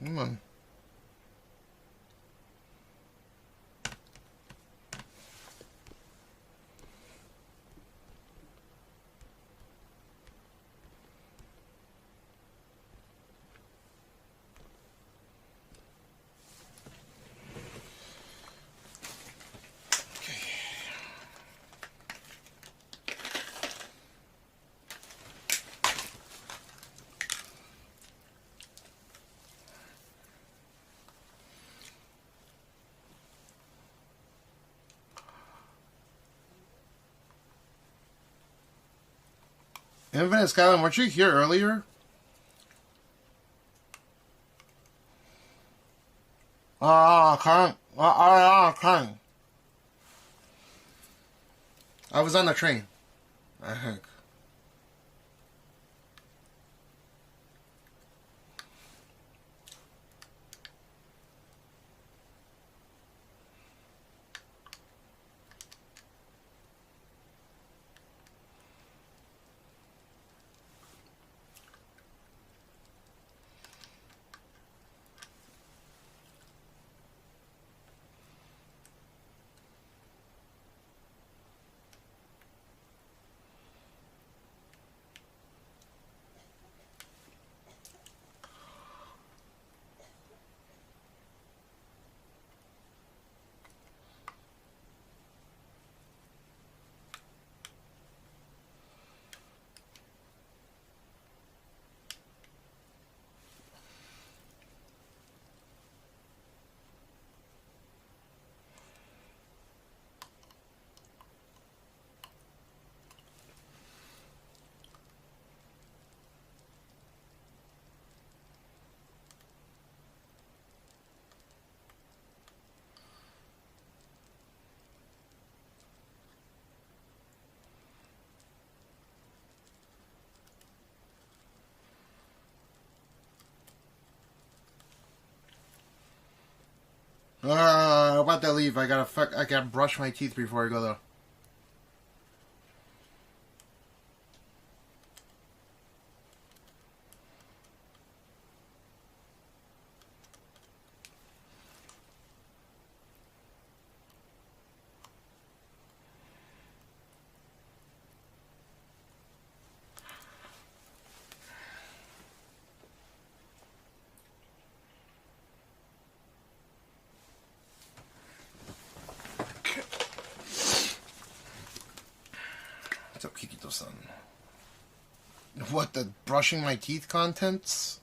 Come on. Infinite Skyline, weren't you here earlier? Can't. I was on the train. I think. About to leave. I gotta brush my teeth before I go though. What's up, Kikito-san? What, the brushing my teeth contents?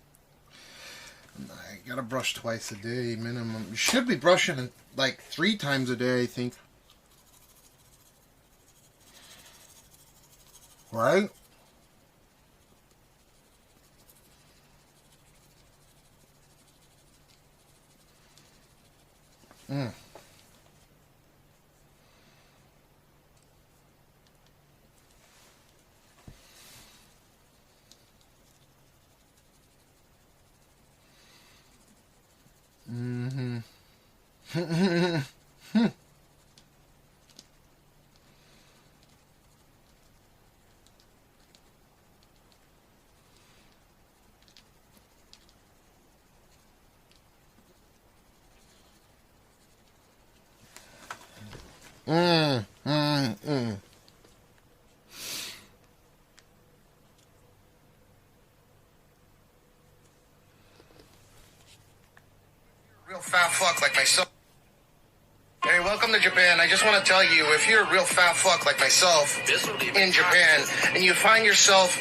I gotta brush twice a day minimum. You should be brushing like 3 times a day, I think. Right? Real fat fuck like myself. Hey, welcome to Japan. I just want to tell you, if you're a real fat fuck like myself in Japan, and you find yourself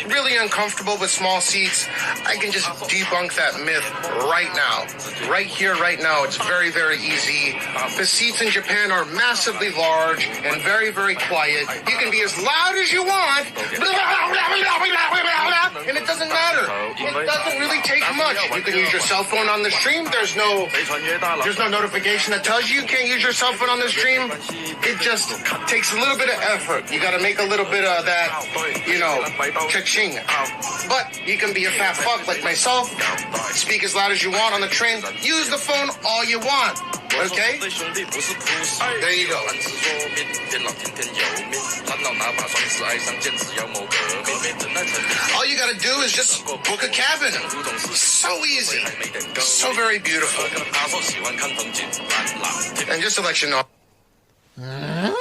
really uncomfortable with small seats, I can just debunk that myth right now. Right here, right now. It's very, very easy. The seats in Japan are massively large and very, very quiet. You can be as loud as you want, and it doesn't matter. It doesn't really take much. You can use your cell phone on the stream. There's no notification that tells you can't use your cell phone on the stream. It just takes a little bit of effort. You got to make a little bit of that, cha-ching. But you can be a fat fuck like myself. Speak as loud as you want on the train. Use the phone all you want. Okay? There you go. All you gotta do is just book a cabin. So easy. So very beautiful. And just to let you know, I'm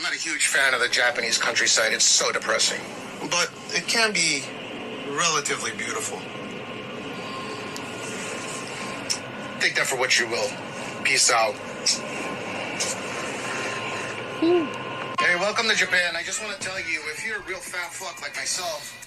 not a huge fan of the Japanese countryside. It's so depressing. But it can be relatively beautiful. Take that for what you will. Peace out. Hey, welcome to Japan. I just want to tell you, if you're a real fat fuck like myself,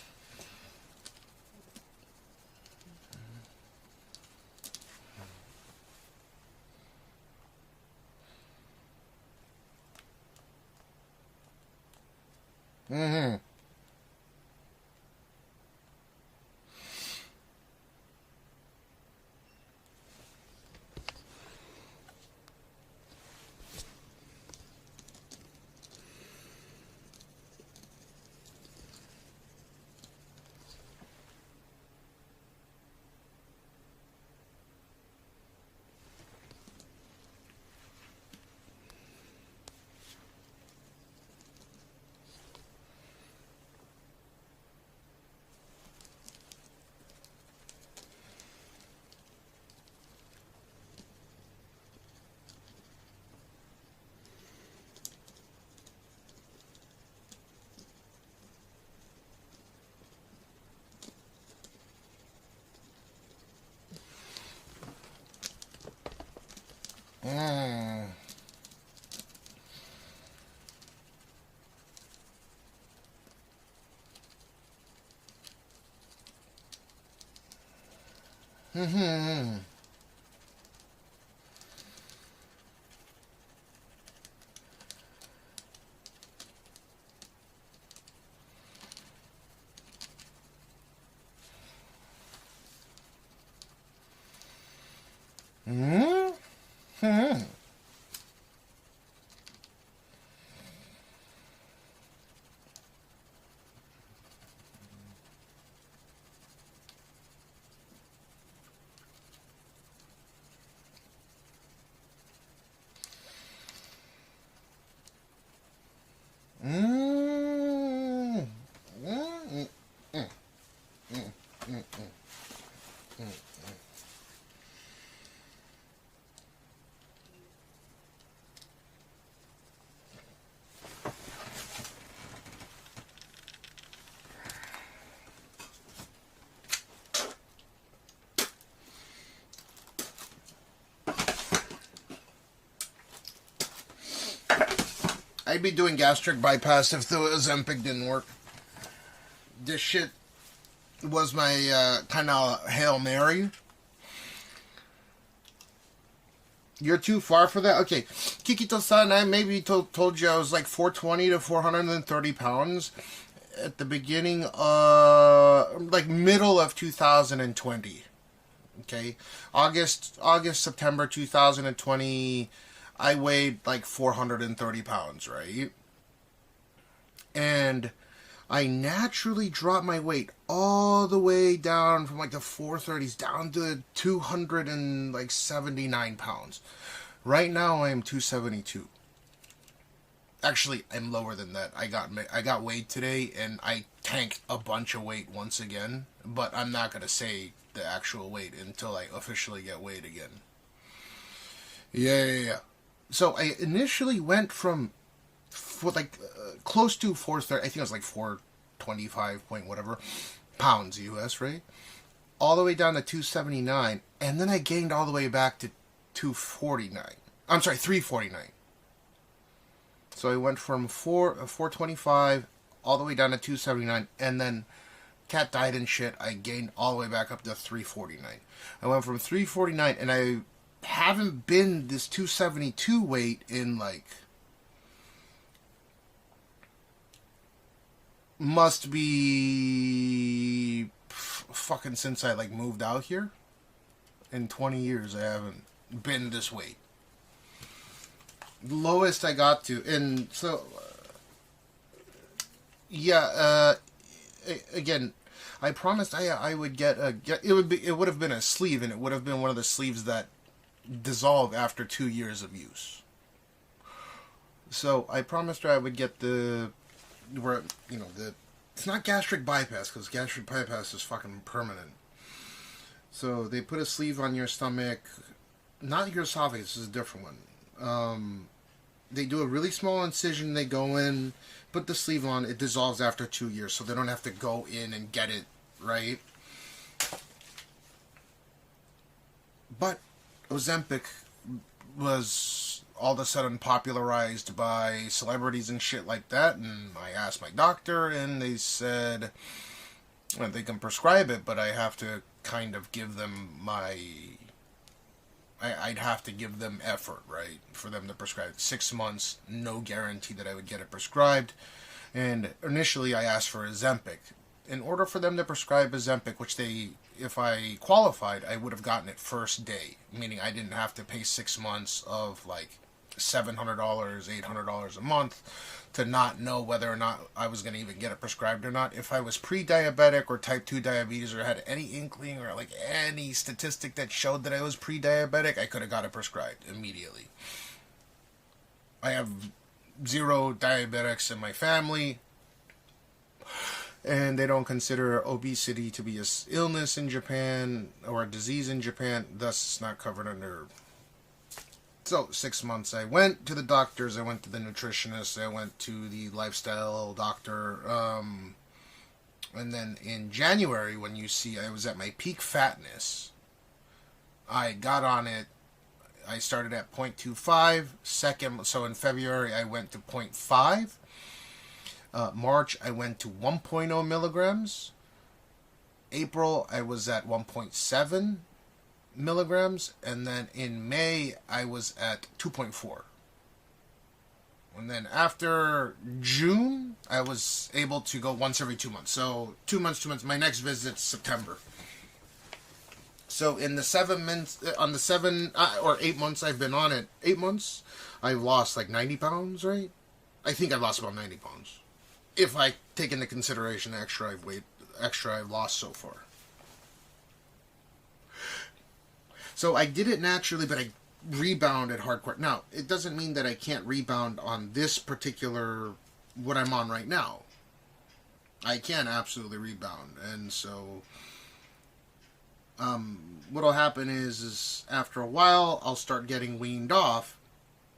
I'd be doing gastric bypass if the Ozempic didn't work. This shit was my kind of Hail Mary. You're too far for that? Okay. Kikito-san, I maybe told you I was like 420 to 430 pounds at the beginning, like middle of 2020. Okay. August, September 2020, I weighed like 430 pounds, right? And I naturally dropped my weight all the way down from like the 430s down to 279 pounds. Right now I am 272. Actually, I'm lower than that. I got weighed today and I tanked a bunch of weight once again, but I'm not going to say the actual weight until I officially get weighed again. Yeah. So I initially went from close to 430, I think it was like 425 point whatever pounds US, right? All the way down to 279, and then I gained all the way back to 249. I'm sorry, 349. So I went from 425 all the way down to 279, and then cat died and shit. I gained all the way back up to 349. I went from 349, and I haven't been this 272 weight in like must be fucking since I like moved out here. In 20 years I haven't been this weight. The lowest I got to, and so again, I promised I would get it would have been a sleeve, and it would have been one of the sleeves that dissolve after 2 years of use. So I promised her I would get the it's not gastric bypass, because gastric bypass is fucking permanent. So they put a sleeve on your stomach, not your esophagus, this is a different one. They do a really small incision, they go in, put the sleeve on, it dissolves after 2 years, so they don't have to go in and get it, right? But Ozempic was all of a sudden popularized by celebrities and shit like that, and I asked my doctor, and they said, well, they can prescribe it, but I have to kind of give them I'd have to give them effort, right, for them to prescribe it. 6 months, no guarantee that I would get it prescribed. And initially I asked for Ozempic. In order for them to prescribe Ozempic, which they, if I qualified, I would have gotten it first day, meaning I didn't have to pay 6 months of like $700, $800 a month to not know whether or not I was going to even get it prescribed or not. If I was pre-diabetic or type 2 diabetes, or had any inkling or like any statistic that showed that I was pre-diabetic, I could have got it prescribed immediately. I have 0 diabetics in my family, and they don't consider obesity to be an illness in Japan or a disease in Japan, thus it's not covered under. So 6 months I went to the doctors, I went to the nutritionist, I went to the lifestyle doctor, and then in January, when you see I was at my peak fatness, I got on it. I started at 0.25, so in February I went to 0.5, March I went to 1.0 milligrams, April I was at 1.7 milligrams, and then in May I was at 2.4. And then after June I was able to go once every 2 months. So 2 months, my next visit's September. So in the 7 months, on the 7 or 8 months I've been on it, 8 months, I've lost like 90 pounds, right? I think I've lost about 90 pounds. If I take into consideration extra I've lost so far. So I did it naturally, but I rebounded hardcore. Now, it doesn't mean that I can't rebound on this particular, what I'm on right now. I can absolutely rebound. And so, what'll happen is after a while, I'll start getting weaned off.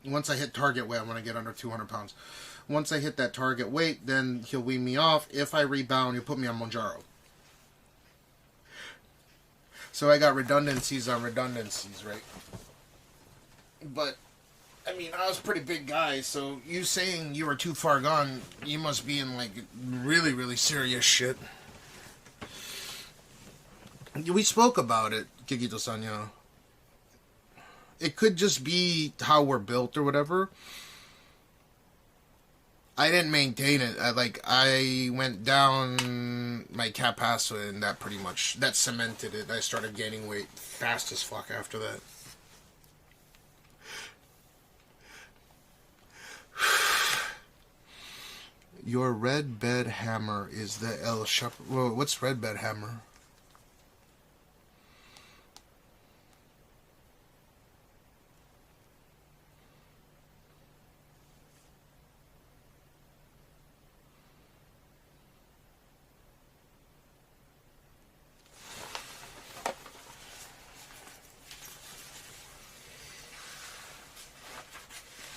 Once I hit target weight, I want to get under 200 pounds. Once I hit that target weight, then he'll wean me off. If I rebound, he'll put me on Mounjaro. So I got redundancies on redundancies, right? But, I mean, I was a pretty big guy, so you saying you were too far gone, you must be in, like, really, really serious shit. We spoke about it, Kikito-san, yeah. It could just be how we're built or whatever. I didn't maintain it. I went down my capacity, and that cemented it. I started gaining weight fast as fuck after that. Your red bed hammer is the El Shop. Well, what's red bed hammer?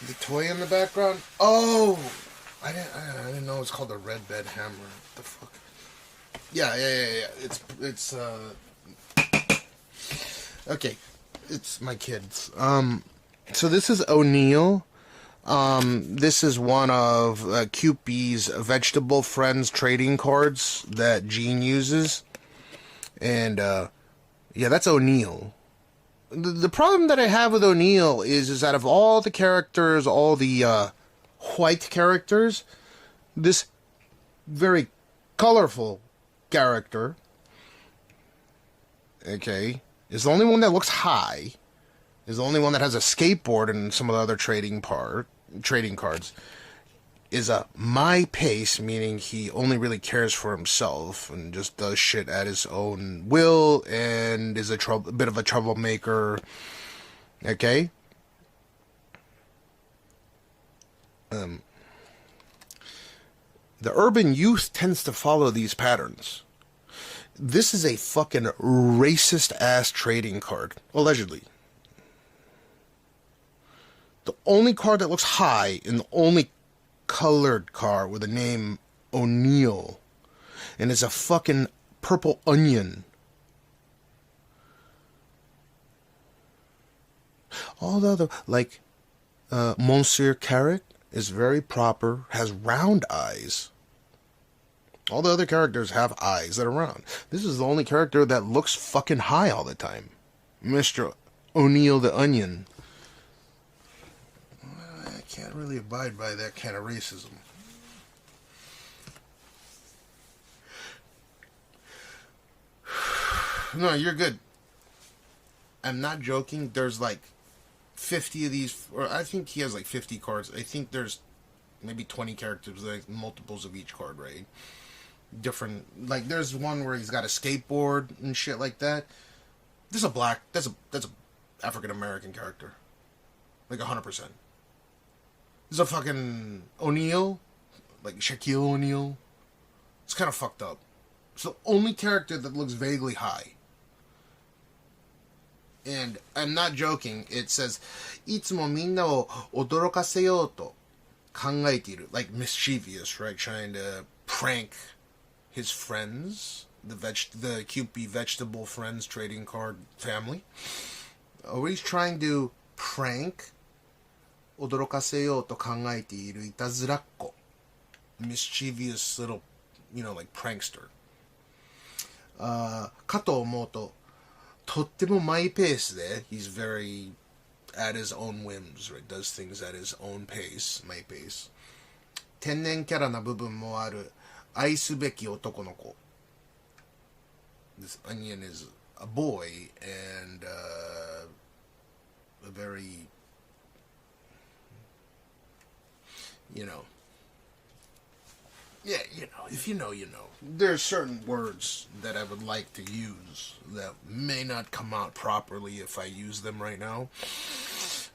The toy in the background? Oh! I didn't know it was called a red bed hammer. What the fuck? Yeah. It's okay. It's my kids. So this is O'Neill. This is one of Cupid's Vegetable Friends trading cards that Gene uses. And, yeah, that's O'Neill. The problem that I have with O'Neill is out of all the characters, all the white characters, this very colorful character, okay, is the only one that looks high, is the only one that has a skateboard and some of the other trading cards, is a my pace, meaning he only really cares for himself and just does shit at his own will and is a bit of a troublemaker. Okay? The urban youth tends to follow these patterns. This is a fucking racist-ass trading card, allegedly. The only card that looks high and the only colored card with the name O'Neill, and it's a fucking purple onion. All the other, like, Monsieur Carrot is very proper, has round eyes. All the other characters have eyes that are round. This is the only character that looks fucking high all the time. Mr. O'Neill the Onion. I can't really abide by that kind of racism. No, you're good. I'm not joking. There's like 50 of these, or I think he has like 50 cards. I think there's maybe 20 characters, like multiples of each card, right? Different, like there's one where he's got a skateboard and shit like that. There's a black, that's a African American character, like 100%. There's a fucking O'Neal, like Shaquille O'Neal. It's kind of fucked up. It's the only character that looks vaguely high. And I'm not joking. It says, いつもみんなを驚かせようと考えている. Like mischievous, right? Trying to prank his friends, the Cupid vegetable friends trading card family. Always trying to prank, 驚かせようと考えているいたずらっ子. Mischievous little, you know, like prankster. かと思うと、とってもマイペースで he's very at his own whims, right? Does things at his own pace, マイペース。天然キャラな部分もある愛すべき男の子。This onion is a boy and a very, you know, yeah, you know, if you know, you know. There's certain words that I would like to use that may not come out properly if I use them right now.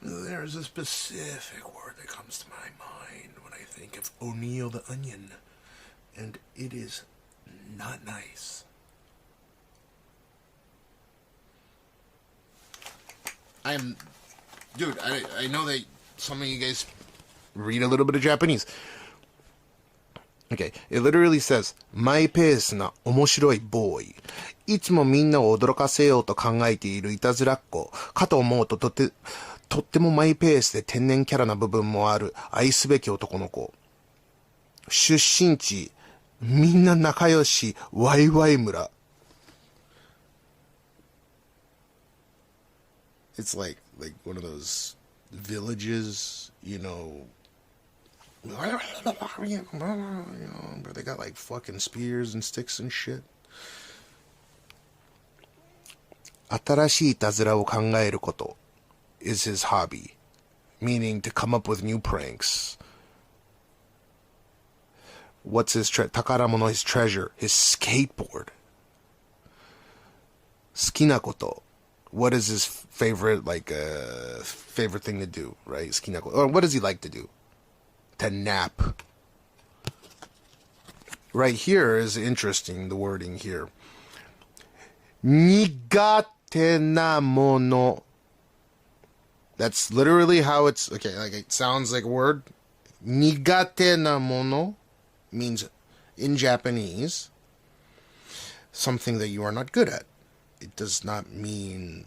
There's a specific word that comes to my mind when I think of O'Neill the Onion, and it is not nice. Dude, I know that some of you guys read a little bit of Japanese. Okay, it literally says, マイペースな面白いボーイ。いつもみんなを驚かせようと考えているいたずらっ子。かと思うととってもマイペースで天然キャラな部分もある愛すべき男の子。出身地、みんな仲良し、ワイワイ村。It's like one of those villages, you know, where they got like fucking spears and sticks and shit. 新しいいたずらを考えること is his hobby, meaning to come up with new pranks. What's his宝物, his treasure, his skateboard. 好きなこと. What is his favorite, favorite thing to do, right? 好きなこと. Or what does he like to do? To nap. Right here is interesting, the wording here. 苦手なもの. That's literally how it's, okay, like it sounds like a word. 苦手なもの means, in Japanese, something that you are not good at. It does not mean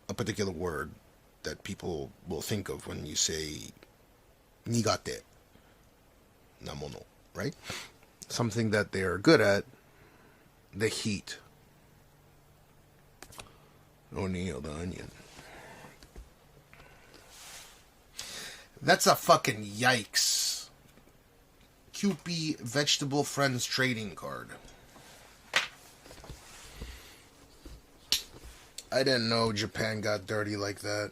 a particular word that people will think of when you say 苦手なもの, right? Something that they are good at, the heat. O'Neill the Onion. That's a fucking yikes. Cupid Vegetable Friends trading card. I didn't know Japan got dirty like that.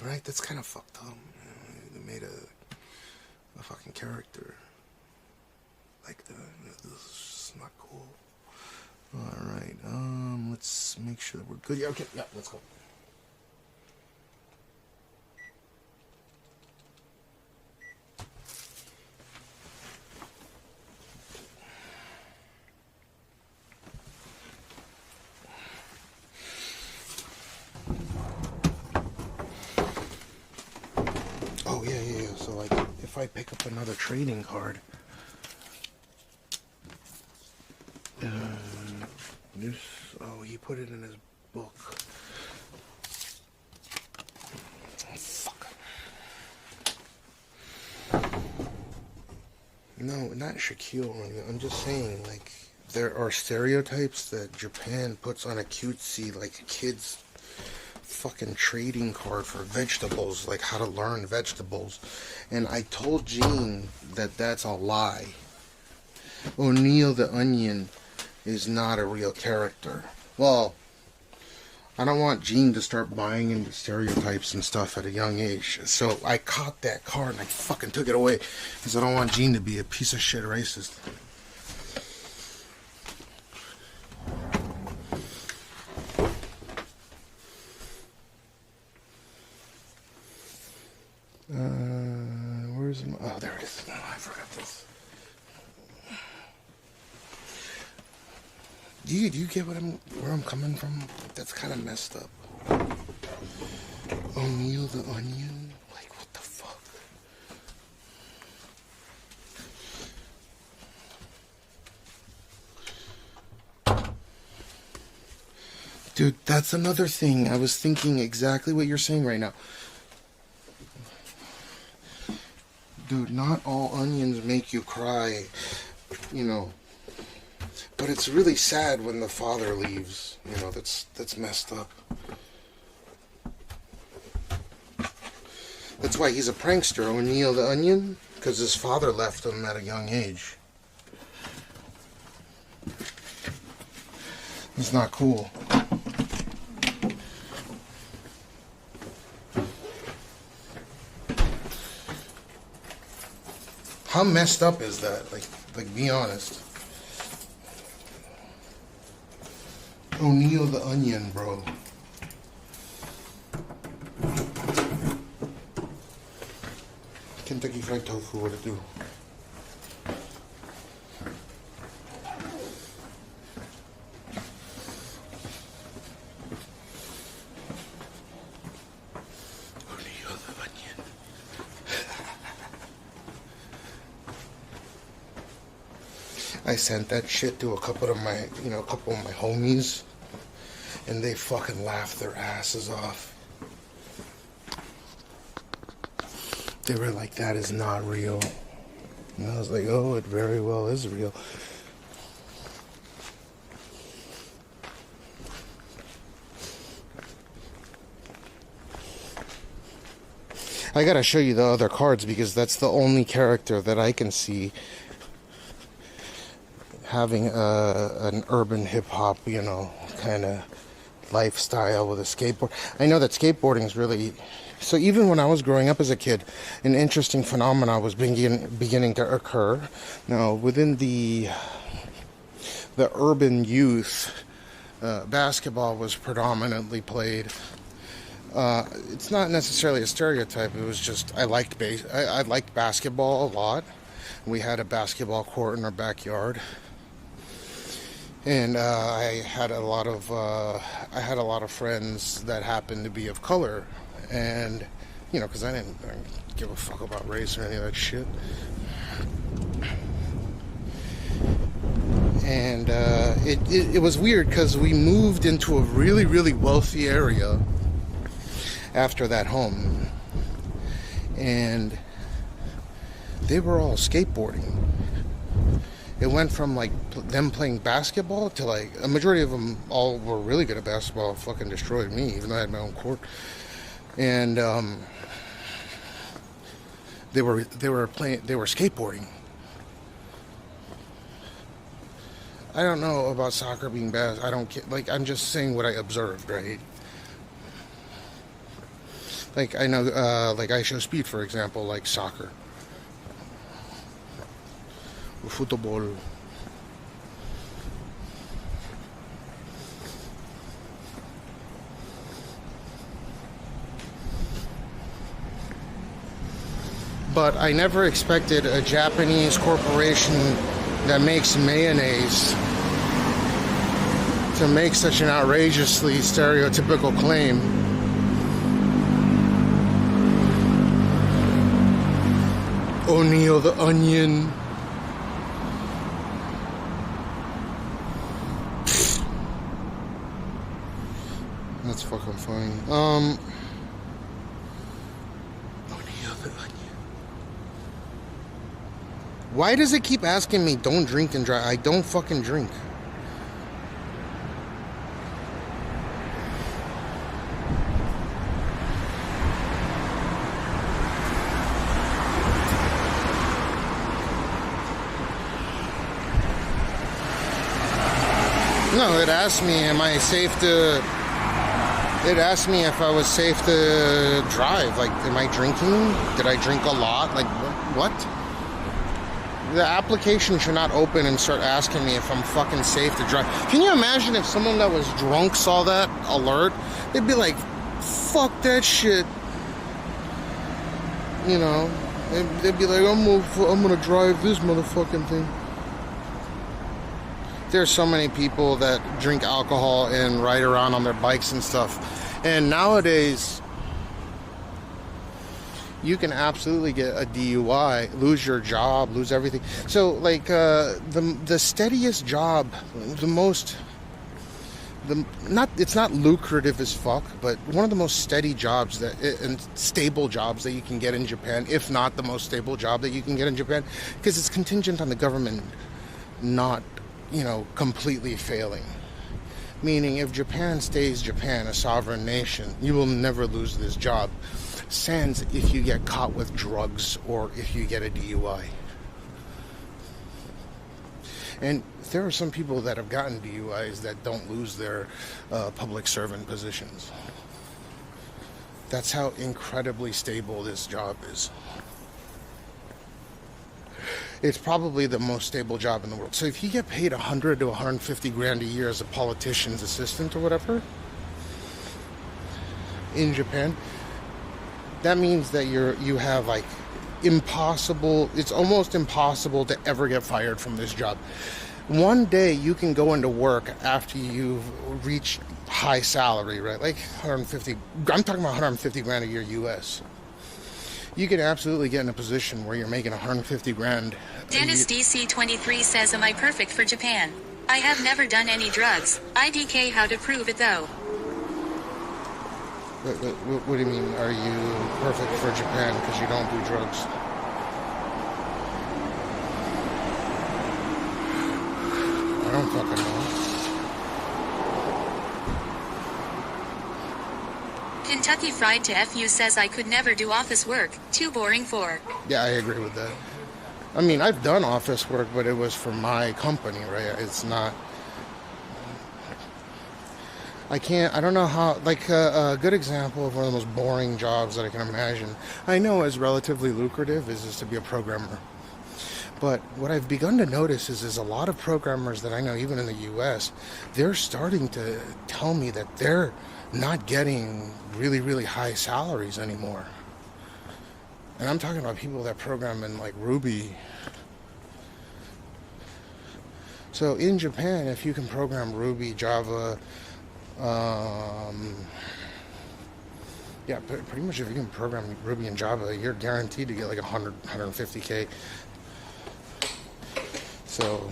Right? That's kind of fucked up. They made a fucking character. like that. This is just not cool. Alright, let's make sure that we're good. Yeah, okay, yeah, let's go. Oh, yeah. So, like, if I pick up another trading card, oh, he put it in his book. Oh, fuck. No, not Shaquille. I'm just saying, like, there are stereotypes that Japan puts on a cutesy, like, kids fucking trading card for vegetables, like how to learn vegetables. And I told Gene that that's a lie. O'Neill the Onion is not a real character. Well, I don't want Gene to start buying into stereotypes and stuff at a young age. So I caught that card and I fucking took it away because I don't want Gene to be a piece of shit racist. Where's my... Oh, there it is. Oh, I forgot this. Do you get where I'm coming from? That's kind of messed up. O'Neill the Onion? Like, what the fuck? Dude, that's another thing. I was thinking exactly what you're saying right now. Dude, not all onions make you cry, you know. But it's really sad when the father leaves. You know, that's messed up. That's why he's a prankster, O'Neill the Onion, because his father left him at a young age. It's not cool. How messed up is that? Like, be honest. O'Neill the Onion, bro. Kentucky Fried Tofu, what it do? O'Neill the Onion. I sent that shit to a couple of my homies, and they fucking laughed their asses off. They were like, that is not real. And I was like, oh, it very well is real. I gotta show you the other cards because that's the only character that I can see having an urban hip-hop, you know, kind of lifestyle with a skateboard. I know that skateboarding is really... So even when I was growing up as a kid, an interesting phenomenon was beginning to occur. Now, within the urban youth, basketball was predominantly played. It's not necessarily a stereotype. It was just I liked basketball a lot. We had a basketball court in our backyard. And I had a lot of friends that happened to be of color, and you know, because I didn't give a fuck about race or any of that shit. And it was weird because we moved into a really, really wealthy area after that home, and they were all skateboarding. It went from like them playing basketball to like a majority of them all were really good at basketball. Fucking destroyed me, even though I had my own court. And they were skateboarding. I don't know about soccer being bad. I don't get, like, I'm just saying what I observed, right? Like I know, like I Show Speed, for example, like soccer. Football. But I never expected a Japanese corporation that makes mayonnaise to make such an outrageously stereotypical claim. O'Neill the Onion. That's fucking funny. O'Neill the Onion. Why does it keep asking me don't drink and drive? I don't fucking drink. No, it asked me, am I safe to... It asked me if I was safe to drive. Like, am I drinking? Did I drink a lot? Like, what? The application should not open and start asking me if I'm fucking safe to drive. Can you imagine if someone that was drunk saw that alert? They'd be like, fuck that shit. You know? They'd be like, I'm gonna drive this motherfucking thing. There's so many people that drink alcohol and ride around on their bikes and stuff. And nowadays, you can absolutely get a DUI, lose your job, lose everything. So, like, the steadiest job, it's not lucrative as fuck, but one of the most steady jobs and stable jobs that you can get in Japan, if not the most stable job that you can get in Japan, because it's contingent on the government not, completely failing. Meaning, if Japan stays Japan, a sovereign nation, you will never lose this job. Sans if you get caught with drugs or if you get a DUI. And there are some people that have gotten DUIs that don't lose their public servant positions. That's how incredibly stable this job is. It's probably the most stable job in the world. So if you get paid 100 to 150 grand a year as a politician's assistant or whatever in Japan, that means that you have like it's almost impossible to ever get fired from this job. One day you can go into work after you've reached high salary, right? Like 150, I'm talking about 150 grand a year US. You can absolutely get in a position where you're making 150 grand. Dennis DC23 says, am I perfect for Japan? I have never done any drugs. IDK how to prove it though. What do you mean, are you perfect for Japan because you don't do drugs? I don't fucking know. Kentucky Fried to FU says I could never do office work. Too boring for. Yeah, I agree with that. I mean, I've done office work, but it was for my company, right? It's not... I don't know how, like a good example of one of the most boring jobs that I can imagine, I know is relatively lucrative, is just to be a programmer. But what I've begun to notice is a lot of programmers that I know, even in the US, they're starting to tell me that they're not getting really, really high salaries anymore. And I'm talking about people that program in like Ruby. So in Japan, if you can program Ruby, Java, yeah, pretty much if you can program Ruby and Java, you're guaranteed to get like 150K. So,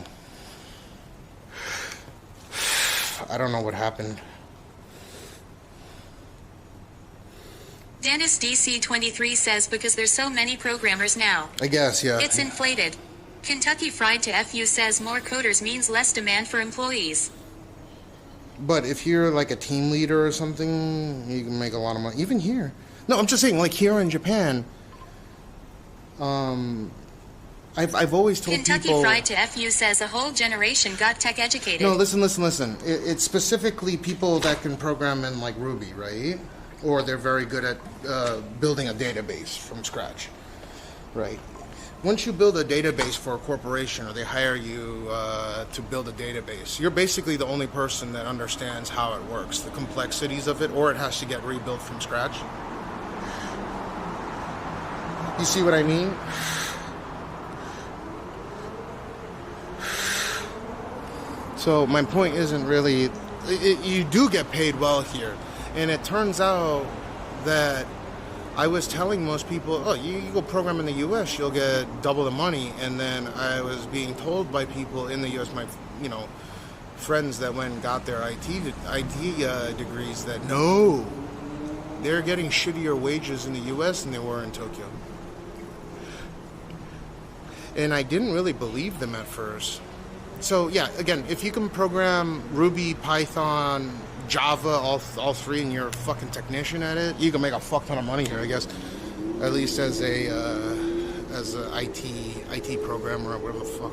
I don't know what happened. Dennis DC23 says because there's so many programmers now. I guess, yeah. It's inflated. Kentucky Fried to FU says more coders means less demand for employees. But if you're like a team leader or something, you can make a lot of money. Even here. No, I'm just saying, like here in Japan, I've always told Kentucky people... Fried to FU says a whole generation got tech educated. No, listen. It's specifically people that can program in like Ruby, right? Or they're very good at building a database from scratch, right? once you build a database for a corporation, or they hire you to build a database, you're basically the only person that understands how it works, the complexities of it, or it has to get rebuilt from scratch. You see what I mean? So my point isn't really, you do get paid well here. And it turns out that I was telling most people, oh, you go program in the U.S., you'll get double the money. And then I was being told by people in the U.S., my, friends that went and got their IT degrees, that no, they're getting shittier wages in the U.S. than they were in Tokyo. And I didn't really believe them at first. So yeah, again, if you can program Ruby, Python, Java, all three, and you're a fucking technician at it, you can make a fuck ton of money here, I guess. At least as a IT programmer or whatever the fuck.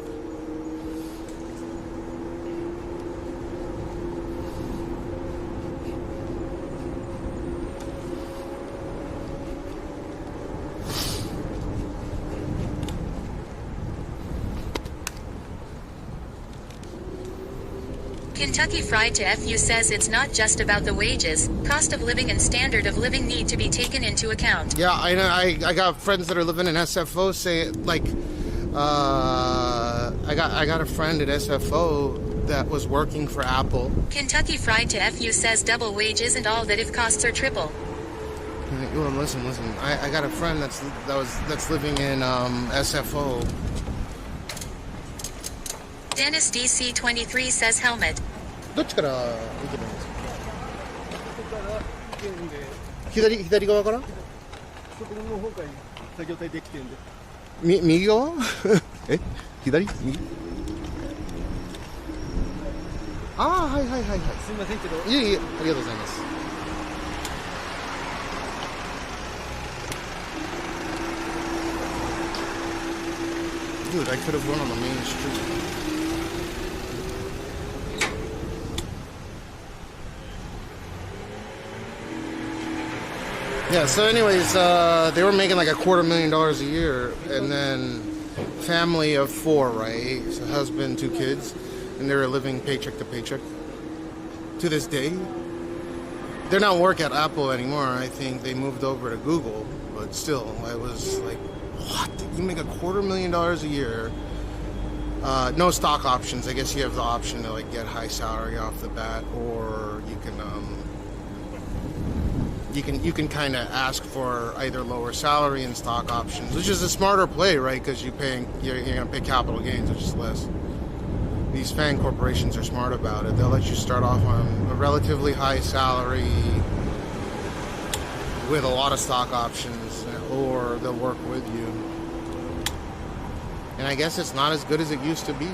Kentucky Fried to FU says it's not just about the wages, cost of living and standard of living need to be taken into account. Yeah, I know. I got friends that are living in SFO say, like, I got a friend at SFO that was working for Apple. Kentucky Fried to FU says double wage isn't all that if costs are triple. Well, listen. I got a friend that's living in SFO. Dennis DC23 says helmet. どっちから行けばいいんですか？左側から？そこの方から作業体できてるんで。右側？え？左？右？ああ、はい。すみませんけど。いえ、ありがとうございます。Dude, I could have gone on the main street. Yeah, so anyways, they were making like $250,000 a year, and then family of 4, right? So husband, 2 kids, and they were living paycheck to paycheck. To this day, they're not work at Apple anymore. I think they moved over to Google, but still, I was like, what? You make $250,000 a year? No stock options. I guess you have the option to like get high salary off the bat, or you can kind of ask for either lower salary and stock options, which is a smarter play, right? Because you're gonna pay capital gains, which is less. These FAANG corporations are smart about it. They'll let you start off on a relatively high salary with a lot of stock options, or they'll work with you. And I guess it's not as good as it used to be.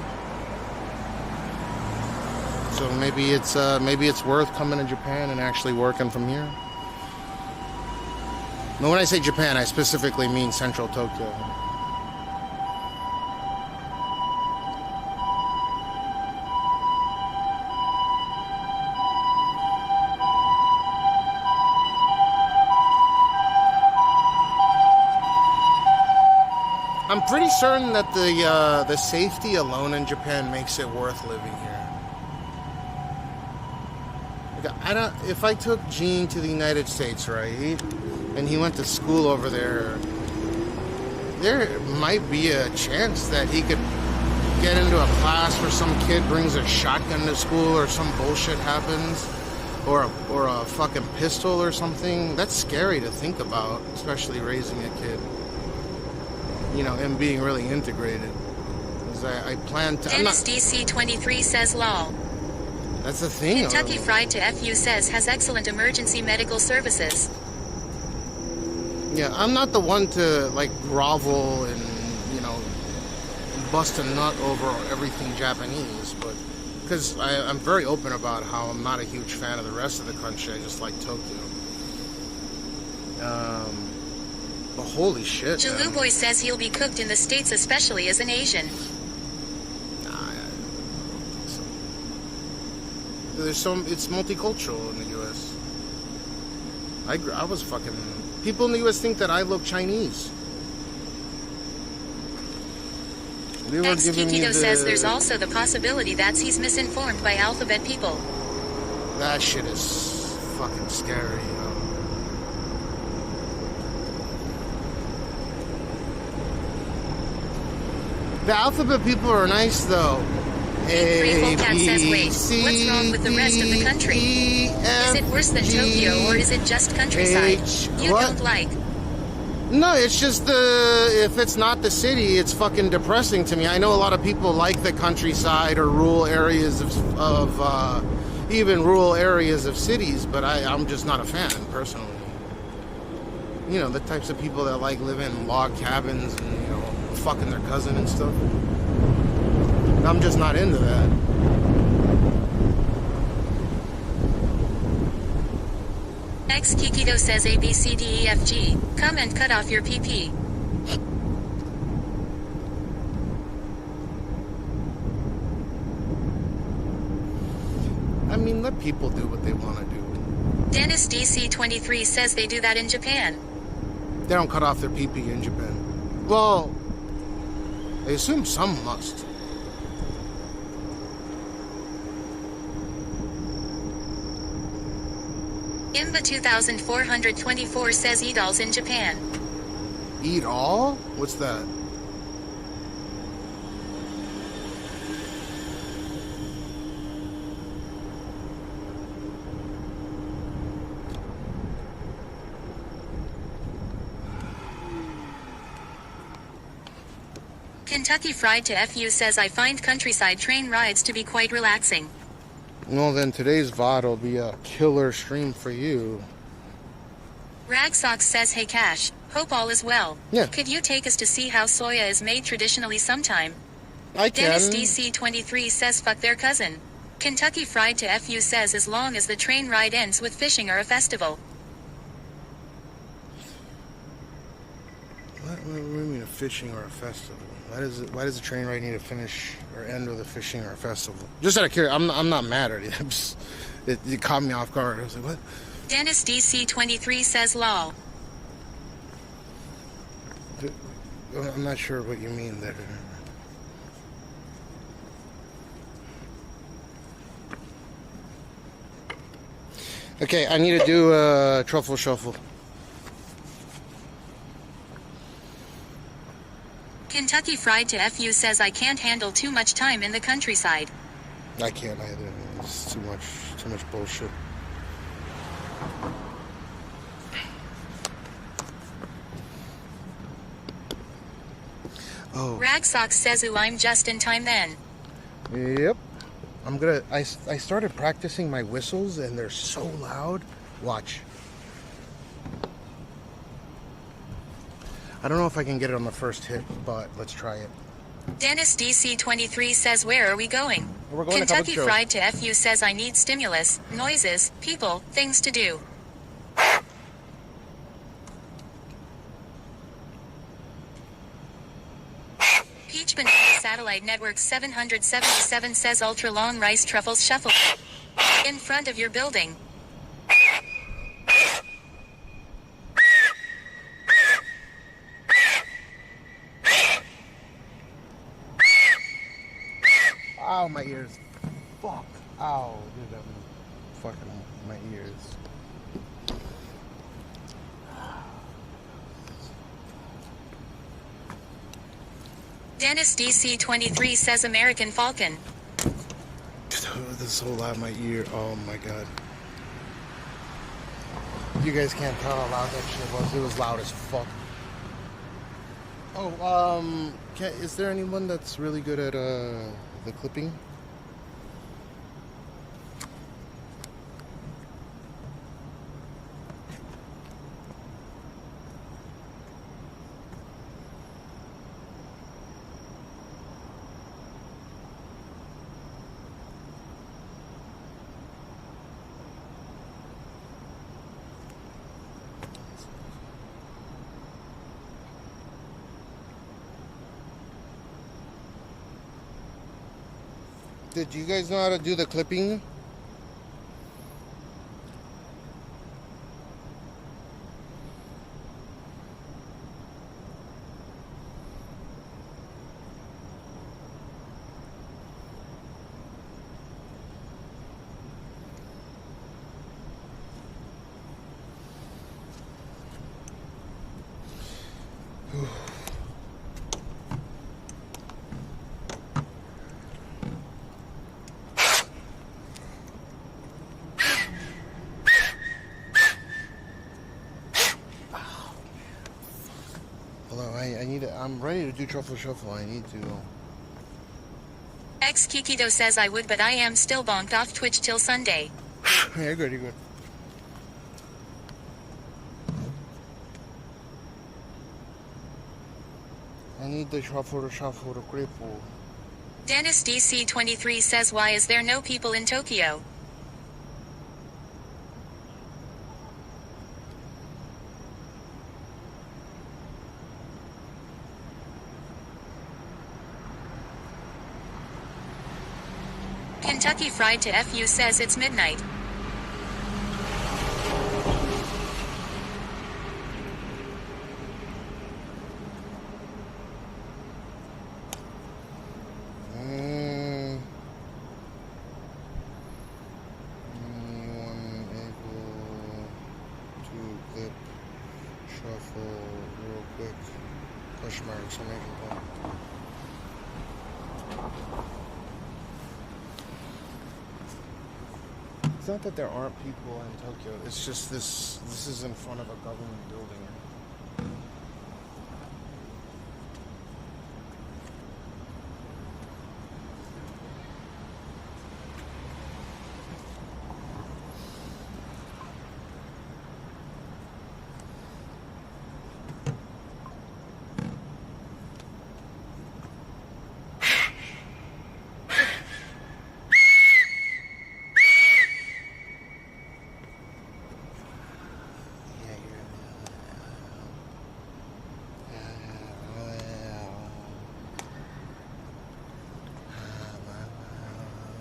So maybe it's worth coming to Japan and actually working from here. Now, when I say Japan, I specifically mean Central Tokyo. I'm pretty certain that the safety alone in Japan makes it worth living here. If I took Gene to the United States, right, and he went to school over there might be a chance that he could get into a class where some kid brings a shotgun to school, or some bullshit happens, or a fucking pistol or something. That's scary to think about, especially raising a kid, and being really integrated. Because I plan to. Dennis DC23 says lol. That's the thing. Kentucky Fried to FU says has excellent emergency medical services. Yeah, I'm not the one to like grovel and bust a nut over everything Japanese, but because I'm very open about how I'm not a huge fan of the rest of the country. I just like Tokyo. But holy shit. Jaloo Boy says he'll be cooked in the States, especially as an Asian. It's multicultural in the U.S. I was fucking. People in the U.S. think that I look Chinese. They were giving me Kikito says there's the... also the possibility that he's misinformed by alphabet people. That shit is fucking scary. The alphabet people are nice though. Cat says, wait, what's wrong with the rest of the country? Is it worse than Tokyo, or is it just countryside? You don't like? No, it's just if it's not the city, it's fucking depressing to me. I know a lot of people like the countryside or rural areas of even rural areas of cities, but I'm just not a fan, personally. You know, the types of people that like living in log cabins and, you know, fucking their cousin and stuff. I'm just not into that. X Kikito says A, B, C, D, E, F, G. Come and cut off your PP. I mean, let people do what they want to do. Dennis DC23 says they do that in Japan. They don't cut off their PP in Japan. Well, I assume some must. Imba 2424 says eat alls in Japan. Eat all? What's that? Kentucky Fried to FU says I find countryside train rides to be quite relaxing. Well, then today's VOD will be a killer stream for you. Ragsox says hey Cash, hope all is well. Yeah. Could you take us to see how soya is made traditionally sometime? I can. Dennis DC23 says fuck their cousin. Kentucky Fried to FU says as long as the train ride ends with fishing or a festival. What do you mean a fishing or a festival? Why does the train ride need to finish or end with a fishing or a festival? Just out of curiosity, I'm not mad at it. It caught me off guard. I was like, what? Dennis DC23 says lol. I'm not sure what you mean there. Okay, I need to do a truffle shuffle. Kentucky Fried to FU says I can't handle too much time in the countryside. I can't either. It's too much bullshit. Oh. Ragsox says ooh I'm just in time then. Yep. I started practicing my whistles and they're so loud. Watch. I don't know if I can get it on the first hit, but let's try it. Dennis DC23 says where are we going? We're going to Kentucky Public Fried to FU says I need stimulus, noises, people, things to do. Peach Banana Satellite Network 777 says ultra long rice truffles shuffle in front of your building. Ow, my ears. Fuck. Ow, dude, I'm fucking my ears. Dennis DC23 says American Falcon. This is so loud in my ear. Oh my god. You guys can't tell how loud that shit was. It was loud as fuck. Oh, is there anyone that's really good at the clipping? Did you guys know how to do the clipping? I'm ready to do Truffle Shuffle. I need to. X Kikido says I would, but I am still bonked off Twitch till Sunday. Yeah, you're good, you're good. I need the Truffle to Shuffle to cripple. Dennis DC23 says why is there no people in Tokyo? Kentucky Fried to FU says it's midnight. Anyone able to clip Shuffle real quick? Question mark, exclamation point. It's not that there aren't people in Tokyo. It's just this is in front of a government building.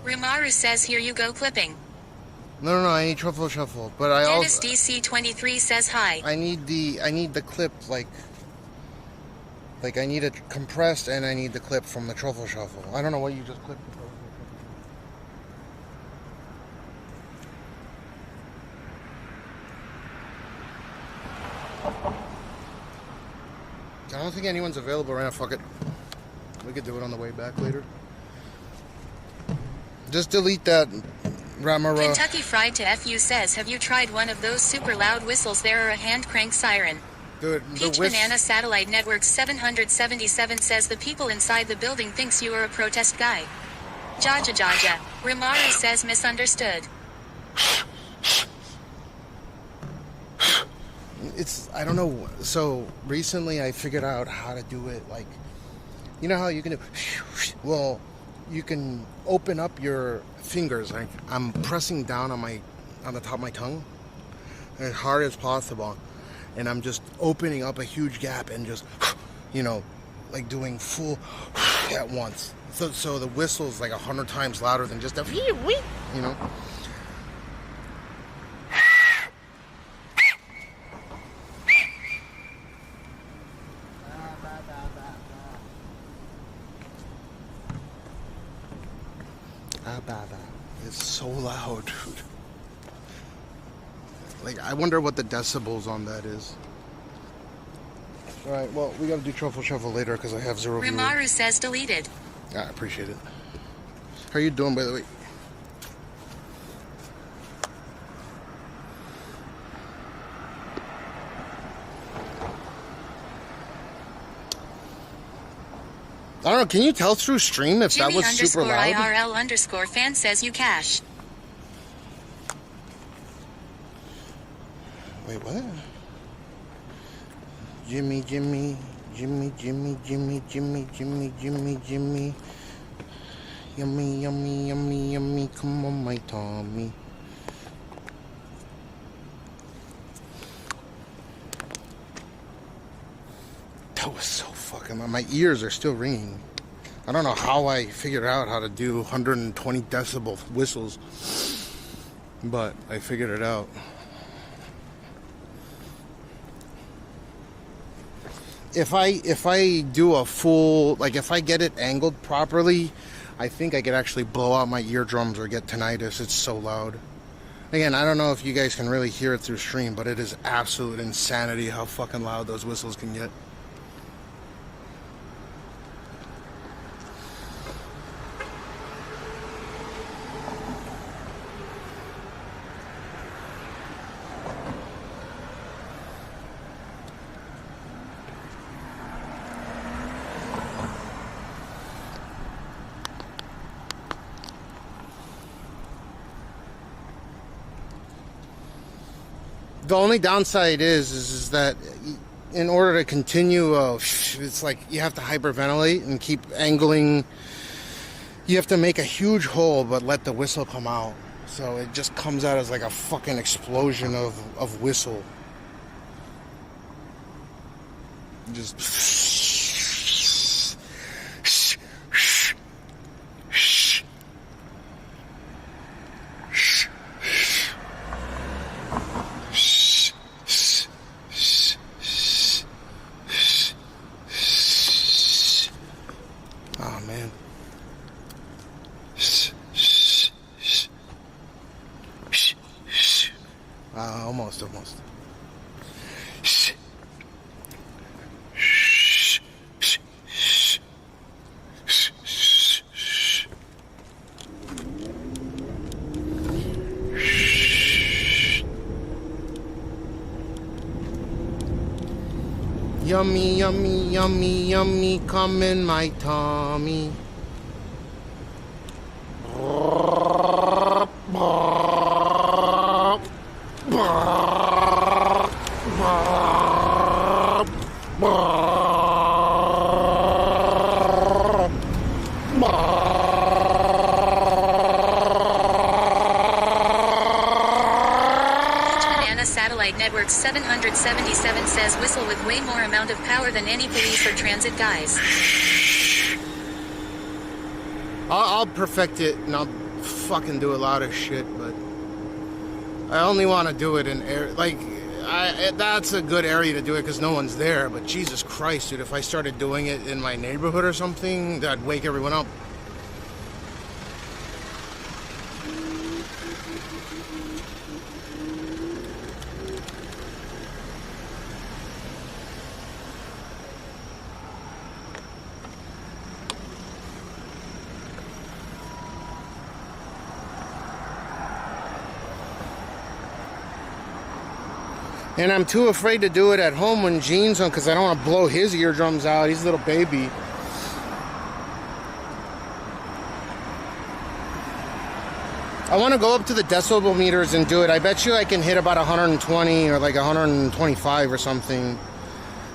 Rumaru says here you go clipping. No, I need Truffle Shuffle, but I Dennis also DC23 says hi. I need the clip like I need it compressed, and I need the clip from the Truffle Shuffle. I don't know what you just clipped. I don't think anyone's available right now. Fuck it. We could do it on the way back later. Just delete that, Ramara. Kentucky Fried to FU says, have you tried one of those super loud whistles? There are a hand crank siren. Dude, Peach Banana Satellite Network 777 says the people inside the building thinks you are a protest guy. Jaja Jaja. Rimaru says misunderstood. I don't know. So recently I figured out how to do it. Like, you know how you can do, well, you can open up your fingers. Like I'm pressing down on the top of my tongue as hard as possible, and I'm just opening up a huge gap and just, you know, like doing full at once. So the whistle's like 100 times louder than just a, you know. It's so loud, dude. Like, I wonder what the decibels on that is. Alright, well, we gotta do Truffle Shuffle later because I have 0 viewers. Rimaru says deleted. I appreciate it. How are you doing, by the way? I don't know, can you tell through stream if Jimmy that was super loud? _IRL_fan says you cash. Wait, what? Jimmy. Yummy. Come on, my Tommy. That was so fucking loud. My ears are still ringing. I don't know how I figured out how to do 120 decibel whistles, but I figured it out. If I do a full, like if I get it angled properly, I think I could actually blow out my eardrums or get tinnitus. It's so loud. Again, I don't know if you guys can really hear it through stream, but it is absolute insanity how fucking loud those whistles can get. The only downside is that in order to continue, it's like you have to hyperventilate and keep angling. You have to make a huge hole, but let the whistle come out. So it just comes out as like a fucking explosion of whistle. Just... Oh, man. Almost. Yummy, yummy, yummy, yummy, come in my tummy. Satellite Network 777 says whistle with way more amount of power than any police or transit guys. I'll perfect it and I'll fucking do a lot of shit, but I only want to do it in air. Like, that's a good area to do it because no one's there. But Jesus Christ, dude, if I started doing it in my neighborhood or something, that'd wake everyone up. And I'm too afraid to do it at home when Gene's on because I don't want to blow his eardrums out. He's a little baby. I want to go up to the decibel meters and do it. I bet you I can hit about 120 or like 125 or something.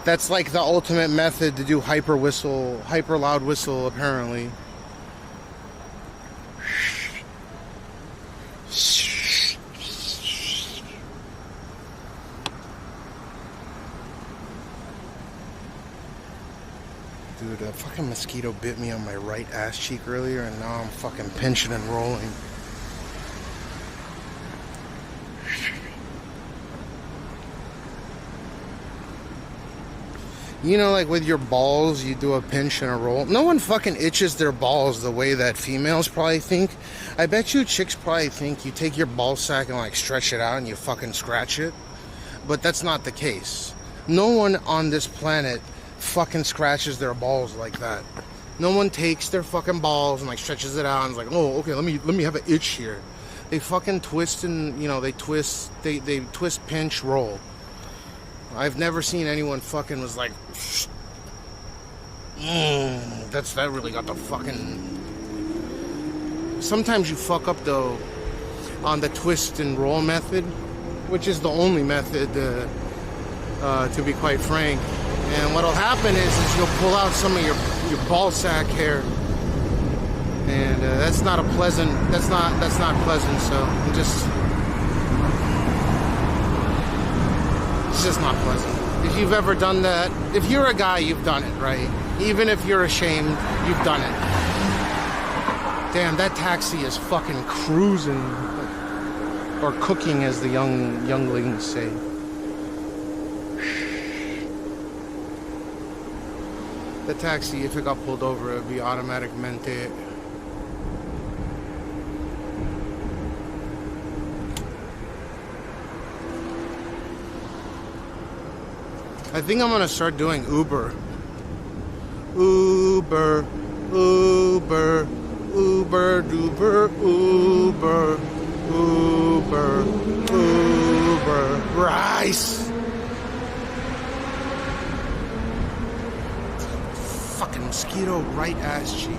That's like the ultimate method to do hyper loud whistle, apparently. Dude, a fucking mosquito bit me on my right ass cheek earlier, and now I'm fucking pinching and rolling. You know, like with your balls, you do a pinch and a roll. No one fucking itches their balls the way that females probably think. I bet you chicks probably think you take your ball sack and like stretch it out and you fucking scratch it. But that's not the case. No one on this planet fucking scratches their balls like that. No one takes their fucking balls and like stretches it out and is like, oh, okay, let me have an itch here. They fucking twist and, you know, they twist, pinch, roll. I've never seen anyone fucking was like, that really got the fucking. Sometimes you fuck up though on the twist and roll method, which is the only method to be quite frank. And what'll happen is you'll pull out some of your ball sack hair, and that's not pleasant. So it's just not pleasant. If you've ever done that, if you're a guy, you've done it, right? Even if you're ashamed, you've done it. Damn, that taxi is fucking cruising, or cooking, as the younglings say. The taxi, if it got pulled over, it would be automatic mente. I think I'm gonna start doing Uber. Uber, Uber, Uber, Uber, Uber, Uber, Uber, rice. Fucking mosquito right ass cheek.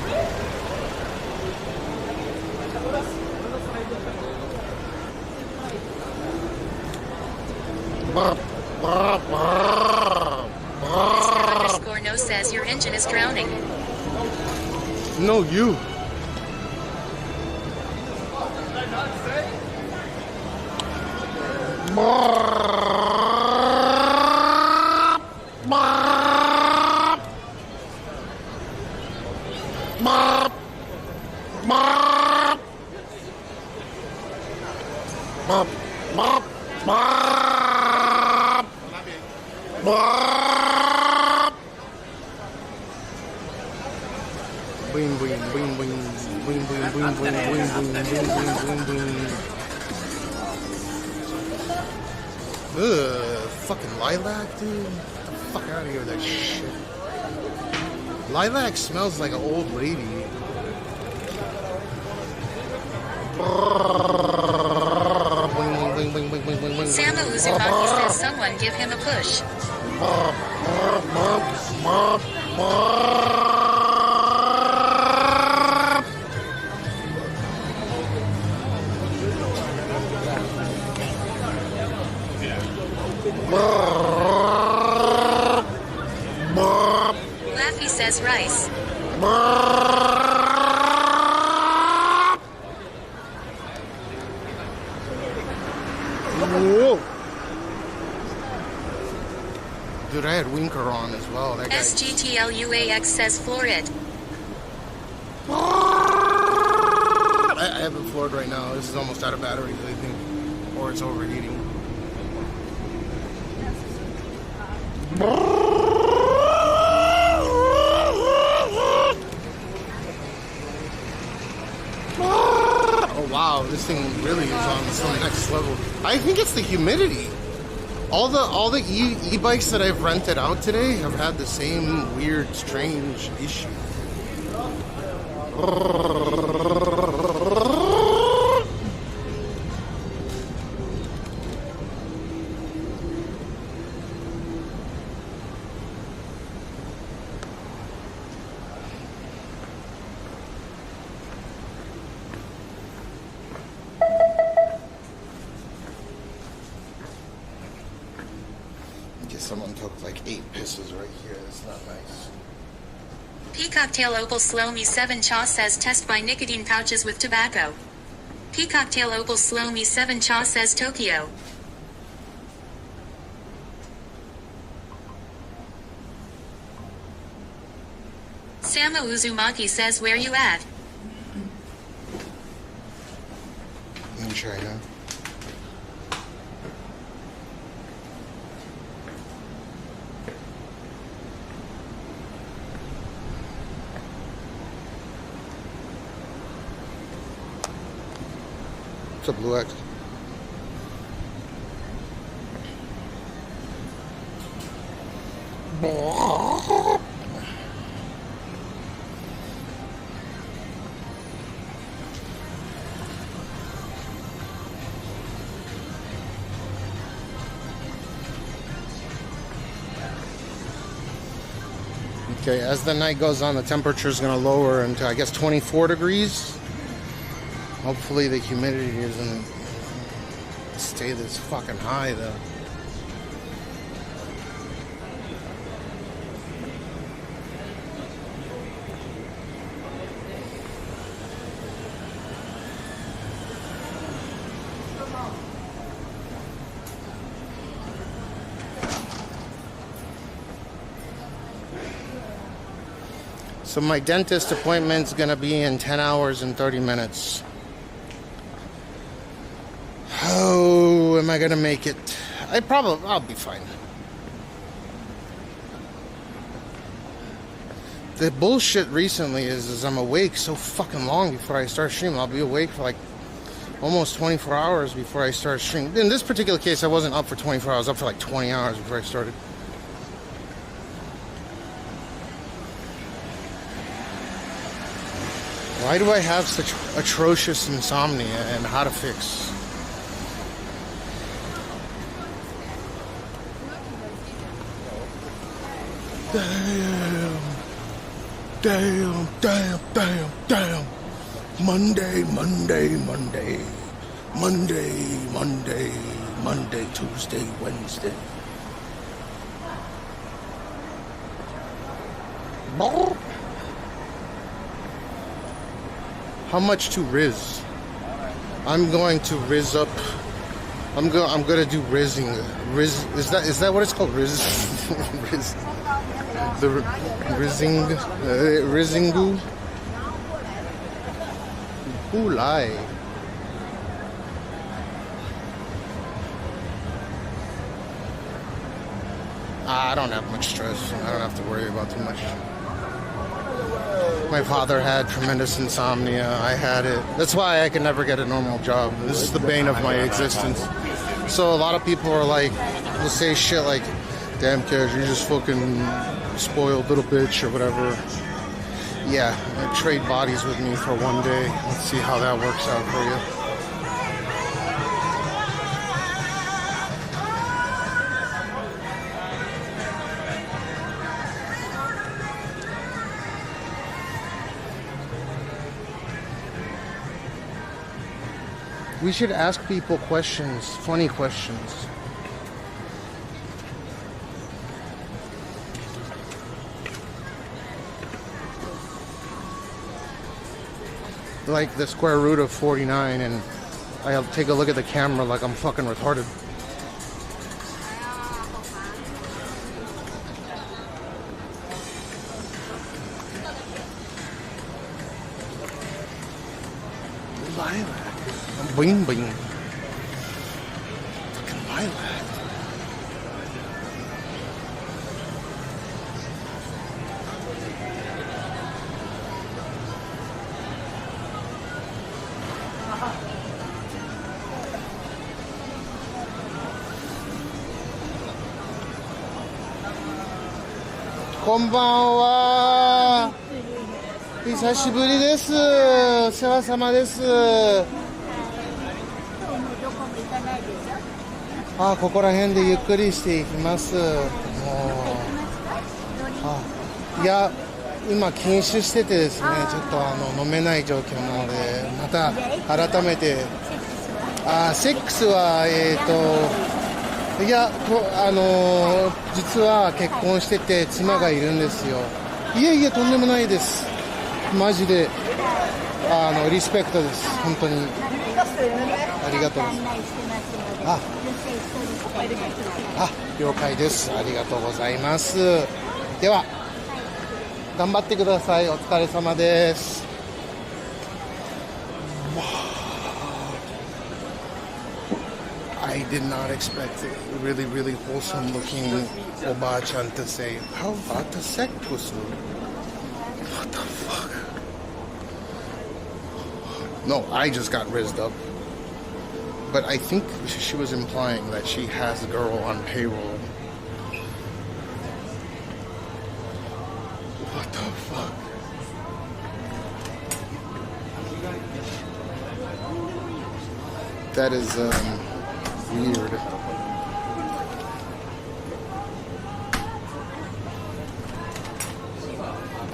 Mr. _no says your engine is drowning. No, you. Boing, boing, boing, boing, boing, boing, boing, boing, boing, boing, boing, boing, boing. Ugh, fucking lilac, dude. Get the fuck out of here with that shit. Lilac smells like an old lady. Sama Uzumaki says someone give him a push. Laffy says rice. Whoa. Dude, I had Winker on as well. That guy. SGTLUAX says floor it. I have it floored right now. This is almost out of batteries, I think. Or it's overheating. Oh wow, this thing really is on some next level. I think it's the humidity. All the e-bikes that I've rented out today have had the same weird, strange issue. Someone took like 8 pisses right here. That's not nice. Peacocktail Opal Slow-Me 7 Cha says test by nicotine pouches with tobacco. Peacocktail Opal Slow-Me 7 Cha says Tokyo. Sama Uzumaki says where you at? In China. What's up, Blue X? Okay, as the night goes on, the temperature is going to lower into, I guess, 24 degrees. Hopefully the humidity doesn't stay this fucking high, though. So my dentist appointment's gonna be in 10 hours and 30 minutes. Oh, am I gonna make it? I'll be fine. The bullshit recently is I'm awake so fucking long before I start streaming. I'll be awake for like almost 24 hours before I start streaming. In this particular case, I wasn't up for 24 hours. I was up for like 20 hours before I started. Why do I have such atrocious insomnia and how to fix? Damn. Monday, Tuesday, Wednesday. How much to Riz? I'm going to Riz up. I'm gonna do rizzing. Riz, is that what it's called? Riz. Riz. The rizzing. Rizzingu. Ulai. I don't have much stress. I don't have to worry about too much. My father had tremendous insomnia. I had it. That's why I could never get a normal job. This is the bane of my existence. So a lot of people are like, will say shit like, damn Cash, you're just fucking spoiled little bitch or whatever. Yeah, trade bodies with me for one day. Let's see how that works out for you. We should ask people questions, funny questions. Like the square root of 49, and I'll take a look at the camera like I'm fucking retarded. Lilac. Bing bing. Fucking lilac. Konbanwa. 久しぶりです。お世話様です。あ、ここら辺でゆっくりしていきます。もう、いや、今禁酒しててですね、ちょっと飲めない状況なので、また改めて、セックスは、いや、実は結婚してて妻がいるんですよ。いえいえ、とんでもないです。マジで、リスペクトです。本当に。ありがとうございます。了解です。ありがとうございます。では、頑張ってください。お疲れ様です。I did not expect a really, really wholesome looking Oba-chan to say, how about the sex? What the fuck? No, I just got rizzed up. But I think she was implying that she has a girl on payroll. What the fuck? That is, weird.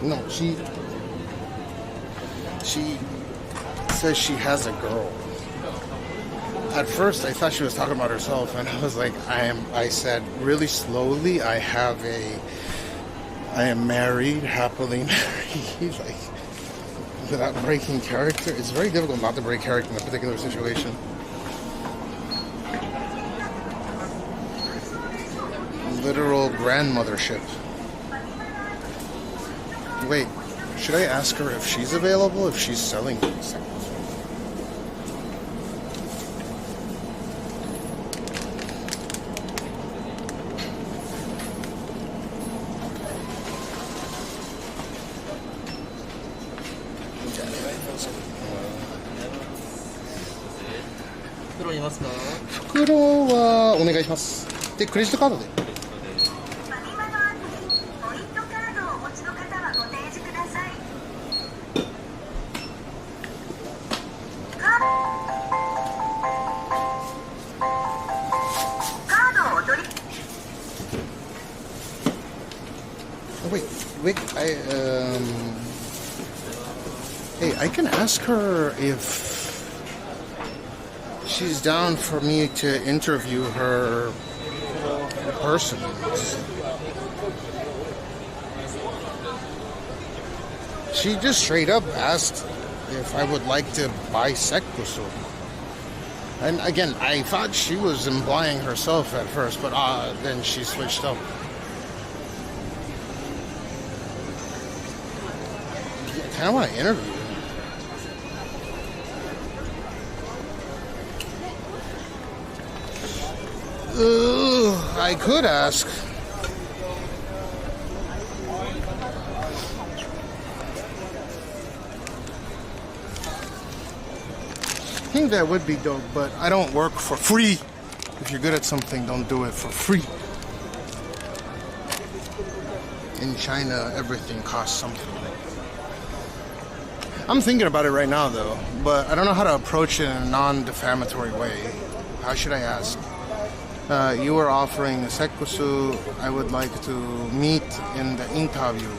No, she says she has a girl. At first, I thought she was talking about herself, and I was like, I said really slowly, I am married, happily married, like, without breaking character. It's very difficult not to break character in a particular situation. Literal grandmothership. Wait, should I ask her if she's available, if she's selling things? Fukuro wa onegai shimasu. で、クレジットカードで。Wait, hey, I can ask her if she's down for me to interview her person. She just straight up asked if I would like to buy Sekkusu. And again, I thought she was implying herself at first, but then she switched up. I kind of want to interview her. I could ask. I think that would be dope, but I don't work for free. If you're good at something, don't do it for free. In China, everything costs something. I'm thinking about it right now, though, but I don't know how to approach it in a non-defamatory way. How should I ask? You were offering a Sekkusu. I would like to meet in the interview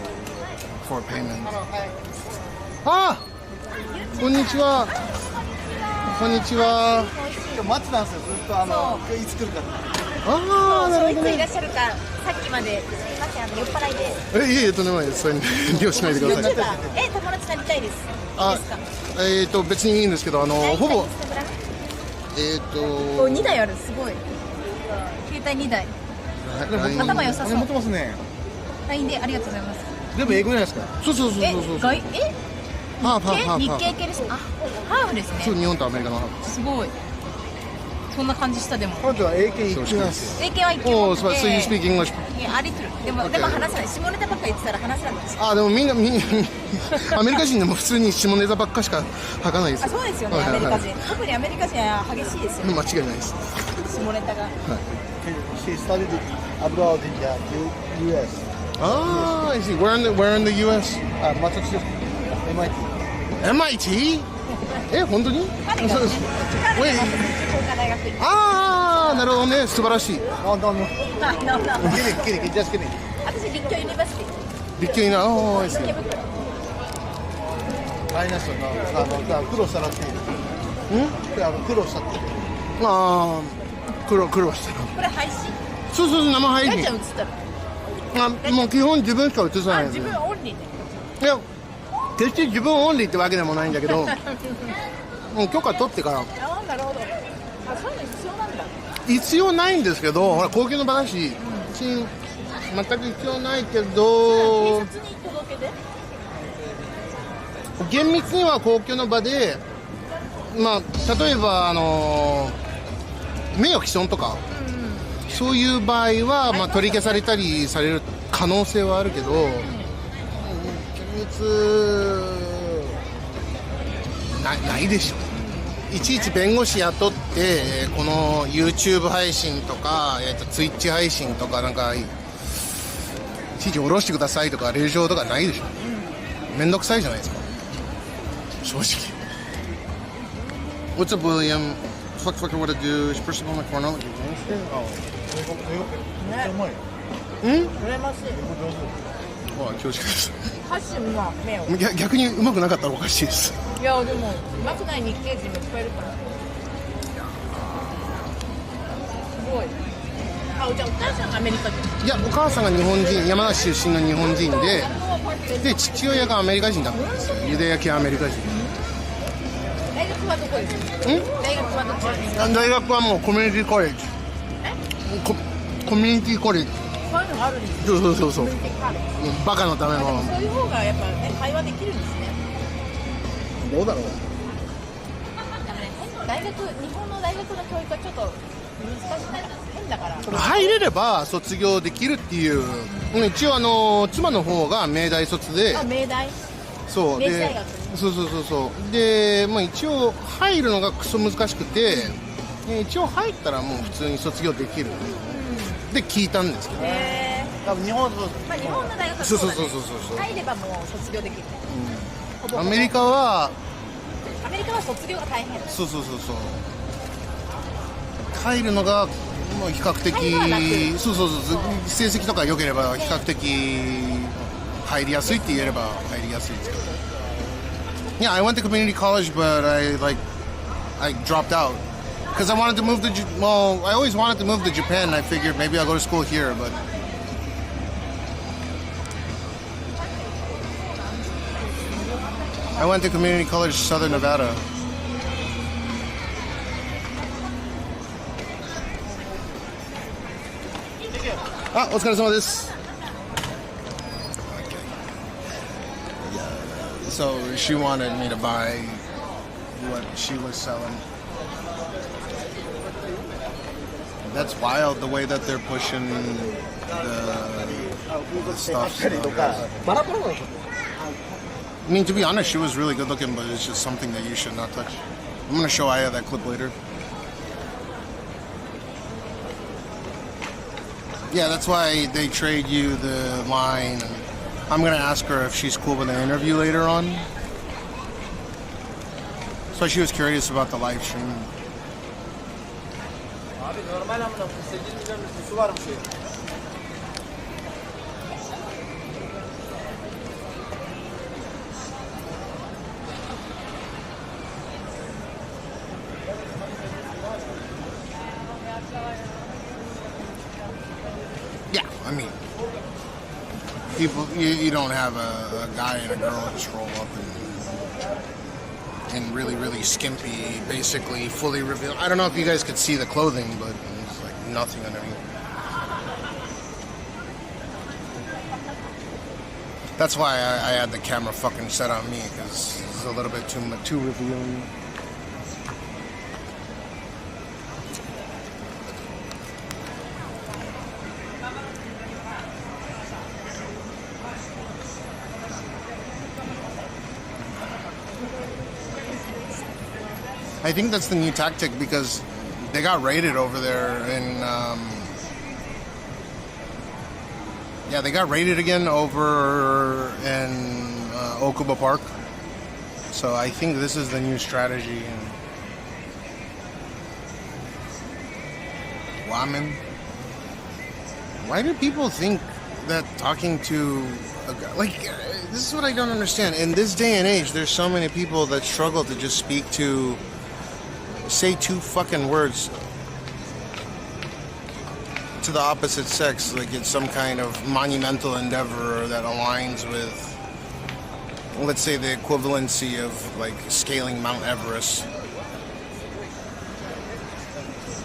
for payment. Ah! Konnichiwa! こんにちは。今日待ってたんですよ、ずっといつ来るかって。ああ、なるほどいついね。らっしゃるか、さっきまで、すみません、酔っ払いで。いえいえ、とんでもないです。それに利用しないでください。友達になりたいです。あ、別にいいんですけど、ほぼ。お、2台ある、すごい。携帯2台。頭良さそう。持ってますね。LINE でありがとうございます。全部英語じゃないですか。そう。ハーフ。日系系です。あ、ハーフですそう、ね。日本とアメリカのハーフ。すごい。そんな感じしたでも。彼女は英検1級なんですよ。英検は1級おお、持ってそう、you speak English。いや、ありとる。でも話せない。下ネタばっか言ってたら話せなかったです。あ、でもみんなアメリカ人でも普通に下ネタばっかしか吐かないですあ、よ。そうですよね、アメリカ人。特にアメリカ人は激しいですよね。間違いないです。下ネタが。She studied abroad in the US. Ah, I see. Where in the US? マサチューセッツ MIT. MIT? 本当に？彼がね、彼がマサチューセッツ工科大学行って。ああ、なるほどね。素晴らしい。No. Kidding. Just kidding. 私、立教ユニバーシティ。立教にな。ああ、いいですね。池袋。あれなんですよ、苦労したらっていう。苦労したっていう。ああ、苦労してる。これ配信。そう、生配信ガチャ映ったら。もう基本自分しか映さないですね。自分オンリーで。いや、決して自分オンリーってわけでもないんだけど、もう許可取ってから。あ、なるほど。あ、そういうの必要なんだ。必要ないんですけど、ほら公共の場だし、全く必要ないけど、警察に届けて。厳密には公共の場で、まあ例えば名誉毀損とか、そういう場合はまあ取り消されたりされる可能性はあるけど、厳密ないでしょ。いちいち弁護士雇ってこの YouTube 配信とか、Twitch 配信とかなんかいちいち下ろしてくださいとか令状とかないでしょ。めんどくさいじゃないですか、正直。What's up, William? Fuck, what to do? Is person on the corner? めっちゃうまいよ。羨ましい。恐縮です。発信は目を。逆に上手くなかったらおかしいです。いや、でも上手くない日系人もいっぱいいるから。すごい。あ、じゃあお母さんがアメリカ人。いや、お母さんが日本人、山梨出身の日本人で、父親がアメリカ人だったんですよ。ユダヤ系アメリカ人。大学はどこですか？大学はどこですか？大学はもうコミュニティコレッジ。コミュニティコレッジ。そういうのがあるんですよ。そう。バカのための。そういう方がやっぱね、会話できるんですね。どうだろう。だからね、日本の大学の教育はちょっと難しい、変だから。入れれば卒業できるっていう。一応妻の方が明大卒で。あ、明大。そうで明治大学。そうで、まあ、一応入るのがクソ難しくて、一応入ったらもう普通に卒業できる、で聞いたんですけど、多分日本のまあ日本の大学はそうだね。入ればもう卒業できるね。ほぼほぼアメリカは卒業が大変。そう入るのがもう比較的入るのは楽。そう成績とか良ければ比較的入りやすいって言えれば入りやすいですけど。Yeah, I went to community college, but I dropped out because I wanted to move to. Well, I always wanted to move to Japan. I figured maybe I'll go to school here, but. I went to Community College Southern Nevada. Ah, let's get some of this. Okay. Yeah. So she wanted me to buy what she was selling. That's wild, the way that they're pushing the stuff. I mean, to be honest, she was really good looking, but it's just something that you should not touch. I'm going to show Aya that clip later. Yeah, that's why they trade you the line. I'm going to ask her if she's cool with an interview later on. So she was curious about the live stream. Yeah, I mean, people, you don't have a guy and a girl just roll up and really, really skimpy, basically fully revealed. I don't know if you guys could see the clothing, but it's like nothing underneath. That's why I had the camera fucking set on me, because it's a little bit too revealing. I think that's the new tactic, because they got raided over there in, yeah, they got raided again over in Okuba Park. So I think this is the new strategy. Woman. Why do people think that talking to a guy, like, this is what I don't understand. In this day and age, there's so many people that struggle to just speak to, say two fucking words to the opposite sex, like it's some kind of monumental endeavor that aligns with, let's say, the equivalency of like scaling Mount Everest.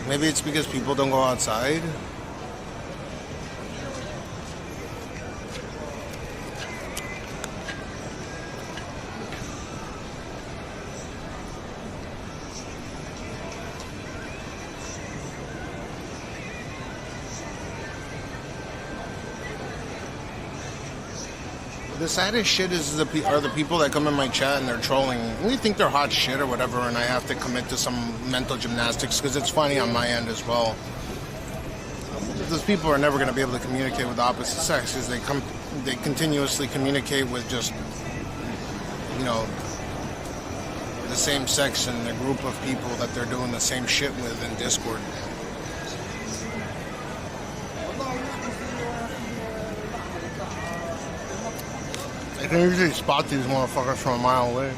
Maybe it's because people don't go outside. The saddest shit is are the people that come in my chat and they're trolling. We think they're hot shit or whatever, and I have to commit to some mental gymnastics because it's funny on my end as well. Those people are never going to be able to communicate with the opposite sex because they continuously communicate with just, you know, the same sex and the group of people that they're doing the same shit with in Discord. I can usually spot these motherfuckers from a mile away.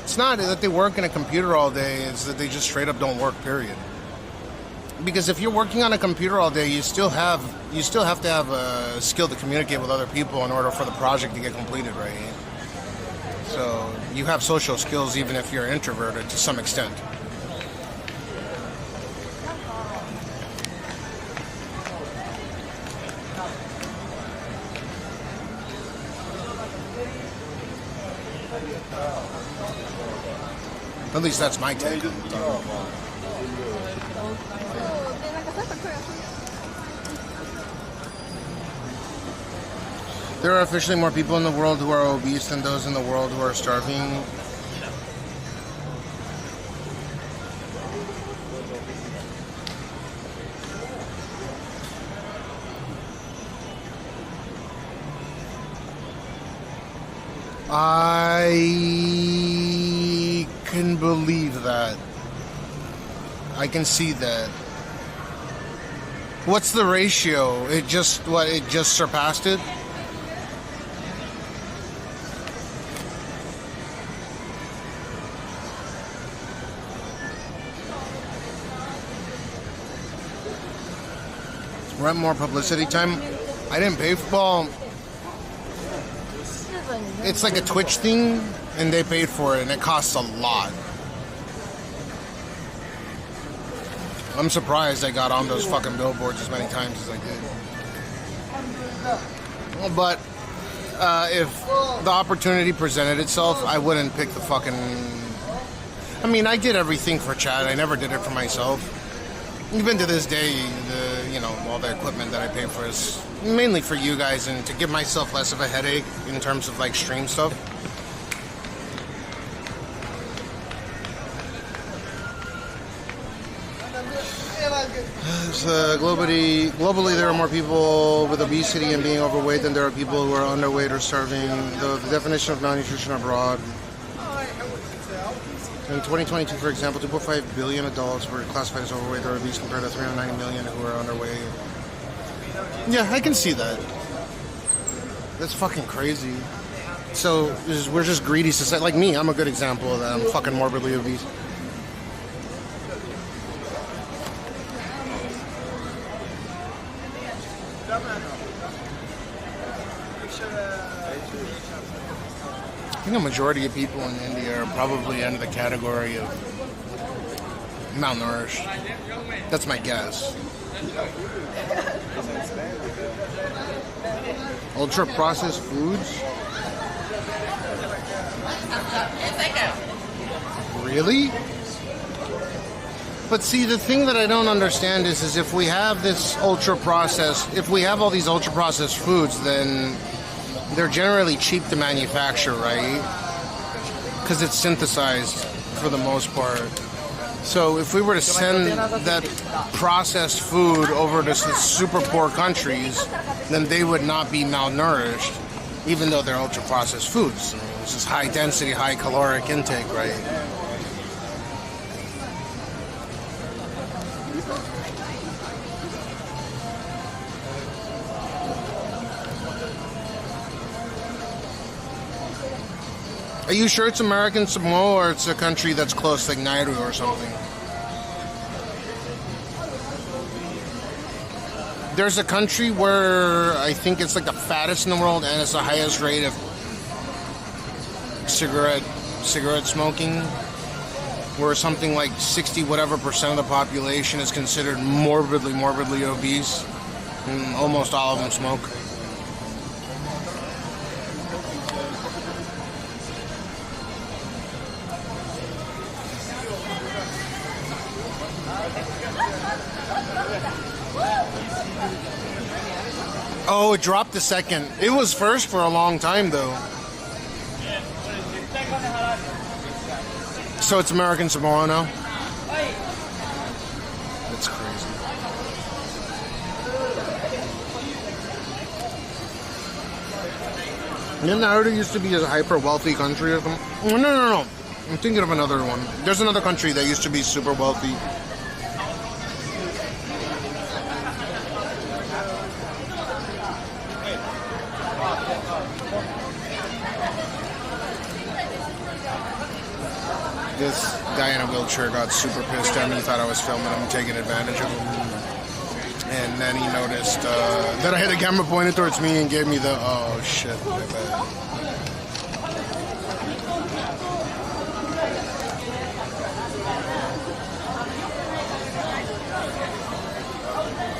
It's not that they work in a computer all day, it's that they just straight up don't work, period. Because if you're working on a computer all day, you still have to have a skill to communicate with other people in order for the project to get completed, right? So you have social skills even if you're introverted to some extent. At least that's my take. There are officially more people in the world who are obese than those in the world who are starving. I can believe that. I can see that. What's the ratio? It just surpassed it? rent more publicity time. I didn't pay for. Well, it's like a Twitch thing, and they paid for it, and it costs a lot. I'm surprised I got on those fucking billboards as many times as I did. But if the opportunity presented itself, I wouldn't pick the fucking... I mean, I did everything for chat. I never did it for myself. Even to this day, all the equipment that I pay for is mainly for you guys and to give myself less of a headache in terms of like stream stuff. Globally, there are more people with obesity and being overweight than there are people who are underweight or starving. The definition of malnutrition abroad. In 2022, for example, 2.5 billion adults were classified as overweight or obese compared to 390 million who were underweight. Yeah, I can see that. That's fucking crazy. So, we're just greedy society. Like me, I'm a good example of that. I'm fucking morbidly obese. I think a majority of people in India are probably under the category of malnourished. That's my guess. Ultra-processed foods? Really? But see, the thing that I don't understand is if we have this ultra-processed, if we have all these ultra-processed foods, then they're generally cheap to manufacture, right? Because it's synthesized for the most part. So if we were to send that processed food over to super poor countries, then they would not be malnourished, even though they're ultra-processed foods. This is high density, high caloric intake, right? Are you sure it's American Samoa or it's a country that's close, like Nauru or something? There's a country where I think it's like the fattest in the world and it's the highest rate of cigarette smoking, where something like 60 whatever % of the population is considered morbidly obese, and almost all of them smoke. Oh, it dropped a second. It was first for a long time, though. So it's American Samoa now? That's crazy. Didn't Nauru used to be a hyper-wealthy country or something? No. I'm thinking of another one. There's another country that used to be super wealthy. This guy in a wheelchair got super pissed at me. He thought I was filming him, taking advantage of him. And then he noticed that I had the camera pointed towards me and gave me the, oh shit, my bad.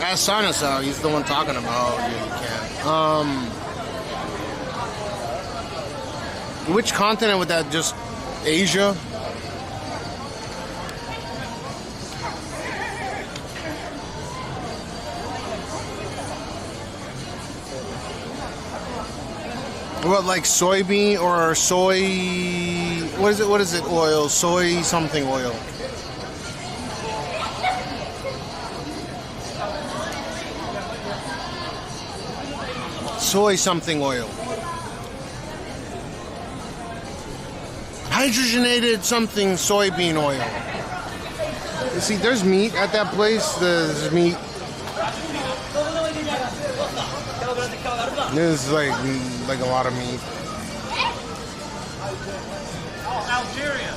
Ask Sinus out, he's the one talking about, yeah, you can't. Which continent would that just, Asia? What, like soybean or soy? What is it? Oil? Soy something oil. Soy something oil. Hydrogenated something soybean oil. You see, there's meat at that place. There's meat. There's like a lot of meat. Oh, Algeria.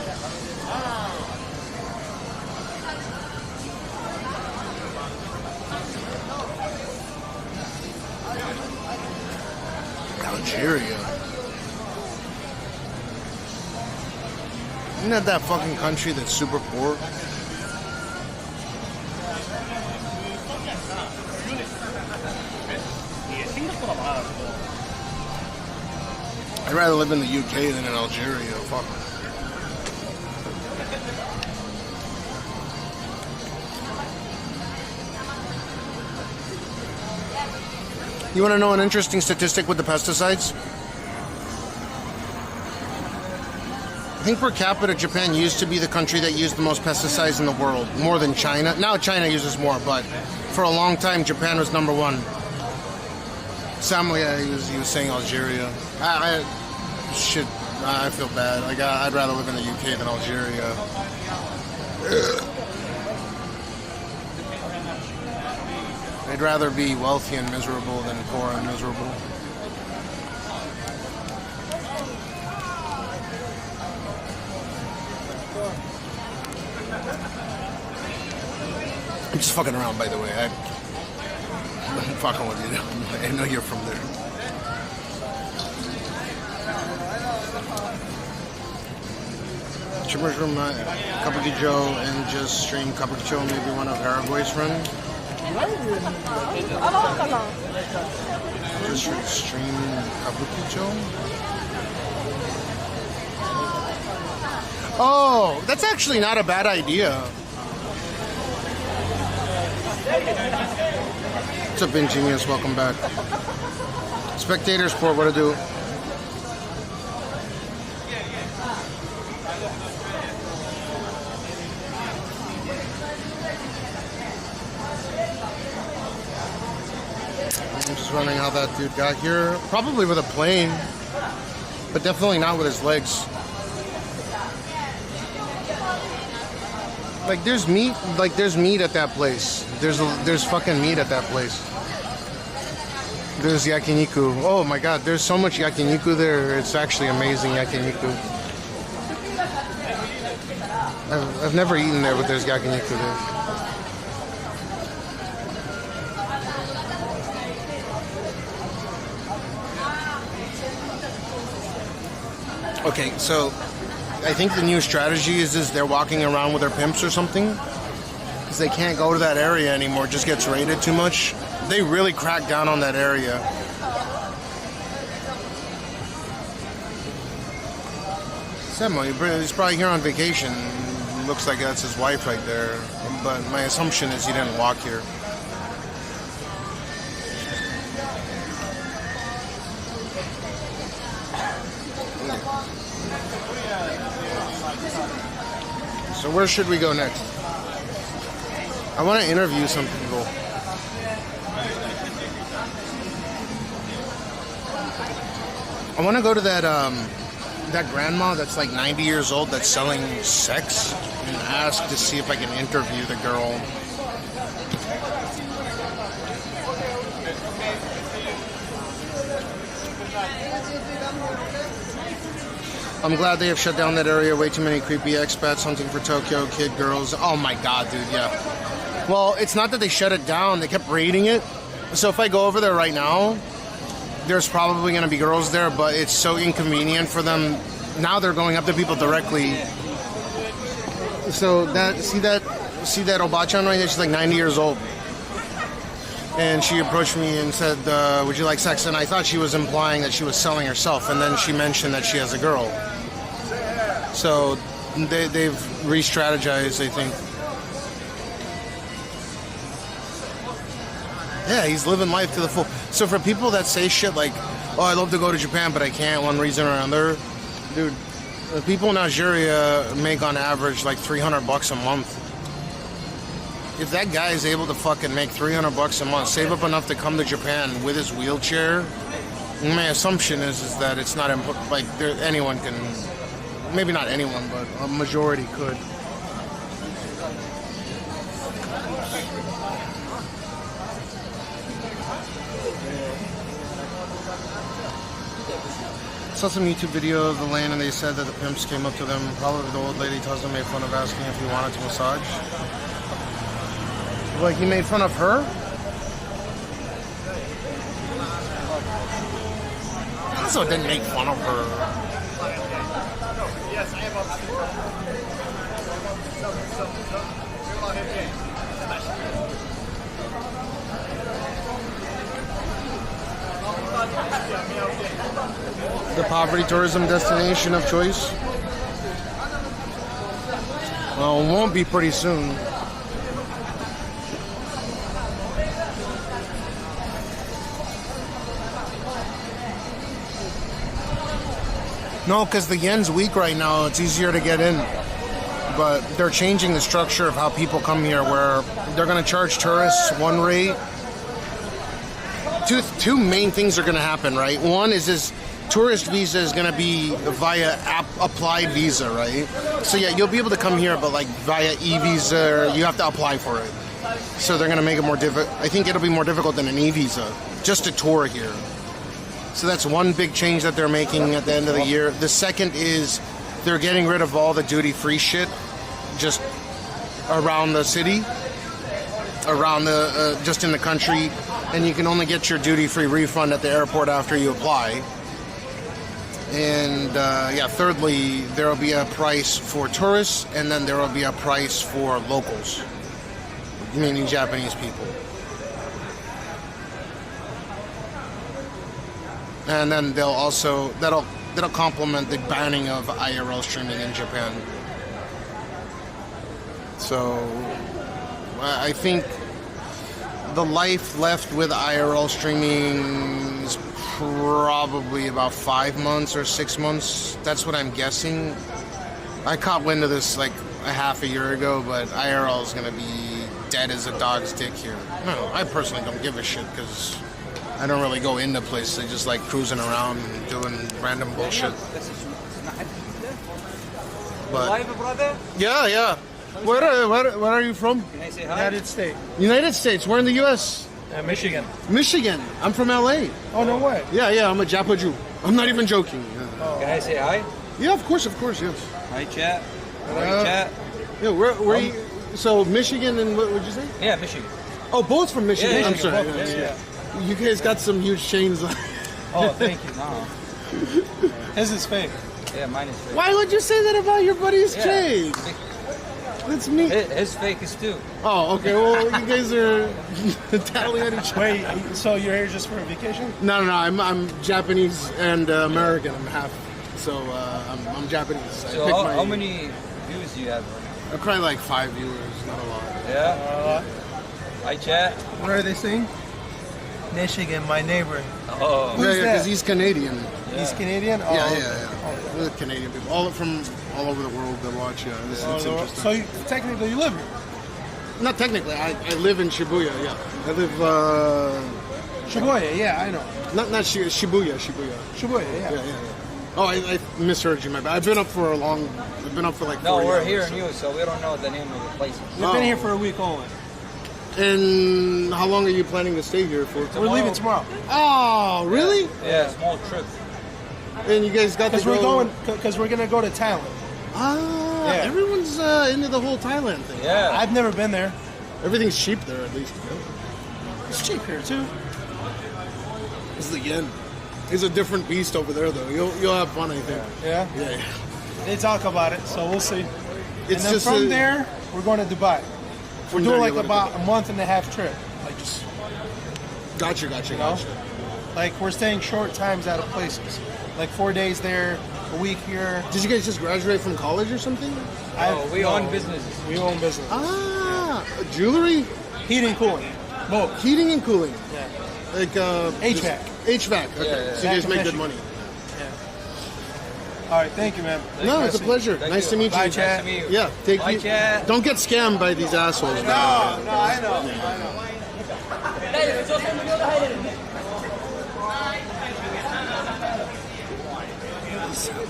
Algeria. Isn't that fucking country that's super poor? I'd rather live in the UK than in Algeria. Fuck. You want to know an interesting statistic with the pesticides? I think per capita, Japan used to be the country that used the most pesticides in the world, more than China. Now China uses more, but for a long time, Japan was number one. Samuel, he was saying Algeria. I feel bad. Like I'd rather live in the UK than Algeria. I'd rather be wealthy and miserable than poor and miserable. I'm just fucking around, by the way. I'm fucking with you. I know you're from there. Chimmer's room, Kabuki Joe, and just stream Kabuki Joe, maybe one of Paraguay's friends. Just stream Kabuki Joe. Oh, that's actually not a bad idea. What's up, Ingenious? Welcome back. Spectator Sport, what to do? I'm just wondering how that dude got here. Probably with a plane, but definitely not with his legs. Like there's meat at that place. There's fucking meat at that place. There's yakiniku. Oh my god, there's so much yakiniku there. It's actually amazing yakiniku. I've never eaten there, but there's yakiniku there. Okay, so I think the new strategy is they're walking around with their pimps or something because they can't go to that area anymore. It just gets raided too much. They really crack down on that area. Semo, he's probably here on vacation. Looks like that's his wife right there. But my assumption is he didn't walk here. So where should we go next? I want to interview some people. I want to go to that grandma that's like 90 years old that's selling sex and ask to see if I can interview the girl. I'm glad they have shut down that area. Way too many creepy expats hunting for Tokyo kid girls. Oh my god, dude, yeah. Well, it's not that they shut it down. They kept raiding it. So if I go over there right now, there's probably going to be girls there, but it's so inconvenient for them. Now they're going up to people directly. So see that Obachan right there? She's like 90 years old. And she approached me and said, would you like sex? And I thought she was implying that she was selling herself. And then she mentioned that she has a girl. So they've re-strategized, I think. Yeah, he's living life to the full. So for people that say shit like, oh, I'd love to go to Japan, but I can't, one reason or another. Dude, the people in Algeria make on average like $300 a month. If that guy is able to fucking make $300 a month, save up enough to come to Japan with his wheelchair, my assumption is that it's not like anyone can, maybe not anyone, but a majority could. I saw some YouTube video of the land and they said that the pimps came up to them. Probably the old lady tells them, made fun of asking if he wanted to massage. Like he made fun of her? also didn't make fun of her. The poverty tourism destination of choice. Well, it won't be pretty soon. No, because the yen's weak right now. It's easier to get in. But they're changing the structure of how people come here, where they're going to charge tourists one rate. Two main things are going to happen, right? One is this tourist visa is going to be via applied visa, right? So yeah, you'll be able to come here, but like via e-visa, you have to apply for it. So they're going to make it more difficult. I think it'll be more difficult than an e-visa, just to tour here. So that's one big change that they're making at the end of the year. The second is they're getting rid of all the duty-free shit just around the city, around the just in the country, and you can only get your duty-free refund at the airport after you apply. And yeah, thirdly, there will be a price for tourists, and then there will be a price for locals, meaning Japanese people. And then they'll also that'll complement the banning of IRL streaming in Japan. So I think the life left with IRL streaming is probably about 5 months or 6 months. That's what I'm guessing. I caught wind of this like a half a year ago, but IRL is going to be dead as a dog's dick here. No, I personally don't give a shit because I don't really go into places. I just like cruising around and doing random bullshit. But Live, brother? yeah. Where are you from? Can I say hi? United States. United States. We're in the U.S. Michigan. Michigan. I'm from L.A. Oh, no way. Yeah. I'm a Japa Jew. I'm not even joking. Can I say hi? Yeah, of course, yes. Hi, chat. Hi, chat. Yeah, where you? So Michigan and what would you say? Yeah, Michigan. Oh, both from Michigan. Yeah, I'm sorry. yeah. You guys got some huge chains on. Oh, thank you. No. His is fake. Yeah, mine is fake. Why would you say that about your buddy's Yeah. chain? That's me. His fake is too. Oh, okay. Well, you guys are tattling at each other. Wait, so you're here just for a vacation? No. I'm Japanese and American. I'm half. So I'm Japanese. So how many views do you have right now? Probably like 5 viewers, not a lot. Yeah. Hi, chat. What are they saying? Michigan, my neighbor. Oh. Who's Yeah, because that? he's Canadian. He's Canadian? Oh, Yeah. We're Canadian people, all from all over the world that watch. Yeah, it's interesting. So technically you live here? Not technically. I live in Shibuya. Yeah, I live. Shibuya, yeah, I know. Not Shibuya. Shibuya, yeah. Yeah. Oh, I misheard you. My bad. I've been up for like 40 No, we're hours, here so. new, so we don't know the name of the places. We've been here for a week only. And how long are you planning to stay here for? We're leaving tomorrow. Oh, really? Yeah, small trip. And you guys got to go? Because we're gonna go to Thailand. Ah, Yeah. everyone's into the whole Thailand thing. Yeah. I've never been there. Everything's cheap there, at least. It's cheap here too. It's the yen. It's a different beast over there, though. You'll have fun, I think. Yeah. Yeah. They talk about it, so we'll see. It's and then just from there, we're going to Dubai. We're doing like there, about a month and a half trip. Like just, Gotcha. know? like we're staying short times out of places. Like 4 days there, a week here. Did you guys just graduate from college or something? We own businesses. We own business. Ah, jewelry, Heating and cooling. Both. heating and cooling, Yeah. like HVAC. HVAC. Okay, Yeah. so you guys make good money. All right, thank you, man. No, it's a pleasure. Thank Nice you. to meet Bye, you. Chad. Nice to meet you. Yeah, take Bye, you. Chad. Don't get scammed by these assholes. No, I know.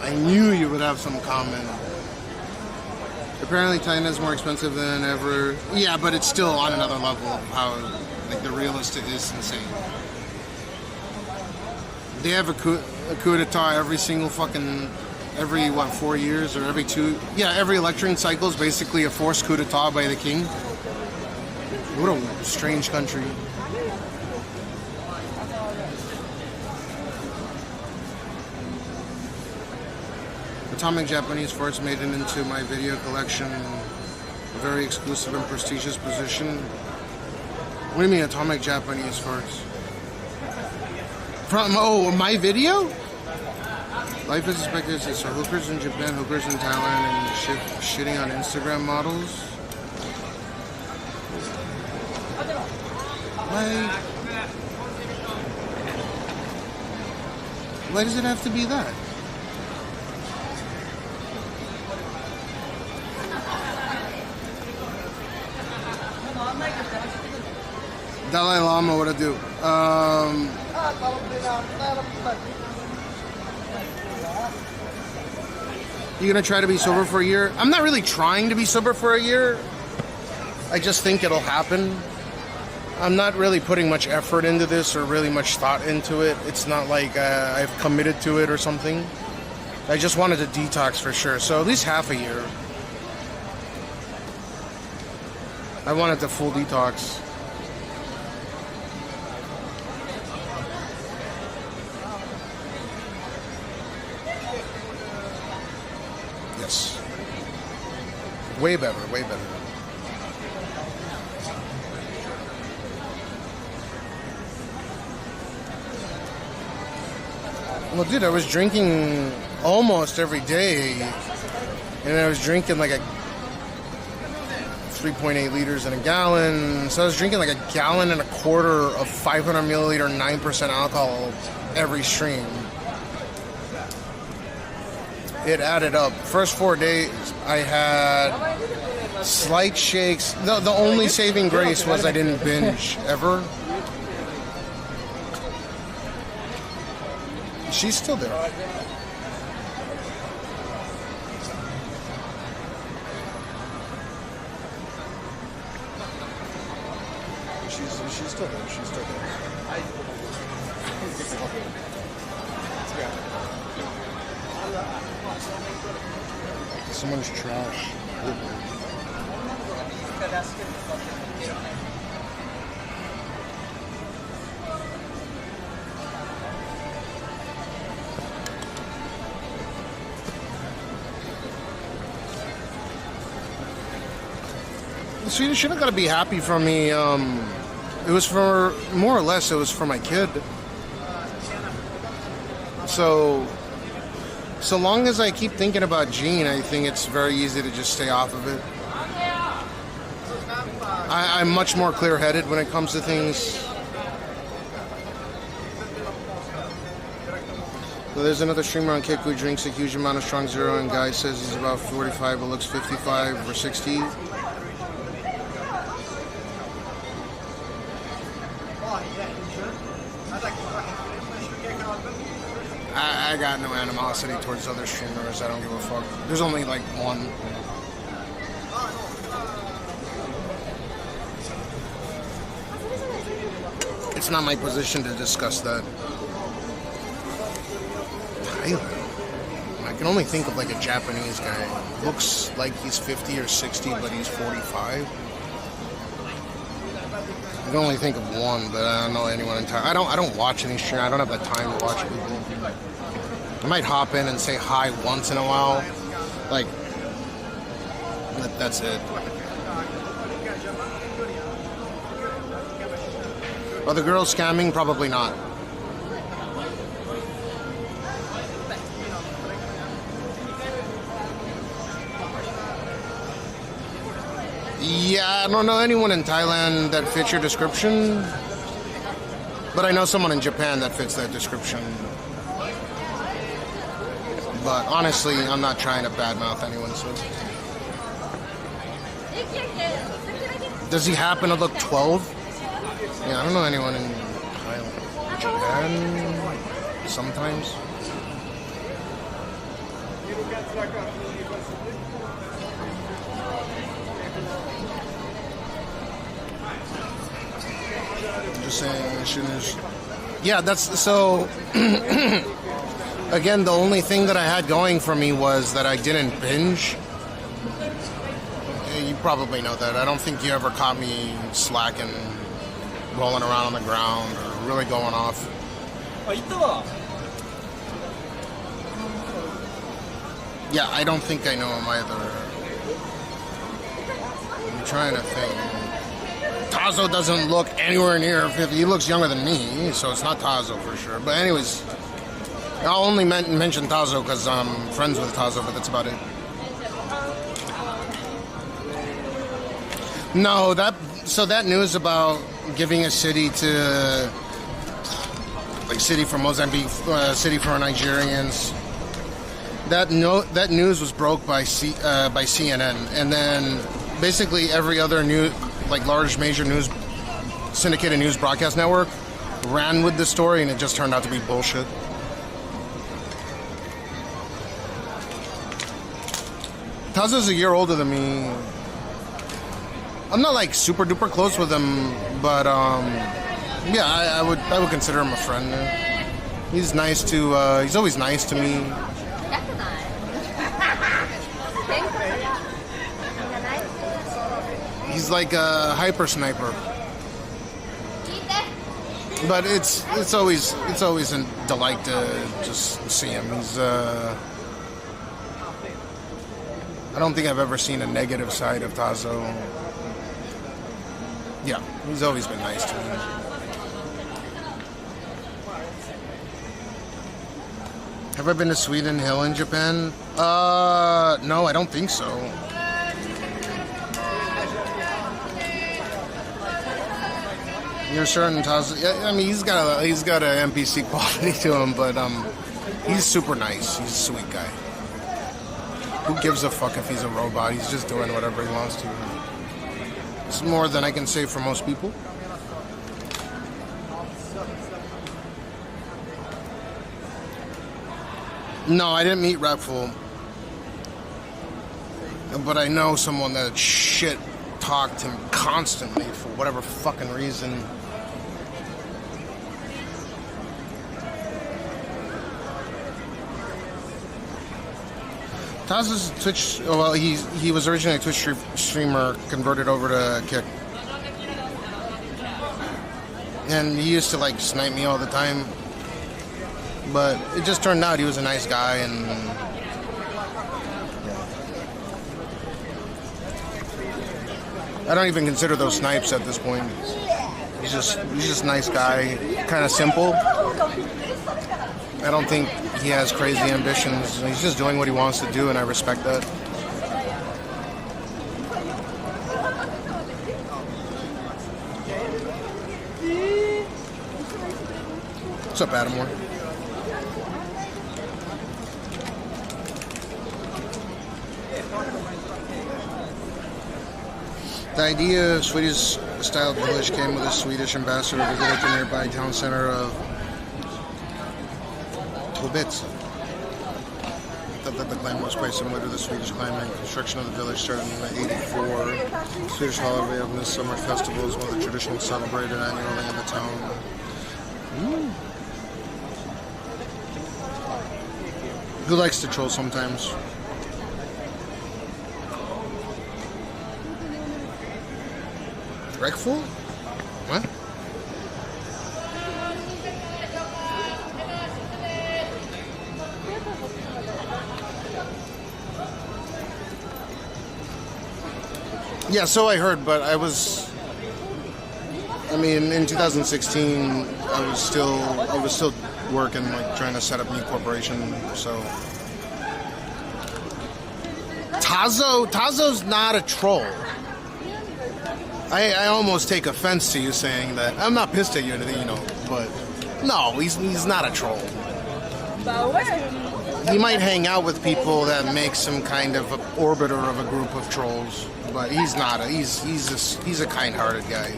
I knew you would have some comment. Apparently, China's more expensive than ever. Yeah, but it's still on another level of how, like, the realistic is insane. They have a coup d'etat every 4 years or every 2. Yeah, every election cycle is basically a forced coup d'etat by the king. What a strange country. Atomic Japanese Farts made it into my video collection. Very exclusive and prestigious position. What do you mean Atomic Japanese Farts? From, oh, my video? Life is expectancy. So hookers in Japan, hookers in Thailand, and shitting on Instagram models. Why does it have to be that? Dalai Lama, what to do? You gonna try to be sober for a year? I'm not really trying to be sober for a year. I just think it'll happen. I'm not really putting much effort into this or really much thought into it. It's not like I've committed to it or something. I just wanted to detox for sure. So at least half a year. I wanted the full detox. Yes. Way better, way better. Well, dude, I was drinking almost every day, and I was drinking like a 3.8 liters in a gallon. So I was drinking like a gallon and a quarter of 500 milliliter 9% alcohol every stream. It added up. First 4 days, I had slight shakes. The only saving grace was I didn't binge ever. She's still there. She's still there. She's still there. Someone's trash. So you shouldn't gotta be happy for me. It was for, more or less, it was for my kid. So long as I keep thinking about Gene, I think it's very easy to just stay off of it. I'm much more clear-headed when it comes to things. So there's another streamer on Kick who drinks a huge amount of Strong Zero, and guy says he's about 45 but looks 55 or 60. I got no animosity towards other streamers. I don't give a fuck. There's only like one. It's not my position to discuss that. I can only think of like a Japanese guy. Looks like he's 50 or 60, but he's 45. I can only think of one, but I don't know anyone in time. I don't watch any stream. I don't have the time to watch people. I might hop in and say hi once in a while. Like, that's it. Are the girls scamming? Probably not. Yeah, I don't know anyone in Thailand that fits your description. But I know someone in Japan that fits that description. But honestly, I'm not trying to badmouth anyone, so. Does he happen to look 12? Yeah, I don't know anyone in Thailand. Japan? Sometimes. Just saying, I shouldn't. Yeah, that's so. Again, the only thing that I had going for me was that I didn't binge. You probably know that. I don't think you ever caught me slacking, rolling around on the ground, or really going off. Yeah, I don't think I know him either. I'm trying to think. Tazo doesn't look anywhere near 50. He looks younger than me, so it's not Tazo for sure. But anyways, I'll only mention Tazo because I'm friends with Tazo, but that's about it. No, that news about giving a city to, like, city for Mozambique, city for Nigerians. That news was broke by CNN, and then basically every other large major news syndicated news broadcast network ran with the story, and it just turned out to be bullshit. Tazo's a year older than me. I'm not like super duper close with him, but yeah, I would consider him a friend. He's nice to. He's always nice to me. He's like a hyper sniper, but it's always a delight to just see him. He's I don't think I've ever seen a negative side of Tazo. Yeah, he's always been nice to me. Have I been to Sweden Hill in Japan? No, I don't think so. You're certain Tazo? Yeah, I mean, he's got an NPC quality to him, but he's super nice. He's a sweet guy. Who gives a fuck if he's a robot? He's just doing whatever he wants to. It's more than I can say for most people. No, I didn't meet Repful. But I know someone that shit talked him constantly for whatever fucking reason. Tazo's Twitch, well, he was originally a Twitch streamer, converted over to Kick. And he used to like snipe me all the time. But it just turned out he was a nice guy, and I don't even consider those snipes at this point. He's just a nice guy, kind of simple. I don't think he has crazy ambitions. He's just doing what he wants to do, and I respect that. What's up, Adamore? The idea of Swedish-style village came with a Swedish ambassador visiting the nearby town center of Tobitsa. Thought that the clan was quite similar to the Swedish clan, and construction of the village started in 1984. Swedish holiday of this summer festival is one of the traditional celebrated annually in the town. Who likes to troll sometimes? Wreckful? What? Yeah, so I heard, but I mean, in 2016, I was still working, like, trying to set up a new corporation, so. Tazo's not a troll. I almost take offense to you saying that. I'm not pissed at you, but no, he's not a troll. He might hang out with people that make some kind of orbiter of a group of trolls, but he's not. He's a kind-hearted guy.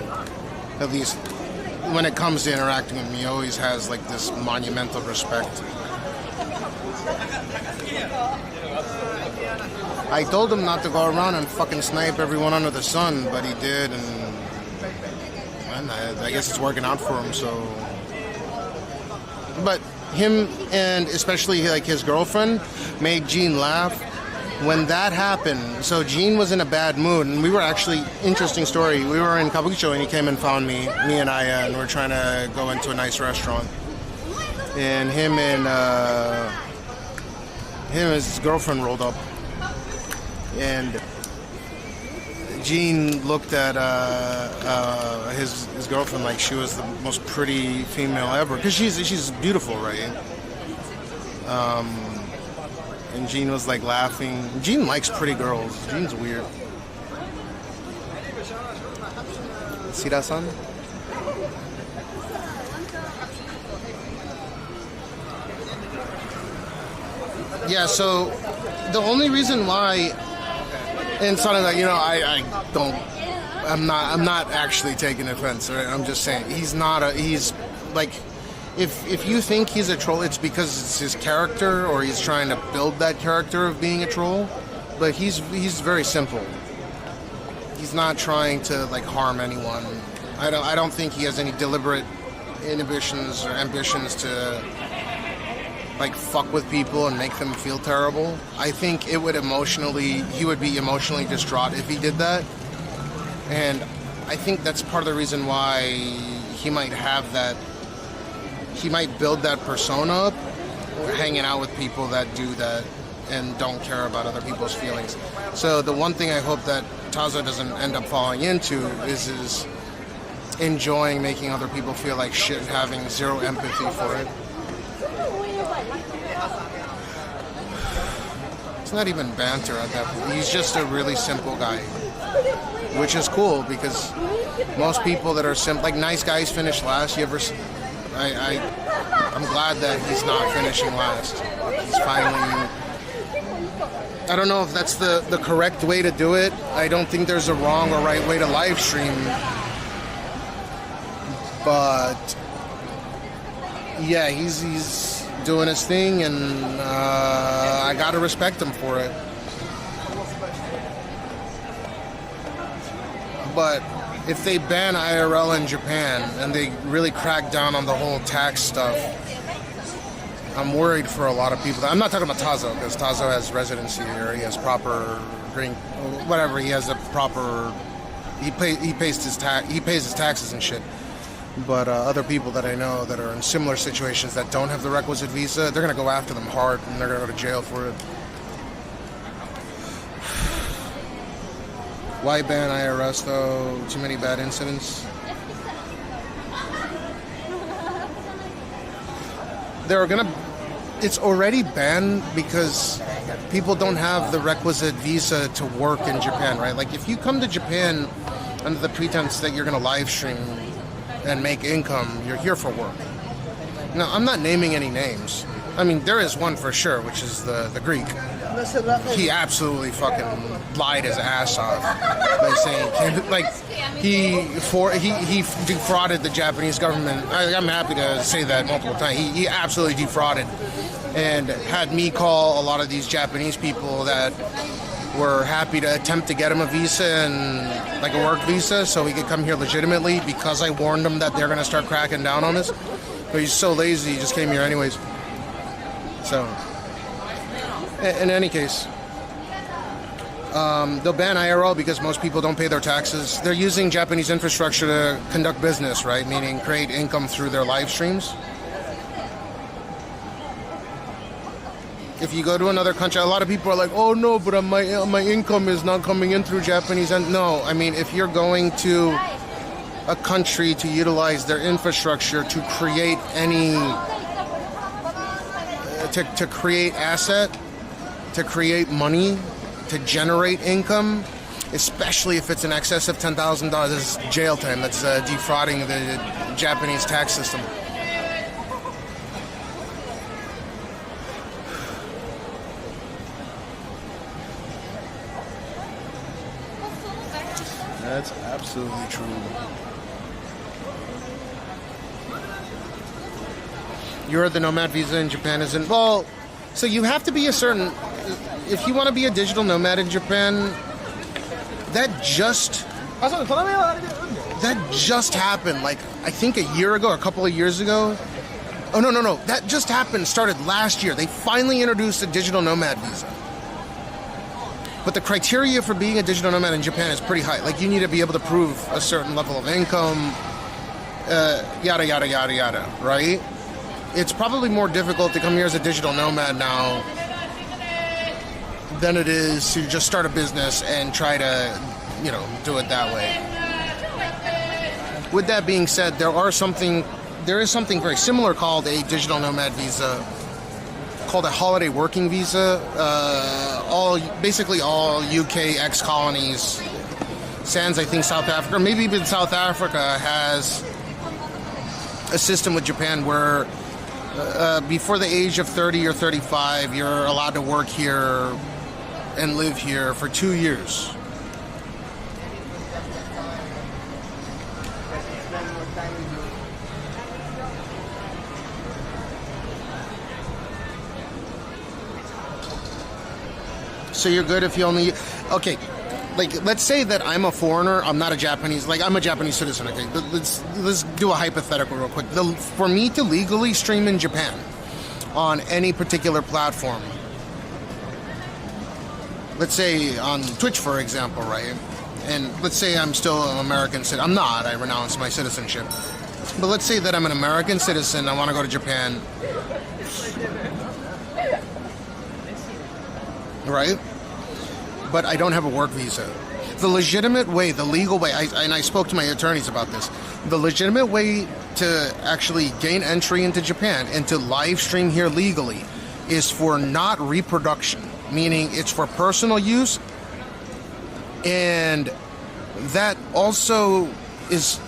At least when it comes to interacting with me, he always has like this monumental respect. I told him not to go around and fucking snipe everyone under the sun, but he did, and I guess it's working out for him, so. But him, and especially like his girlfriend, made Jean laugh when that happened. So Jean was in a bad mood, and we were actually, interesting story, we were in Kabukicho and he came and found me and Aya, and we're trying to go into a nice restaurant. And him and him and his girlfriend rolled up, and Gene looked at his girlfriend like she was the most pretty female ever, because she's beautiful, right? And Gene was like laughing. Gene likes pretty girls. Gene's weird. See that, son? Yeah, so the only reason why, and something like, I'm not actually taking offense, right? I'm just saying he's like, if you think he's a troll, it's because it's his character, or he's trying to build that character of being a troll. But he's very simple. He's not trying to like harm anyone. I don't think he has any deliberate inhibitions or ambitions to like fuck with people and make them feel terrible. I think he would be emotionally distraught if he did that. And I think that's part of the reason why he might have that. He might build that persona up, hanging out with people that do that and don't care about other people's feelings. So the one thing I hope that Tazo doesn't end up falling into is enjoying making other people feel like shit and having zero empathy for it. It's not even banter at that point. He's just a really simple guy, which is cool because most people that are like nice guys finish last. I'm glad that he's not finishing last. He's finally. I don't know if that's the correct way to do it. I don't think there's a wrong or right way to live stream. But yeah, he's doing his thing, and I gotta respect him for it. But if they ban IRL in Japan and they really crack down on the whole tax stuff, I'm worried for a lot of people. I'm not talking about Tazo, because Tazo has residency here. He has proper green, whatever. He has a proper. He pays his taxes and shit. But other people that I know that are in similar situations that don't have the requisite visa, they're gonna go after them hard, and they're gonna go to jail for it. Why ban IRS though? Too many bad incidents. It's already banned because people don't have the requisite visa to work in Japan, right? Like if you come to Japan under the pretense that you're gonna live stream and make income, you're here for work. Now, I'm not naming any names. I mean, there is one for sure, which is the Greek. He absolutely fucking lied his ass off by saying, like, he defrauded the Japanese government. I'm happy to say that multiple times. He absolutely defrauded and had me call a lot of these Japanese people that were happy to attempt to get him a visa and like a work visa so he could come here legitimately, because I warned him that they're going to start cracking down on this. But he's so lazy, he just came here anyways. So, in any case, they'll ban IRL because most people don't pay their taxes. They're using Japanese infrastructure to conduct business, right? Meaning create income through their live streams. If you go to another country, a lot of people are like, oh no, but my income is not coming in through Japanese. And no, I mean, if you're going to a country to utilize their infrastructure to create to create asset, to create money, to generate income, especially if it's in excess of $10,000, that's jail time. That's defrauding the Japanese tax system. That's absolutely true. You're the nomad visa in Japan isn't... Well, so you have to be a certain... If you want to be a digital nomad in Japan, that just happened, like, I think a year ago, a couple of years ago. Oh, no. That just happened, started last year. They finally introduced a digital nomad visa. But the criteria for being a digital nomad in Japan is pretty high. Like, you need to be able to prove a certain level of income, yada, yada, yada, yada, right? It's probably more difficult to come here as a digital nomad now than it is to just start a business and try to, you know, do it that way. With that being said, there is something very similar called a digital nomad visa, called a holiday working visa. Basically all UK ex-colonies, sans I think South Africa, or maybe even South Africa, has a system with Japan where before the age of 30 or 35, you're allowed to work here and live here for 2 years. So you're good if you only... Okay, like, let's say that I'm a foreigner, I'm not a Japanese, like, I'm a Japanese citizen, okay? Let's do a hypothetical real quick. For me to legally stream in Japan on any particular platform, let's say on Twitch, for example, right? And let's say I'm still an American citizen. I'm not, I renounced my citizenship. But let's say that I'm an American citizen, I want to go to Japan, right? But I don't have a work visa. The legitimate way, the legal way, and I spoke to my attorneys about this, the legitimate way to actually gain entry into Japan and to live stream here legally is for not reproduction, meaning it's for personal use, and that also is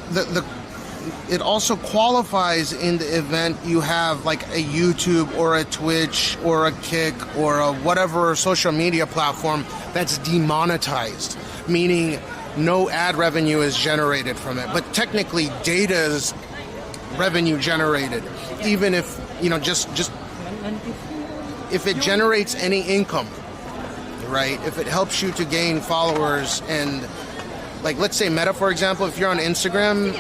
it also qualifies in the event you have like a YouTube or a Twitch or a Kick or a whatever social media platform that's demonetized, meaning no ad revenue is generated from it, but technically data is revenue generated, even if, you know, just if it generates any income, right? If it helps you to gain followers, and like, let's say Meta, for example, if you're on Instagram,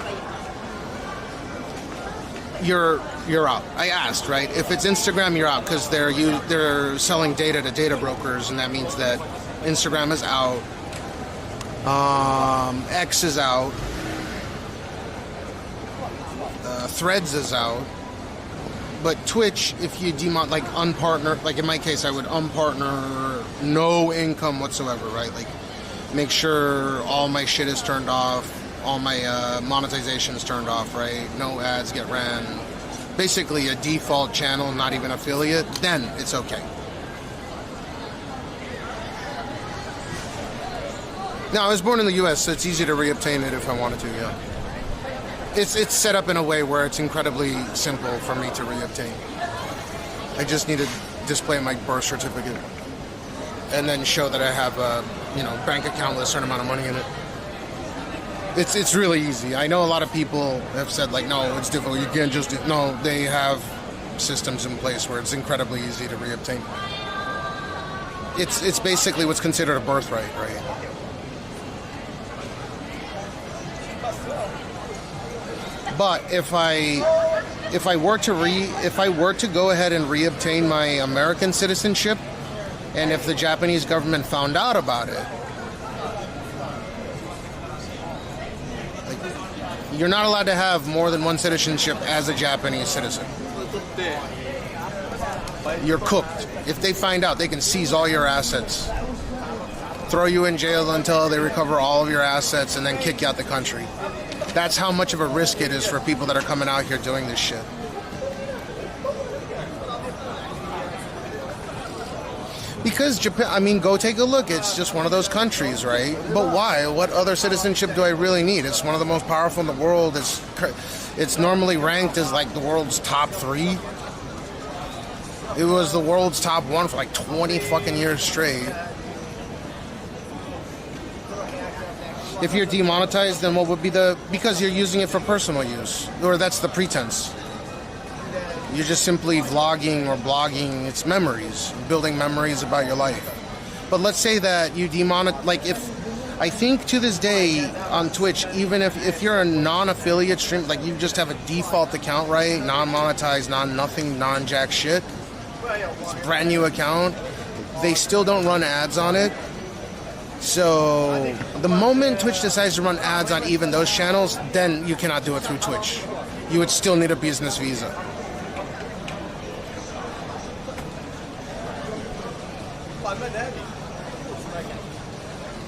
you're out. I asked, right? If it's Instagram, you're out, because they're selling data to data brokers, and that means that Instagram is out, X is out, Threads is out, but Twitch, if you like unpartner, like in my case, I would unpartner, no income whatsoever, right? Like, make sure all my shit is turned off, all my monetization is turned off, right? No ads get ran. Basically a default channel, not even affiliate, then it's okay. Now, I was born in the US, so it's easy to reobtain it if I wanted to, yeah. It's set up in a way where it's incredibly simple for me to reobtain. I just need to display my birth certificate and then show that I have a, you know, bank account with a certain amount of money in it. It's really easy. I know a lot of people have said, like, no, it's difficult, you can't just do... No, they have systems in place where it's incredibly easy to reobtain. It's basically what's considered a birthright, right? But if I were to go ahead and reobtain my American citizenship, and if the Japanese government found out about it, like, you're not allowed to have more than one citizenship as a Japanese citizen. You're cooked. If they find out, they can seize all your assets, throw you in jail until they recover all of your assets, and then kick you out the country. That's how much of a risk it is for people that are coming out here doing this shit. Because Japan, I mean, go take a look. It's just one of those countries, right? But why? What other citizenship do I really need? It's one of the most powerful in the world. It's normally ranked as like the world's top 3. It was the world's top 1 for like 20 fucking years straight. If you're demonetized, then what would be because you're using it for personal use, or that's the pretense. You're just simply vlogging or blogging. It's memories, building memories about your life. But let's say that you like, if I think to this day on Twitch, even if you're a non-affiliate stream, like you just have a default account, right? Non-monetized, non-nothing, non-jack shit. It's a brand new account. They still don't run ads on it. So the moment Twitch decides to run ads on even those channels, then you cannot do it through Twitch. You would still need a business visa.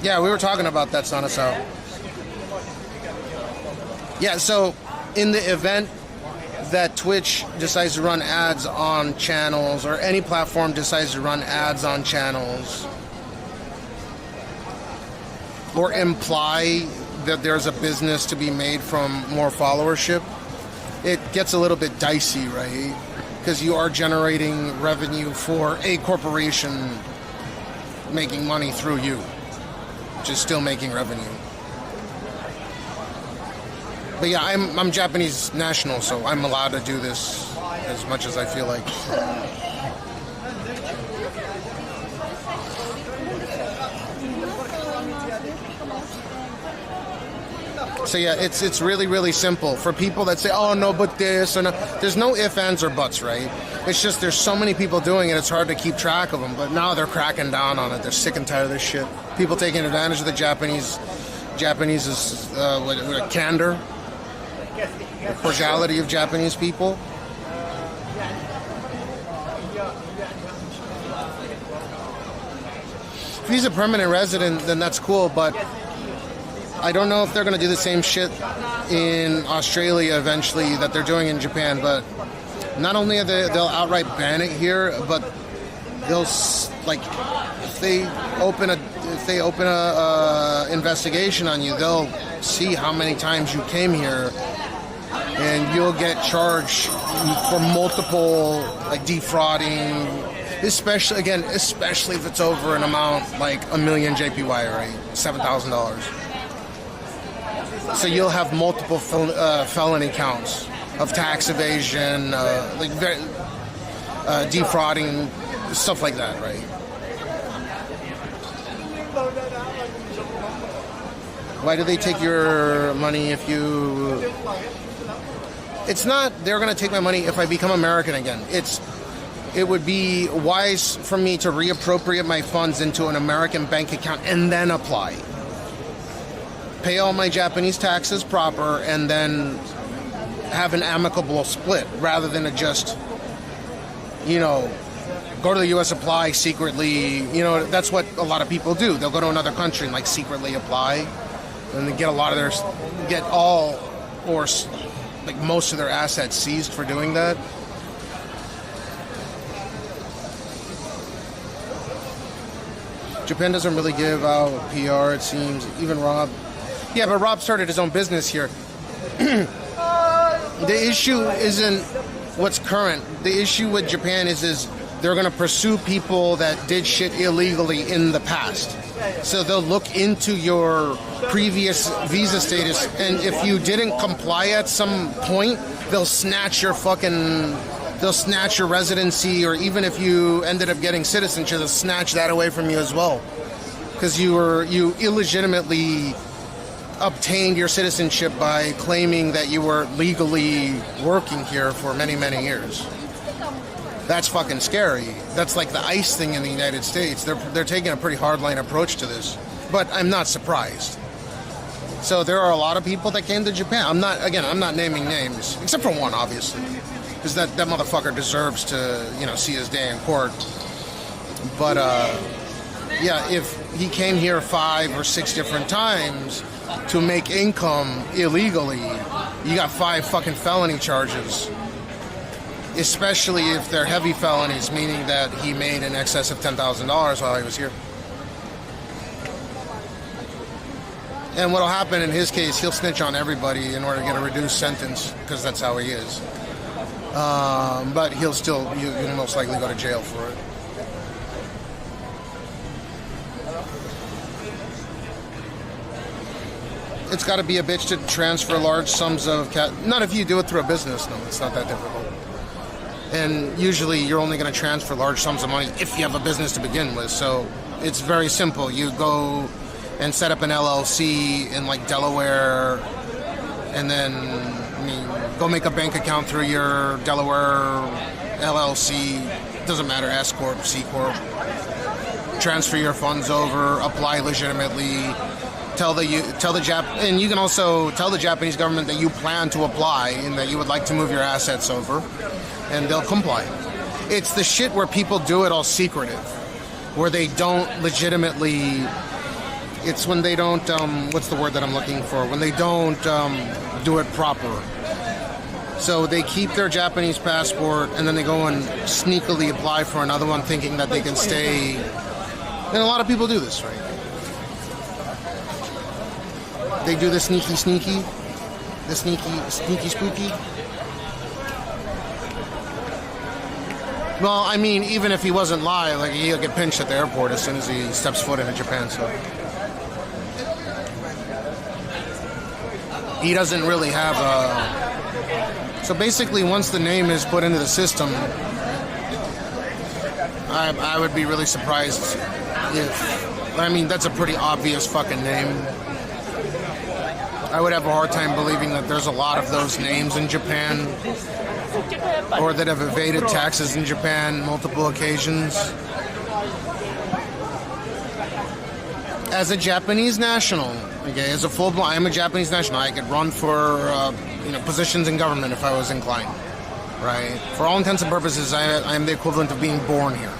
Yeah, we were talking about that, Sanaso. Yeah, so in the event that Twitch decides to run ads on channels, or any platform decides to run ads on channels, or imply that there's a business to be made from more followership, it gets a little bit dicey, right? Because you are generating revenue for a corporation making money through you, which is still making revenue. But yeah, I'm Japanese national, so I'm allowed to do this as much as I feel like. So yeah, it's really, really simple. For people that say, oh no, but this, or no, there's no ifs, ands, or buts, right? It's just there's so many people doing it, it's hard to keep track of them. But now they're cracking down on it. They're sick and tired of this shit. People taking advantage of the Japanese is candor, the cordiality of Japanese people. If he's a permanent resident, then that's cool, but I don't know if they're going to do the same shit in Australia eventually that they're doing in Japan, but not only are they'll outright ban it here, but they'll, like, if they open a investigation on you, they'll see how many times you came here, and you'll get charged for multiple, like, defrauding, especially if it's over an amount like $1 million JPY, right? $7,000. So you'll have multiple felony counts of tax evasion, defrauding, stuff like that, right? Why do they take your money if you... It's not they're going to take my money if I become American again. It would be wise for me to reappropriate my funds into an American bank account and then apply. Pay all my Japanese taxes proper, and then have an amicable split, rather than to just, go to the U.S., apply secretly. That's what a lot of people do. They'll go to another country and, like, secretly apply, and they get most of their assets seized for doing that. Japan doesn't really give out PR, it seems. Even Rob. Yeah, but Rob started his own business here. The issue isn't what's current. The issue with Japan is they're going to pursue people that did shit illegally in the past. So they'll look into your previous visa status, and if you didn't comply at some point, they'll snatch your residency, or even if you ended up getting citizenship, they'll snatch that away from you as well. Because you illegitimately obtained your citizenship by claiming that you were legally working here for many, many years. That's fucking scary. That's like the ICE thing in the United States. They're taking a pretty hardline approach to this. But I'm not surprised. So there are a lot of people that came to Japan. I'm not naming names, except for one, obviously. Because that motherfucker deserves to, see his day in court. But, yeah, if he came here 5 or 6 different times to make income illegally, you got 5 fucking felony charges. Especially if they're heavy felonies, meaning that he made in excess of $10,000 while he was here. And what'll happen in his case, he'll snitch on everybody in order to get a reduced sentence, because that's how he is. But he'll most likely go to jail for it. It's got to be a bitch to transfer large sums of cash. Not if you do it through a business, no, it's not that difficult. And usually you're only going to transfer large sums of money if you have a business to begin with. So it's very simple. You go and set up an LLC in, like, Delaware, and then go make a bank account through your Delaware LLC. Doesn't matter, S Corp, C Corp. Transfer your funds over, apply legitimately. And you can also tell the Japanese government that you plan to apply and that you would like to move your assets over, and they'll comply. It's the shit where people do it all secretive, where they don't legitimately It's when they don't, what's the word that I'm looking for? When they don't do it proper. So they keep their Japanese passport and then they go and sneakily apply for another one thinking that they can stay. And a lot of people do this, right? They do the sneaky, the sneaky, spooky. Well, I mean, even if he wasn't live, like he'll get pinched at the airport as soon as he steps foot into Japan, so. He doesn't really have a... So basically, once the name is put into the system, I would be really surprised if... I mean, that's a pretty obvious fucking name. I would have a hard time believing that there's a lot of those names in Japan, or that have evaded taxes in Japan multiple occasions. As a Japanese national, okay, as a full-blown, I am a Japanese national. I could run for positions in government if I was inclined, right? For all intents and purposes, I am the equivalent of being born here,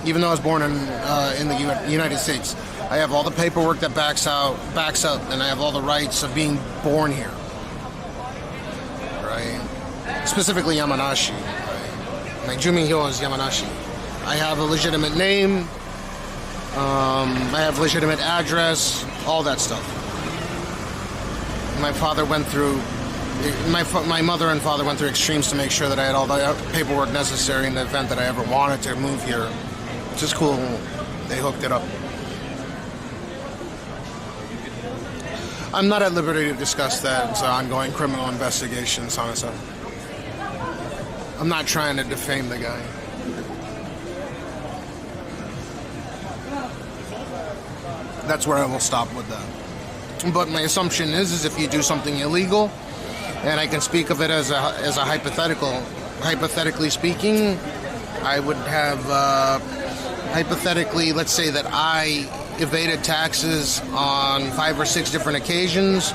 even though I was born in the United States. I have all the paperwork that backs up, and I have all the rights of being born here, right? Specifically Yamanashi. Right? My Jumihyo is Yamanashi. I have a legitimate name. I have legitimate address, all that stuff. My father went through, my mother and father went through extremes to make sure that I had all the paperwork necessary in the event that I ever wanted to move here. Which is cool. They hooked it up. I'm not at liberty to discuss that. It's an ongoing criminal investigation, Sana-san. I'm not trying to defame the guy. That's where I will stop with that. But my assumption is if you do something illegal, and I can speak of it as a hypothetical, hypothetically speaking, I would have, hypothetically, let's say that I evaded taxes on 5 or 6 different occasions,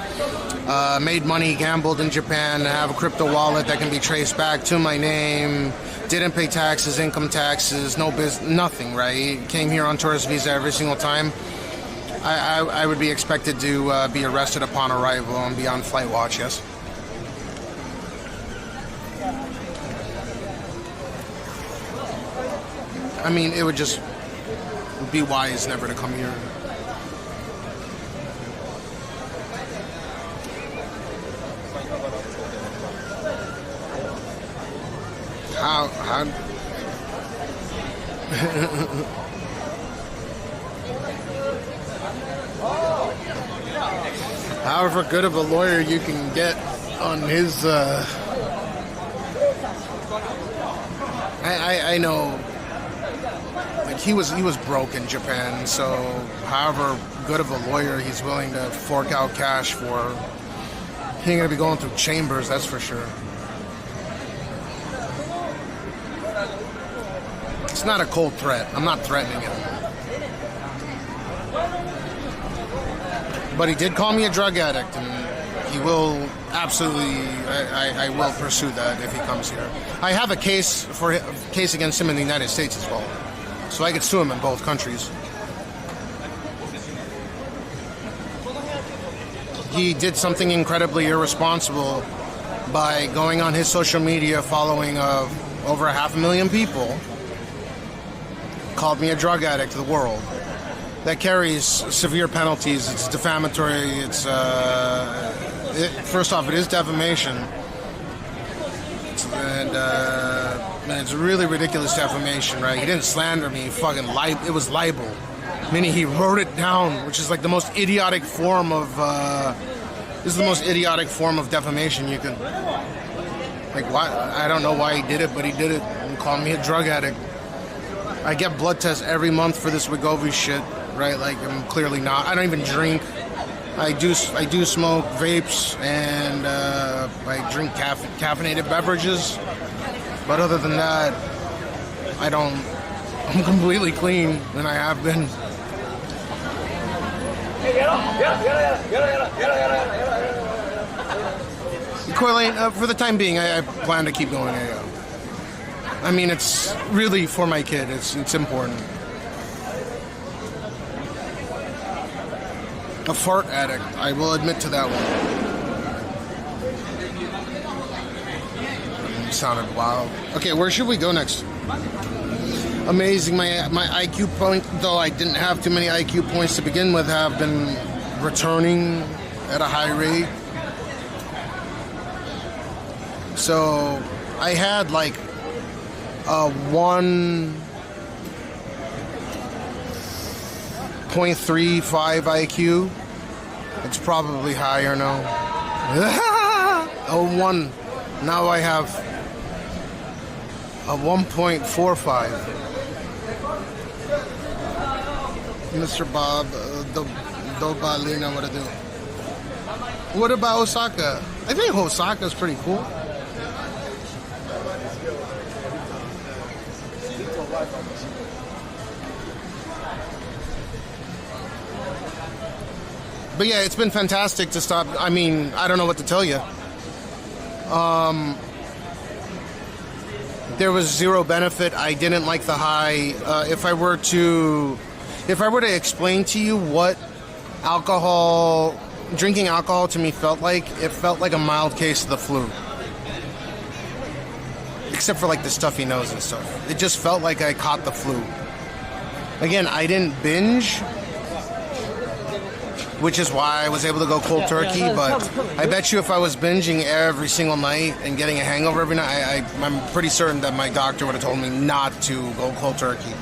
made money, gambled in Japan, have a crypto wallet that can be traced back to my name, didn't pay taxes, income taxes, no nothing, right? Came here on tourist visa every single time. I would be expected to be arrested upon arrival and be on flight watch, yes. I mean, it would just be wise never to come here. How however good of a lawyer you can get on his I know, like he was broke in Japan, so however good of a lawyer he's willing to fork out cash for, he ain't gonna be going through chambers, that's for sure. It's not a cold threat. I'm not threatening him. But he did call me a drug addict, and he will absolutely, I will pursue that if he comes here. I have a case against him in the United States as well, so I could sue him in both countries. He did something incredibly irresponsible by going on his social media following of over 500,000 people, called me a drug addict to the world. That carries severe penalties. It's defamatory. It's first off, it is defamation, and it's really ridiculous defamation, right? He didn't slander me. Fucking it was libel, meaning he wrote it down, which is like the most idiotic form of. This is the most idiotic form of defamation you could. Like, why? I don't know why he did it, but he did it and called me a drug addict. I get blood tests every month for this Wegovy shit, right? Like, I'm clearly not. I don't even drink. I do smoke vapes, and I drink caffeinated beverages. But other than that, I don't. I'm completely clean, and I have been. Corlane, for the time being, I plan to keep going. I mean, it's really for my kid. It's important. A fart addict. I will admit to that one. Sounded wild. Okay, where should we go next? Amazing. My IQ point, though I didn't have too many IQ points to begin with, have been returning at a high rate. So I had like a 1.35 IQ. It's probably higher now. Oh, 1. Now I have a 1.45. Mr. Bob, Dobalina, what to do? What about Osaka? I think Osaka's pretty cool. But yeah, it's been fantastic to stop. I mean, I don't know what to tell you. There was zero benefit. I didn't like the high. If I were to explain to you what drinking alcohol to me felt like, it felt like a mild case of the flu. Except for like the stuffy nose and stuff. It just felt like I caught the flu. Again, I didn't binge, which is why I was able to go cold turkey, but I bet you if I was binging every single night and getting a hangover every night, I'm pretty certain that my doctor would have told me not to go cold turkey.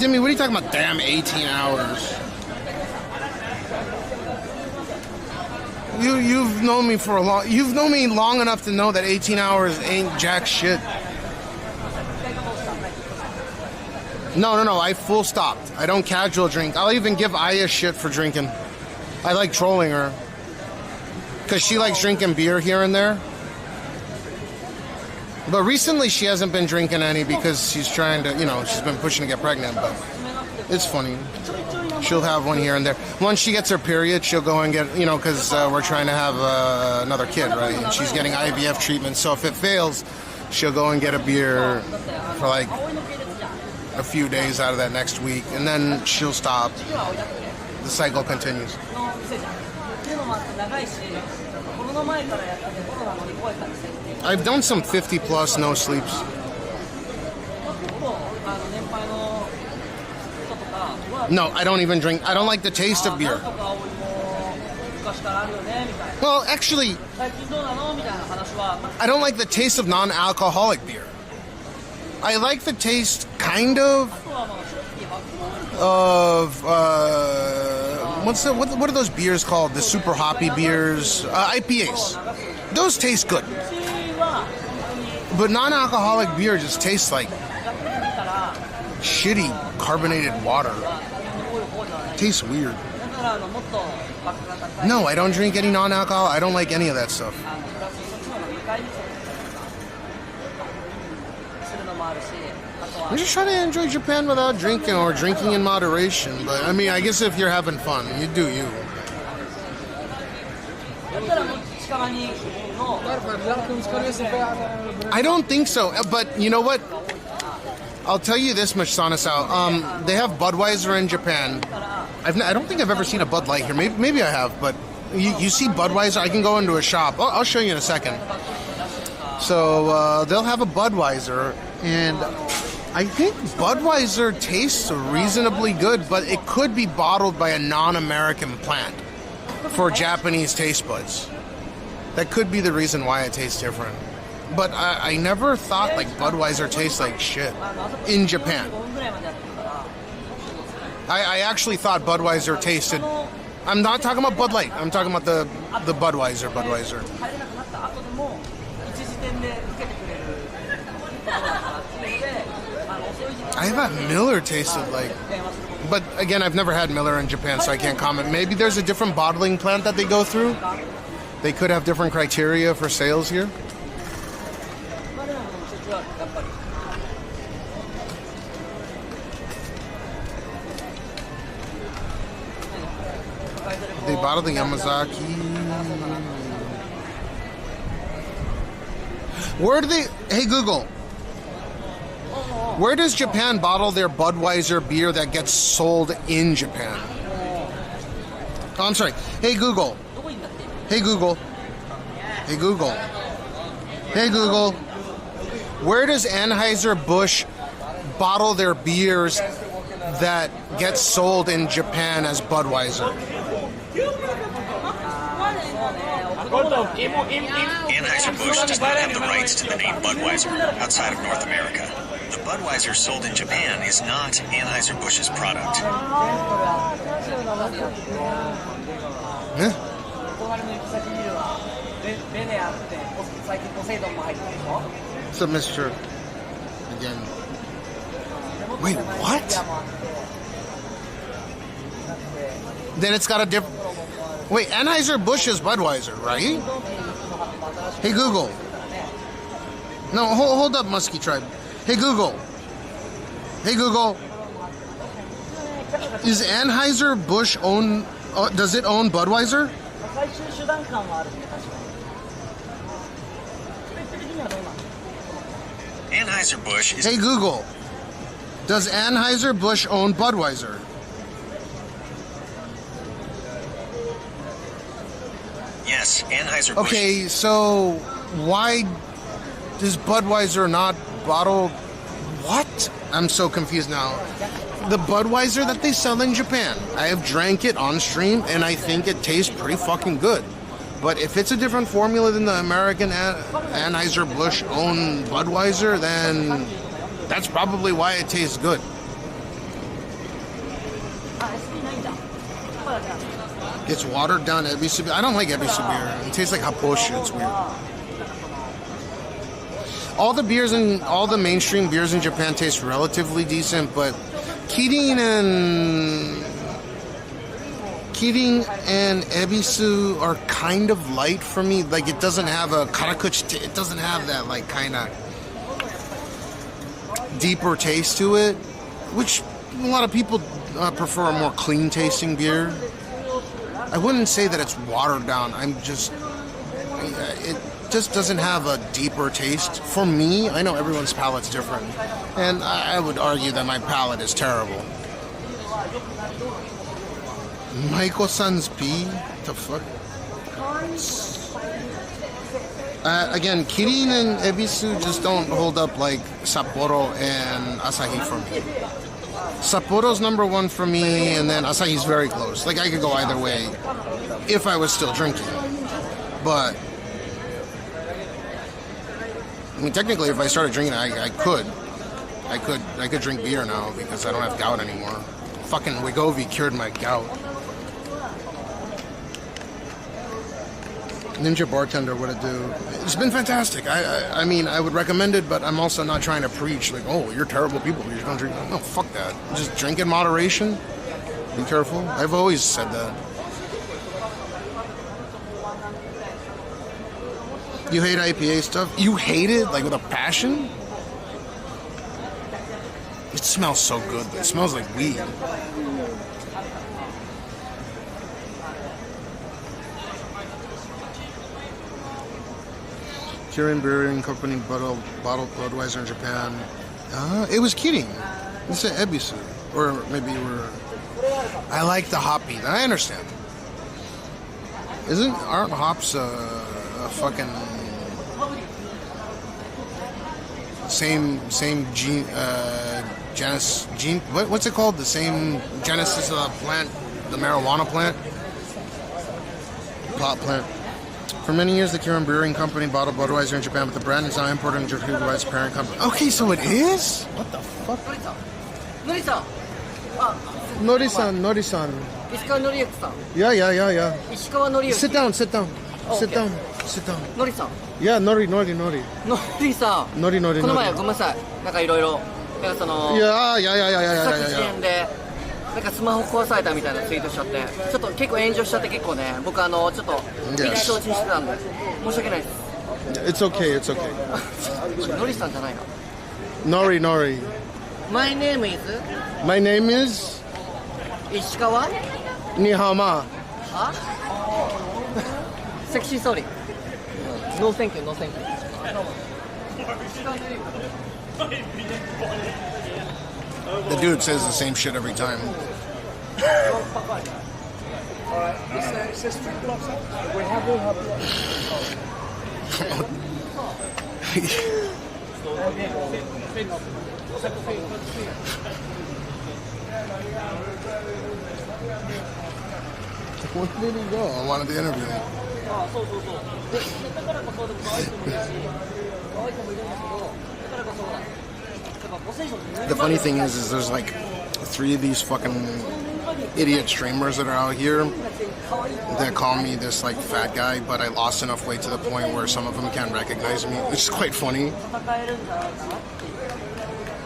Jimmy, what are you talking about? Damn 18 hours. You've known me for you've known me long enough to know that 18 hours ain't jack shit. No, I full stopped. I don't casual drink. I'll even give Aya shit for drinking. I like trolling her. Because she likes drinking beer here and there. But recently she hasn't been drinking any because she's trying to, she's been pushing to get pregnant. But it's funny. She'll have one here and there. Once she gets her period, she'll go and get, because we're trying to have another kid, right? And she's getting IVF treatment. So if it fails, she'll go and get a beer for like a few days out of that next week, and then she'll stop. The cycle continues. I've done some 50 plus no sleeps. No, I don't even drink. I don't like the taste of beer. Well, actually, I don't like the taste of non-alcoholic beer. I like the taste, kind of what are those beers called? The super hoppy beers, IPAs. Those taste good, but non-alcoholic beer just tastes like shitty carbonated water. It tastes weird. No, I don't drink any non-alcohol. I don't like any of that stuff. I'm just trying to enjoy Japan without drinking, or drinking in moderation. But I mean, I guess if you're having fun, you do you. I don't think so. But you know what? I'll tell you this much, Sanasao. They have Budweiser in Japan. I don't think I've ever seen a Bud Light here. Maybe I have, but you see Budweiser. I can go into a shop. I'll show you in a second. So they'll have a Budweiser, and I think Budweiser tastes reasonably good, but it could be bottled by a non-American plant for Japanese taste buds. That could be the reason why it tastes different. But I never thought like Budweiser tastes like shit in Japan. I actually thought Budweiser tasted... I'm not talking about Bud Light. I'm talking about the Budweiser. I thought Miller tasted like... But again, I've never had Miller in Japan, so I can't comment. Maybe there's a different bottling plant that they go through. They could have different criteria for sales here. They bottled the Yamazaki. Where do they... Hey, Google. Where does Japan bottle their Budweiser beer that gets sold in Japan? Oh, I'm sorry. Hey Google. Hey Google. Hey Google. Hey Google. Where does Anheuser-Busch bottle their beers that get sold in Japan as Budweiser? Anheuser-Busch does not have the rights to the name Budweiser outside of North America. The Budweiser sold in Japan is not Anheuser-Busch's product. Huh? So, Mr. Again. Wait, what? Then it's got a different. Wait, Anheuser-Busch is Budweiser, right? Hey, Google. No, hold up, Muskie Tribe. Hey, Google. Hey, Google. Is Anheuser-Busch own... does it own Budweiser? Anheuser-Busch is... Hey, Google. Does Anheuser-Busch own Budweiser? Yes, Anheuser-Busch... Okay, so why does Budweiser not bottle... What? I'm so confused now. The Budweiser that they sell in Japan, I have drank it on stream, and I think it tastes pretty fucking good. But if it's a different formula than the American Anheuser-Busch owned Budweiser, then that's probably why it tastes good. It's watered down Ebisu beer. I don't like Ebisu beer. It tastes like Haposhi. It's weird. All the beers and all the mainstream beers in Japan taste relatively decent, but Kirin and Ebisu are kind of light for me. Like, it doesn't have a karakuchi. It doesn't have that like kind of deeper taste to it, which a lot of people prefer a more clean tasting beer. I wouldn't say that it's watered down. It just doesn't have a deeper taste. For me, I know everyone's palate's different, and I would argue that my palate is terrible. Maiko-san's pee? The fuck? Again, Kirin and Ebisu just don't hold up like Sapporo and Asahi for me. Sapporo's number one for me, and then Asahi's very close. Like, I could go either way if I was still drinking. But I mean, technically, if I started drinking, I could drink beer now because I don't have gout anymore. Fucking Wegovy cured my gout. Ninja Bartender, what it do? It's been fantastic. I mean, I would recommend it, but I'm also not trying to preach like, oh, you're terrible people. You don't drink. No, fuck that. Just drink in moderation. Be careful. I've always said that. You hate IPA stuff? You hate it like with a passion? It smells so good. It smells like weed. Kirin Brewing Company bottled Budweiser in Japan. It was Kirin. You said Ebisu. Or maybe you were... I like the hoppy. I understand. Aren't hops a fucking... Same genus... What's it called? The same genesis of the plant? The marijuana plant? Pot plant. For many years, the Kirin Brewing Company bottled Budweiser in Japan, but the brand is now imported into Budweiser's parent company. Okay, so it is? What the fuck? Nori-san. Ishikawa Noriyuki-san. Yeah. Ishikawa Noriyuki. Sit down. Sit down. Nori-san. Yeah, Nori. ノリさん、この前ごめんなさい、なんかいろいろ、なんかその、さっき時点で、なんかスマホ壊されたみたいなツイートしちゃって、ちょっと結構炎上しちゃって結構ね、僕ちょっとみんな承知してたんで、申し訳ないです。It's okay. ノリさんじゃないか。Nori. My name is? 石川？ニハマ。あ？セクシーソーリー。No thank you. The dude says the same shit every time. Where did he go? I wanted to interview him. The funny thing is there's like 3 of these fucking idiot streamers that are out here that call me this like fat guy, but I lost enough weight to the point where some of them can't recognize me, which is quite funny.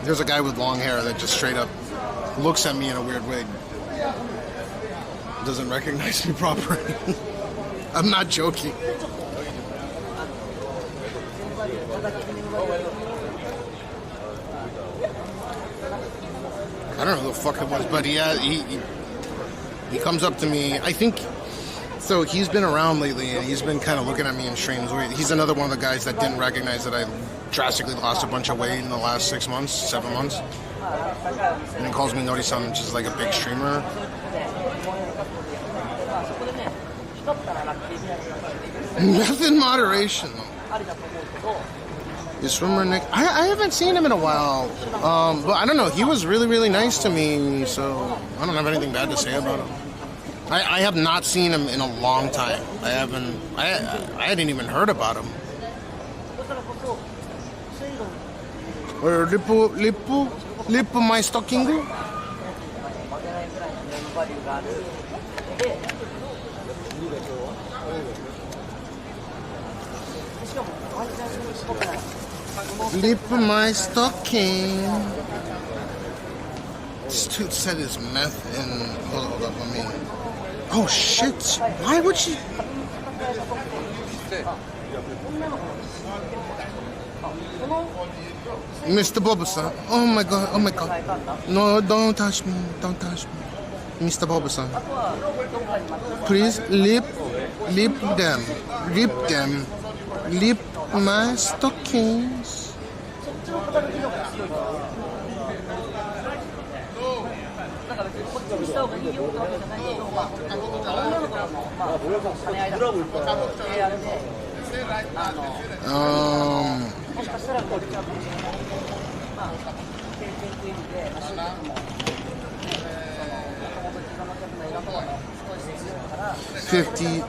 There's a guy with long hair that just straight up looks at me in a weird way. Doesn't recognize me properly. I'm not joking. I don't know who the fuck it was, but he comes up to me. I think so. He's been around lately, and he's been kind of looking at me in strange ways. He's another one of the guys that didn't recognize that I drastically lost a bunch of weight in the last 6 months, 7 months. And he calls me Nori-san, which is like a big streamer. Meth in moderation. Is swimmer Nick? I haven't seen him in a while, but I don't know. He was really, really nice to me, so I don't have anything bad to say about him. I have not seen him in a long time. I hadn't even heard about him. Lip my stocking. Lip my stocking. This dude said his meth in. Hold up, let me. Oh shit! Why would she? Mr. Boba-san. Oh my god, oh my god. No, don't touch me, don't touch me. Mr. Boba-san. Please, lip them. Lip my stockings. $50.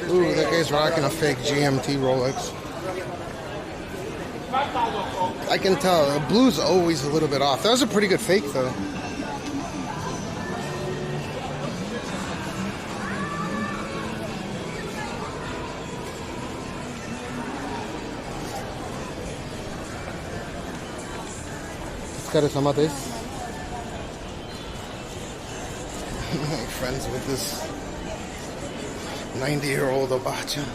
Ooh, that guy's rocking a fake GMT Rolex. I can tell. The blue's always a little bit off. That was a pretty good fake, though. Friends with this 90-year-old Obacha.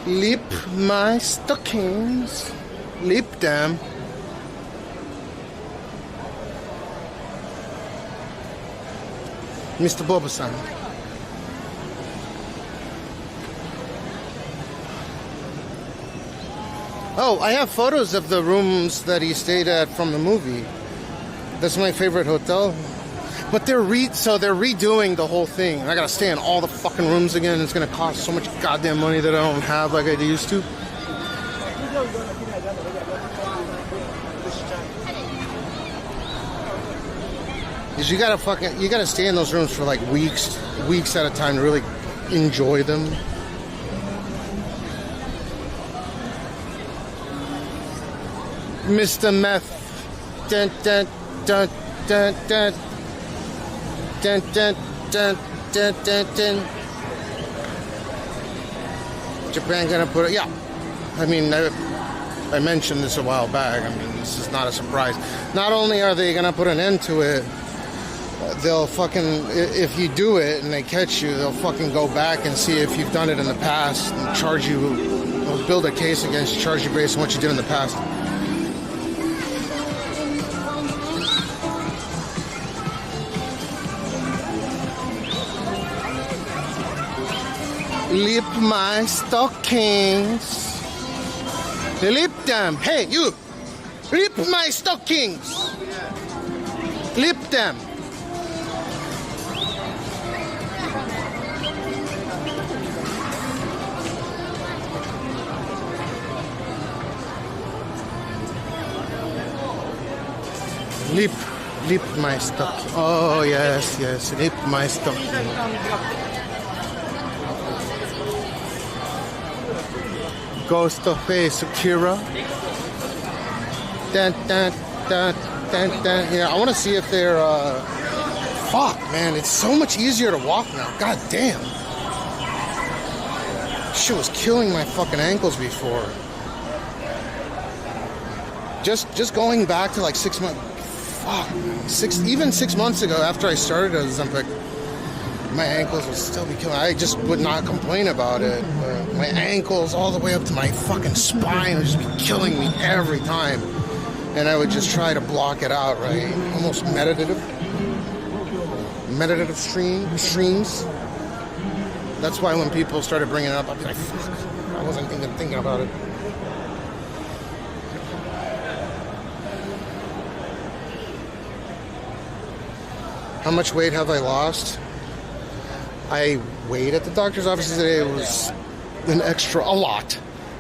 Lip my stockings. Lip them. Mr. Boba-san. Oh, I have photos of the rooms that he stayed at from the movie. That's my favorite hotel. But they're redoing the whole thing. I gotta stay in all the fucking rooms again. It's gonna cost so much goddamn money that I don't have like I used to. Because you gotta stay in those rooms for like weeks at a time to really enjoy them. Mr. Meth. Dun, dun, dun, dun, dun. Dun, dun, dun, dun, dun, dun. Japan gonna put it, yeah. I mean, I mentioned this a while back. I mean, this is not a surprise. Not only are they gonna put an end to it, they'll fucking, if you do it and they catch you, they'll fucking go back and see if you've done it in the past and charge you, they'll build a case against you, charge you based on what you did in the past. Lip my stockings. Lip them. Hey, you. Lip my stockings. Lip them. Lip my stockings. Oh, yes, yes. Lip my stockings. Ghost of Face Akira. Dun, dun, dun, dun, dun. Yeah, I want to see if they're, fuck, man, it's so much easier to walk now. God damn. Shit was killing my fucking ankles before. Just going back to like 6 months. Fuck, even 6 months ago after I started as Ozempic, my ankles would still be killing. I just would not complain about it. My ankles all the way up to my fucking spine would just be killing me every time. And I would just try to block it out, right? Almost meditative streams. That's why when people started bringing it up, I'd be like, fuck, I wasn't even thinking about it. How much weight have I lost? I weighed at the doctor's office today. It was a lot.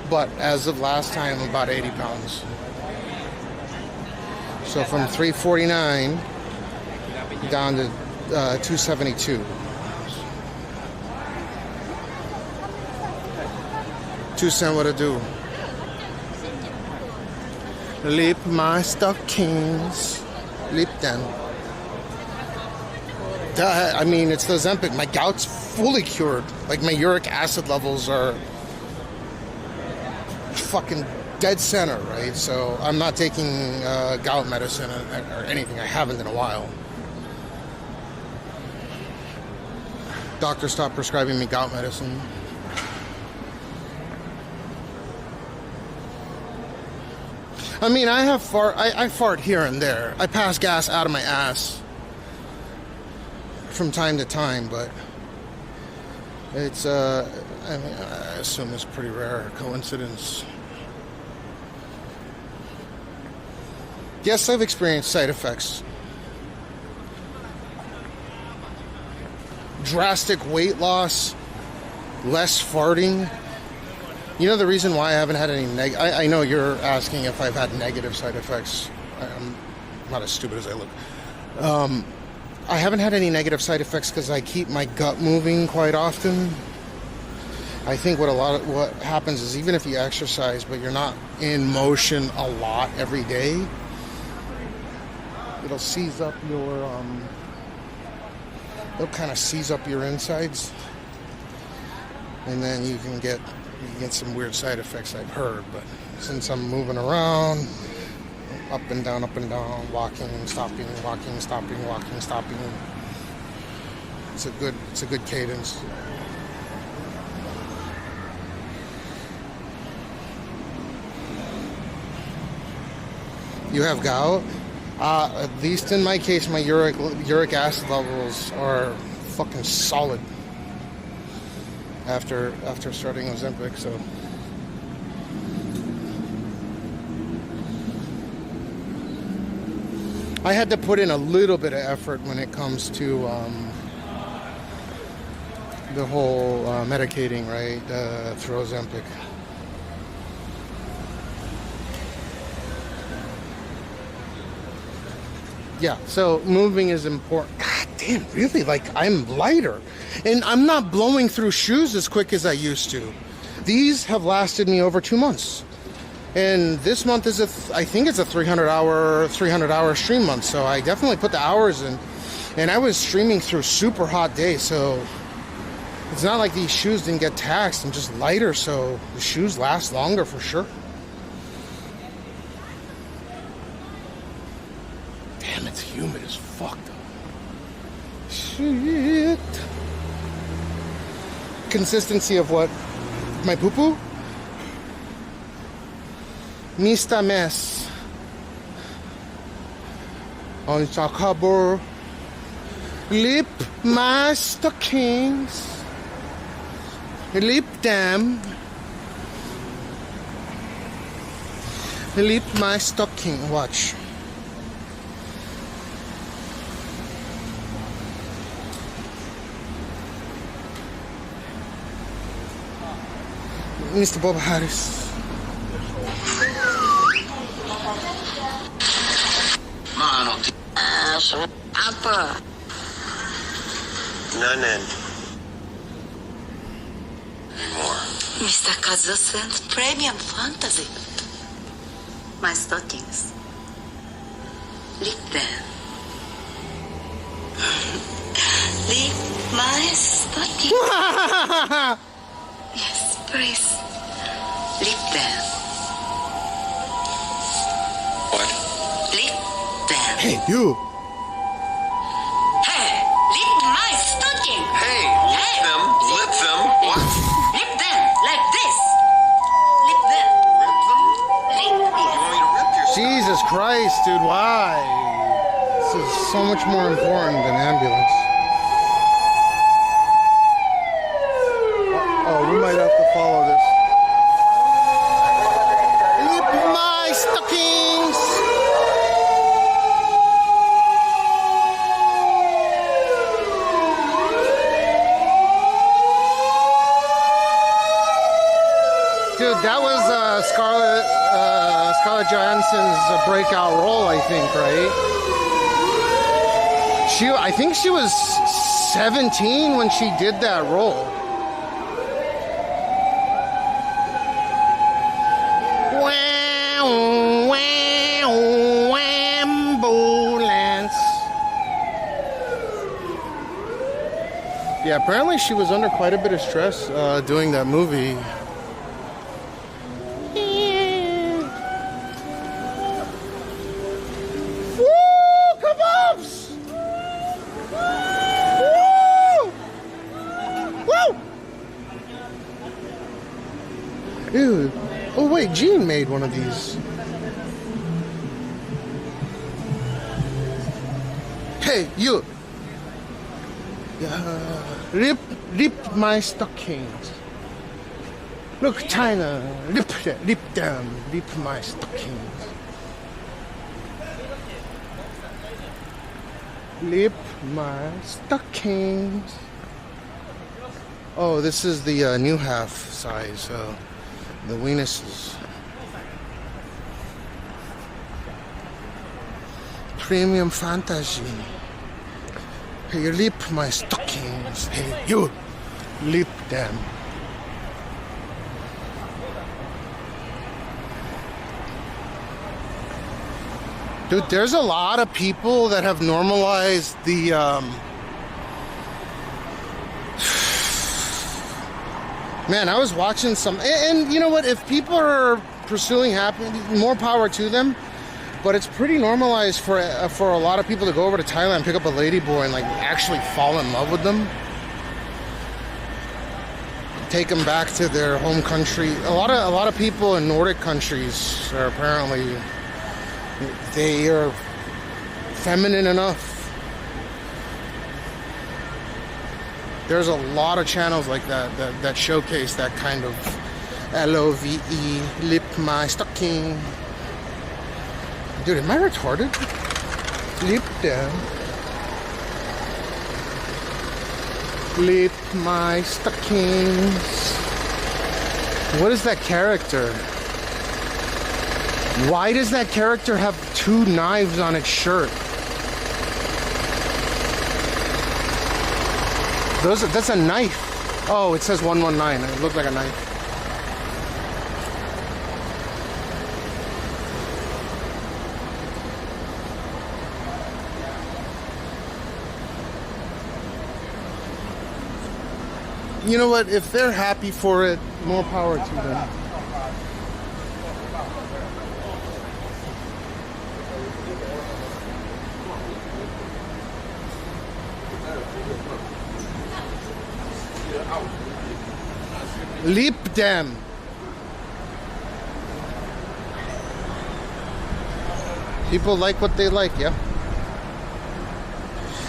But as of last time, about 80 pounds. So from 349 down to 272. 2 cents what to do. Lip my stockings. Lip them. I mean, it's the Ozempic. My gout's fully cured. Like, my uric acid levels are fucking dead center, right? So I'm not taking gout medicine or anything. I haven't in a while. Doctor stopped prescribing me gout medicine. I mean, I fart here and there. I pass gas out of my ass from time to time, but it's I mean, I assume it's a pretty rare coincidence. Yes, I've experienced side effects. Drastic weight loss, less farting. You know the reason why I haven't had any I know you're asking if I've had negative side effects. I'm not as stupid as I look. I haven't had any negative side effects because I keep my gut moving quite often. I think what happens is even if you exercise but you're not in motion a lot every day, it'll seize up your it'll kind of seize up your insides, and then you can get some weird side effects I've heard. But since I'm moving around, up and down, walking, stopping, walking, stopping, walking, stopping. It's a good cadence. You have gout? At least in my case, my uric acid levels are fucking solid after starting Ozempic, so. I had to put in a little bit of effort when it comes to the whole medicating, right, through Ozempic. Yeah, so moving is important. God damn, really? Like, I'm lighter. And I'm not blowing through shoes as quick as I used to. These have lasted me over 2 months. And this month is I think it's a 300-hour stream month. So I definitely put the hours in. And I was streaming through super hot days, so it's not like these shoes didn't get taxed. I'm just lighter, so the shoes last longer for sure. Damn, it's humid as fuck though. Shit. Consistency of what? My poo-poo? Mr. Mess. On Chakabur. Lip my stockings. Lip them. Lip my stocking. Watch. Mr. Bob Harris. Apa? None anymore. Mr. Kazuo sent premium fantasy. My stockings. Lick them. Lick my stockings. Yes, please. Lick them. What? Lick them. Hey, you. Hey, lick my stocking. Hey, lip them. Lip them. What? Lick them like this. Lick them. Lick You want me to rip your Jesus Christ, dude, why? This is so much more important than ambulance. Oh, we might have to follow this. Lip my stockings. Dude, that was Scarlett Johansson's breakout role, I think, right? I think she was 17 when she did that role. Ambulance. Yeah, apparently she was under quite a bit of stress doing that movie. Woo! Kebabs! Woo! Woo! Ew. Oh wait, Gene made one of these. Hey, you. Rip my stockings. Look, China, rip them, rip my stockings. Rip my stockings. Oh, this is the new half size, the weenuses. Premium fantasy. Hey, lip my stockings. Hey, you, lip them. Dude, there's a lot of people that have normalized the, man, I was watching some, and you know what, if people are pursuing happiness, more power to them. But it's pretty normalized for a lot of people to go over to Thailand, pick up a ladyboy, and like actually fall in love with them. Take them back to their home country. A lot of people in Nordic countries are apparently, they are feminine enough. There's a lot of channels like that showcase that kind of LOVE, lip my stocking. Dude, am I retarded? Lip down. Lip my stockings. What is that character? Why does that character have 2 knives on its shirt? That's a knife. Oh, it says 119. It looked like a knife. You know what? If they're happy for it, more power to them. Leap them. People like what they like, yeah.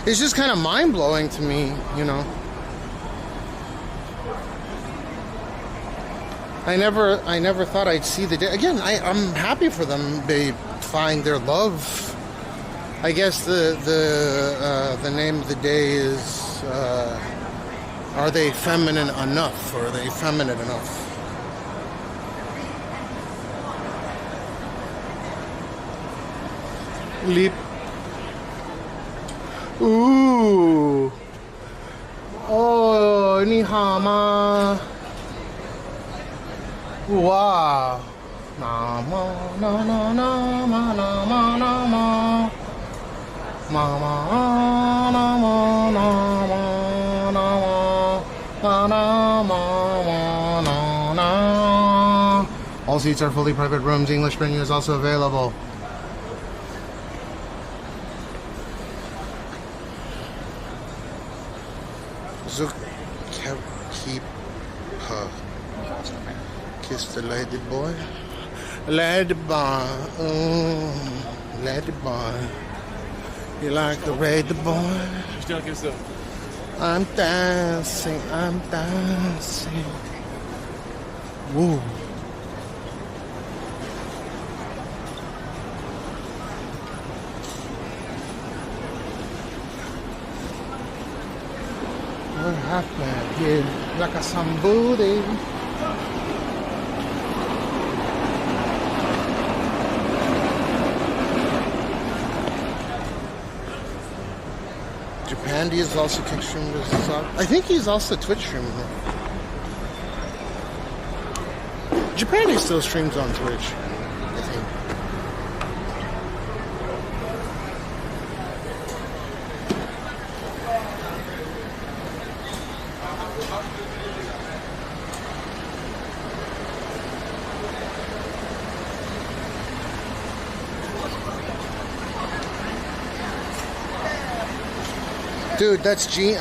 It's just kind of mind-blowing to me, you know. I never thought I'd see the day. Again, I'm happy for them. They find their love. I guess the name of the day is are they feminine enough, or are they feminine enough? Leap. Ooh. Oh, ni hao ma. Wow. Na ma na na na ma na ma na ma. Ma ma na ma na ma na ma na ma na na. All seats are fully private rooms. English menu is also available. Kiss the lady boy. Lady boy. Lady boy. You like the lady boy? I'm dancing. I'm dancing. Woo. What happened here? Like a somebody. Japandy is also kick streamer. I think he's also Twitch streamer. Japandy still streams on Twitch, I think. Dude, that's G.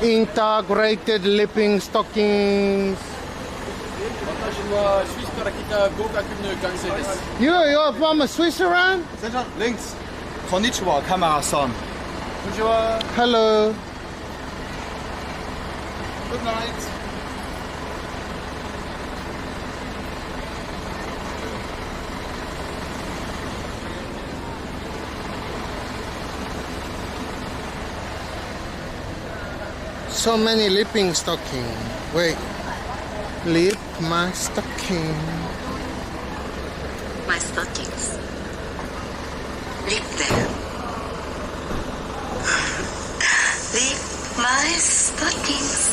Integrated lipping stockings. You're from Switzerland? Links. Konnichiwa, Kamara-san. Konnichiwa. Hello. Good night. So many lipping stocking. Wait. Lip my stocking. My stockings. Lip them. Lip my stockings.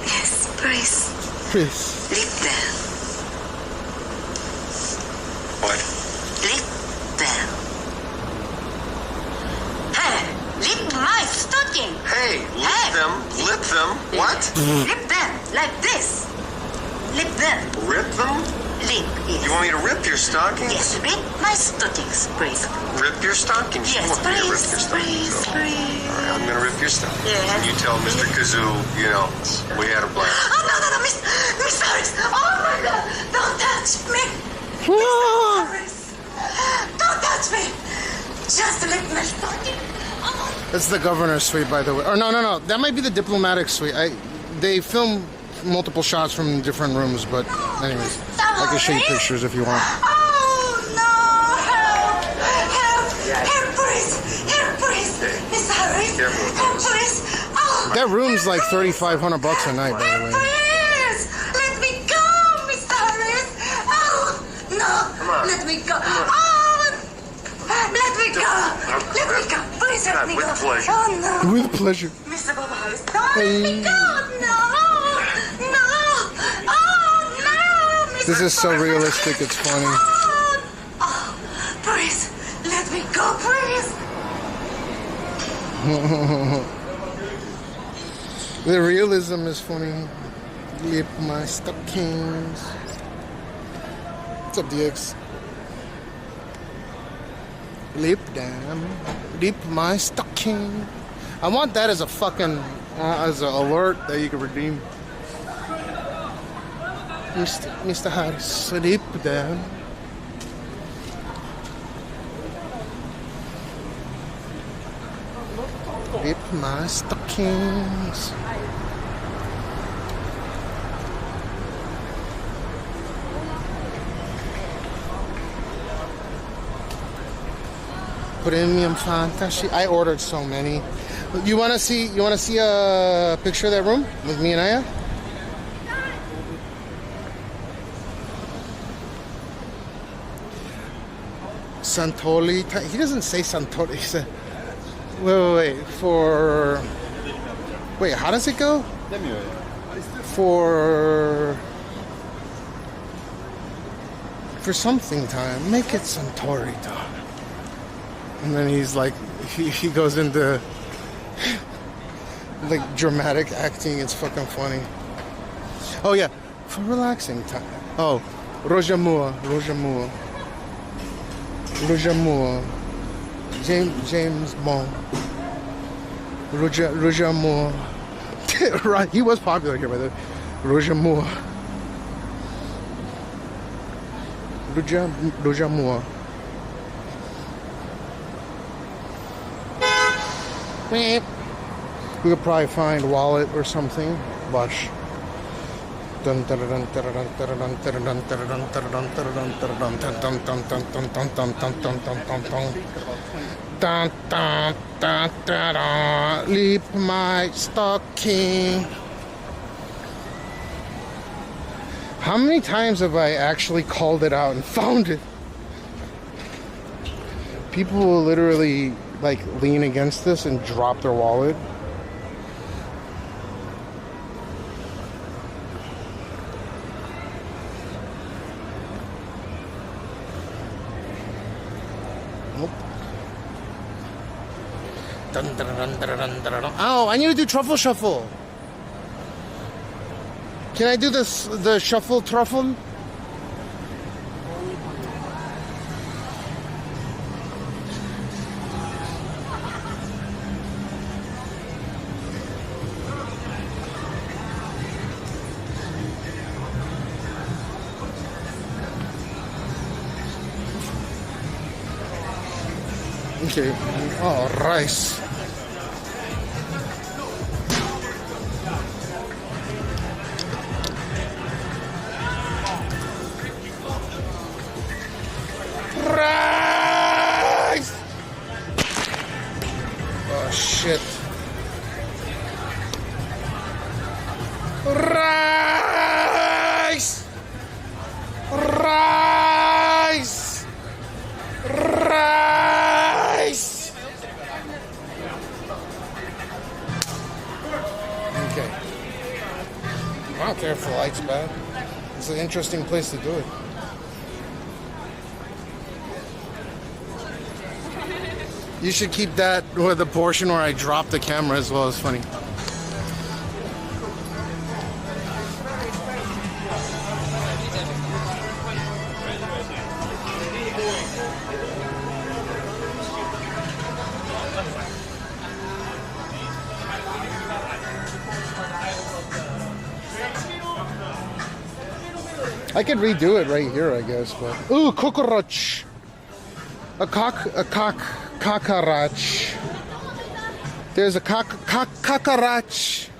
Yes, please. Please. Lip them. What? Lip them. Hey, lip my stocking. Hey, lip them. Lip them. What? Lip them like this. Lip them. Rip them? Lip. Yes. You want me to rip your stockings? Yes, rip my stockings, please. Rip your stockings? Yes, You want me to rip please, your stockings? please, Okay. please. All right, I'm gonna rip your stockings. Yes. You tell Mr. Kazoo, you know, we had a blast. Oh, no, Miss Harris. Oh, my God. Don't touch me. Miss Harris. Don't touch me. Just lick my stocking. Oh. That's the governor's suite, by the way. Or no. That might be the diplomatic suite. They film multiple shots from different rooms, but anyways, I can show you pictures if you want. Oh, no. Help, please. Miss Harris. Help, please. Oh. That room's like $3,500 a night, by the way. Please. Let me go, Miss Harris. Oh, no. Let me go. Oh, let me go. Let me go. Please let me go. With pleasure. Oh, no. With pleasure. Mr. Bob Harris, don't let me go. No. Oh, no, This is so realistic, it's funny. Oh, please, let me go, please. The realism is funny. Lip my stockings. What's up, DX? Lip damn. Lip my stocking. I want that as a fucking as an alert that you can redeem. Mr. Harris, lip damn. Lip my stockings. Premium fantasy. I ordered so many. You wanna see a picture of that room with me and Aya? Santoli. He doesn't say Santoli. He said, wait. Wait, how does it go? For something time. Make it Santori time. And then he's like, he goes into like dramatic acting. It's fucking funny. Oh yeah, for relaxing time. Oh, Rojamua. James Bond. Rojamua. Right, he was popular here by the way. Rojamua. We could probably find wallet or something. Watch. Leap my stocking. How many times have I actually called it out and found it? People will literally like lean against this and drop their wallet. Nope. Oh, I need to do truffle shuffle. Can I do this? The shuffle truffle? Okay. Oh, rice. Rice! Oh, shit. Rice! Rice! Rice! Okay. I'm out there if the light's bad. It's an interesting place to do it. You should keep that with the portion where I drop the camera as well. As funny. I could redo it right here, I guess, but ooh, cockroach. A cockroach. There's a cockroach.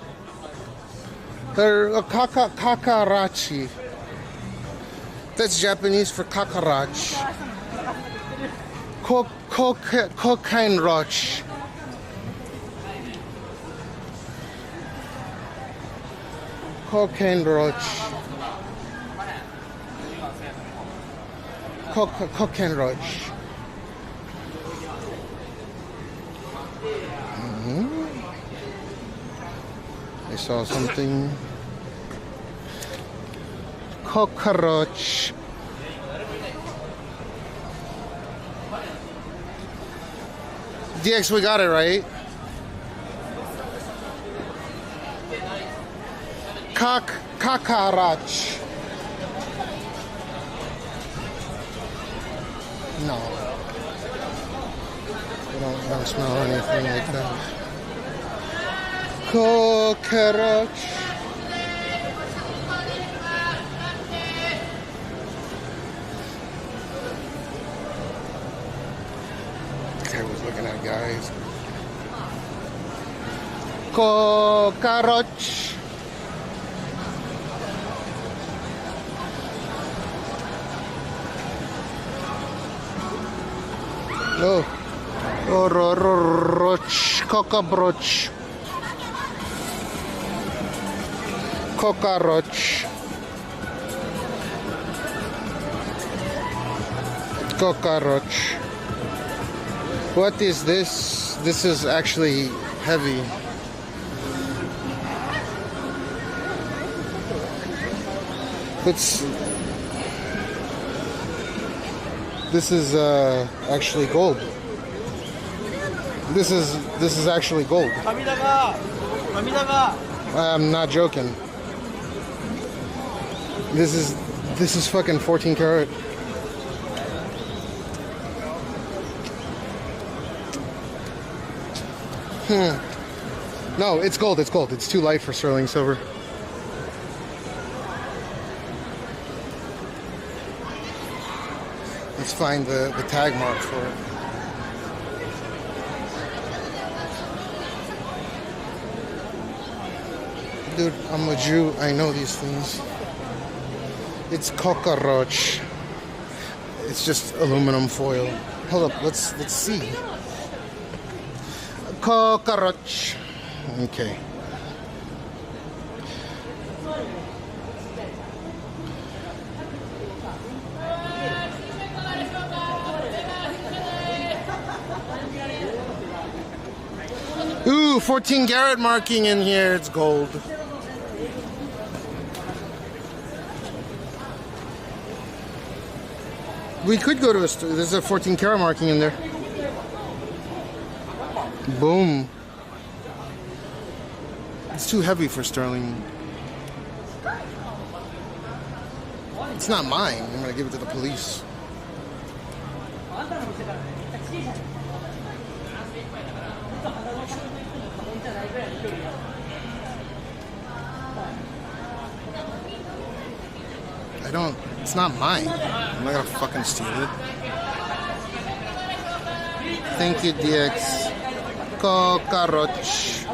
There's a cockroach. That's Japanese for cockroach. Cocaine roach. Cocaine roach. Cocaine roach. I saw something. Cockroach. DX, we got it right. Cockroach. No. I don't smell anything like that. Cockroach. I was looking at guys. Cockroach. No. Roach. Cockroach. Cockroach. Cockroach. What is this? This is actually heavy. This is actually gold. This is actually gold. I'm not joking. This is fucking 14 karat. No, it's gold. It's gold. It's too light for sterling silver. Let's find the tag mark for it. Dude, I'm a Jew. I know these things. It's cockroach. It's just aluminum foil. Hold up. Let's see. Cockroach. Okay. Ooh, 14 karat marking in here. It's gold. We could go to a store. There's a 14 karat marking in there. Boom. It's too heavy for sterling. It's not mine. I'm gonna give it to the police. It's not mine. I'm not gonna fucking steal it. Thank you, DX. Cockroach.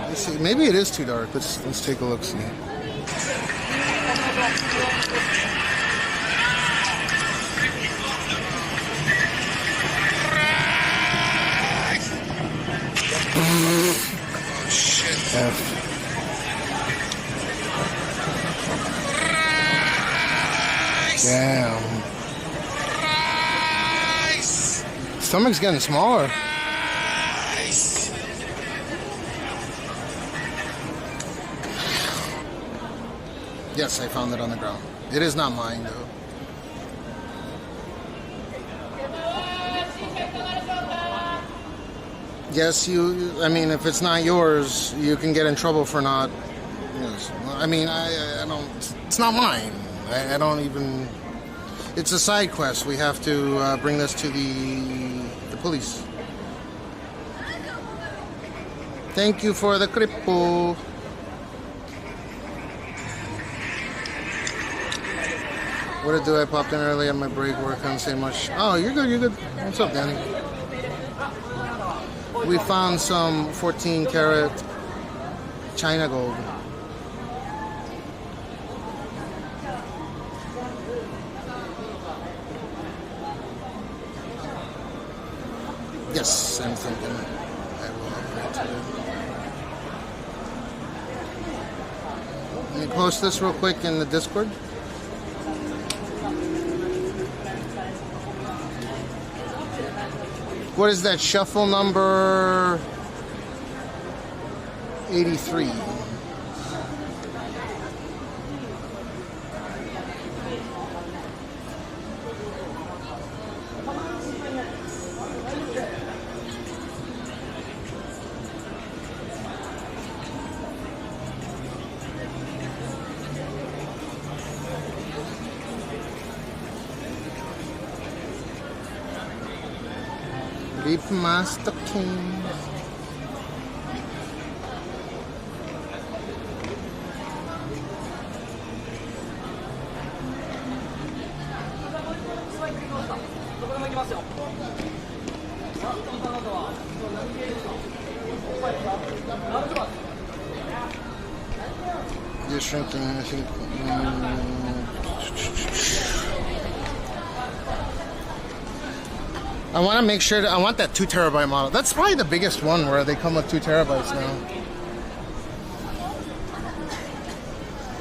Let's see. Maybe it is too dark. Let's take a look. See. Oh shit. F. Damn. Stomach's getting smaller. Yes, I found it on the ground. It is not mine, though. Yes, I mean, if it's not yours, you can get in trouble for not. Yes. I mean, I don't. It's not mine. I don't even. It's a side quest. We have to bring this to the police. Thank you for the cripple. What did I popped in early on my break where I couldn't say much? Oh, you're good. You're good. What's up, Danny? We found some 14 karat China gold. Yes, I'm thinking I will upgrade to it. Let me post this real quick in the Discord. What is that shuffle number? 83. Rip my stockings. You're shrinking, I think. I want to make sure that I want that 2 terabyte model. That's probably the biggest one where they come with 2 terabytes now.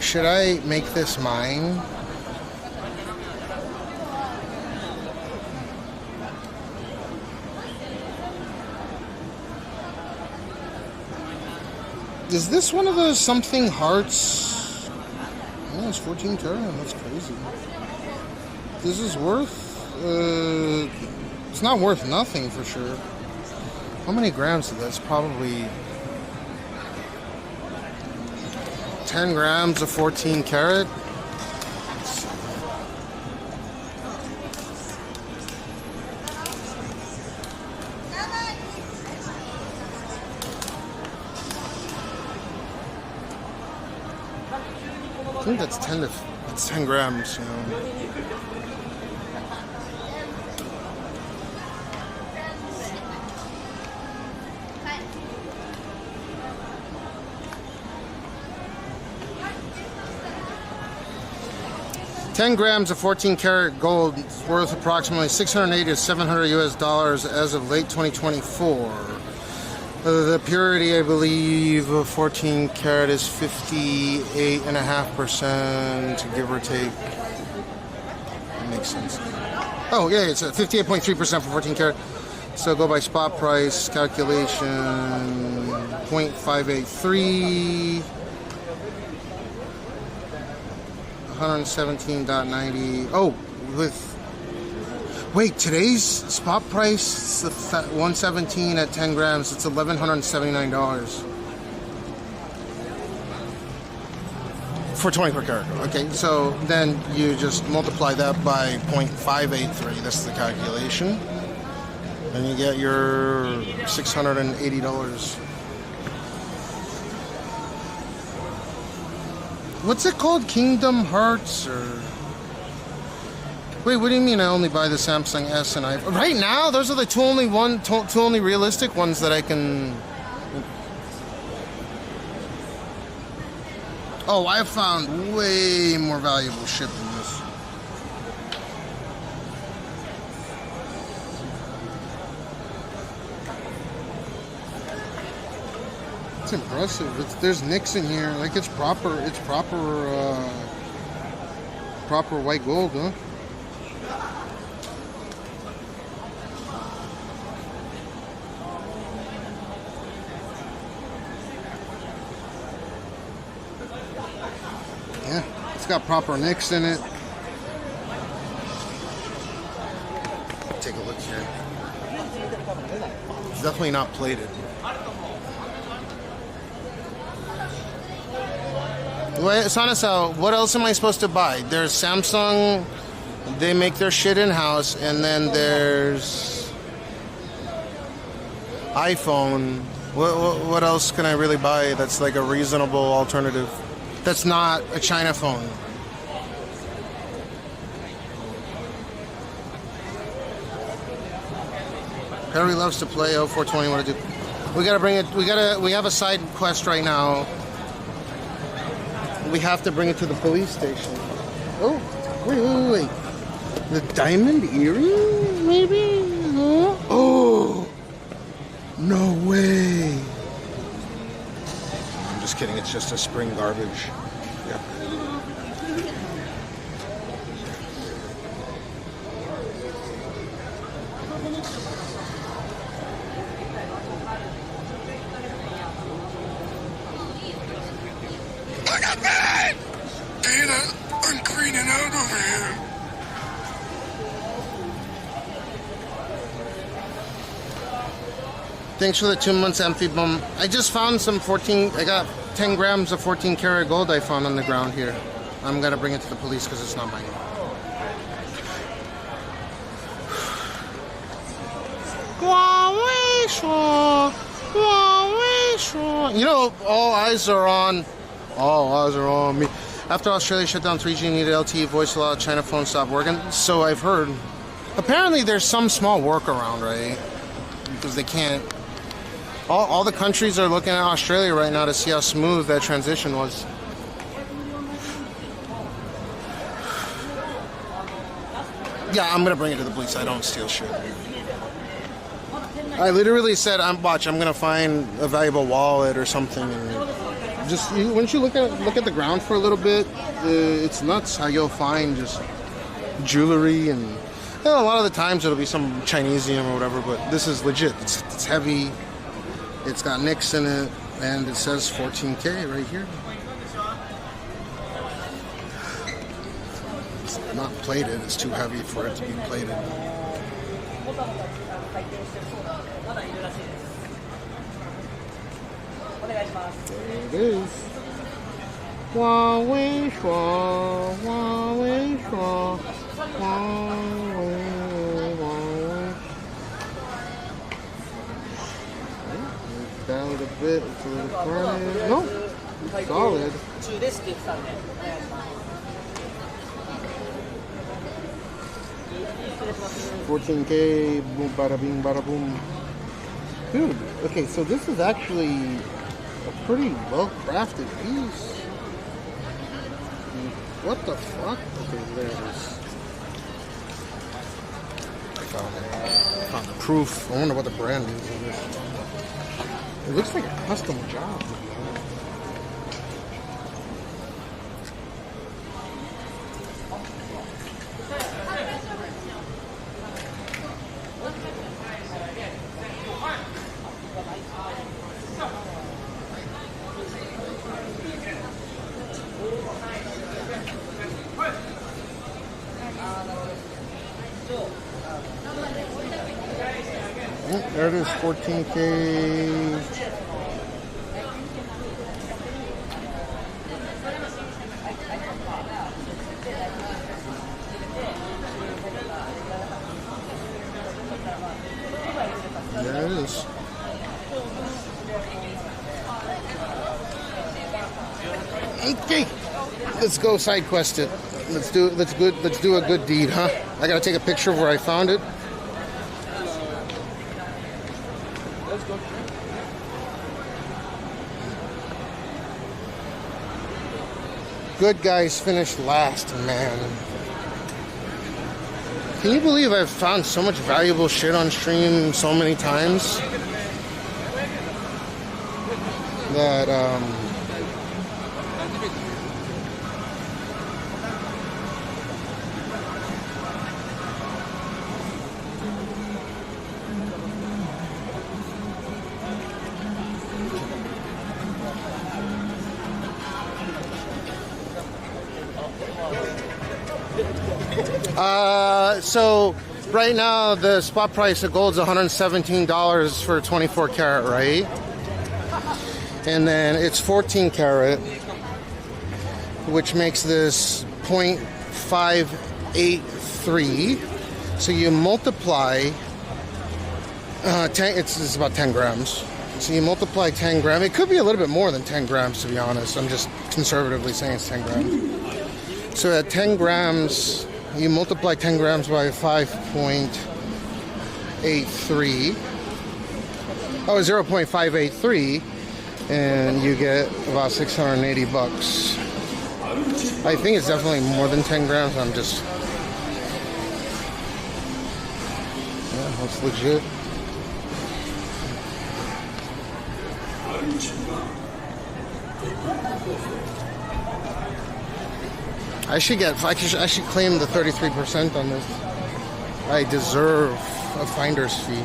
Should I make this mine? Is this one of those something hearts? Oh, it's 14 terabyte. That's crazy. This is worth. It's not worth nothing for sure. How many grams is that? It's probably 10 grams of 14 karat. I think that's 10 grams, you know. $10 grams of 14 karat gold is worth approximately 680 to 700 US dollars as of late 2024. The purity, I believe, of 14 karat is 58.5%, give or take. That makes sense. Oh, yeah, it's 58.3% for 14 karat. So go by spot price calculation, 0.583. 117.90. Oh, wait, today's spot price is 117 at 10 grams. It's $1,179 for 24 karat. Okay, so then you just multiply that by 0.583. That's the calculation, and you get your $680. What's it called? Kingdom Hearts or... Wait, what do you mean I only buy the Samsung S and iPhone? Right now, those are the two only realistic ones that I can... Oh, I found way more valuable shit than this. It's impressive. There's nicks in here. Like it's proper white gold, huh? Yeah, it's got proper nicks in it. Take a look here. It's definitely not plated. Sana-san, what else am I supposed to buy? There's Samsung, they make their shit in-house, and then there's iPhone. What else can I really buy that's like a reasonable alternative? That's not a China phone. Harry loves to play 0420, what to do? We gotta bring it, we have a side quest right now. We have to bring it to the police station. Oh, wait. The diamond earring, maybe? Oh, no way. I'm just kidding, it's just a spring garbage. Yep. Look at me! Data, I'm cleaning out over here. Thanks for the 2 months, Amphibum. I just found some 14, I got 10 grams of 14 karat gold I found on the ground here. I'm gonna bring it to the police because it's not mine. You know, all eyes are on me. After Australia shut down 3G, needed LTE voice, a lot of China phones stopped working. So I've heard. Apparently there's some small workaround, right? Because they can't. All the countries are looking at Australia right now to see how smooth that transition was. Yeah, I'm gonna bring it to the police. I don't steal shit. I literally said, I'm gonna find a valuable wallet or something. And just once you look at the ground for a little bit, it's nuts how you'll find just jewelry and a lot of the times it'll be some Chinesium or whatever. But this is legit. It's heavy. It's got nicks in it, and it says 14K right here. It's not plated. It's too heavy for it to be plated. There it is. Huawei Shua, Huawei Shua, Huawei. Down a bit, it's a little crowded. Nope, solid. 14K, boom, bada bing, bada boom. Dude, okay, so this is actually a pretty well-crafted piece. What the fuck? Okay, there it is. I found it. I found the proof. I wonder what the brand is on this. It looks like a custom job. There it is, 14K. There it is. Okay, let's go side quest it. Let's do a good deed, huh? I gotta take a picture of where I found it. Good guys finished last, man. Can you believe I've found so much valuable shit on stream so many times? That, so right now the spot price of gold's $117 for 24 karat, right? And then it's 14 karat, which makes this 0.583. So you multiply 10, it's about 10 grams. So you multiply 10 grams. It could be a little bit more than 10 grams, to be honest. I'm just conservatively saying it's 10 grams. So at 10 grams, you multiply 10 grams by 5.83. Oh, 0.583, and you get about 680 bucks. I think it's definitely more than 10 grams. I'm just, yeah, that's legit. I should claim the 33% on this. I deserve a finder's fee.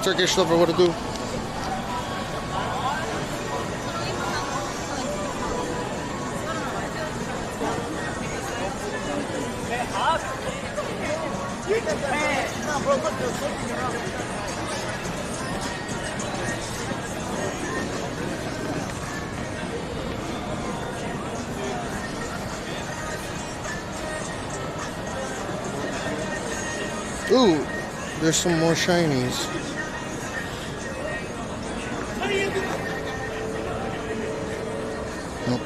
Turkish lover, what to do? Ooh, there's some more shinies. Nope.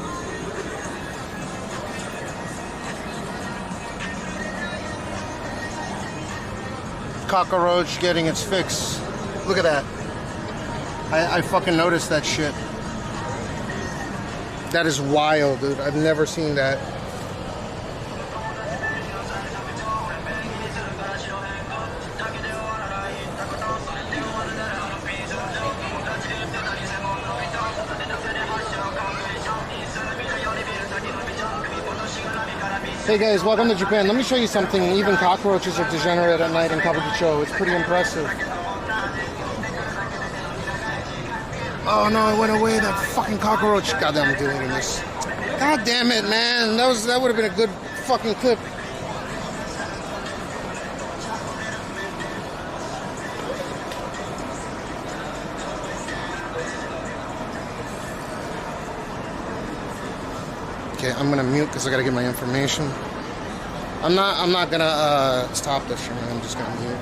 Cockroach getting its fix. Look at that. I fucking noticed that shit. That is wild, dude. I've never seen that. Hey guys, welcome to Japan. Let me show you something. Even cockroaches are degenerate at night in Kabukicho. It's pretty impressive. Oh no, it went away. That fucking cockroach. God damn, I'm doing this. God damn it, man. That would have been a good fucking clip. Okay, I'm gonna mute because I gotta get my information. I'm not gonna stop this stream. I'm just gonna mute.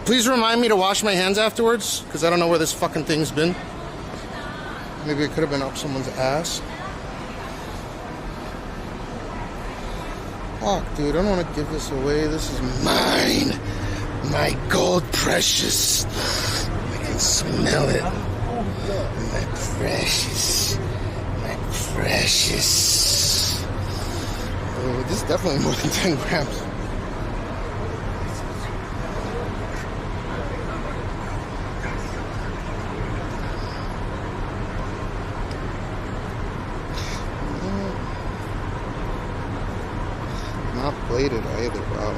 Please remind me to wash my hands afterwards, because I don't know where this fucking thing's been. Maybe it could have been up someone's ass. Fuck, dude, I don't want to give this away. This is mine. My gold precious. I can smell it. My precious. My precious. Oh, this is definitely more than 10 grams. Not plated either, wow.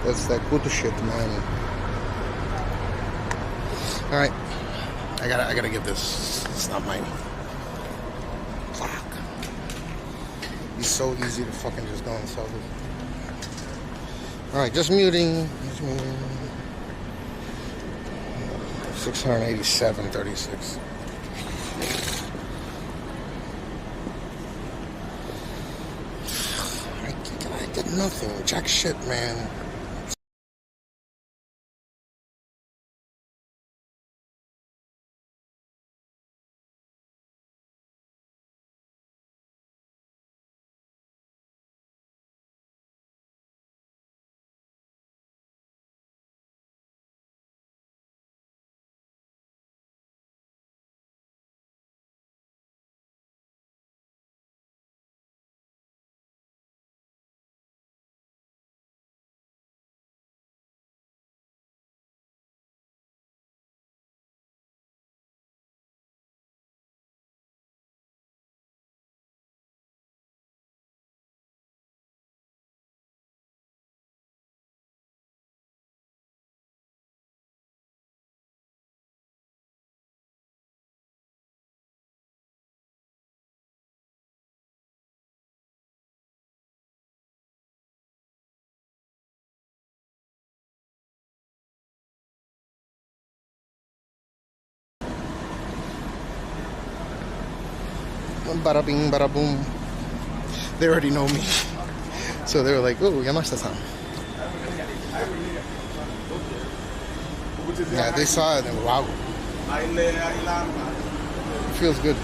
That's that good shit, man. Alright. I gotta give this. It's not mine. Fuck. It's so easy to fucking just go and sell this. Alright, just muting. 687.36. I did nothing. Jack shit, man. Bada bing, bada boom. They already know me. So they were like, oh, Yamashita-san. Yeah, they saw it and wow. It feels good.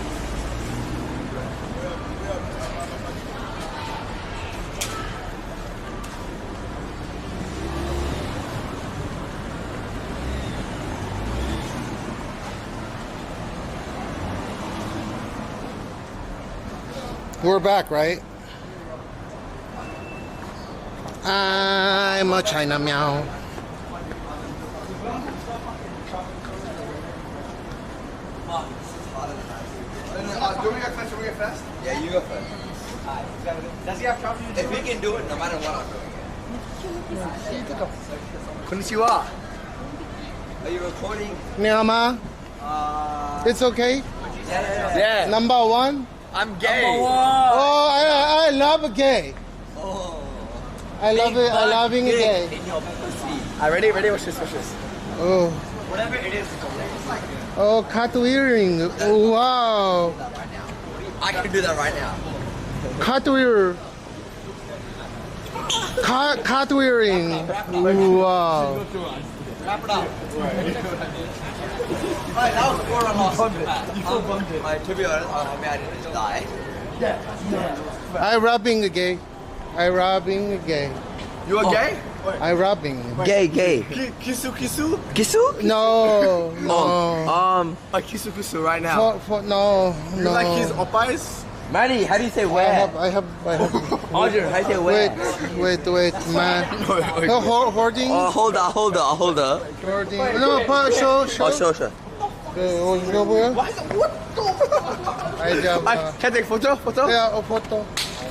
We're back, right? I'm a China meow. Do we go first or we go first? Yeah, you go first. Does he have trouble? If we can do it, no matter what I'm doing it. Konnichiwa. Are you recording? Nyama? It's okay? Yeah. Number one? I'm gay. Oh, I love a gay. Oh. I love it. I love being a gay. Ready? Watch this. Oh. Whatever it is. Oh, cat earring. Wow. I can do that right now. Cartwheel. Cartwheeling. Wow. Wrap it up. Alright, that was 4 on loss. To be honest, I mean, I didn't die. I robbing a gay. I robbing a gay. You are gay? I robbing. Gay. Kisu? No. Kisu right now. No. You like his oppies? Manny, how do you say where? I have. Audrey, how do you say where? Wait, man. No, hoarding. Hold up. Hoarding. No, show. Show. What? Can I take photo? Yeah, a photo.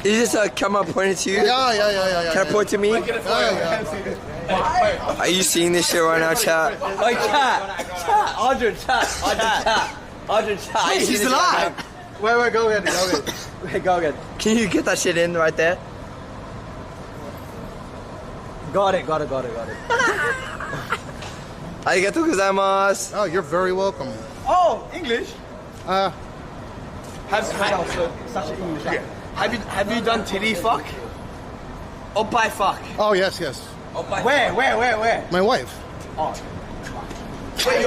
Is this a camera pointed to you? Yeah. Can I point to me? Yeah. Are you seeing this shit right now, chat? Hey, chat. Audrey, chat. She's alive. Wait, go ahead. Go again. Can you get that shit in right there? Got it. Arigatou gozaimasu. Oh, you're very welcome. Oh, English? Such an English. Yeah. Have you done titty fuck? Oppai fuck? Oh, yes. Where? My wife. Oh. Wait,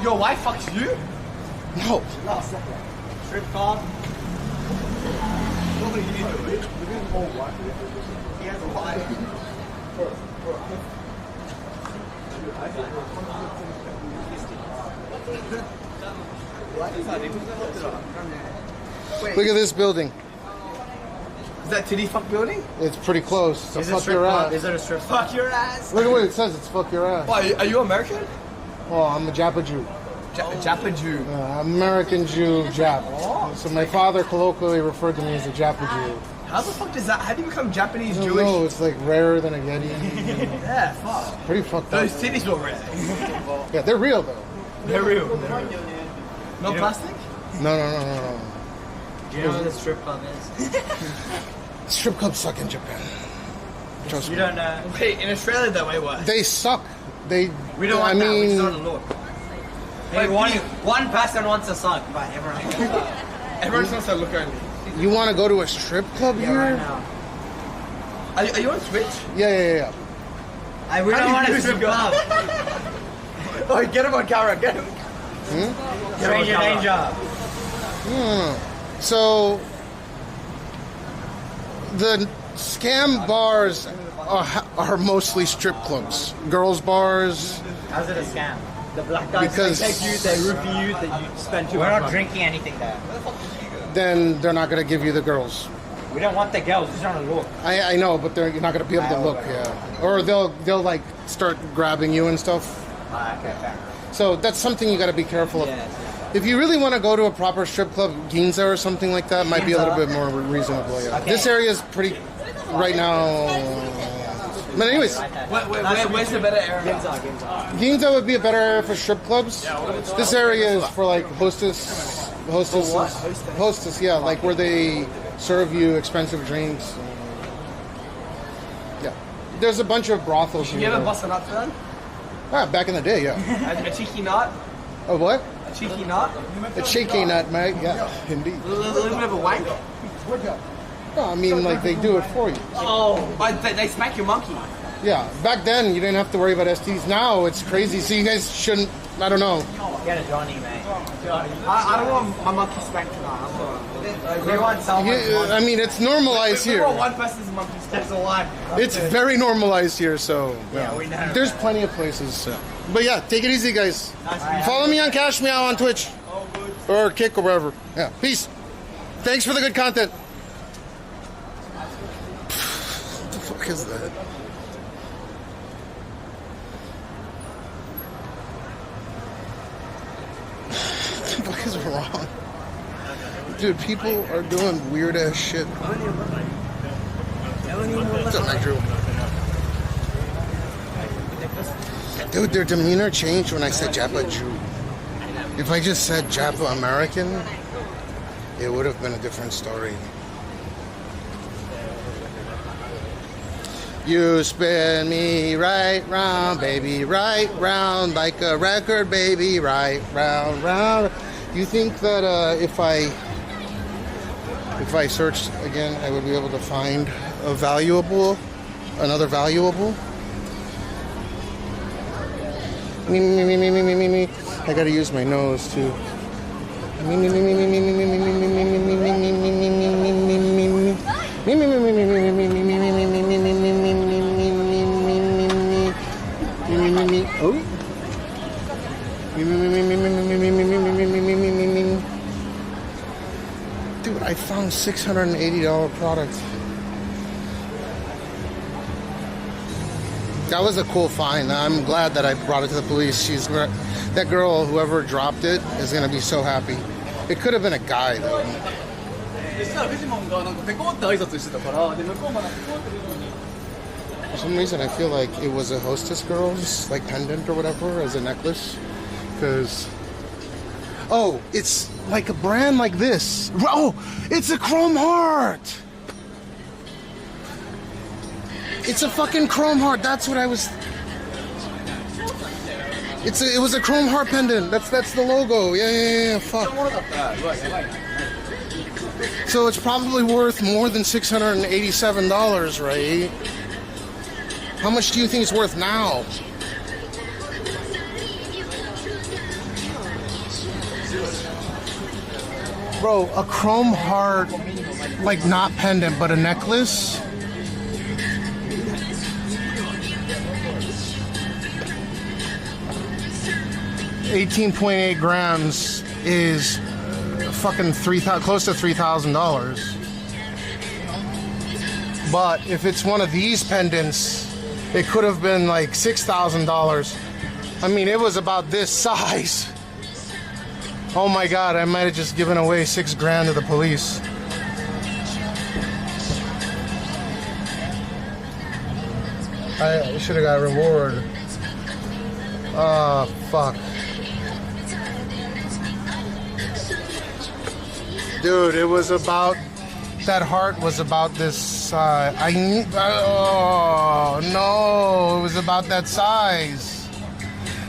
your wife fucks you? No. Strip club. What are you doing? He has a wife. Look at this building. Is that titty fuck building? It's pretty close. So fuck your ass. Is it a strip club? Fuck your ass. Look at what it says. It's fuck your ass. Why, are you American? Oh, I'm a Japa Jew. Japa Jew. American Jew, Jap. So my father colloquially referred to me as a Japa Jew. How the fuck does that? How do you become Japanese Jewish? No, it's like rarer than a Yeti. Yeah, fuck. Pretty fucked up. Those titties were rare. Yeah, they're real though. They're real. No plastic? No. Do you know what the strip club is? Strip clubs suck in Japan. Trust me. You don't know. Wait, in Australia that way what? They suck. We don't want that. We just want to look. Hey, one person wants to suck, but everyone wants to look only. You want to go to a strip club here? Right now. Are you on Twitch? Yeah. We don't want a strip club. Oh, get him on camera. Get him. Stranger danger. So the scam bars are mostly strip clubs, girls bars. How's it a scam? The black guys take you, they roofie you, that you spend too much money. We're not drinking anything there. Then they're not going to give you the girls. We don't want the girls, we just want to look. I know, but you're not going to be able to look, yeah. Or they'll like start grabbing you and stuff. Okay, fair. So that's something you got to be careful of. Yeah. If you really want to go to a proper strip club, Ginza or something like that might be a little bit more reasonable. Yeah. Okay. This area is pretty right now. But anyways, where's the better area? Ginza would be a better area for strip clubs. This area is for like hostess. Yeah, like where they serve you expensive drinks. Yeah, there's a bunch of brothels. You ever bust a nut for them? Back in the day, yeah. A cheeky nut? A what? A cheeky nut? A cheeky nut, mate. Yeah, indeed. A little bit of a wank? No, I mean, like, they do it for you. Oh, but they smack your monkey. Yeah, back then, you didn't have to worry about STs. Now, it's crazy. So you guys shouldn't, I don't know. Get a Johnny, mate. I don't want my monkey spanked tonight. We want someone's monkey. I mean, it's normalized here. We want one person's monkey spanked alive. It's very normalized here, so... Yeah, we know. There's plenty of places, so... But yeah, take it easy, guys. Follow me on Cashmeow on Twitch. Or Kick or wherever. Yeah, peace. Thanks for the good content. What the fuck is that? What the fuck is wrong? Dude, people are doing weird ass shit. What's up, Mike Drew? Dude, their demeanor changed when I said Japa Jew. If I just said Japa American, it would have been a different story. You spin me right round, baby, right round, like a record, baby, right round, round. You think that if I if I searched again, I would be able to find another valuable. Me. I gotta use my nose too. Oh. Dude, I found $680 product. That was a cool find. I'm glad that I brought it to the police. That girl, whoever dropped it, is gonna be so happy. It could have been a guy though. For some reason, I feel like it was a hostess girl's like pendant or whatever as a necklace. Because oh, it's like a brand like this. Oh, it's a Chrome Heart. It's a fucking Chrome Heart. That's what I was. It was a Chrome Heart pendant. That's the logo. Yeah. Fuck. So it's probably worth more than $687, right? How much do you think it's worth now? Bro, a Chrome Heart, like not pendant, but a necklace. $18.8 grams is fucking close to $3,000. But if it's one of these pendants, it could have been like $6,000. I mean, it was about this size. Oh my God, I might have just given away $6 grand to the police. I should have got a reward. Oh, fuck. Dude, it was about, that heart was about this size. Oh, no, it was about that size.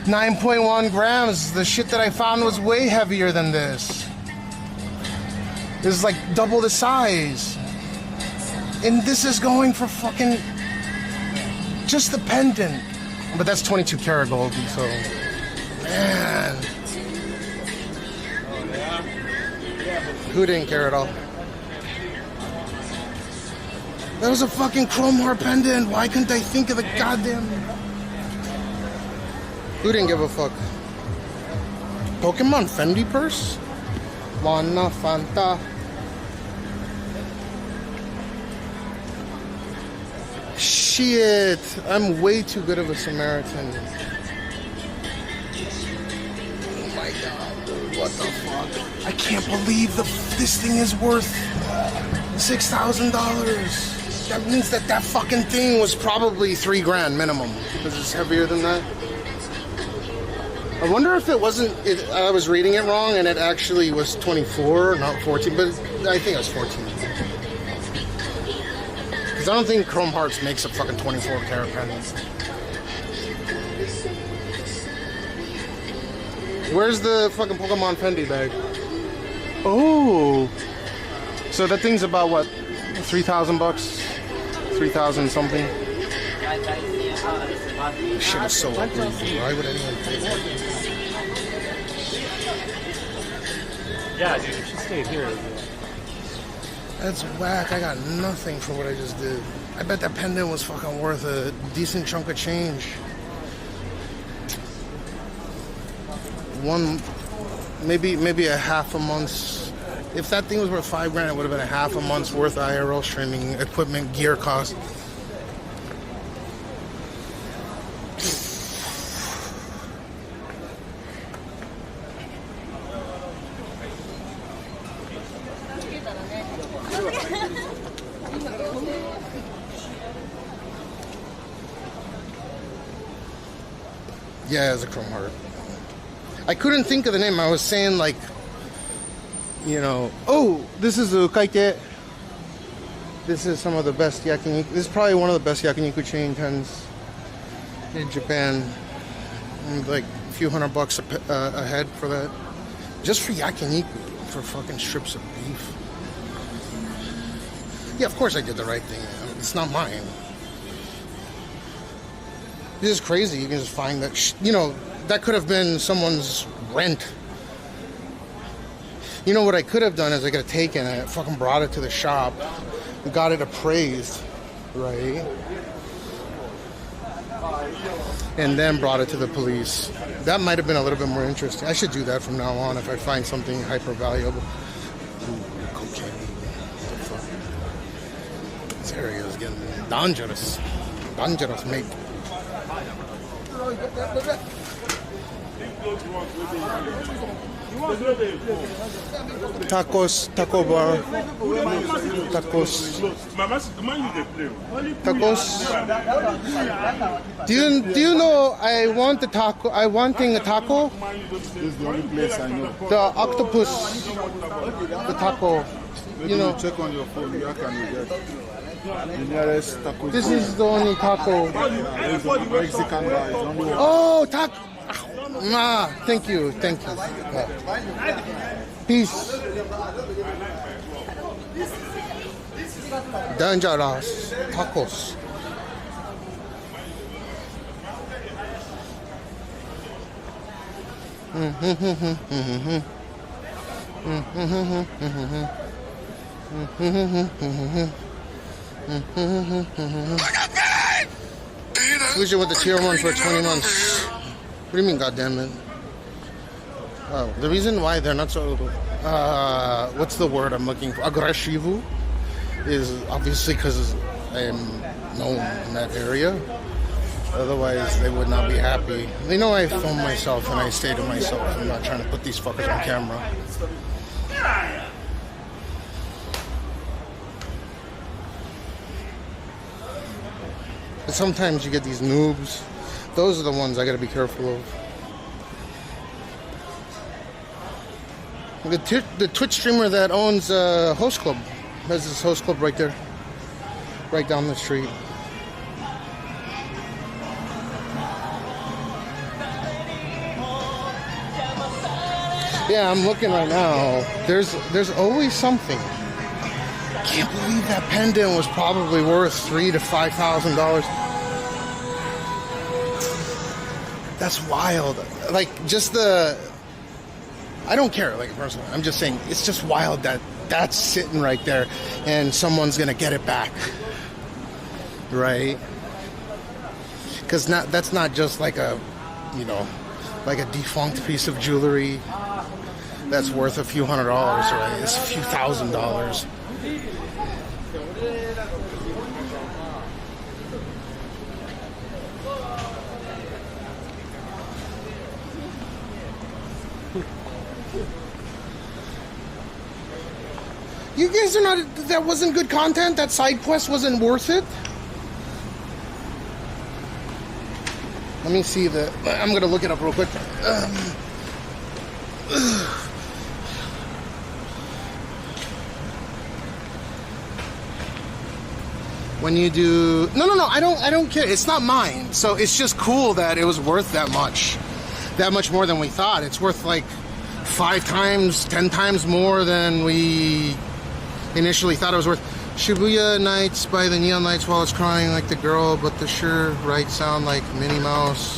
9.1 grams. The shit that I found was way heavier than this. This is like double the size. And this is going for fucking just the pendant. But that's 22 karat gold, so man. Who didn't care at all? That was a fucking Chrome Heart pendant. Why couldn't I think of the goddamn... Who didn't give a fuck? Pokemon Fendi purse? Mana Fanta. Shit. I'm way too good of a Samaritan. Oh my God, dude. What the fuck? I can't believe this thing is worth $6,000. That means that fucking thing was probably $3 grand minimum. Because it's heavier than that. I wonder if it wasn't, I was reading it wrong and it actually was 24, not 14, but I think it was 14. Because I don't think Chrome Hearts makes a fucking 24 karat pendant. Where's the fucking Pokemon Fendi bag? Oh! So that thing's about what? 3,000 bucks? 3,000 something? This shit is so ugly. Why would anyone pay that? Yeah, dude, if she stayed here. That's whack. I got nothing for what I just did. I bet that pendant was fucking worth a decent chunk of change. Maybe a half a month's. If that thing was worth $5 grand, it would have been a half a month's worth of IRL streaming equipment gear cost. Yeah, it's a Chrome Heart. I couldn't think of the name. I was saying like, you know, oh, this is a ukaite. This is some of the best yakiniku. This is probably one of the best yakiniku chain pens in Japan. And like a few $100 a head for that. Just for yakiniku, for fucking strips of beef. Yeah, of course I did the right thing. It's not mine. This is crazy. You can just find that, you know, that could have been someone's rent. You know what I could have done is I could have taken it, fucking brought it to the shop, got it appraised, right? And then brought it to the police. That might have been a little bit more interesting. I should do that from now on if I find something hyper valuable. Ooh, cocaine. This area is getting dangerous. Dangerous, mate. Tacos, taco bar, tacos, tacos. Do you know I want the taco? I wanting a taco. This is the only place I know. The octopus, the taco. You know, check on your phone. Where can you get the nearest taco? This is the only taco. Mexican bar is only one. Oh, taco. Ah, thank you. Peace. Dangerous tacos. Exclusion with the tier 1 for 20 months. What do you mean, goddammit? Oh, the reason why they're not so, what's the word I'm looking for? Aggressivo is obviously because I am known in that area. Otherwise, they would not be happy. They know I film myself and I stay to myself. I'm not trying to put these fuckers on camera. But sometimes you get these noobs. Those are the ones I gotta be careful of. The Twitch streamer that owns Host Club has this Host Club right there, right down the street. Yeah, I'm looking right now. There's always something. Can't believe that pendant was probably worth $3,000 to $5,000. That's wild. Like, just the... I don't care, like, personally. I'm just saying, it's just wild that that's sitting right there and someone's gonna get it back. Right? Because that's not just like a, you know, like a defunct piece of jewelry that's worth a few $100s, right? It's a few $1,000s. You guys are not... That wasn't good content? That side quest wasn't worth it? Let me see the... I'm going to look it up real quick. When you do... No, I don't care. It's not mine. So it's just cool that it was worth that much. That much more than we thought. It's worth like 5 times, 10 times more than we initially thought it was worth. Shibuya Nights by the Neon Lights while it's crying like the girl, but the sure right sound like Minnie Mouse.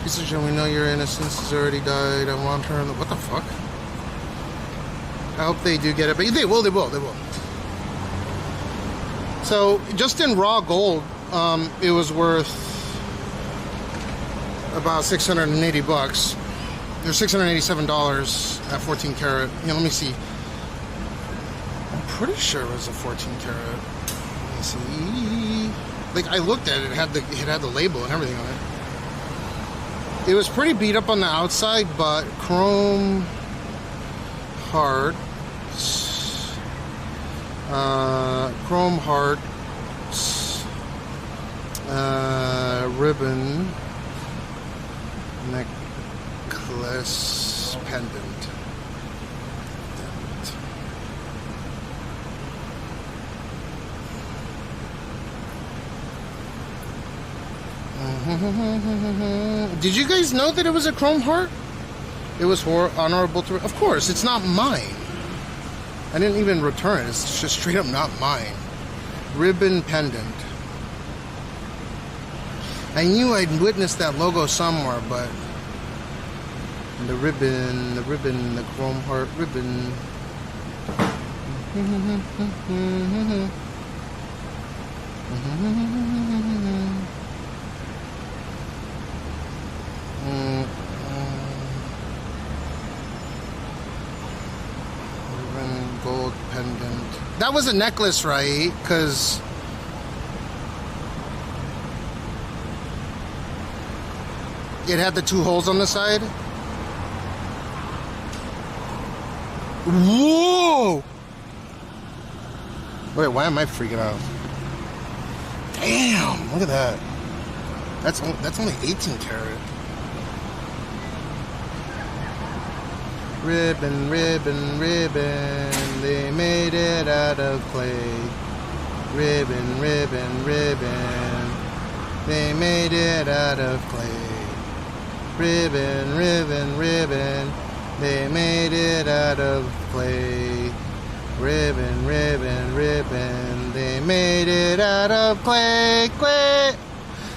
Piece of shit, we know your innocence has already died. I want her. What the fuck? I hope they do get it, but they will. So just in raw gold, it was worth about $680. There's $687 at 14 karat. Yeah, let me see. I'm pretty sure it was a 14 karat. Let me see. Like, I looked at it, it had the label and everything on it. It was pretty beat up on the outside, but chrome hearts, ribbon, necklace, pendant. Did you guys know that it was a chrome heart? It was honorable to... Of course, it's not mine. I didn't even return it. It's just straight up not mine. ribbon pendant. I knew I'd witnessed that logo somewhere, but the ribbon, the chrome heart ribbon. Gold pendant. That was a necklace, right? Because it had the 2 holes on the side. Whoa! Wait, why am I freaking out? Damn! Look at that. That's only 18 karat. Ribbon, ribbon, ribbon, they made it out of clay. Ribbon, ribbon, ribbon, they made it out of clay. Ribbon, ribbon, ribbon, they made it out of clay. Ribbon, ribbon, ribbon, they made it out of clay, clay.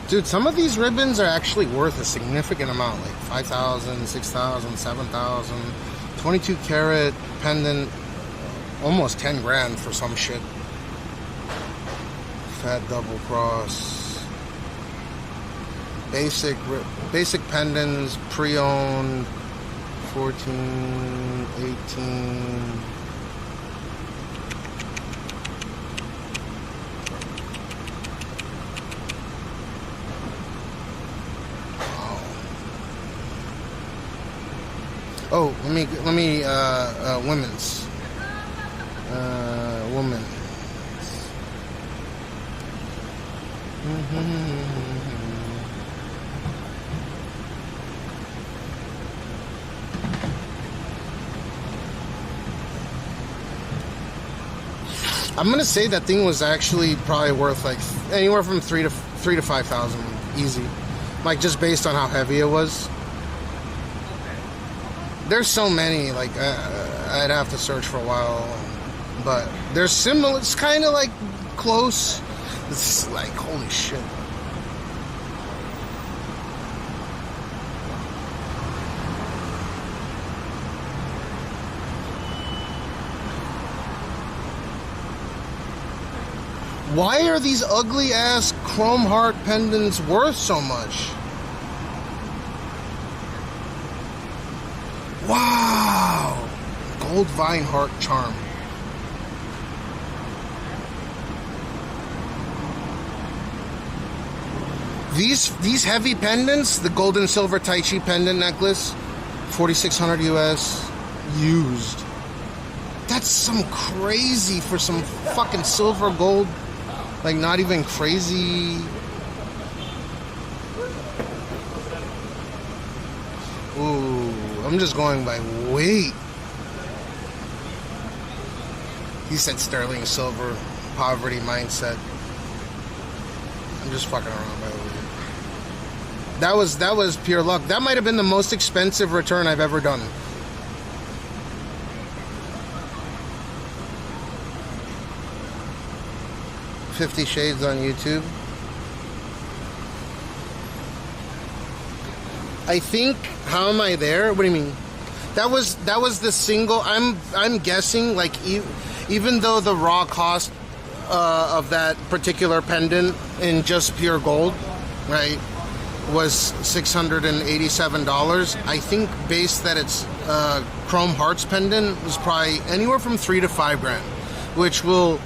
Dude, some of these ribbons are actually worth a significant amount, like 5,000, 6,000, 7,000. 22 karat pendant, almost 10 grand for some shit. Fat double cross. Basic pendants, pre-owned, 14, 18. Oh, let me women's. Woman. I'm gonna say that thing was actually probably worth like anywhere from 3 to 5,000 easy, like just based on how heavy it was. There's so many, like I'd have to search for a while, but they're similar. It's kind of like close. It's like holy shit. Why are these ugly ass chrome heart pendants worth so much? Wow! Gold vine heart charm. These heavy pendants, the gold and silver Tai Chi pendant necklace, 4,600 US, used. That's some crazy for some fucking silver gold. Like not even crazy. Ooh, I'm just going by weight. He said sterling silver, poverty mindset. I'm just fucking around by the way. That was pure luck. That might have been the most expensive return I've ever done. $50 Shades on YouTube. I think. How am I there? What do you mean? That was the single. I'm guessing like even though the raw cost of that particular pendant in just pure gold, right, was $687. I think based that it's chrome hearts pendant was probably anywhere from 3 to 5 grand, which will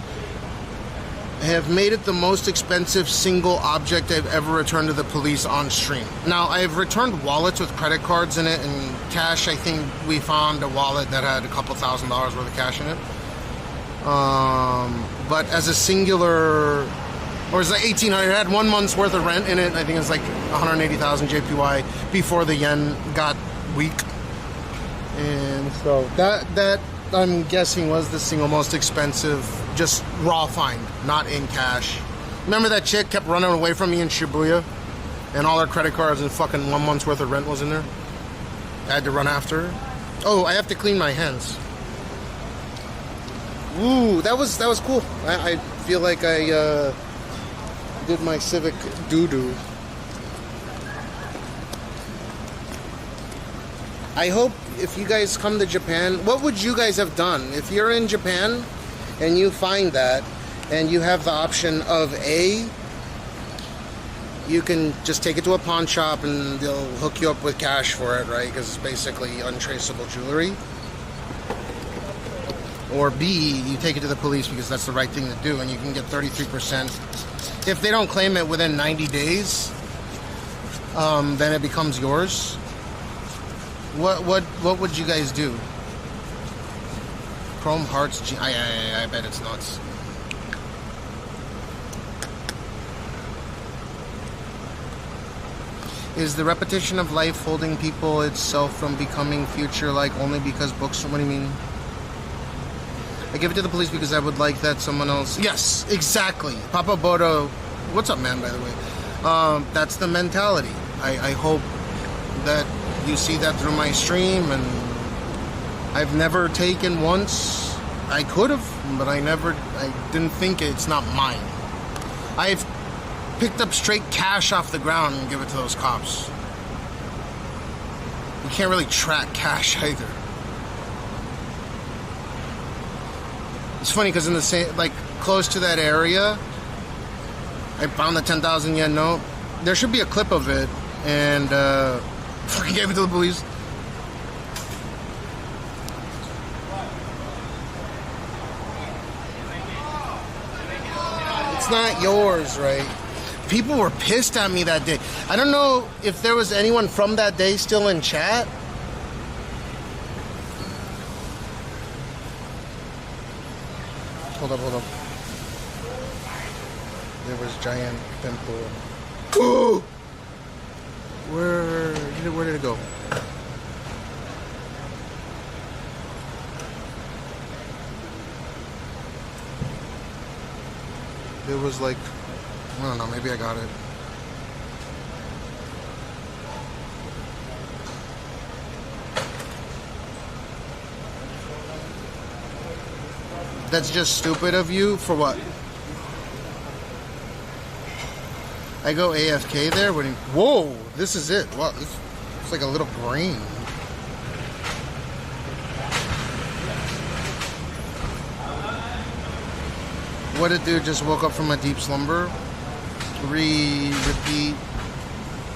have made it the most expensive single object I've ever returned to the police on stream. Now, I've returned wallets with credit cards in it and cash. I think we found a wallet that had a couple $1,000s worth of cash in it. But as a singular, or as an 1,800, it had 1 month's worth of rent in it. I think it's like 180,000 JPY before the yen got weak. And so that I'm guessing was the single most expensive, just raw find, not in cash. Remember that chick kept running away from me in Shibuya, and all her credit cards and fucking 1 month's worth of rent was in there? I had to run after her. Oh, I have to clean my hands. Ooh, that was cool. I feel like I did my civic doo-doo. I hope if you guys come to Japan, what would you guys have done? If you're in Japan and you find that and you have the option of A, you can just take it to a pawn shop and they'll hook you up with cash for it, right? Because it's basically untraceable jewelry. Or B, you take it to the police because that's the right thing to do and you can get 33%. If they don't claim it within 90 days, then it becomes yours. What would you guys do? Chrome Hearts G. I bet it's nuts. Is the repetition of life holding people itself from becoming future-like only because books? What do you mean? I give it to the police because I would like that someone else... Yes, exactly. Papa Bodo... What's up, man, by the way? That's the mentality. I hope that you see that through my stream, and I've never taken once. I could have, but I didn't think it's not mine. I've picked up straight cash off the ground and give it to those cops. You can't really track cash either. It's funny because in the same, like, close to that area, I found the 10,000 yen note. There should be a clip of it, and fucking gave it to the police. It's not yours, right? People were pissed at me that day. I don't know if there was anyone from that day still in chat. Hold up. There was giant pimple. Ooh! Where did it go? It was like, I don't know, maybe I got it. That's just stupid of you. For what? I go AFK there? What do you, whoa, this is it. Wow, it's like a little brain. What did do? Just woke up from a deep slumber? Repeat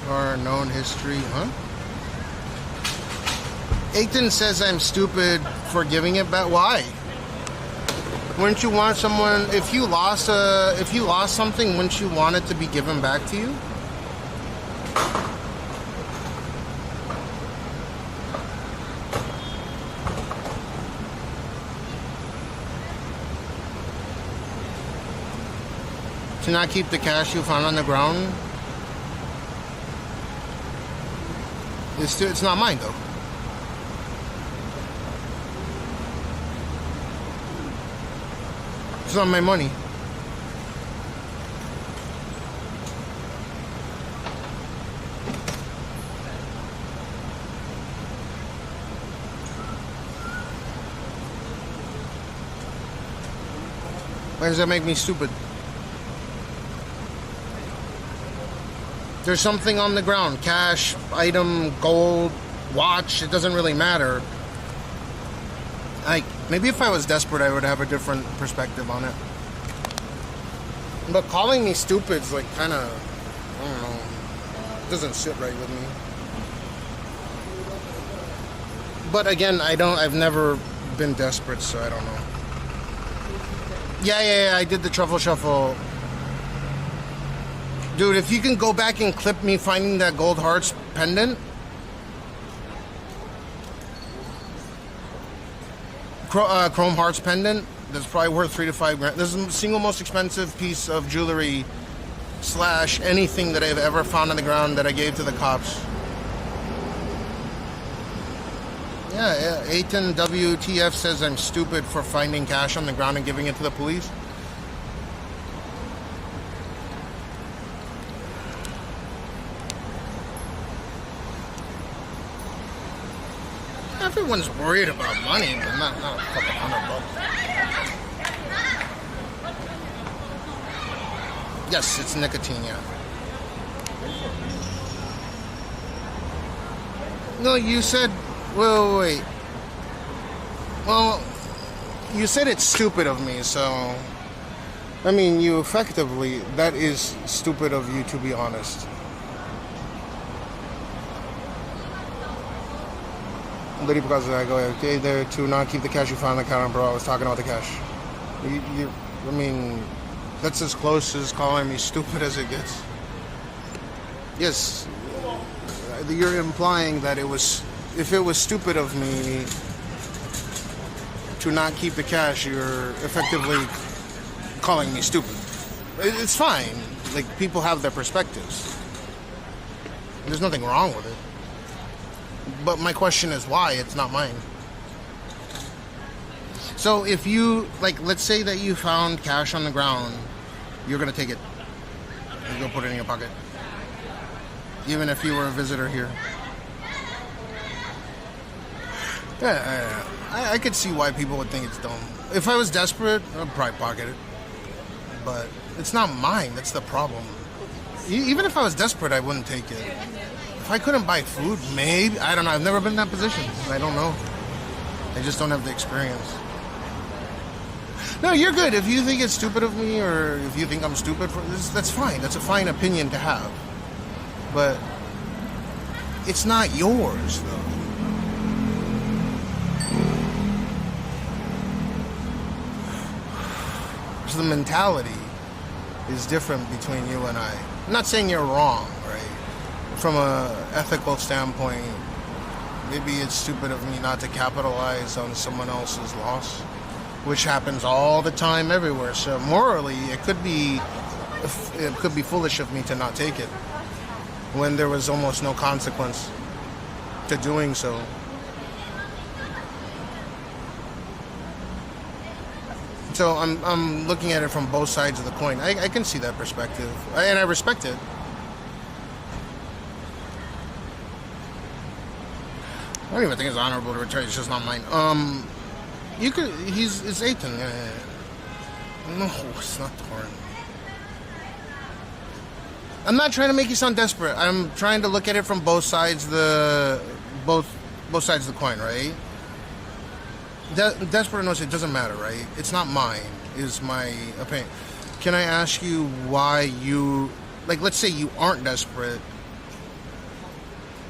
our known history, huh? Aiton says I'm stupid for giving it back. Why? Wouldn't you want someone, if you lost something, wouldn't you want it to be given back to you? To not keep the cash you found on the ground? It's not mine though. It's not my money. Why does that make me stupid? There's something on the ground. Cash, item, gold, watch. It doesn't really matter. Like, maybe if I was desperate, I would have a different perspective on it. But calling me stupid's like kind of, I don't know, it doesn't sit right with me. But again, I've never been desperate, so I don't know. Yeah, I did the truffle shuffle. Dude, if you can go back and clip me finding that gold hearts pendant. Chrome hearts pendant that's probably worth 3 to 5 grand. This is the single most expensive piece of jewelry / anything that I've ever found on the ground that I gave to the cops. Yeah, Aiton WTF says I'm stupid for finding cash on the ground and giving it to the police. Everyone's worried about money, but not a couple $100. Yes, it's nicotine, yeah. No, you said... Wait. Well, you said it's stupid of me, so... I mean, you effectively... That is stupid of you, to be honest. Lady, because I go, okay, there to not keep the cash you found on the counter, bro. I was talking about the cash. I mean... That's as close as calling me stupid as it gets. Yes, you're implying that it was, if it was stupid of me to not keep the cash, you're effectively calling me stupid. It's fine. Like, people have their perspectives. There's nothing wrong with it. But my question is why? It's not mine. So if you, like, let's say that you found cash on the ground, you're going to take it. You're going to put it in your pocket. Even if you were a visitor here. Yeah, I could see why people would think it's dumb. If I was desperate, I'd probably pocket it. But it's not mine. That's the problem. Even if I was desperate, I wouldn't take it. If I couldn't buy food, maybe. I don't know. I've never been in that position. I don't know. I just don't have the experience. No, you're good. If you think it's stupid of me, or if you think I'm stupid for this, that's fine. That's a fine opinion to have. But it's not yours, though. So the mentality is different between you and I. I'm not saying you're wrong, right? From a ethical standpoint, maybe it's stupid of me not to capitalize on someone else's loss, which happens all the time everywhere. So morally, it could be foolish of me to not take it when there was almost no consequence to doing so. So I'm looking at it from both sides of the coin. I can see that perspective, and I respect it. I don't even think it's honorable to return. It's just not mine. You could. It's Ethan. No, it's not Torn. I'm not trying to make you sound desperate. I'm trying to look at it from both sides both sides of the coin, right? Desperate knows it doesn't matter, right? It's not mine. Is my opinion. Can I ask you why you, like, let's say you aren't desperate.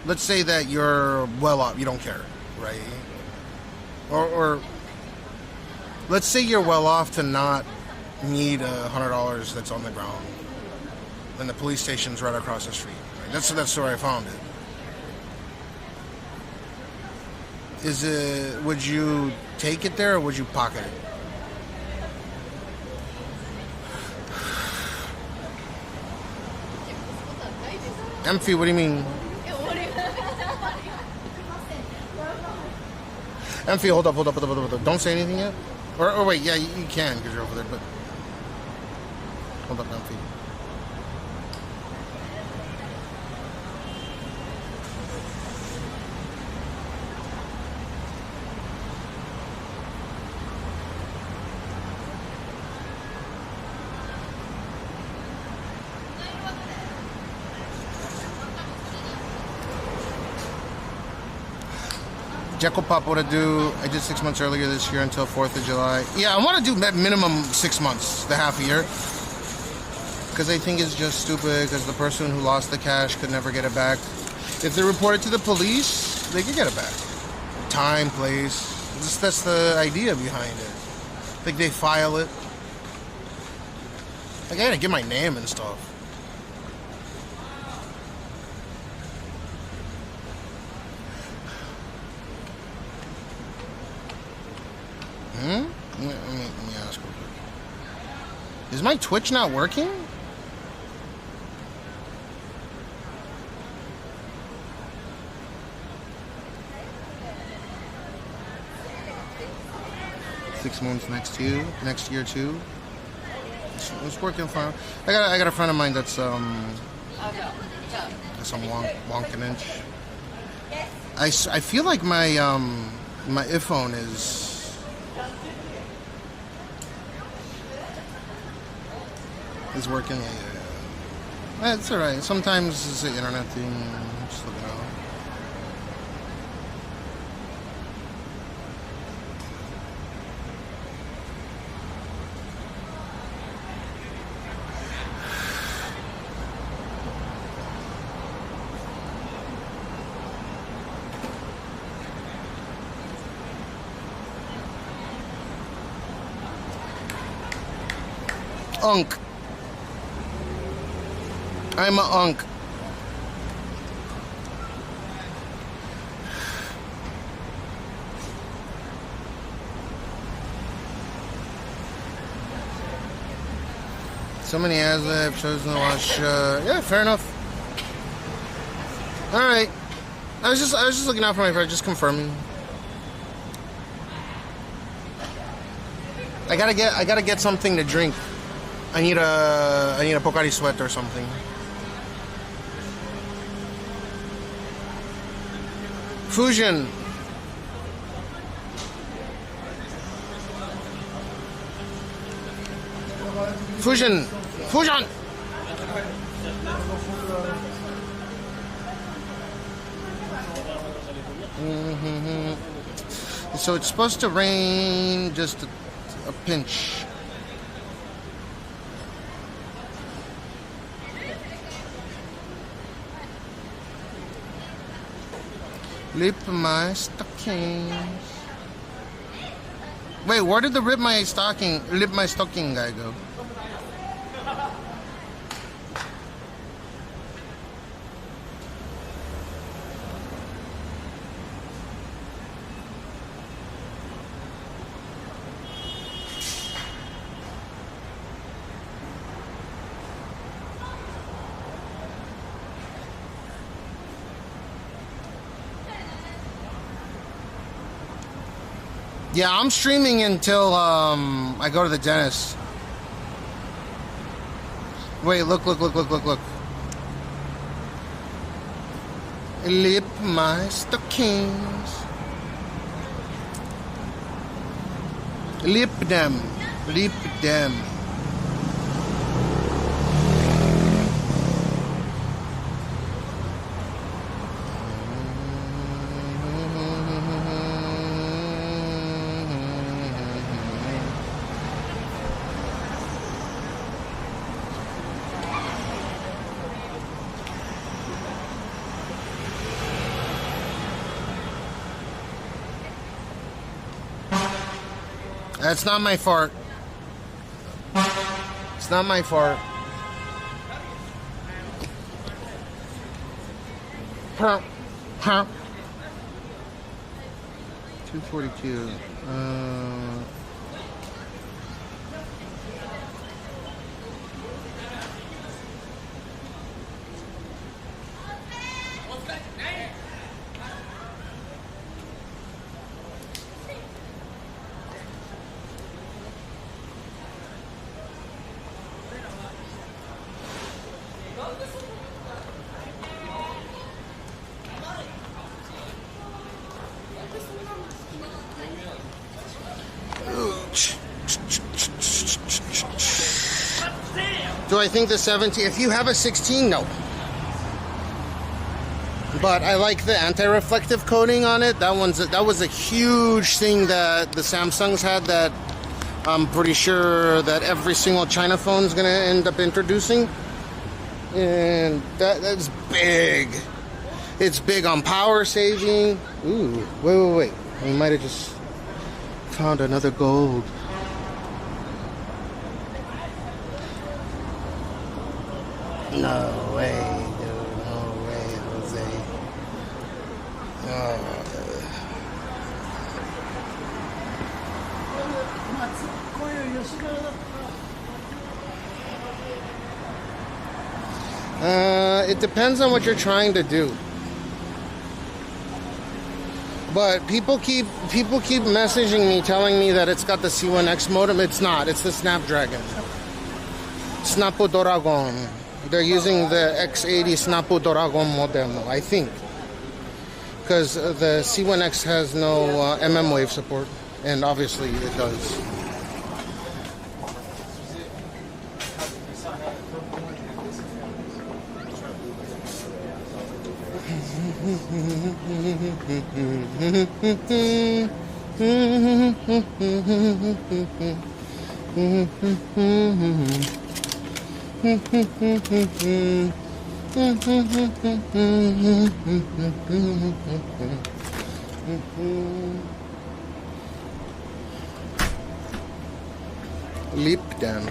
Let's say that you're well off. You don't care, right? Or let's say you're well off to not need $100 that's on the ground, and the police station's right across the street. Right? That's where I found it. Is it? Would you take it there, or would you pocket it? Emphy, what do you mean? Emphy, hold up. Don't say anything yet. Or wait, yeah, you can because you're over there. But hold up, Emphy. Jekyll Pop, what I do? I did 6 months earlier this year until 4th of July. Yeah, I want to do minimum 6 months, the half a year. Because I think it's just stupid, because the person who lost the cash could never get it back. If they report it to the police, they could get it back. Time, place. That's the idea behind it. Like, they file it. Like, I gotta get my name and stuff. Let me ask real quick. Is my Twitch not working? Six months next year too. It's working fine. I got a friend of mine that's some wonkin inch. I feel like my iPhone is working. That's alright. Sometimes it's an internet thing. Just look it out. Unk. I'm a unk. So many ads that I've chosen to watch. Yeah, fair enough. All right. I was just looking out for my friend, just confirming. I gotta get something to drink. I need a Pocari Sweat or something. Fusion. Fusion. Fusion. So it's supposed to rain just a pinch. Lip my stockings. Wait, where did the lip my stocking guy go? Yeah, I'm streaming until I go to the dentist. Wait, look. Lip my stockings. Lip them. That's not my fart. It's not my fart. Huh. 242. Do I think the 17? If you have a 16, no. But I like the anti-reflective coating on it. That was a huge thing that the Samsungs had that I'm pretty sure that every single China phone is going to end up introducing. And that's big. It's big on power saving. Ooh, wait. We might have just found another gold. No way, dude. No way, Jose. It depends on what you're trying to do. But people keep messaging me telling me that it's got the C1X modem. It's not. It's the Snapdragon. Snapdragon. They're using the X80 Snapdragon modem, I think. Because the C1X has no MM wave support. And obviously it does. Lip them.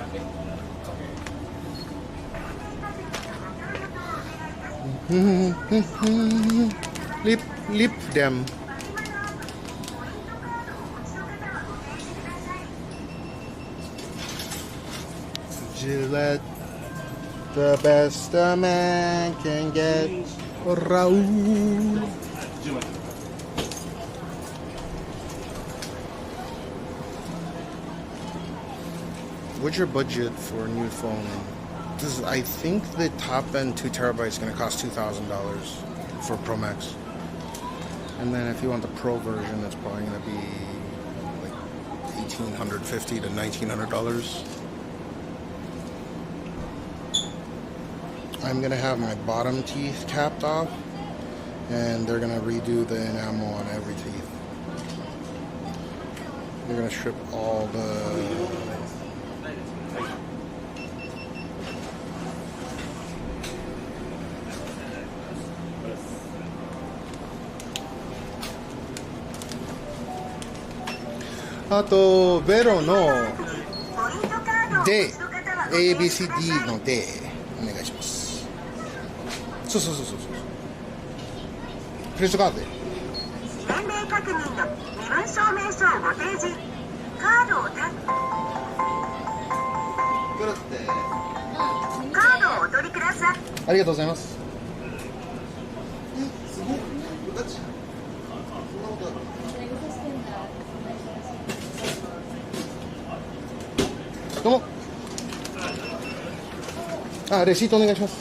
Lip them. Gillette, the best a man can get. Raul. What's your budget for a new phone? I think the top end 2 terabytes is going to cost $2,000 for Pro Max. And then if you want the Pro version, it's probably going to be like $1,850 to $1,900. I'm going to have my bottom teeth capped off, and they're going to redo the enamel on every teeth. They're going to strip all the...あと、ベロの D、ABCD の D お願いします。そう。クレジットカードで。年齢確認の身分証明書をご提示。カードをタップ。カードをお取りください。ありがとうございます。どうも。あ、レシートお願いします。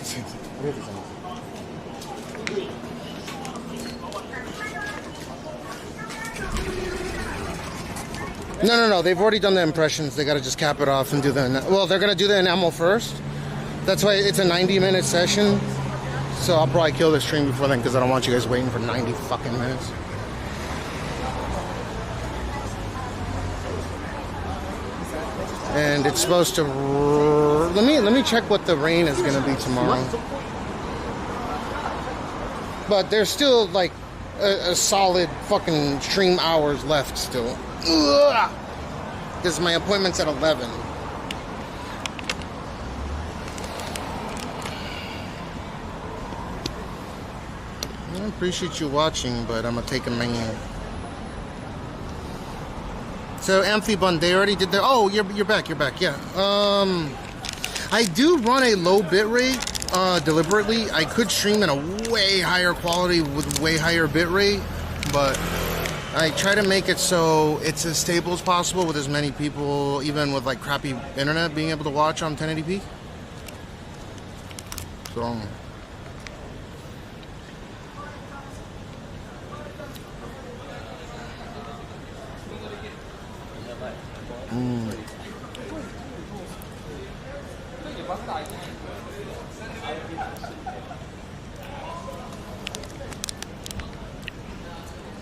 すいません。ありがとうございます。No. They've already done the impressions. They got to just cap it off and do the... Well, they're going to do the enamel first. That's why it's a 90-minute session. So I'll probably kill the stream before then because I don't want you guys waiting for 90 fucking minutes. And it's supposed to... Let me check what the rain is going to be tomorrow. But there's still like a solid fucking stream hours left still. Because my appointment's at 11. I appreciate you watching, but I'm going to take a man. So Amphibun, they already did their... Oh, you're back, yeah. I do run a low bit rate deliberately. I could stream in a way higher quality with way higher bit rate, but I try to make it so it's as stable as possible with as many people, even with like crappy internet, being able to watch on 1080p. So...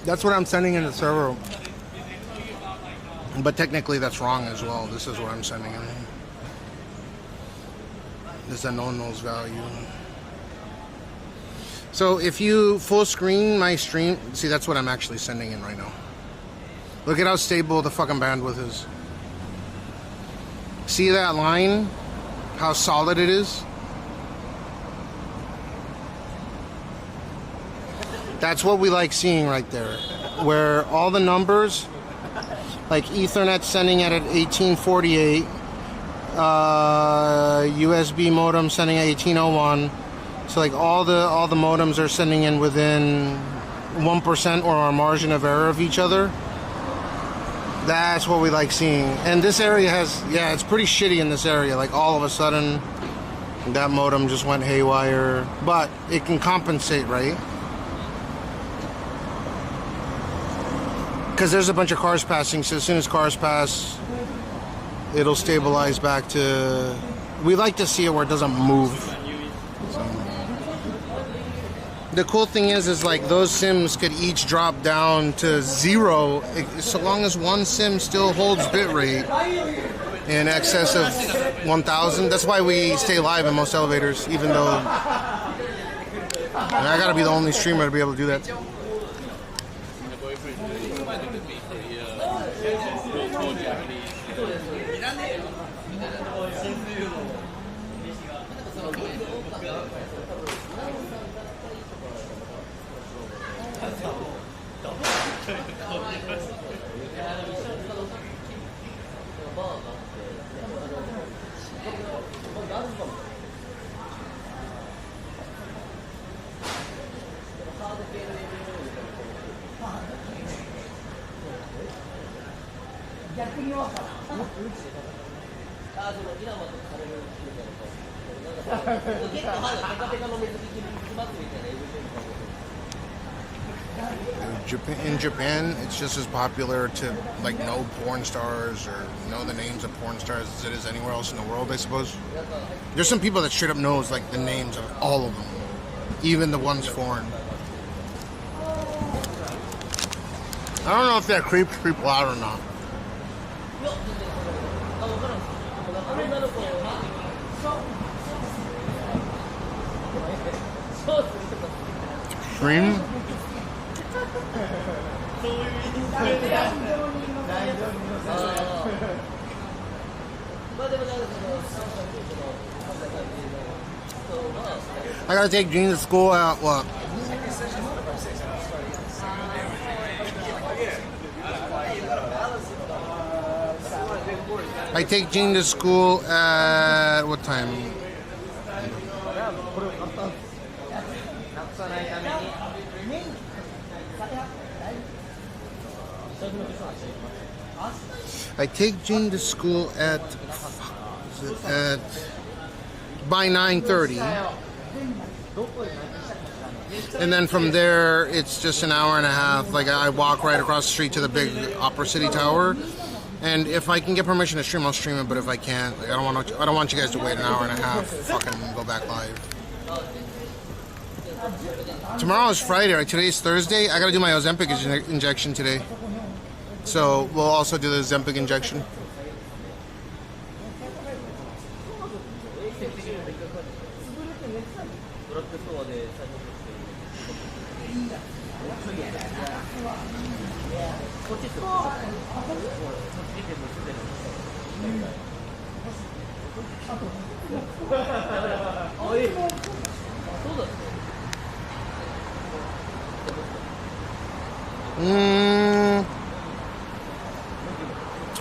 That's what I'm sending in the server. But technically that's wrong as well. This is what I'm sending in. This is a no-knows value. So if you full screen my stream, see, that's what I'm actually sending in right now. Look at how stable the fucking bandwidth is. See that line? How solid it is? That's what we like seeing right there. Where all the numbers, like Ethernet sending at 1848, USB modem sending at 1801. So like all the modems are sending in within 1% or a margin of error of each other. That's what we like seeing. And this area has, yeah, it's pretty shitty in this area. Like all of a sudden, that modem just went haywire. But it can compensate, right? Because there's a bunch of cars passing, so as soon as cars pass, it'll stabilize back to... We like to see it where it doesn't move. The cool thing is like those sims could each drop down to 0 so long as one sim still holds bitrate in excess of 1,000. That's why we stay live in most elevators, even though I gotta be the only streamer to be able to do that. In Japan, it's just as popular to like know porn stars or know the names of porn stars as it is anywhere else in the world, I suppose. There's some people that straight up knows like the names of all of them, even the ones foreign. I don't know if that creeps people out or not. Stream? I gotta take Jean to school at what? I take Jean to school at what time? I take Jean to school at by 9:30, and then from there it's just an hour and a half. Like I walk right across the street to the big Opera City Tower, and if I can get permission to stream, I'll stream it. But if I can't, like, I don't want you guys to wait an hour and a half. Fucking go back live. Tomorrow is Friday, right? Today's Thursday. I gotta do my Ozempic injection today. So we'll also do the Ozempic injection.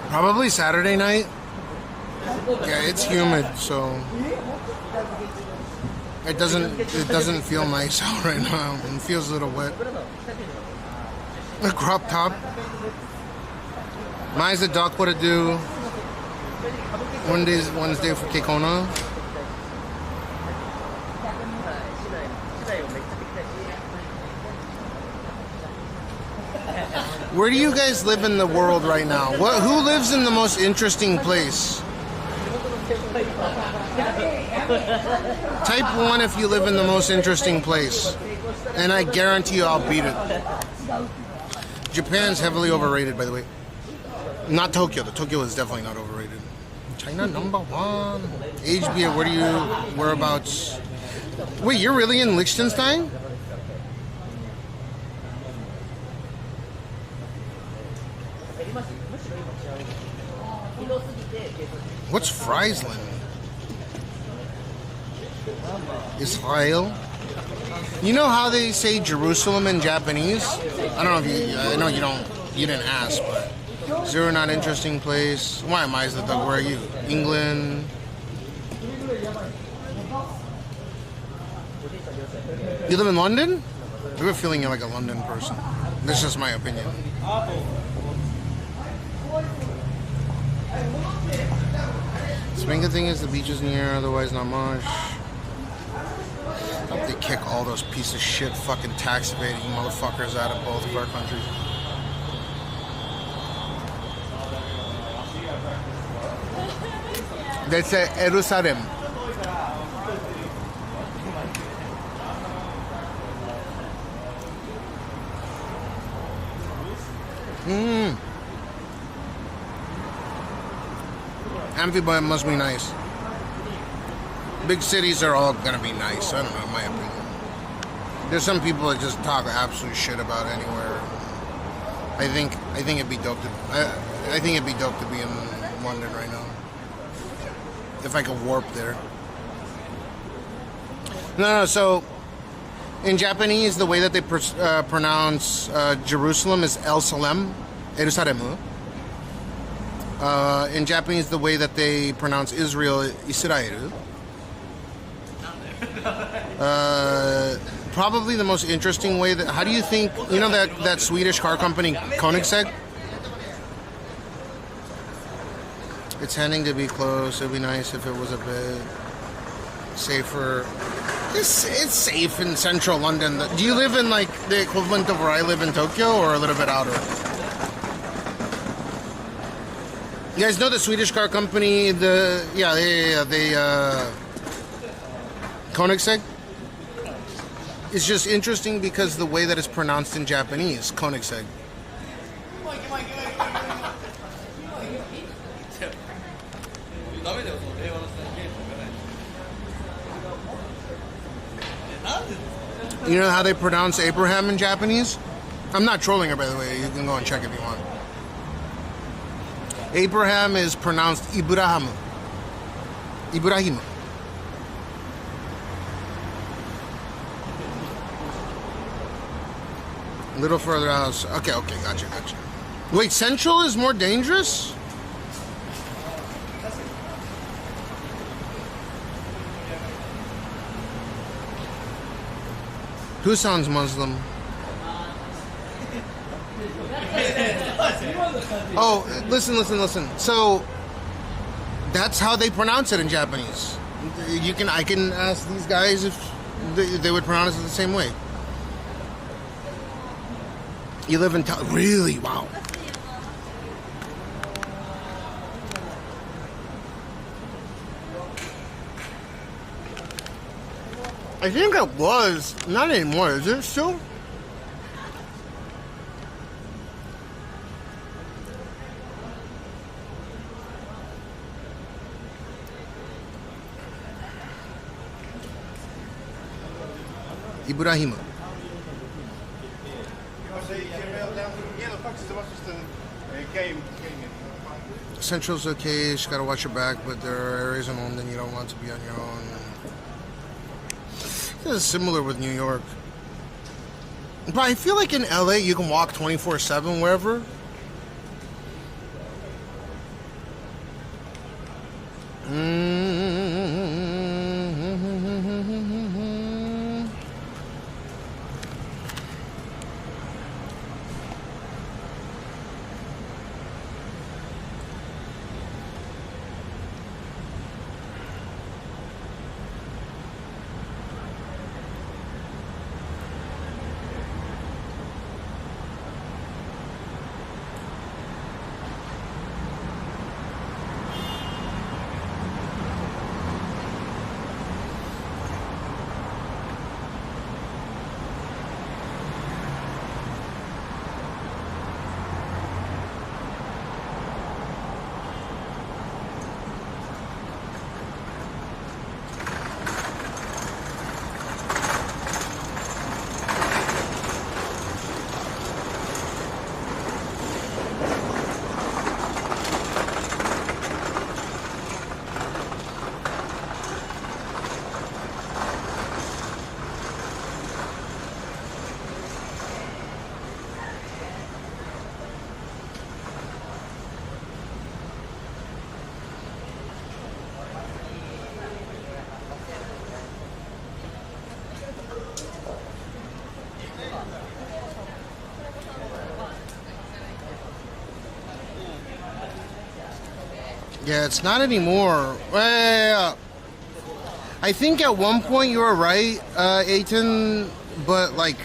Probably Saturday night. Yeah, it's humid, so it doesn't feel nice out right now. It feels a little wet. A crop top. Mine's the duck. What to do? Wednesday for Kekona. Where do you guys live in the world right now? Who lives in the most interesting place? Type 1 if you live in the most interesting place. And I guarantee you I'll beat it. Japan's heavily overrated, by the way. Not Tokyo. The Tokyo is definitely not overrated. China #1. HB, whereabouts? Wait, you're really in Liechtenstein? What's Friesland? Israel? You know how they say Jerusalem in Japanese? I don't know if you. I know you don't. You didn't ask, but zero not interesting place. Why am I the dog? Where are you? England. You live in London? I have a feeling you're like a London person. This is just my opinion. The main thing is the beach is near, otherwise not much. I hope they kick all those piece of shit fucking tax evading motherfuckers out of both of our countries. They say Jerusalem. Amphiboy must be nice. Big cities are all gonna be nice. I don't know, in my opinion. There's some people that just talk absolute shit about anywhere. I think it'd be dope to. I think it'd be dope to be in London right now. If I could warp there. No. So in Japanese, the way that they pronounce Jerusalem is El Salem, Jerusalem. In Japanese, the way that they pronounce Israel, Israel. Probably the most interesting way that. How do you think? You know that Swedish car company Koenigsegg? It's tending to be close. It'd be nice if it was a bit safer. It's safe in central London. Do you live in like the equivalent of where I live in Tokyo, or a little bit outer? You guys know the Swedish car company? Koenigsegg. It's just interesting because the way that it's pronounced in Japanese, Koenigsegg. You know how they pronounce Abraham in Japanese? I'm not trolling her, by the way. You can go and check if you want. Abraham is pronounced Ibrahim. Ibrahim. A little further out. Okay, gotcha. Wait, Central is more dangerous? Who sounds Muslim? Oh, listen. So that's how they pronounce it in Japanese. I can ask these guys if they would pronounce it the same way. You live in really? Wow. I think it was. Not anymore, is it still? Ibrahim. Central's okay, you just gotta watch your back, but there are areas in London you don't want to be on your own. This is similar with New York. But I feel like in LA you can walk 24/7 wherever. Yeah, it's not anymore. I think at one point you were right, Aiton, but like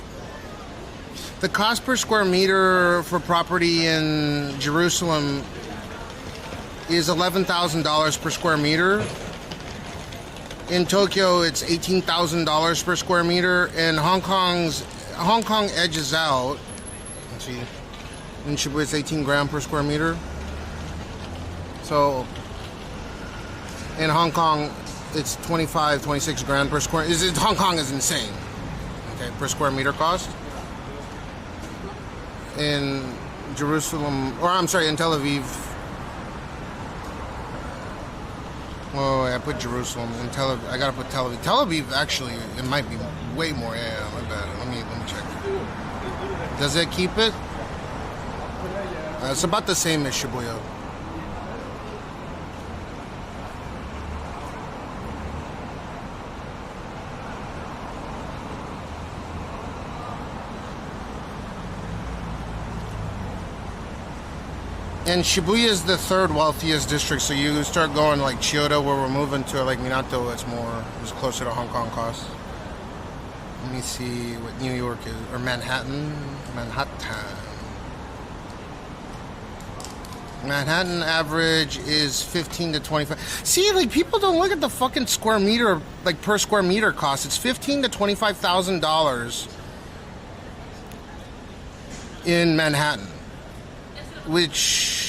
the cost per square meter for property in Jerusalem is $11,000 per square meter. In Tokyo, it's $18,000 per square meter, and Hong Kong edges out. Let's see, in Shibuya it's 18 grand per square meter. So In Hong Kong, it's 25, 26 grand per square. Hong Kong is insane. Okay, per square meter cost. In Jerusalem, or I'm sorry, in Tel Aviv. Oh, I put Jerusalem in Tel Aviv. I gotta put Tel Aviv. Tel Aviv, actually, it might be way more. Yeah, my bad. Let me check. Does it keep it? It's about the same as Shibuya. And Shibuya is the third wealthiest district, so you start going like Chiyoda, where we're moving to, like Minato, it's closer to Hong Kong costs. Let me see what New York is, or Manhattan. Manhattan average is 15 to 25. See, like, people don't look at the fucking square meter, like per square meter cost. It's $15,000 to $25,000 in Manhattan, which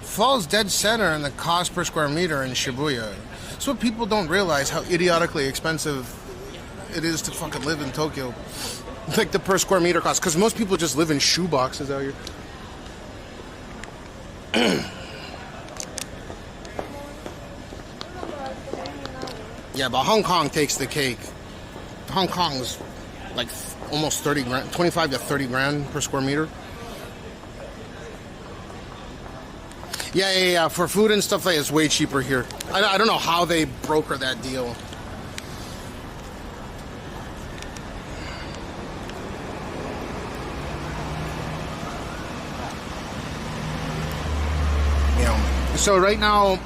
falls dead center in the cost per square meter in Shibuya. That's what people don't realize, how idiotically expensive it is to fucking live in Tokyo. Like the per square meter cost, because most people just live in shoe boxes out here. Yeah, but Hong Kong takes the cake. Hong Kong's like almost 30 grand, 25 to 30 grand per square meter. Yeah. For food and stuff like that, it's way cheaper here. I don't know how they broker that deal. So right now,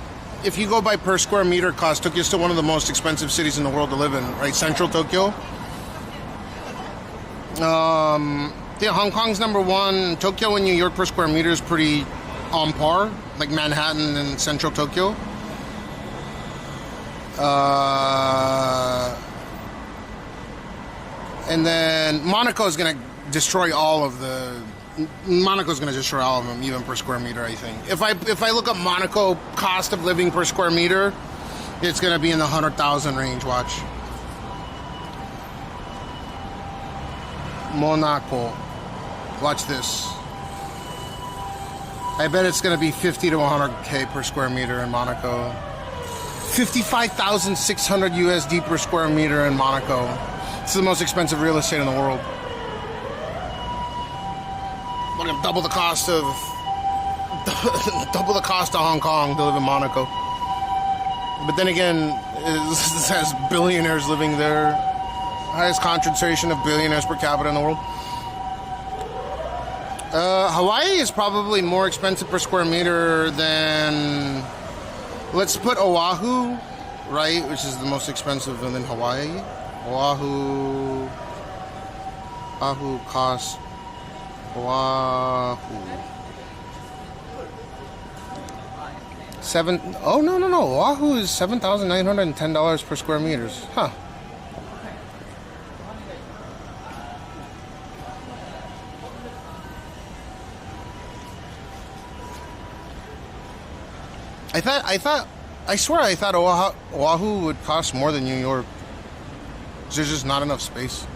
if you go by per square meter cost, Tokyo's still one of the most expensive cities in the world to live in, right? Central Tokyo. Yeah, Hong Kong's number one. Tokyo and New York per square meter is pretty on par, like Manhattan and Central Tokyo. And then Monaco's going to destroy all of them, even per square meter, I think. If I look up Monaco cost of living per square meter, it's going to be in the 100,000 range, watch. Monaco. Watch this. I bet it's going to be 50 to 100K per square meter in Monaco. 55,600 USD per square meter in Monaco. It's the most expensive real estate in the world. Double the cost of Hong Kong to live in Monaco. But then again, this has billionaires living there. Highest concentration of billionaires per capita in the world. Hawaii is probably more expensive per square meter than, let's put Oahu, right, which is the most expensive, and then Hawaii. Oahu costs. Oahu. No. Oahu is $7,910 per square meters. Huh. I swear I thought Oahu would cost more than New York. There's just not enough space.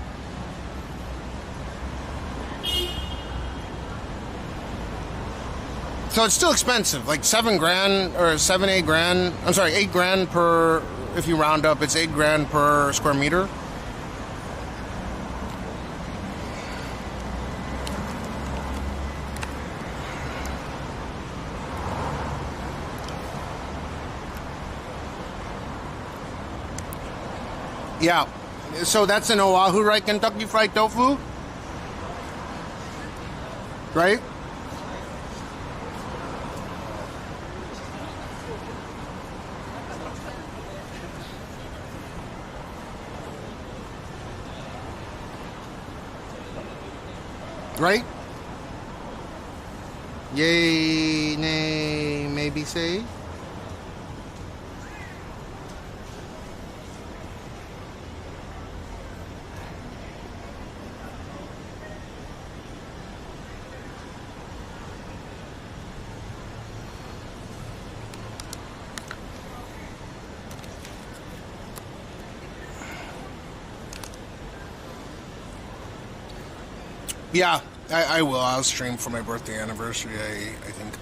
So it's still expensive, like 7 grand or 8 grand. I'm sorry, 8 grand per, if you round up, it's 8 grand per square meter. Yeah, so that's in Oahu, right? Kentucky Fried Tofu, right? Right? Yay, nay, maybe say. Yeah, I will. I'll stream for my birthday anniversary, I think.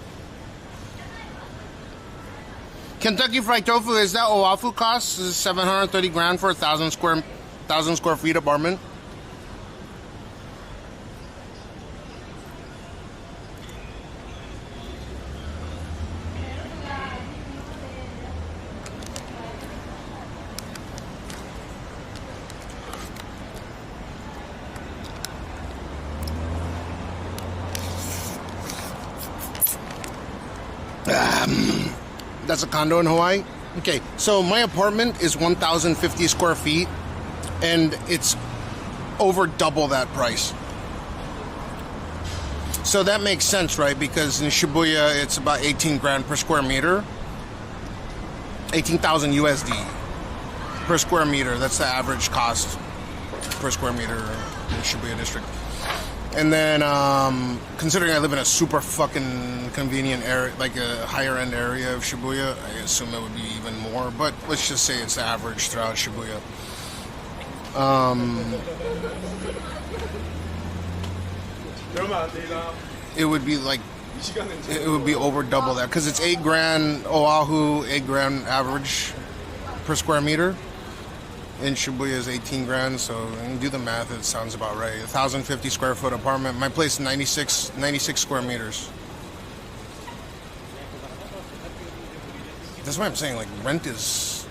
Kentucky Fried Tofu, is that Oahu cost? Is 730 grand for a 1,000 square feet apartment? That's a condo in Hawaii? Okay, so my apartment is 1,050 square feet, and it's over double that price. So that makes sense, right? Because in Shibuya, it's about 18 grand per square meter. 18,000 USD per square meter. That's the average cost per square meter in Shibuya district. And then, considering I live in a super fucking convenient area, like a higher end area of Shibuya, I assume it would be even more. But let's just say it's the average throughout Shibuya. It would be like, it would be over double that because it's 8 grand Oahu, 8 grand average per square meter. In Shibuya is 18 grand, so do the math, it sounds about right. 1,050 square foot apartment. My place is 96 square meters. That's why I'm saying, like, rent is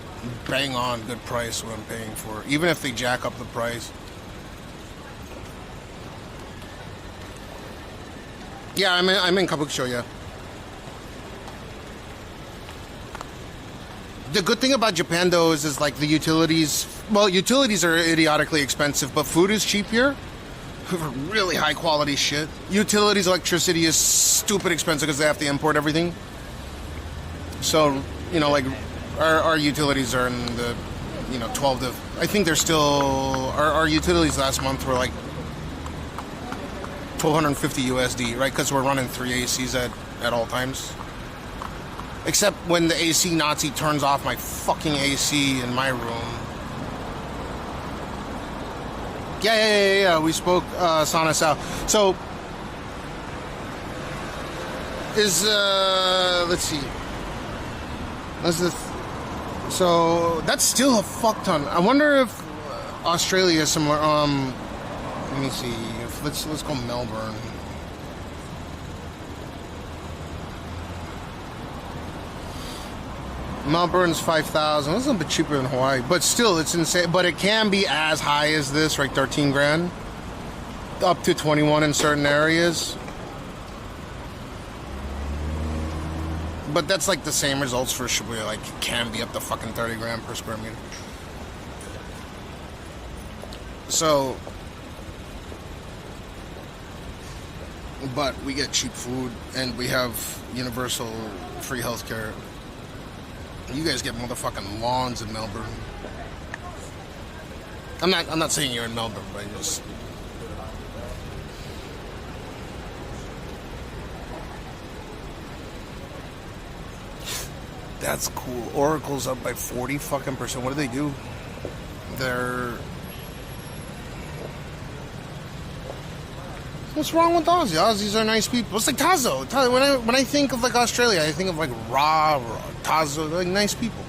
bang on good price what I'm paying for, even if they jack up the price. Yeah, I'm in Kabukicho, yeah. The good thing about Japan, though, is like the utilities. Well, utilities are idiotically expensive, but food is cheap here. Really high quality shit. Utilities, electricity is stupid expensive because they have to import everything. So, you know, like our utilities are in the, 12 to. I think they're still. Our utilities last month were like 1,250 USD, right? Because we're running 3 ACs at all times. Except when the AC Nazi turns off my fucking AC in my room. Yeah. We spoke, Sana Sao. So, let's see. So, that's still a fuck ton. I wonder if Australia is similar. Let me see. Let's go Melbourne. Melbourne's 5,000. That's a little bit cheaper than Hawaii, but still, it's insane. But it can be as high as this, right? 13 grand, up to 21 in certain areas. But that's like the same results for Shibuya. Like, it can be up to fucking 30 grand per square meter. So, but we get cheap food and we have universal free healthcare. You guys get motherfucking lawns in Melbourne. I'm not saying you're in Melbourne, but I just. That's cool. Oracle's up by 40 fucking %. What do they do? They're. What's wrong with Aussie? Aussies are nice people. It's like Tazo. When I think of like Australia, I think of like raw Tazo. They're like nice people.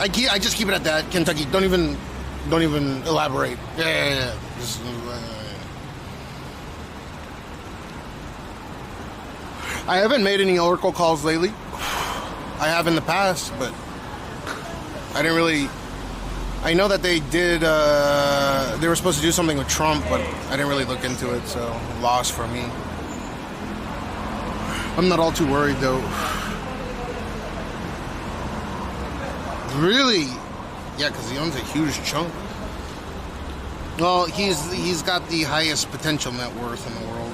I just keep it at that. Kentucky. Don't even elaborate. Yeah. Just, I haven't made any Oracle calls lately. I have in the past, but I didn't really. I know that they did. They were supposed to do something with Trump, but I didn't really look into it, so loss for me. I'm not all too worried though. Really? Yeah, because he owns a huge chunk. Well, he's got the highest potential net worth in the world.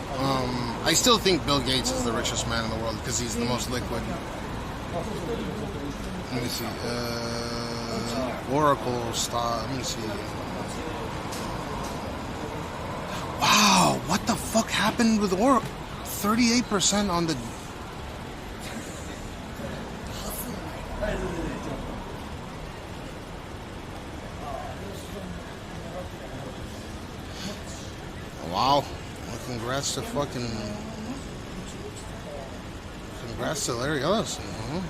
I still think Bill Gates is the richest man in the world because he's the most liquid. Let me see. Oracle stock. Let me see. Wow, what the fuck happened with Oracle? 38% on the. Wow. Well, congrats to Larry Ellison. Huh?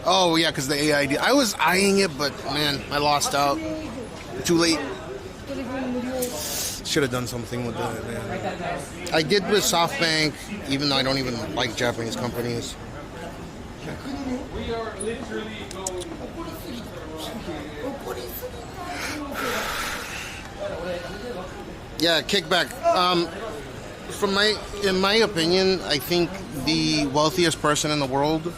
Oh, yeah, because the AID. I was eyeing it, but, man, I lost out. Too late. Should have done something with that, man. I did with SoftBank, even though I don't even like Japanese companies. We are literally going. Yeah, kickback. In my opinion, I think the wealthiest person in the world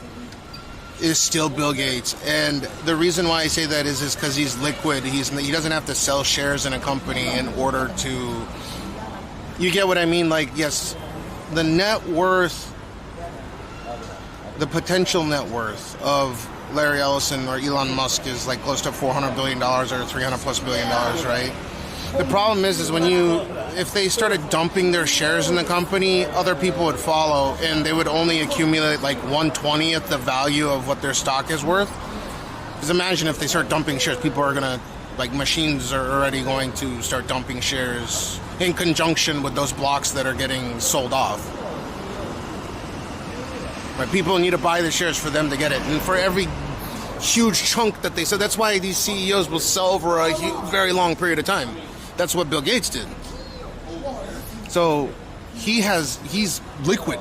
is still Bill Gates, and the reason why I say that is because he's liquid. He doesn't have to sell shares in a company in order to. You get what I mean? Like, yes, the net worth, the potential net worth of Larry Ellison or Elon Musk is like close to $400 billion or $300+ billion, right? The problem is if they started dumping their shares in the company, other people would follow, and they would only accumulate like 1/20th the value of what their stock is worth. Because imagine if they start dumping shares, people are gonna, like, machines are already going to start dumping shares in conjunction with those blocks that are getting sold off. Right? People need to buy the shares for them to get it, and for every huge chunk that they sell, that's why these CEOs will sell over a very long period of time. That's what Bill Gates did. So he's liquid.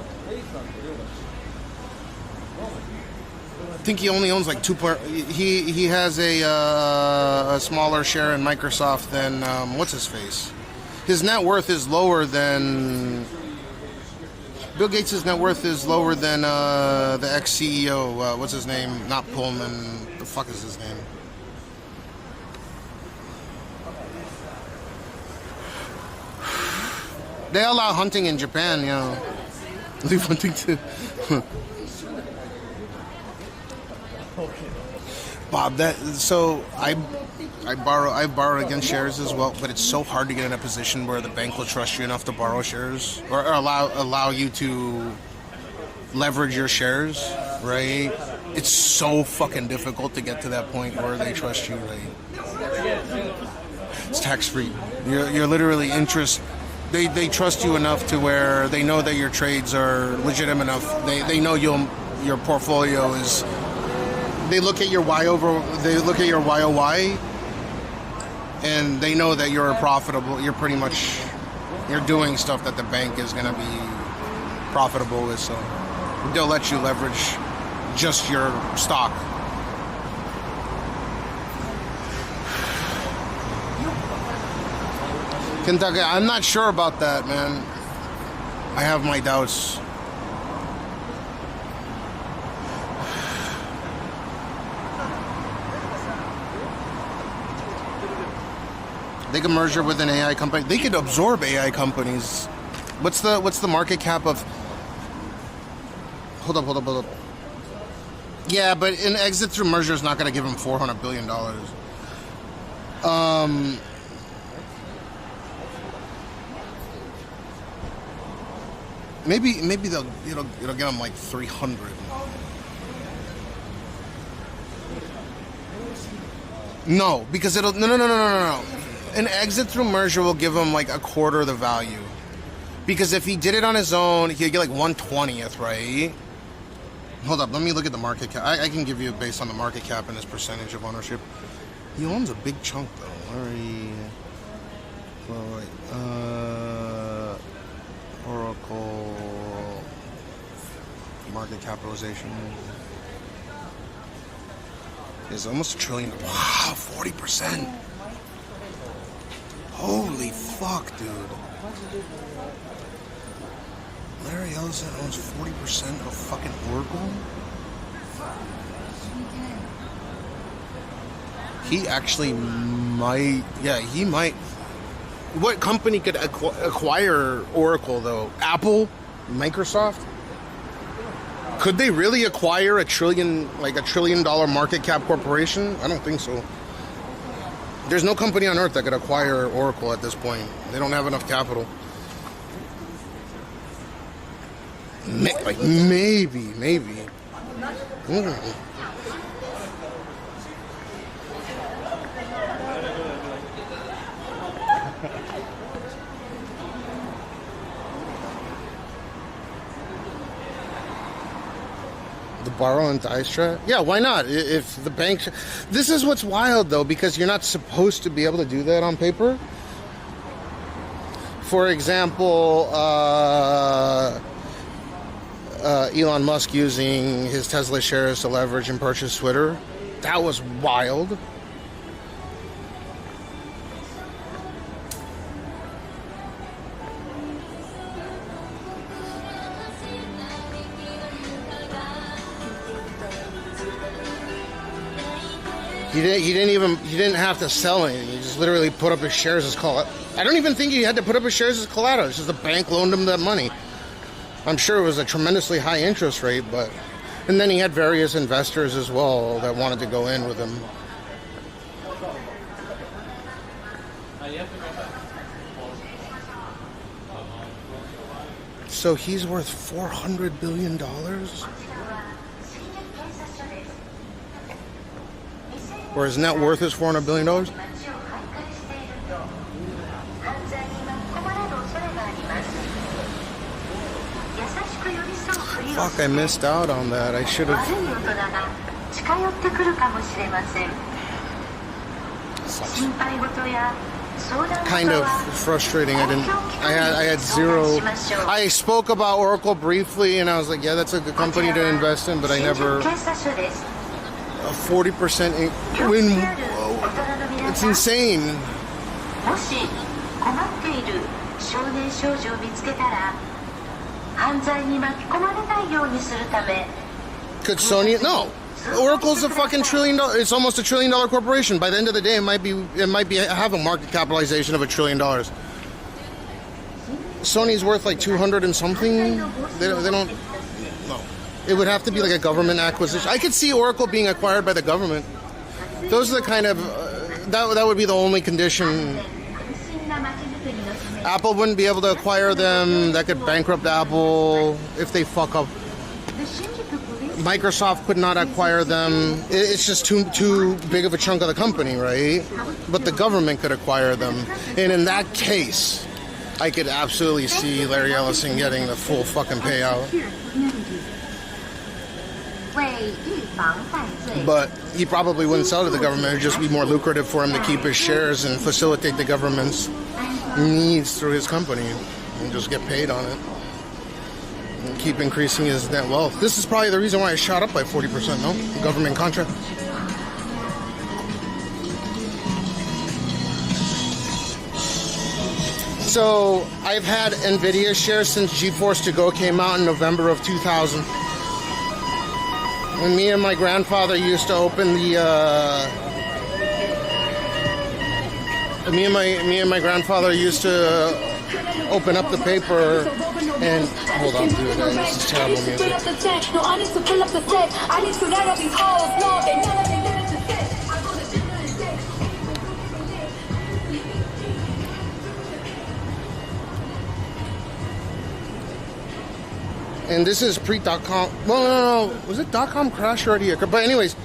I think he only owns like 2. He has a smaller share in Microsoft than what's his face. His net worth is lower than Bill Gates' net worth is lower than the ex-CEO. What's his name? Not Pullman. The fuck is his name? They allow hunting in Japan, you know. Leave hunting to Bob. I borrow against shares as well, but it's so hard to get in a position where the bank will trust you enough to borrow shares or allow you to leverage your shares, right? It's so fucking difficult to get to that point where they trust you, right? It's tax free. You're literally interest. They trust you enough to where they know that your trades are legitimate enough. They know your portfolio is. They look at your YOY, and they know that you're profitable. You're doing stuff that the bank is going to be profitable with. So they'll let you leverage just your stock. Kentucky, I'm not sure about that, man. I have my doubts. They could merge with an AI company. They could absorb AI companies. What's the market cap of? Hold up. Yeah, but an exit through merger is not going to give them $400 billion. Maybe it'll get them like 300. No, because no. An exit through merger will give him like a quarter of the value. Because if he did it on his own, he'd get like 1/20th, right? Hold up, let me look at the market cap. I can give you based on the market cap and his percentage of ownership. He owns a big chunk though. Oracle market capitalization is almost $1 trillion. Wow, 40%. Holy fuck, dude. Larry Ellison owns 40% of fucking Oracle? He actually might. Yeah, he might. What company could acquire Oracle, though? Apple? Microsoft? Could they really acquire a $1 trillion market cap corporation? I don't think so. There's no company on earth that could acquire Oracle at this point. They don't have enough capital. Maybe. The borrow and die strat? Yeah, why not? If the bank... This is what's wild, though, because you're not supposed to be able to do that on paper. For example, Elon Musk using his Tesla shares to leverage and purchase Twitter. That was wild. He didn't have to sell anything. He just literally put up his shares as collateral. I don't even think he had to put up his shares as collateral. It's just the bank loaned him that money. I'm sure it was a tremendously high interest rate, but... And then he had various investors as well that wanted to go in with him. So he's worth $400 billion? Or his net worth is $400 billion? Fuck, I missed out on that. I should have... Kind of frustrating. I had zero... I spoke about Oracle briefly, and I was like, yeah, that's a good company to invest in, but I never... A 40% win. It's insane. Could Sony? No. Oracle's a fucking $1 trillion. It's almost $1 trillion corporation. By the end of the day, it might have a market capitalization of $1 trillion. Sony's worth like 200 and something. They don't. No. It would have to be like a government acquisition. I could see Oracle being acquired by the government. Those are the kind of... that would be the only condition. Apple wouldn't be able to acquire them. That could bankrupt Apple if they fuck up. Microsoft could not acquire them. It's just too big of a chunk of the company, right? But the government could acquire them. And in that case, I could absolutely see Larry Ellison getting the full fucking payout. But he probably wouldn't sell to the government. It would just be more lucrative for him to keep his shares and facilitate the government's needs through his company and just get paid on it and keep increasing his net wealth. This is probably the reason why it shot up by 40%, no? Government contract. So I've had NVIDIA shares since GeForce To Go came out in November of 2000. When me and my grandfather used to open the me and my grandfather used to open up the paper and hold on, dude, this is terrible music. And this is pre-.com. Well, no. Was it .com crash already? But anyways,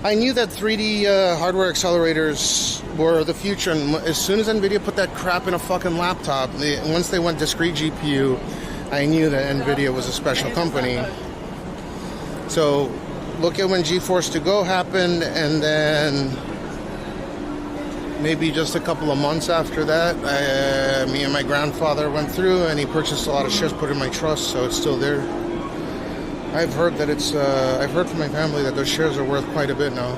I knew that 3D hardware accelerators were the future. And as soon as NVIDIA put that crap in a fucking laptop, once they went discrete GPU, I knew that NVIDIA was a special company. So look at when GeForce To Go happened, and then maybe just a couple of months after that, me and my grandfather went through and he purchased a lot of shares, put in my trust, so it's still there. I've heard that it's, I've heard from my family that those shares are worth quite a bit now.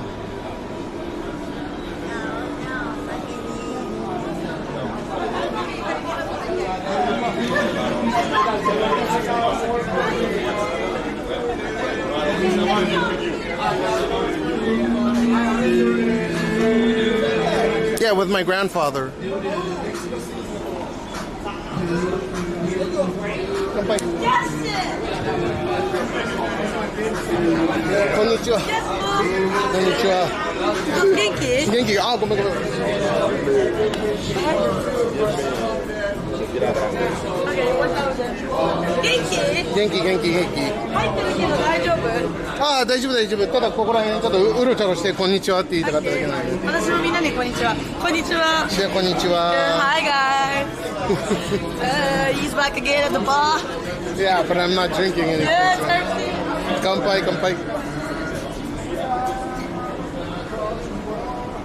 Yeah, with my grandfather. Konnichiwa. Konnichiwa. Genki? Genki. Ah, go back. Genki. ああ、大丈夫。ただここら辺ちょっとうろちょろしてこんにちはって言いたかっただけなんで。私もみんなにこんにちは。こんにちは。こんにちは。Hi guys. He's back again at the bar. Yeah, but I'm not drinking anything. Yeah, Kanpai.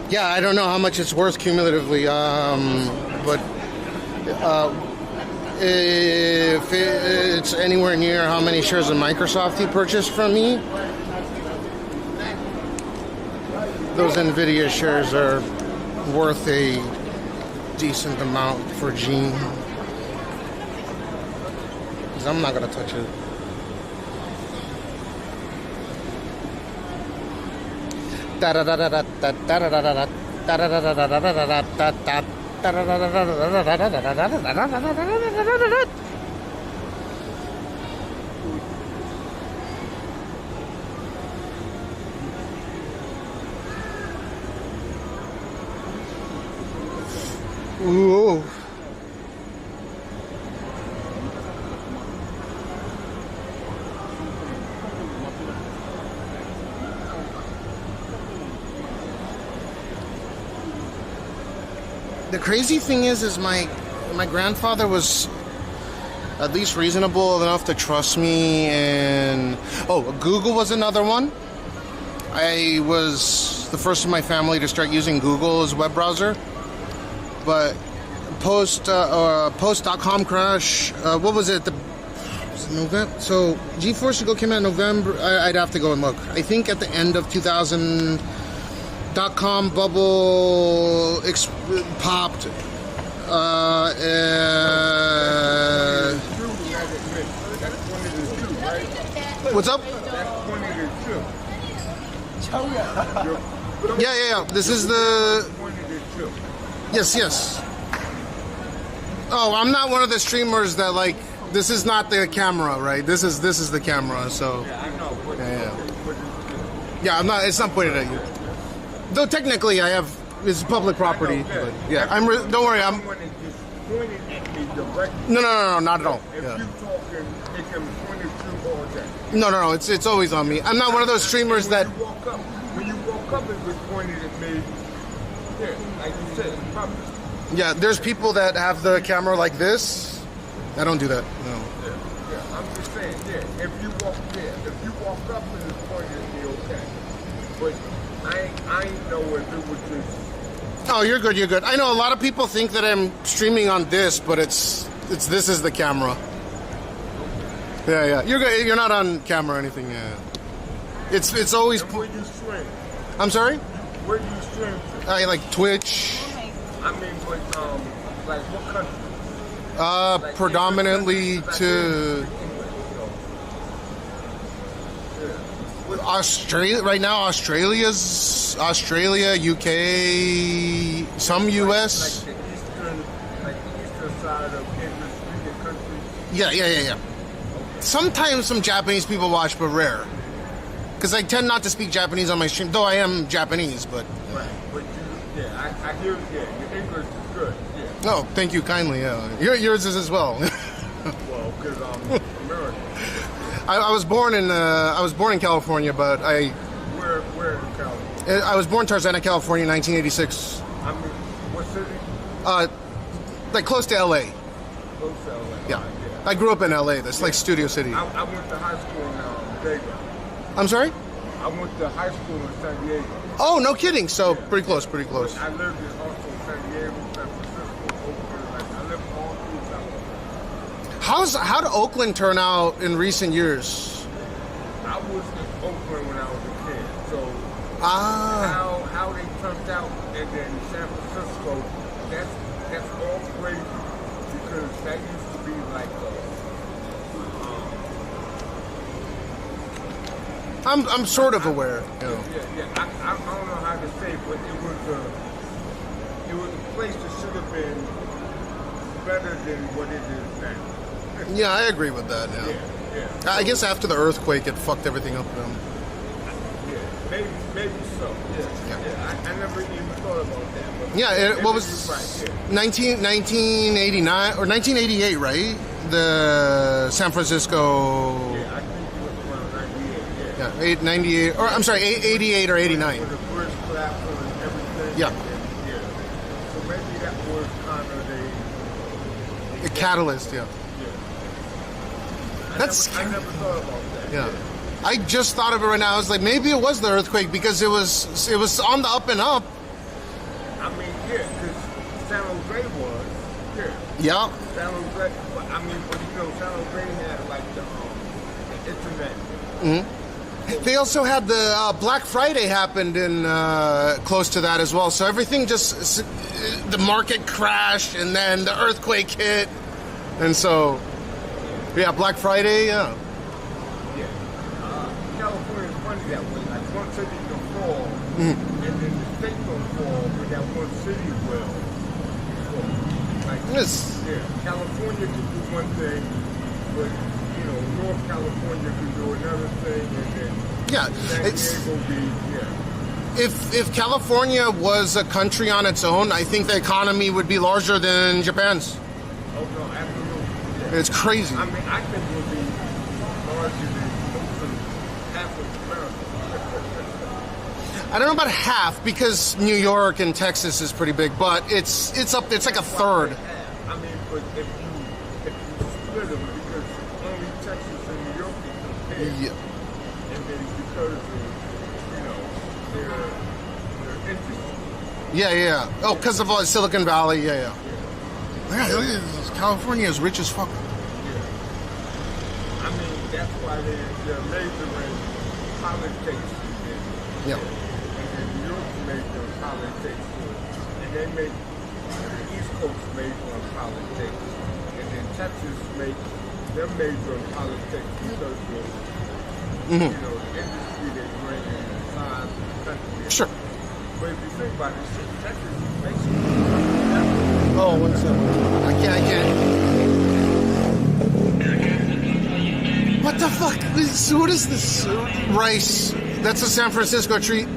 Yeah, I don't know how much it's worth cumulatively, but if it's anywhere near how many shares of Microsoft he purchased from me, those NVIDIA shares are worth a decent amount for Gene. Because I'm not going to touch it. Ooh. The crazy thing is my grandfather was at least reasonable enough to trust me, and Google was another one. I was the first in my family to start using Google as a web browser, but post.com crash. What was it? Was it November? So GeForce Go came out in November. I'd have to go and look. I think at the end of 2000. .com bubble popped. What's up? Yeah. This is the. Yes. Oh, I'm not one of the streamers that like. This is not the camera, right? This is the camera. So. Yeah, I'm not. It's not pointed at you. Though technically, I have it's public property. But yeah, don't worry. I'm. No, not at all. Yeah. No. It's always on me. I'm not one of those streamers that. When you woke up, it was pointed at me. Yeah, like you said, public. Yeah, there's people that have the camera like this. I don't do that. No. Yeah. I'm just saying. Yeah, if you walk up and it's pointed at me, okay. But I know if it was just. Oh, you're good. I know a lot of people think that I'm streaming on this, but it's this is the camera. Yeah. You're good. You're not on camera or anything. Yeah. It's always. And where you stream? I'm sorry. Where do you stream? I like Twitch. I mean, but like what country? Like predominantly to. Australia right now. Australia, UK, some US. Like the eastern side of English-speaking countries. Yeah. Sometimes some Japanese people watch, but rare. Because I tend not to speak Japanese on my stream, though I am Japanese, but. Right, but I hear. Yeah, your English is good. Yeah. Oh, thank you kindly. Yeah, yours is as well. Well, because I'm American. I was born in California, but Where in California? I was born in Tarzana, California, 1986. I mean, what city? Like close to LA. Close to LA. Yeah. I grew up in LA. That's like Studio City. I went to high school in San Diego. I'm sorry? I went to high school in San Diego. Oh, no kidding. So pretty close. I lived in also San Diego, San Francisco, Oakland. Like I lived all through California. How did Oakland turn out in recent years? I was in Oakland when I was a kid, so how they turned out, and then San Francisco, that's all crazy because that used to be like I'm sort of aware. Yeah. I don't know how to say, but it was a place that should have been better than what it is now. Yeah, I agree with that. Yeah. I guess after the earthquake, it fucked everything up. Yeah, maybe so. Yeah. I never even thought about that. Yeah, what was 1989 or 1988, right? The San Francisco. Yeah, I think it was around 98. Yeah, 98, or I'm sorry, 88 or 89. With the bridge collapse and everything. Yeah. So maybe that was kind of the catalyst. Yeah. I never thought about that. Yeah. I just thought of it right now. I was like, maybe it was the earthquake because it was on the up and up. I mean, yeah, because San Jose was, yeah. Yeah. San Jose, but I mean, but you know, San Jose had like the internet. Mm-hmm. They also had the Black Friday happened in close to that as well. So everything just, the market crashed and then the earthquake hit. And so, yeah, Black Friday, yeah. California is funny that way. Like one city can fall, and then the state can fall, but that one city will. Like, yes. Yeah, California can do one thing, but you know, North California can do another thing, and then San Diego be, yeah. If California was a country on its own, I think the economy would be larger than Japan's. Oh no, absolutely. Yeah. It's crazy. I mean, I think it would be larger than half of America. I don't know about half because New York and Texas is pretty big, but it's up. It's like a third. I mean, but if you split them, because only Texas and New York can compare, and then because of their interest. Yeah. Oh, because of Silicon Valley. Yeah. Look at this. California is rich as fuck. Yeah. I mean, that's why they're majoring politics. Yeah. And then New York major in politics, and they make the East Coast major in politics, and then Texas make them major in politics because of you know the industry they bring in inside the country. Sure. But if you think about it, Texas is basically. Oh, one second. I can't. What the fuck? What is this? Rice. That's a San Francisco treat.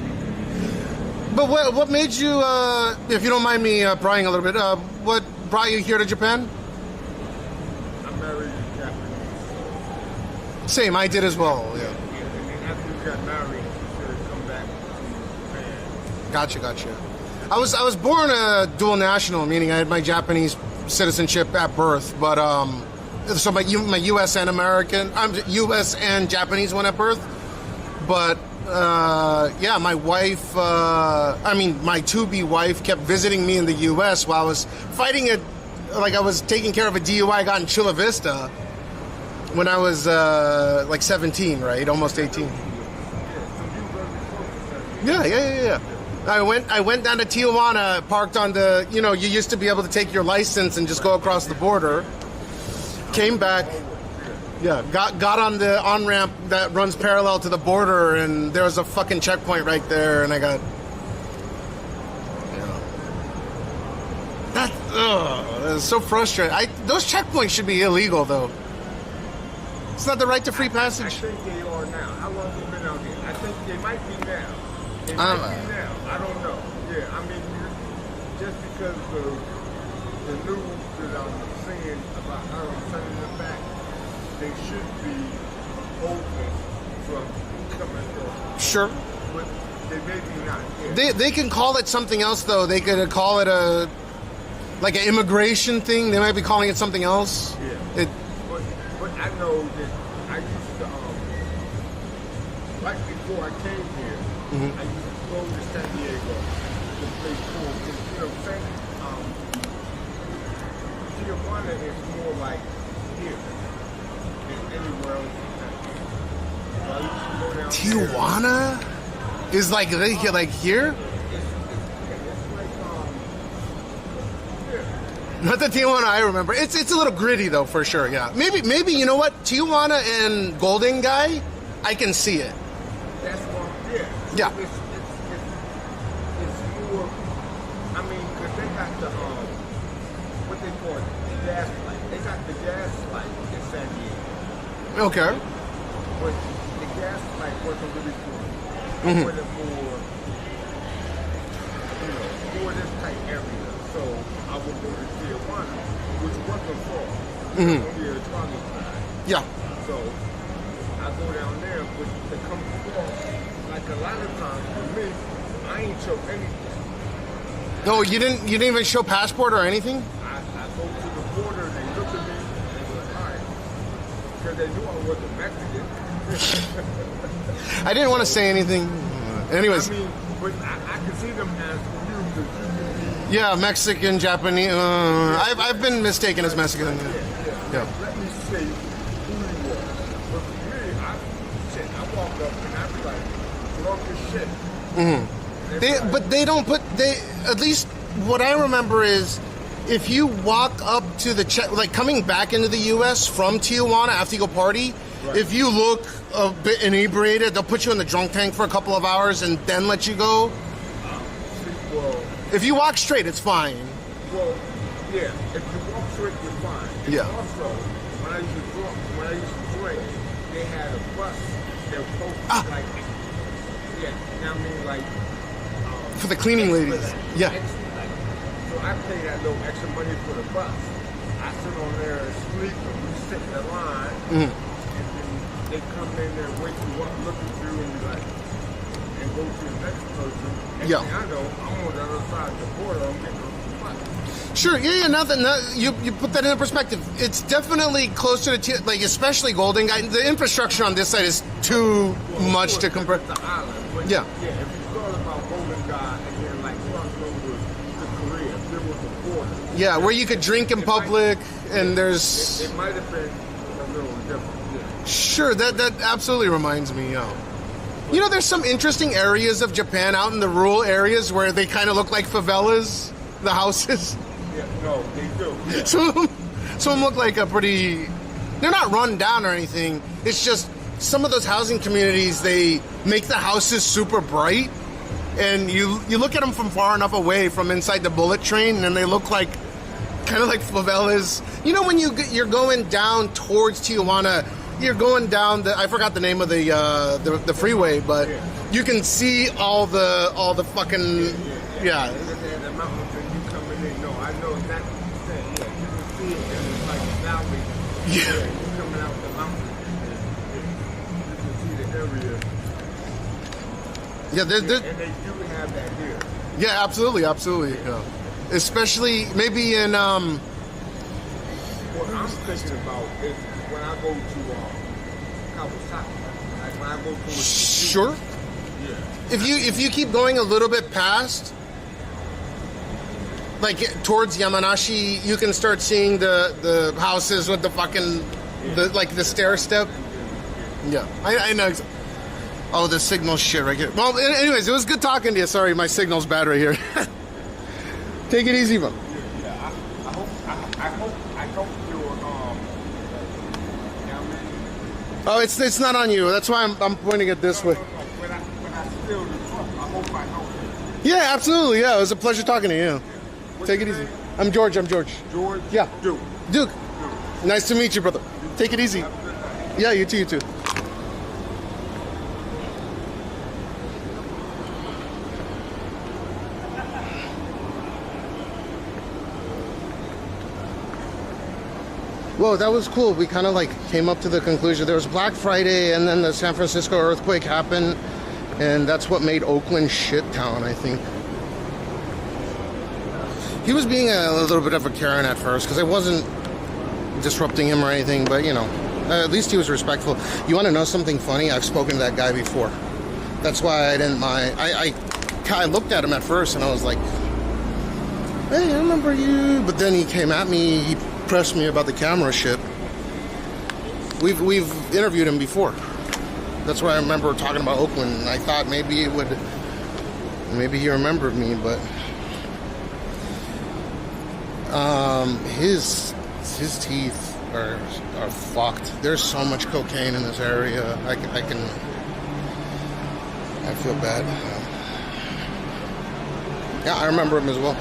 But what made you, if you don't mind me prying a little bit, what brought you here to Japan? I'm married to Japanese. Same, I did as well, yeah. And then after you got married, you should come back to Japan. Gotcha. I was born a dual national, meaning I had my Japanese citizenship at birth, but so my U.S. and U.S. and Japanese one at birth. But yeah, my wife, my to-be wife, kept visiting me in the U.S. while I was fighting it, like I was taking care of a DUI I got in Chula Vista when I was like 17, right, almost 18. Yeah. I went down to Tijuana, parked on the, you used to be able to take your license and just go across the border. Came back, got on the on-ramp that runs parallel to the border, and there was a fucking checkpoint right there, and I got... That's so frustrating. Those checkpoints should be illegal, though. It's not the right to free passage. I think they are now. How long have you been out here? I think they might be now. They might be now. I don't know. Yeah, I mean, just because of the news that I'm seeing about how I'm sending them back, they should be open from coming through. Sure. But they may be not. Yeah. They can call it something else, though. They could call it an immigration thing. They might be calling it something else. Yeah. But I know that I used to, right before I came here, I used to go to San Diego to play pool. Because, Tijuana is more like here than anywhere else in San Diego. So I used to go down Tijuana is like here? Not the Tijuana I remember. It's a little gritty though, for sure. Yeah, maybe you know what, Tijuana and Golden Guy, I can see it. That's one. Yeah. It's more. I mean, because they got the what they call it, the gas light. They got the gas light in San Diego. Okay. But the gas light wasn't really for it. It wasn't for this type area. So I would go to Tijuana, which wasn't far. Only a trolley ride. Yeah. So I go down there, but to come across, like a lot of times for me, I ain't show anything. No, you didn't even show passport or anything? I go to the border, they look at me, and they go, all right. because they knew I wasn't Mexican. I didn't want to say anything. Anyways. I mean, but I can see them as you. Yeah, Mexican, Japanese. I've been mistaken as Mexican. Yeah. Let me say who you were. But for me, I walked up and I was like, drunk as shit. Mm-hmm. But they don't put, at least what I remember is, if you walk up to the like coming back into the U.S. from Tijuana after you go party, right. If you look a bit inebriated, they'll put you in the drunk tank for a couple of hours and then let you go. Well, if you walk straight, it's fine. Well, yeah, if you walk straight, you're fine. Yeah. Also, when I used to drink, they had a bus that was posted like, yeah, I mean like for the cleaning ladies. Yeah. So I pay that little extra money for the bus. I sit on there and sleep, and we sit in the line, and then they come in there, wake you up, look at you, and be like, and go to the next person. And I know I'm on the other side of the border. I'm getting on the bus. Sure, yeah, nothing. You put that into perspective. It's definitely closer to like, especially Golden Guy. The infrastructure on this side is too much to compare. The island, but yeah. Yeah, if you thought about Golden Guy and then like cross over to Korea, there was a border. Yeah, where you could drink in public, and there's. It might have been a little different. Yeah. Sure, that absolutely reminds me. You know, there's some interesting areas of Japan out in the rural areas where they kind of look like favelas, the houses. Yeah, no, they do. Yeah. Some of them look like a pretty. They're not run down or anything. It's just some of those housing communities, they make the houses super bright, and you look at them from far enough away from inside the bullet train, and they look like kind of like favelas. You know, when you're going down towards Tijuana, you're going down I forgot the name of the freeway, but you can see all the fucking yeah. The mountains and you coming in. No, I know exactly what you're saying. Yeah, you can see it, and it's like a valley. Yeah. You coming out the mountain, you can see the area. Yeah, and they do have that here. Yeah, absolutely. Yeah. Especially maybe in What I'm thinking about is when I go to Kawasaki, like when I go to sure. Yeah. If you keep going a little bit past, like towards Yamanashi, you can start seeing the houses with the fucking the stair step. Yeah, I know. Oh, the signal shit right here. Well, anyways, it was good talking to you. Sorry, my signal's bad right here. Take it easy, bro. I hope you're Oh, it's not on you. That's why I'm pointing it this way. When I steal the truck, I hope I help you. Yeah, absolutely. Yeah, it was a pleasure talking to you. Take it easy. I'm George. George? Yeah. Duke. Nice to meet you, brother. Take it easy. Yeah, you too. Whoa, that was cool. We kind of like came up to the conclusion. There was Black Friday, and then the San Francisco earthquake happened, and that's what made Oakland shit town, I think. He was being a little bit of a Karen at first, because I wasn't disrupting him or anything, but you know, at least he was respectful. You want to know something funny? I've spoken to that guy before. That's why I didn't mind. I looked at him at first, and I was like, hey, I remember you. But then he came at me, he pressed me about the camera shit. We've interviewed him before. That's why I remember talking about Oakland. I thought maybe he remembered me, but his teeth are fucked. There's so much cocaine in this area. I feel bad. Yeah, I remember him as well.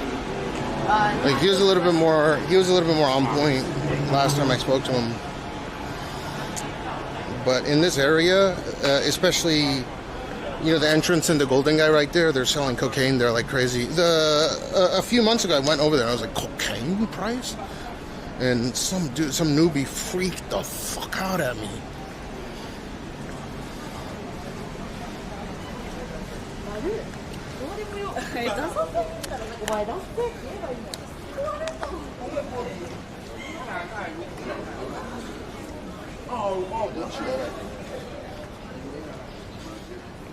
Like he was a little bit more on point last time I spoke to him. But in this area, especially, you know, the entrance in the Golden Guy right there, they're selling cocaine there like crazy. A few months ago I went over there and I was like, cocaine price? And some newbie freaked the fuck out at me. Oh,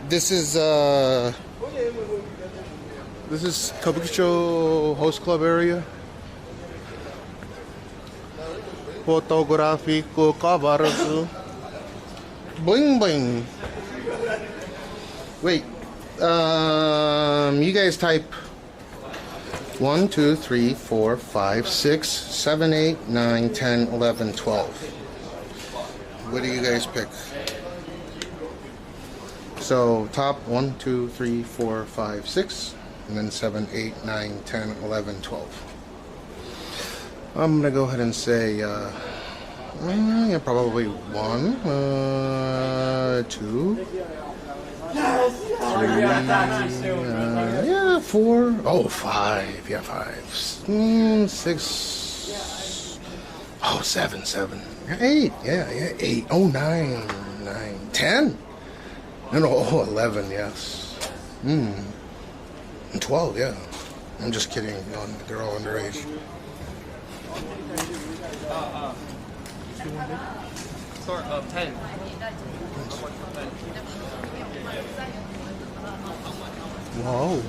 This is Kabukicho Host Club area. Photographico covers. Bling bling. Wait. You guys type 1, 2, 3, 4, 5, 6, 7, 8, 9, 10, 11, 12. What do you guys pick? So top 1, 2, 3, 4, 5, 6, and then 7, 8, 9, 10, 11, 12. I'm gonna go ahead and say yeah, probably 1, 2, 3, yeah, 4, oh, 5, yeah, 5, 6, oh, 7, 8, yeah, 8, oh, 9, 10, no, oh, 11, yes, and 12, yeah, I'm just kidding, they're all underage. Sort of 10. Whoa.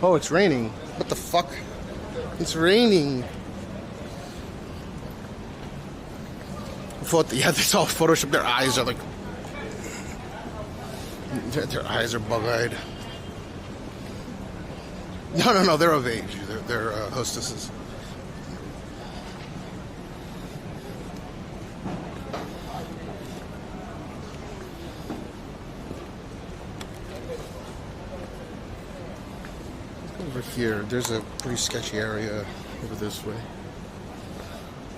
Oh, it's raining. What the fuck? It's raining. Yeah, it's all Photoshop. Their eyes are like... Their eyes are bug-eyed. No, they're of age. They're hostesses. Over here, there's a pretty sketchy area over this way.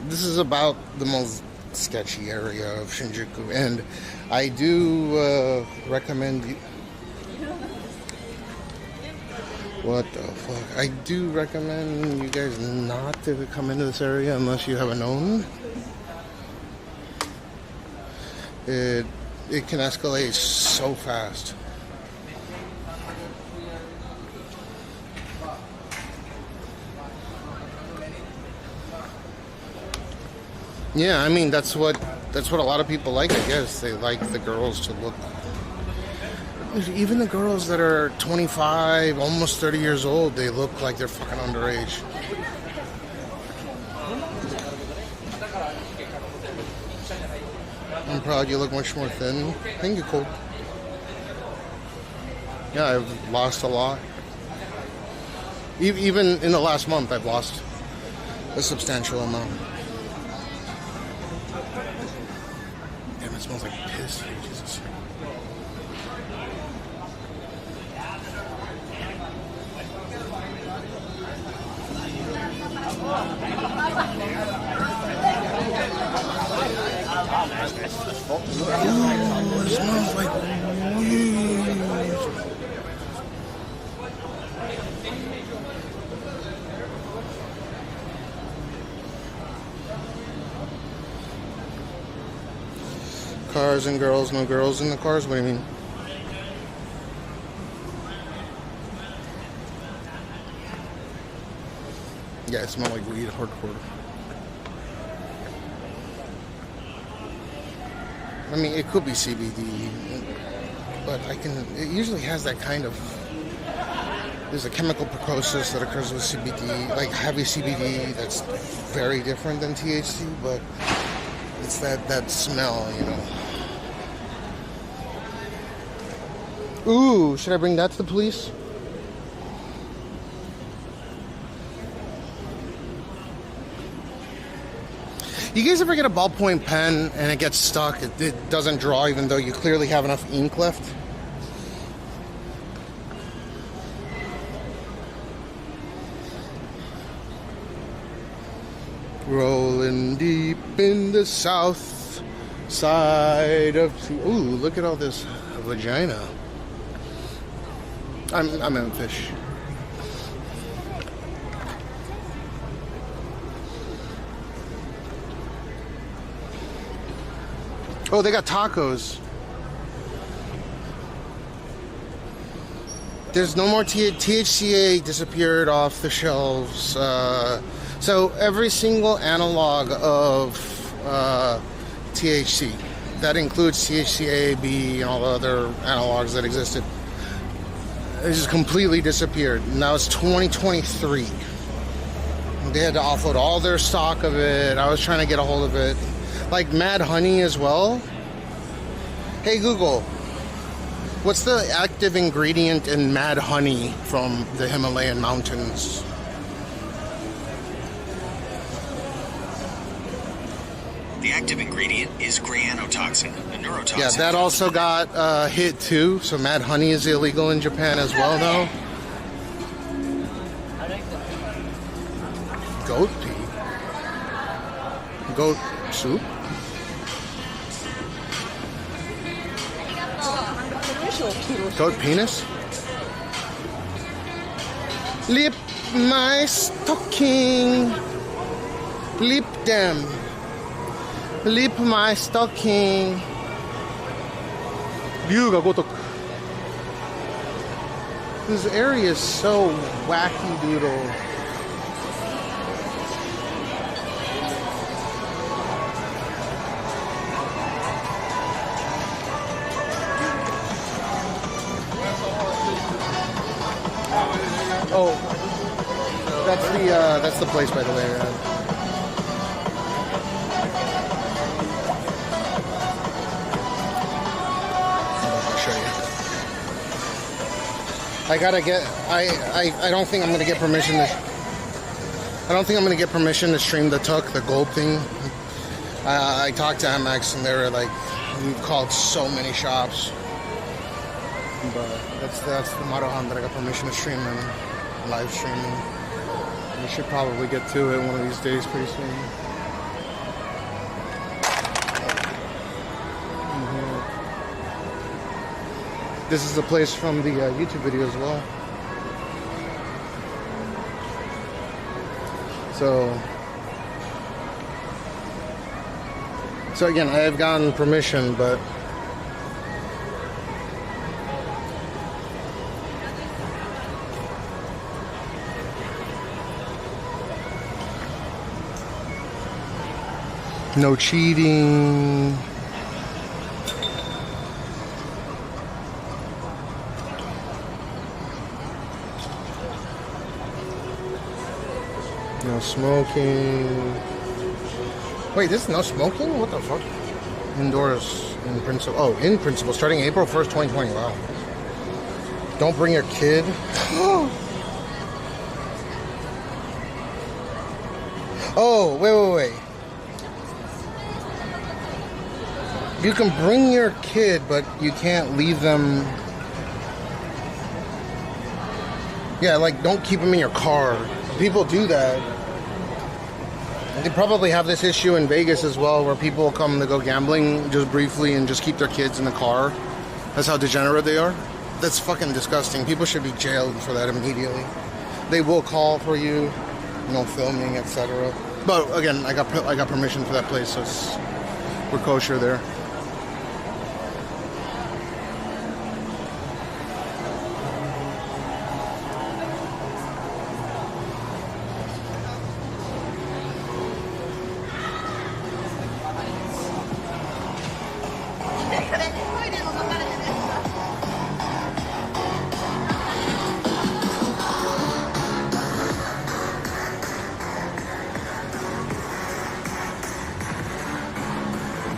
This is about the most sketchy area of Shinjuku, and I do recommend you. What the fuck? I do recommend you guys not to come into this area unless you have a known. It can escalate so fast. Yeah, I mean that's what a lot of people like, I guess. They like the girls to look. Even the girls that are 25, almost 30 years old, they look like they're fucking underage. I'm proud you look much more thin. I think you're cool. Yeah, I've lost a lot. Even in the last month, I've lost a substantial amount. Damn, it smells like piss. Jesus. Ooh, it smells like weed. Cars and girls, no girls in the cars? What do you mean? Yeah, it smells like weed, hardcore. I mean, it could be CBD, but it usually has that kind of, there's a chemical precocis that occurs with CBD, like heavy CBD that's very different than THC, but it's that smell, you know. Ooh, should I bring that to the police? You guys ever get a ballpoint pen and it gets stuck? It doesn't draw even though you clearly have enough ink left? Rolling deep in the south side of... Ooh, look at all this vagina. I'm in fish. Oh, they got tacos. There's no more THCA disappeared off the shelves. So every single analog of THC, that includes THCA, B, and all the other analogs that existed, it just completely disappeared. Now it's 2023. They had to offload all their stock of it. I was trying to get a hold of it. Like Mad Honey as well. Hey Google, what's the active ingredient in Mad Honey from the Himalayan mountains? The active ingredient is granotoxin, a neurotoxin. Yeah, that also got hit too. So Mad Honey is illegal in Japan as well now. Goat pee? Goat soup? Goat penis? Lip my stocking. Lip them. Lip my stocking. Ryu ga gotoku. This area is so wacky doodle. Oh, that's the place, by the way. I'll show you. I gotta get. I don't think I'm gonna get permission to. I don't think I'm gonna get permission to stream the the gold thing. I talked to MX and they were like, we've called so many shops, but that's the Maruhan that I got permission to stream and live streaming. We should probably get to it one of these days pretty soon. This is the place from the YouTube video as well. So again, I have gotten permission, but no cheating. No smoking. Wait, this is no smoking? What the fuck? Indoors in principle. Oh, in principle, starting April 1st, 2020. Wow. Don't bring your kid. Oh, wait. You can bring your kid, but you can't leave them. Yeah, like, don't keep them in your car. People do that. They probably have this issue in Vegas as well, where people come to go gambling just briefly and just keep their kids in the car. That's how degenerate they are. That's fucking disgusting. People should be jailed for that immediately. They will call for you, filming, etc. But again, I got permission for that place, so we're kosher there.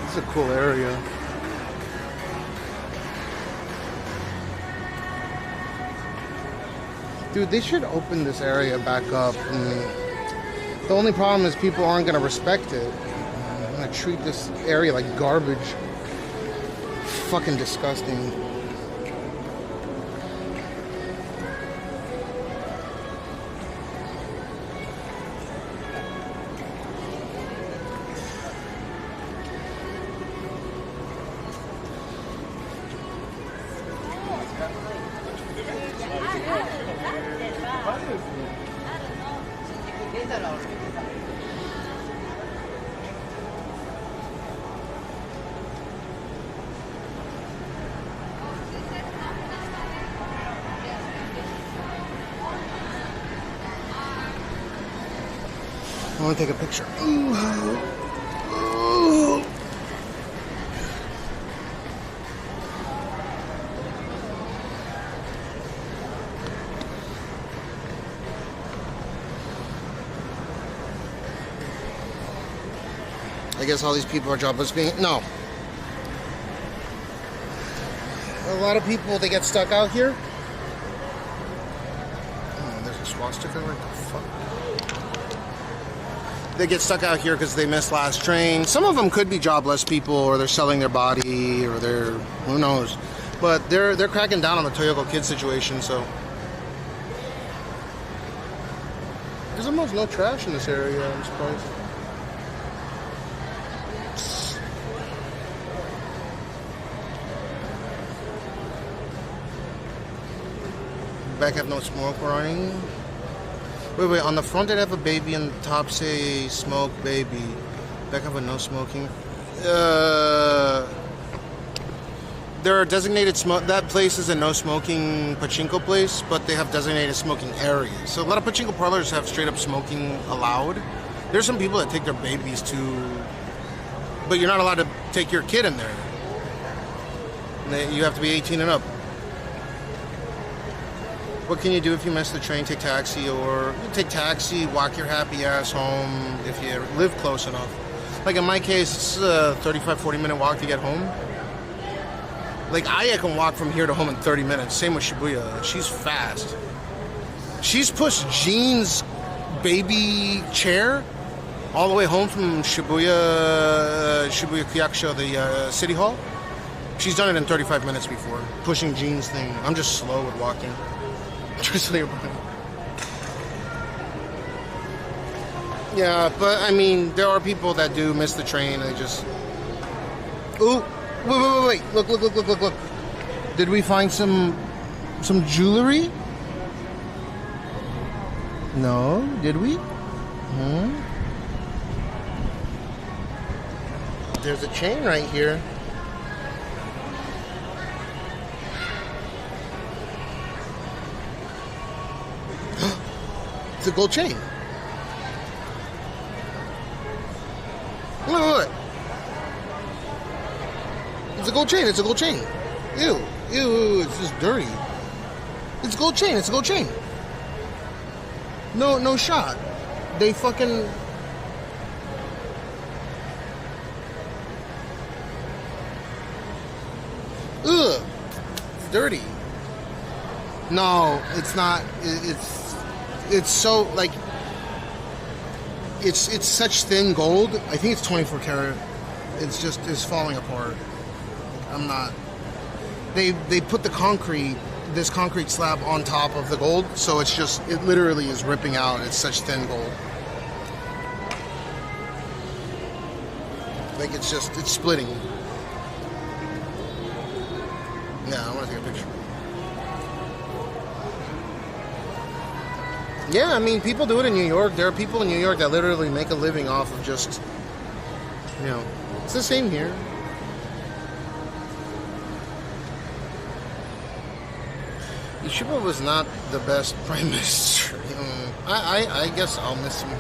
It's a cool area. Dude, they should open this area back up. The only problem is people aren't going to respect it. I'm going to treat this area like garbage. Fucking disgusting. I want to take a picture. I guess all these people are jobless being... No. A lot of people, they get stuck out here. Oh, there's a swastika. What the fuck? They get stuck out here because they missed last train. Some of them could be jobless people, or they're selling their body, or they're... Who knows? But they're cracking down on the Toyoko kid situation, so... There's almost no trash in this area, I'm surprised. Back have no smoke warning. Wait, on the front it have a baby and the top say smoke baby. Back have a no smoking. There are designated smoke. That place is a no smoking pachinko place, but they have designated smoking areas. So a lot of pachinko parlors have straight up smoking allowed. There's some people that take their babies to, but you're not allowed to take your kid in there. You have to be 18 and up. What can you do if you miss the train? Take taxi, or take taxi, walk your happy ass home if you live close enough. Like in my case, it's a 35-40 minute walk to get home. Like Aya can walk from here to home in 30 minutes. Same with Shibuya. She's fast. She's pushed Jean's baby chair all the way home from Shibuya Kuyakusho, the city hall. She's done it in 35 minutes before, pushing Jean's thing. I'm just slow with walking. Yeah, but I mean, there are people that do miss the train. They just... Ooh, wait. Look. Did we find some jewelry? No, did we? There's a chain right here. It's a gold chain. Look. It's a gold chain. Ew, it's just dirty. It's a gold chain. No shot. They fucking... Ugh. It's dirty. No, it's not. It's so, like, it's such thin gold. I think it's 24 karat. It's falling apart. I'm not. They put this concrete slab on top of the gold, so it literally is ripping out. It's such thin gold. Like it's splitting. Yeah, I want to take a picture. Yeah, I mean, people do it in New York. There are people in New York that literally make a living off of just, it's the same here. Ishiba was not the best prime minister. I guess I'll miss him.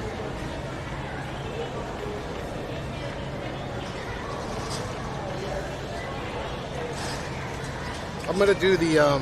I'm gonna do the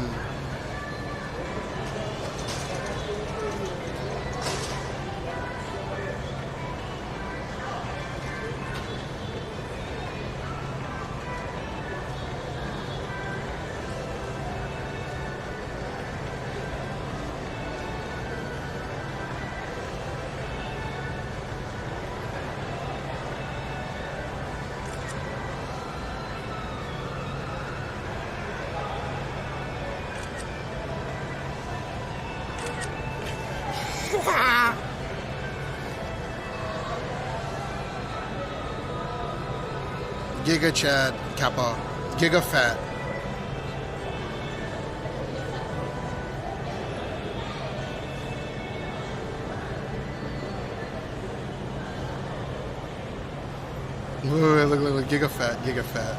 Giga Chad Kappa, Giga Fat. Look, Giga Fat.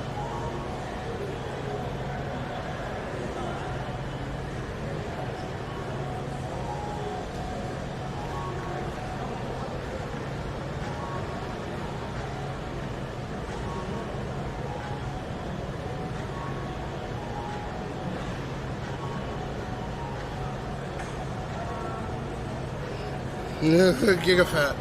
Giga fat.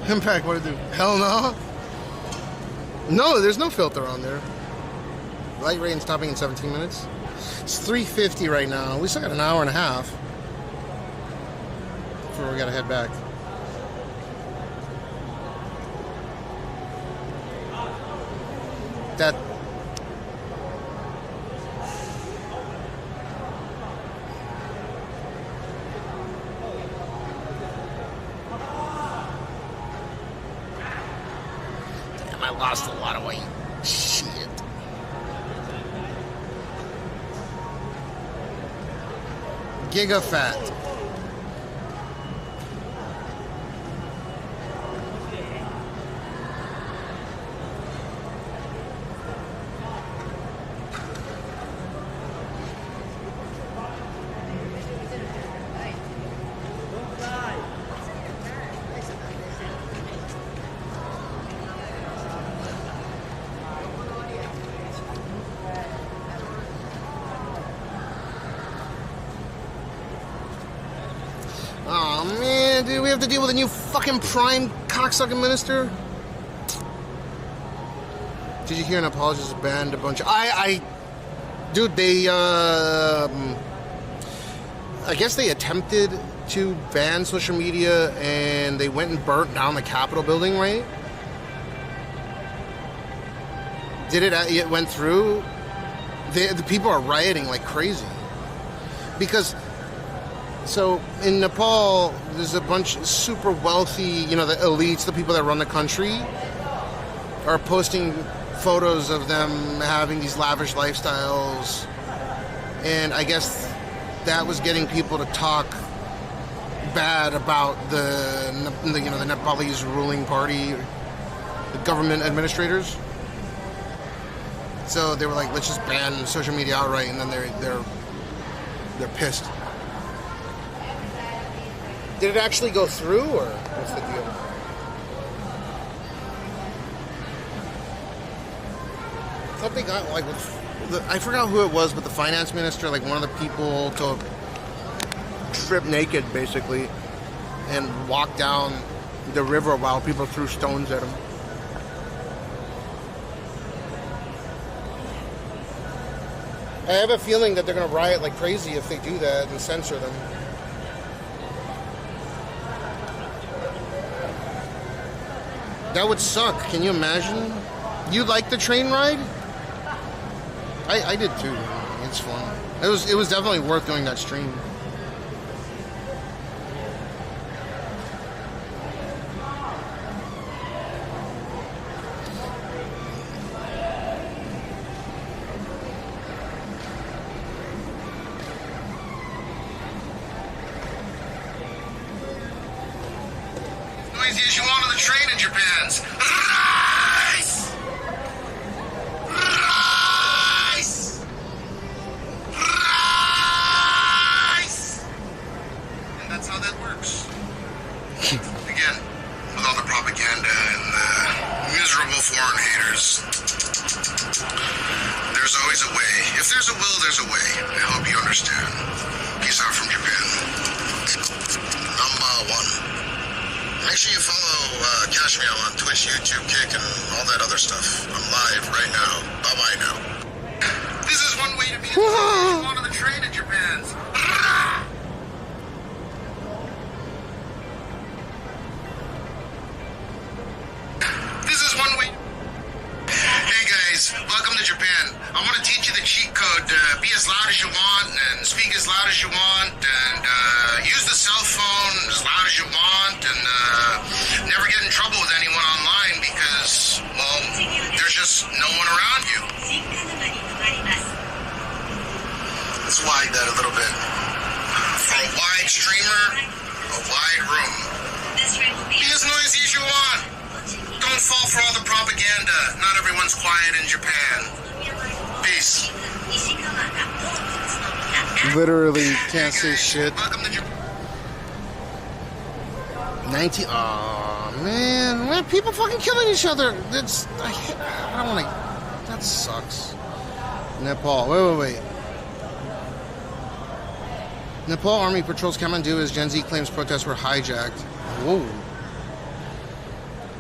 Impact, what do you do? Hell no. No, there's no filter on there. Light rain stopping in 17 minutes. It's 3:50 right now. We still got an hour and a half before we gotta head back. That damn, I lost a lot of weight. Shit. Giga fat. Oh man, dude, we have to deal with a new fucking prime cocksucking minister. Did you hear an apologist banned a bunch of... Dude, they, I guess they attempted to ban social media and they went and burnt down the Capitol building, right? It went through? The people are rioting like crazy. Because... So, in Nepal, there's a bunch of super wealthy, you know, the elites, the people that run the country, are posting photos of them having these lavish lifestyles. And I guess that was getting people to talk bad about the Nepalese ruling party, the government administrators. So they were like, let's just ban social media outright, and then they're pissed. Did it actually go through, or what's the deal? Something got like I forgot who it was, but the finance minister, like one of the people, to strip naked basically and walk down the river while people threw stones at him. I have a feeling that they're going to riot like crazy if they do that and censor them. That would suck. Can you imagine? You like the train ride? I did too. It's fun. It was definitely worth doing that stream. Noisiest you want on the train in Japan's. Rice! Rice! Rice! And that's how that works. Again, with all the propaganda and the miserable foreign haters, there's always a way. If there's a will, there's a way. I hope you understand. Peace out from Japan. Number one. Make sure you follow Cashmeow on Twitch, YouTube, Kick, and all that other stuff. I'm live right now. Bye-bye now. This is one way to be on the train in Japan. This is one way... Hey guys, welcome to Japan. I want to teach you the cheat code. Be as loud as you want and speak as loud as you want, and use the cell phone as loud as you want, and never get in trouble with anyone online because, well, there's just no one around you. Let's widen that a little bit. For a wide streamer, a wide room. Be as noisy as you want. Don't fall for all the propaganda. Not everyone's quiet in Japan. Peace. Literally can't say shit. 19. Oh man, people fucking killing each other. That's I don't want to. That sucks. Nepal. Wait. Nepal Army patrols Kathmandu as Gen Z claims protests were hijacked. Whoa.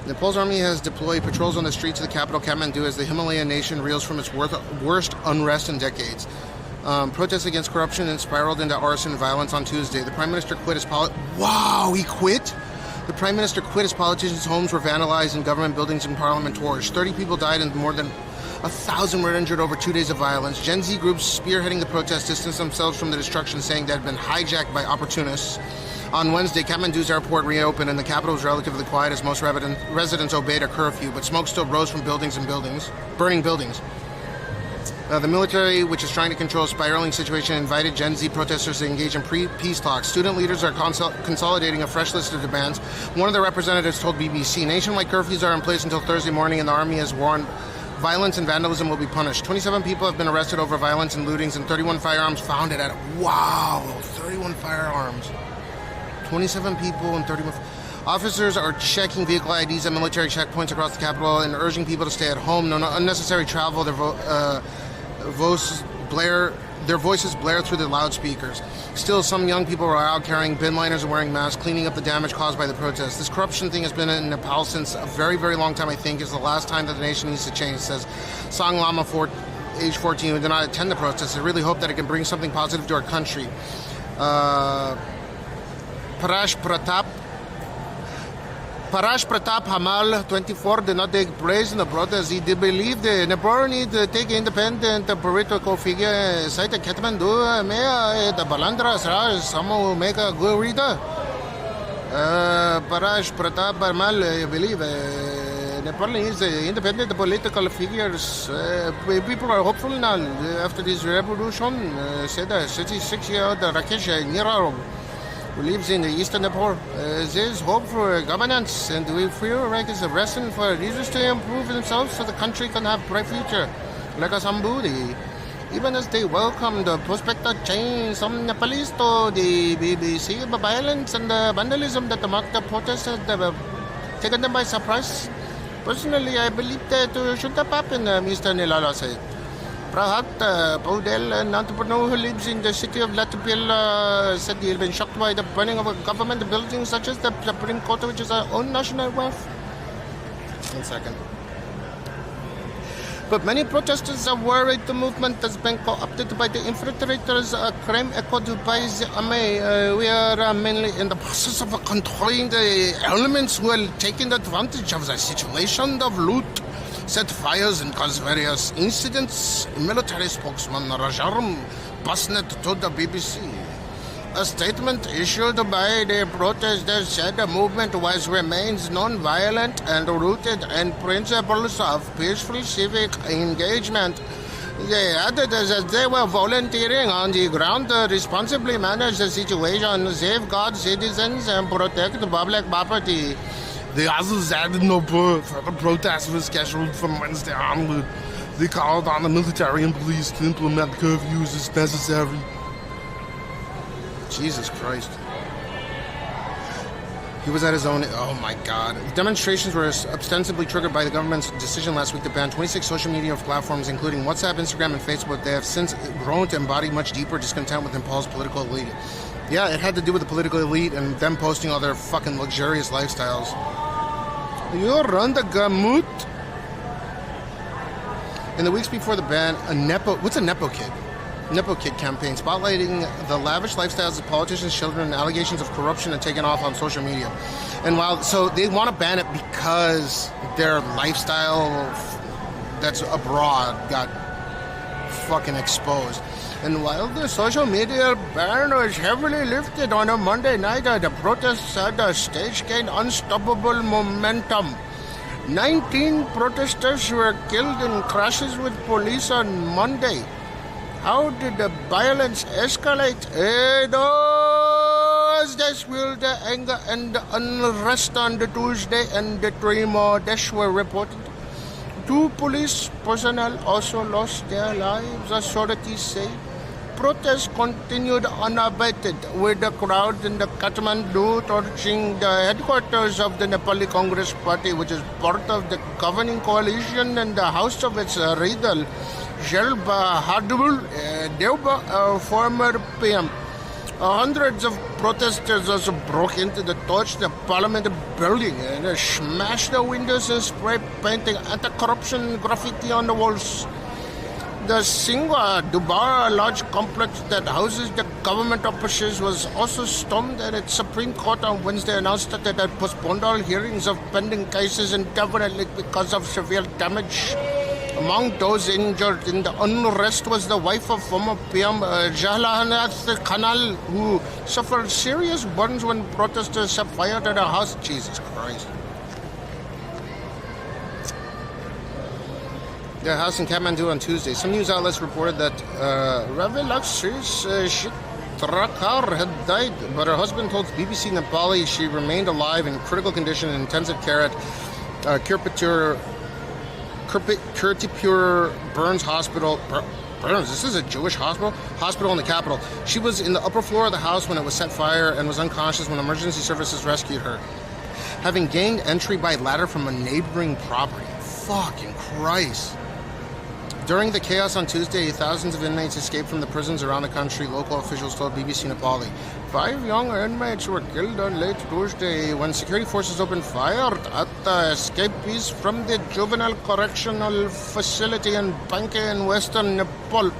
Nepal's army has deployed patrols on the streets of the capital Kathmandu as the Himalayan nation reels from its worst unrest in decades. Protests against corruption and spiraled into arson and violence on Tuesday. The Prime Minister quit his Wow, he quit? The Prime Minister quit as politicians' homes were vandalized and government buildings and parliament torched. 30 people died and more than 1,000 were injured over 2 days of violence. Gen Z groups spearheading the protests distanced themselves from the destruction, saying that had been hijacked by opportunists. On Wednesday, Kathmandu's airport reopened and the capital was relatively quiet as most residents obeyed a curfew, but smoke still rose from burning buildings. The military, which is trying to control a spiraling situation, invited Gen Z protesters to engage in peace talks. Student leaders are consolidating a fresh list of demands. One of the representatives told BBC, nationwide curfews are in place until Thursday morning, and the army has warned violence and vandalism will be punished. 27 people have been arrested over violence and lootings, and 31 firearms found at 31 firearms. 27 people and 31... Officers are checking vehicle IDs at military checkpoints across the capital and urging people to stay at home. No unnecessary travel. Their voices blare through the loudspeakers. Still, some young people are out carrying bin liners and wearing masks, cleaning up the damage caused by the protests. This corruption thing has been in Nepal since a very, very long time, I think. Is the last time that the nation needs to change, says Sang Lama, age 14, who did not attend the protests. I really hope that it can bring something positive to our country. Parash Pratap Hamal, 24, did not take place in the protest. He did believe the Nepal need to take independent political figure. Site Kathmandu, the Balandra Sraj, someone will make a good reader. Parash Pratap Hamal, I believe Nepal needs independent political figures. People are hopeful now after this revolution. Said a 66-year-old Rakesh Nirarov, who lives in the eastern Nepal. There's hope for governance, and we feel like it's a lesson for leaders to improve themselves so the country can have a bright future. Like a Sambudi. Even as they welcome the prospect of change, some Nepalese told the BBC about violence and the vandalism that marked the protests had taken them by surprise. Personally, I believe that should have happened, Mr. Nilala said. Prahat Paudel, an entrepreneur who lives in the city of Latipil, said he had been shocked by the burning of a government building such as the Supreme Court, which is our own national wealth. 1 second. But many protesters are worried the movement has been co-opted by the infiltrators, a crime echoed by the army. We are mainly in the process of controlling the elements who are taking advantage of the situation of loot, set fires and caused various incidents. Military spokesman Rajaram Basnet told the BBC. A statement issued by the protesters said the movement remains non-violent and rooted in principles of peaceful civic engagement. They added that they were volunteering on the ground to responsibly manage the situation, safeguard citizens, and protect public property. The others added no further protests were scheduled from Wednesday onward. They called on the military and police to implement curfews as necessary. Jesus Christ. He was at his own... Oh my God. The demonstrations were ostensibly triggered by the government's decision last week to ban 26 social media platforms, including WhatsApp, Instagram, and Facebook. They have since grown to embody much deeper discontent with Nepal's political elite. Yeah, it had to do with the political elite and them posting all their fucking luxurious lifestyles. You run the gamut. In the weeks before the ban, what's a Nepo kid? Nepo Kid campaign spotlighting the lavish lifestyles of politicians' children and allegations of corruption and taken off on social media. And so they want to ban it because their lifestyle that's abroad got fucking exposed. And while the social media ban was heavily lifted on a Monday night, the protests had a stage gained unstoppable momentum. 19 protesters were killed in crashes with police on Monday. How did the violence escalate? This fueled the anger and the unrest on the Tuesday, and the 3 more deaths were reported. 2 police personnel also lost their lives, authorities say. protests continued unabated, with the crowd in the Kathmandu torching the headquarters of the Nepali Congress Party, which is part of the governing coalition, and the house of its leader, Shelba Hadul Deuba, former PM. Hundreds of protesters also broke into the torch the parliament building and smashed the windows and spray painting anti-corruption graffiti on the walls. The Singha Dubar, a large complex that houses the government offices, was also stormed, and its Supreme Court on Wednesday announced that it had postponed all hearings of pending cases indefinitely because of severe damage. Among those injured in the unrest was the wife of former PM Jalalanath Khanal, who suffered serious burns when protesters set fire to the house. Jesus Christ. The house in Kathmandu on Tuesday. Some news outlets reported that Ravilaxis Shitrakar had died, but her husband told BBC Nepali she remained alive in critical condition in intensive care at Kirtipur Burns Hospital. Burns, this is a Jewish hospital in the capital. She was in the upper floor of the house when it was set fire and was unconscious when emergency services rescued her, having gained entry by ladder from a neighboring property. Fucking Christ. During the chaos on Tuesday, thousands of inmates escaped from the prisons around the country, local officials told BBC Nepali. 5 young inmates were killed on late Tuesday when security forces opened fire at the escapees from the juvenile correctional facility in Banke in western Nepal.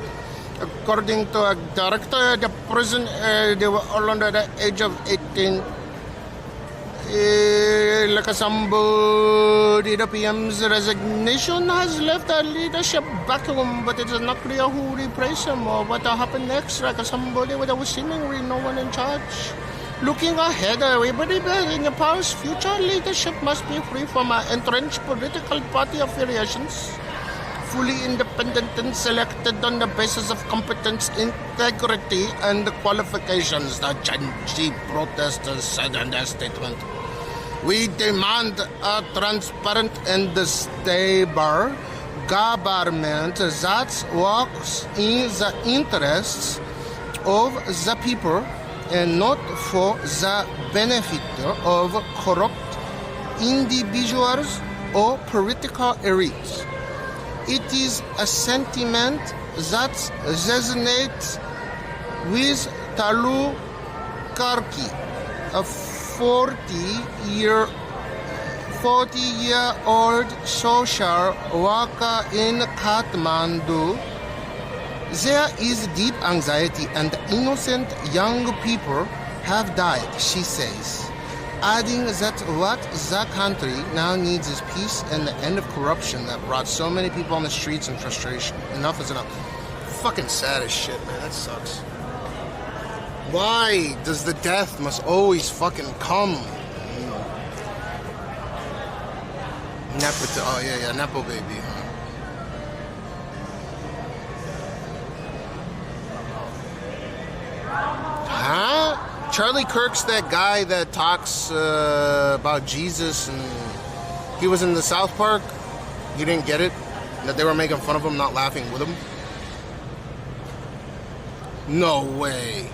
According to a director at the prison, they were all under the age of 18. Like somebody, the PM's resignation has left a leadership vacuum, but it is not clear who replaced him or what will happen next. Like somebody with seemingly no one in charge. Looking ahead, everybody in Nepal's future leadership must be free from entrenched political party affiliations, fully independent and selected on the basis of competence, integrity, and qualifications, the Chenji protesters said in their statement. We demand a transparent and stable government that works in the interests of the people and not for the benefit of corrupt individuals or political elites. It is a sentiment that resonates with Talu Karki, a 40-year-old social worker in Kathmandu. There is deep anxiety and innocent young people have died, she says, adding that what the country now needs is peace and the end of corruption that brought so many people on the streets in frustration. Enough is enough. Fucking sad as shit, man. That sucks. Why does the death must always fucking come? Nepo, Nepo baby. Huh? Charlie Kirk's that guy that talks about Jesus, and he was in the South Park. You didn't get it? That they were making fun of him, not laughing with him? No way.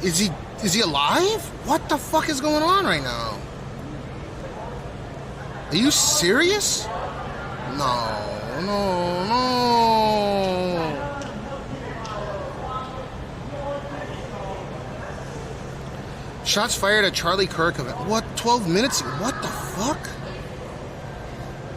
Is he alive? What the fuck is going on right now? Are you serious? No. Shots fired at Charlie Kirk event. What? 12 minutes ago? What the fuck?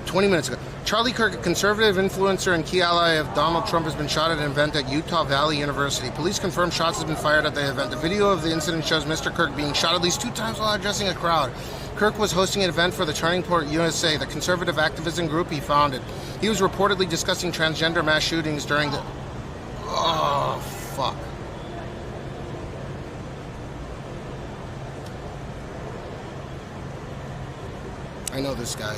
20 minutes ago. Charlie Kirk, a conservative influencer and key ally of Donald Trump, has been shot at an event at Utah Valley University. Police confirm shots have been fired at the event. The video of the incident shows Mr. Kirk being shot at least 2 times while addressing a crowd. Kirk was hosting an event for the Turning Point USA, the conservative activism group he founded. He was reportedly discussing transgender mass shootings during the... Oh, fuck. I know this guy.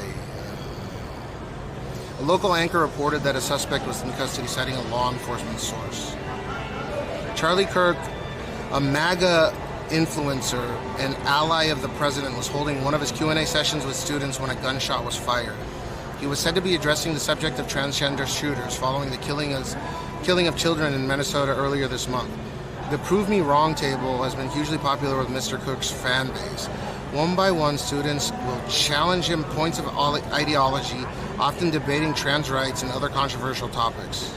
A local anchor reported that a suspect was in custody, citing a law enforcement source. Charlie Kirk, a MAGA influencer and ally of the president, was holding one of his Q&A sessions with students when a gunshot was fired. He was said to be addressing the subject of transgender shooters following the killing of children in Minnesota earlier this month. The Prove Me Wrong table has been hugely popular with Mr. Cook's fan base. One by one, students will challenge him points of ideology, often debating trans rights and other controversial topics.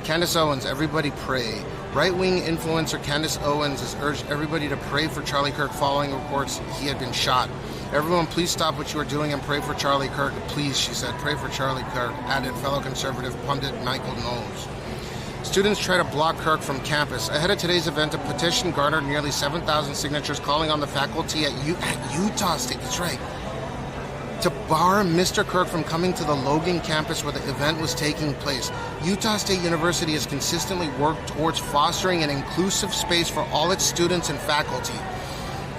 Candace Owens, everybody pray. Right-wing influencer Candace Owens has urged everybody to pray for Charlie Kirk following reports he had been shot. Everyone, please stop what you are doing and pray for Charlie Kirk. Please, she said, pray for Charlie Kirk, added fellow conservative pundit Michael Knowles. Students try to block Kirk from campus. Ahead of today's event, a petition garnered nearly 7,000 signatures calling on the faculty at Utah State, that's right, to bar Mr. Kirk from coming to the Logan campus where the event was taking place. Utah State University has consistently worked towards fostering an inclusive space for all its students and faculty.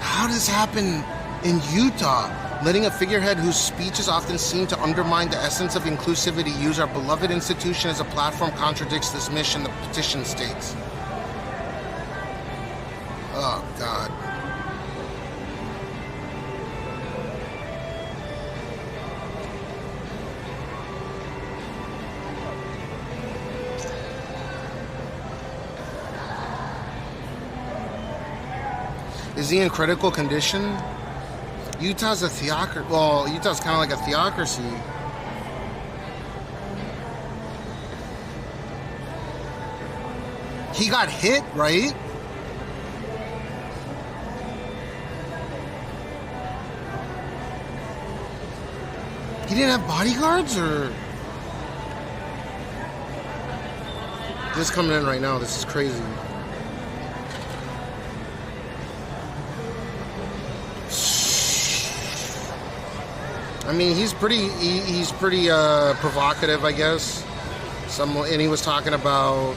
How does this happen in Utah? Letting a figurehead whose speeches often seem to undermine the essence of inclusivity use our beloved institution as a platform contradicts this mission, the petition states. Oh, God. Is he in critical condition? Utah's a theocracy. Well, Utah's kind of like a theocracy. He got hit, right? He didn't have bodyguards, or? This is coming in right now. This is crazy. I mean, he's pretty provocative, I guess. And he was talking about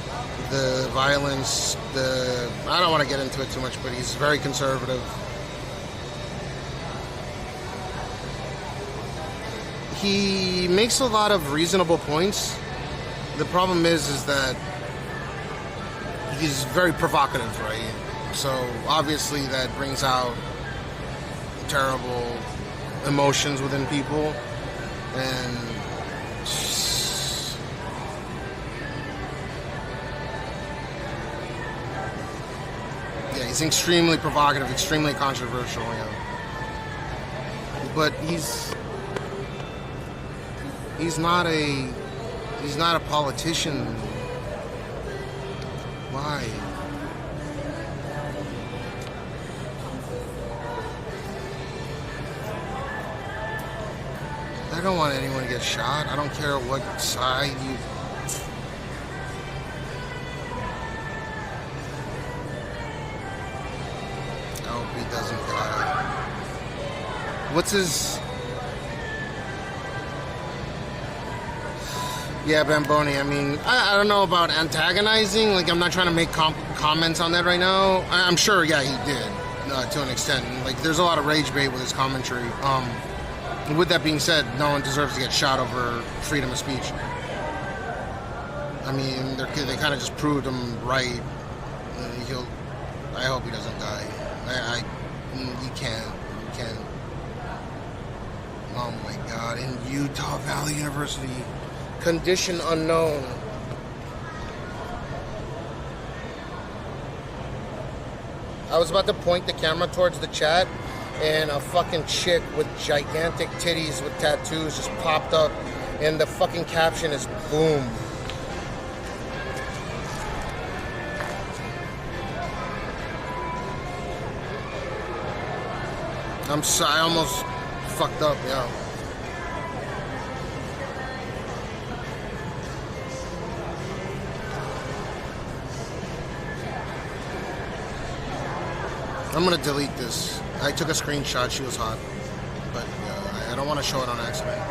the violence. I don't want to get into it too much, but he's very conservative. He makes a lot of reasonable points. The problem is that he's very provocative, right? So obviously that brings out terrible emotions within people, and yeah, he's extremely provocative, extremely controversial, yeah. But he's not a politician. Why? I don't want anyone to get shot. I don't care what side you... I hope he doesn't die. What's his... Yeah, Bamboni, I mean, I don't know about antagonizing. Like, I'm not trying to make comments on that right now. I'm sure, yeah, he did, to an extent. Like, there's a lot of rage bait with his commentary. With that being said, no one deserves to get shot over freedom of speech. I mean, they kind of just proved him right. I hope he doesn't die. You can't. Oh my God! In Utah Valley University, condition unknown. I was about to point the camera towards the chat, and a fucking chick with gigantic titties with tattoos just popped up, and the fucking caption is boom. I'm sorry, I almost fucked up, yeah. I'm gonna delete this. I took a screenshot, she was hot, but I don't want to show it on accident.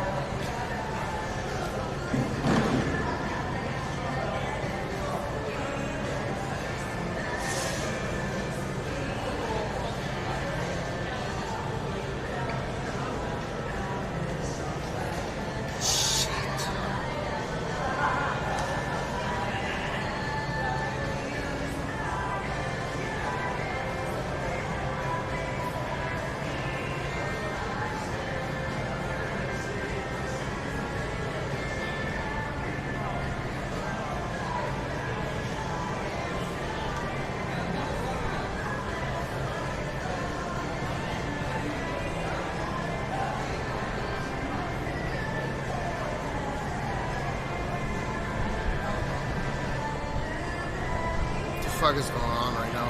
fuck is going on right now?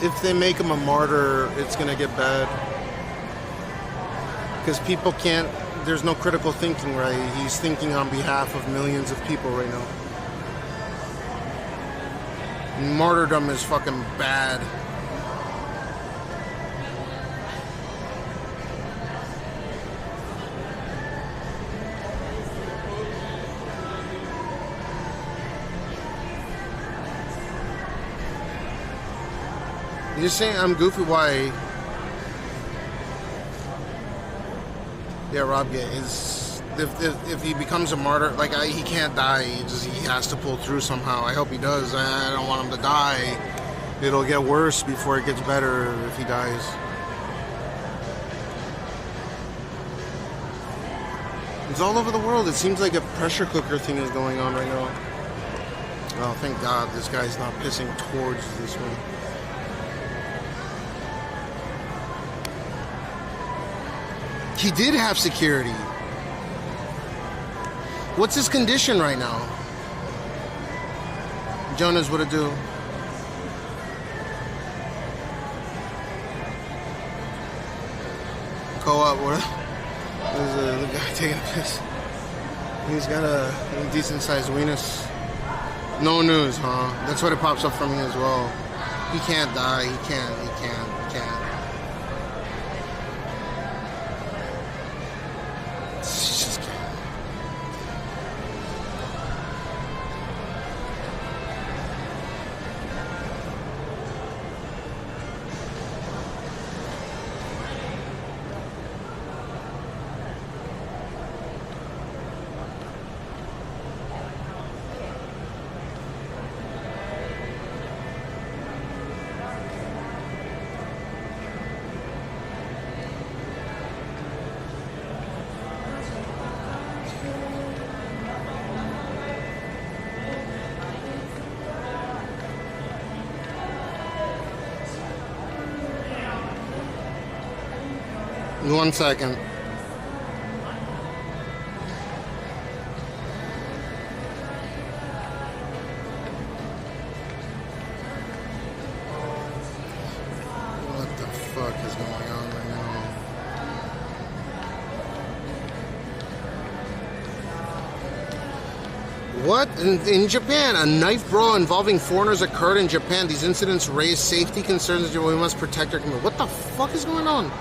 If they make him a martyr, it's gonna get bad. Because people can't, there's no critical thinking, right? He's thinking on behalf of millions of people right now. Martyrdom is fucking bad. You're saying I'm goofy? Why? Yeah, Rob. Yeah, is if he becomes a martyr, like he can't die. He has to pull through somehow. I hope he does. I don't want him to die. It'll get worse before it gets better if he dies. It's all over the world. It seems like a pressure cooker thing is going on right now. Oh, thank God this guy's not pissing towards this one. He did have security. What's his condition right now? Jonas, what it do? Co-op, what? There's a guy taking a piss. He's got a decent sized weenus. No news, huh? That's what it pops up for me as well. He can't die. He can't. One second. What the fuck is going on right now? What? In Japan, a knife brawl involving foreigners occurred in Japan. These incidents raise safety concerns. We must protect our community. What the fuck is going on?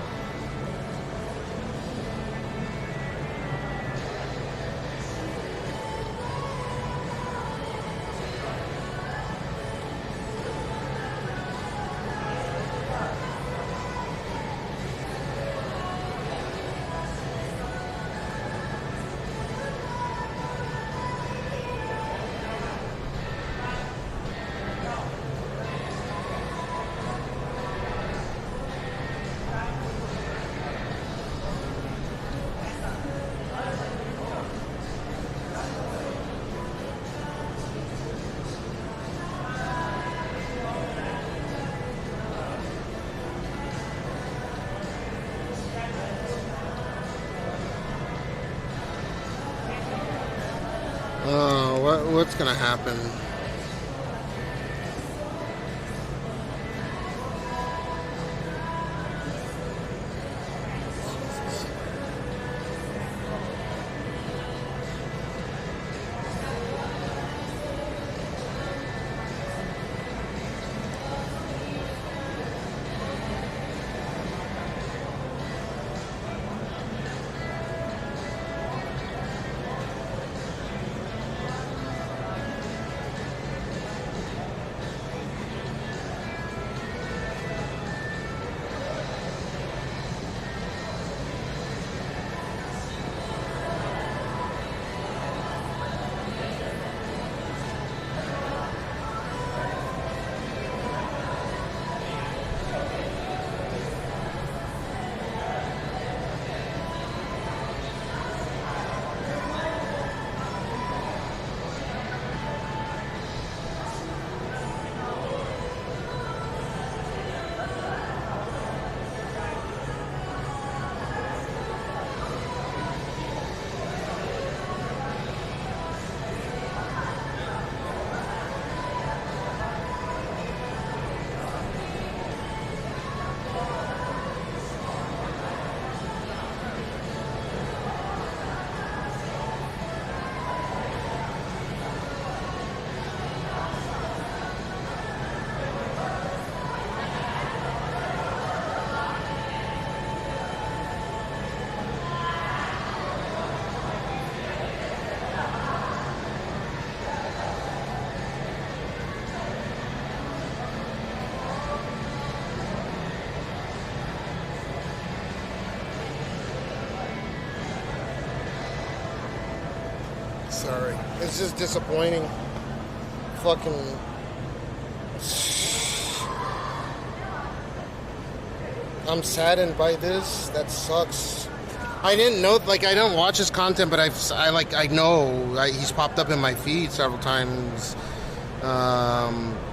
What's gonna happen? Sorry. It's just disappointing. Fucking... I'm saddened by this. That sucks. I didn't know, like, I don't watch his content, but I know he's popped up in my feed several times.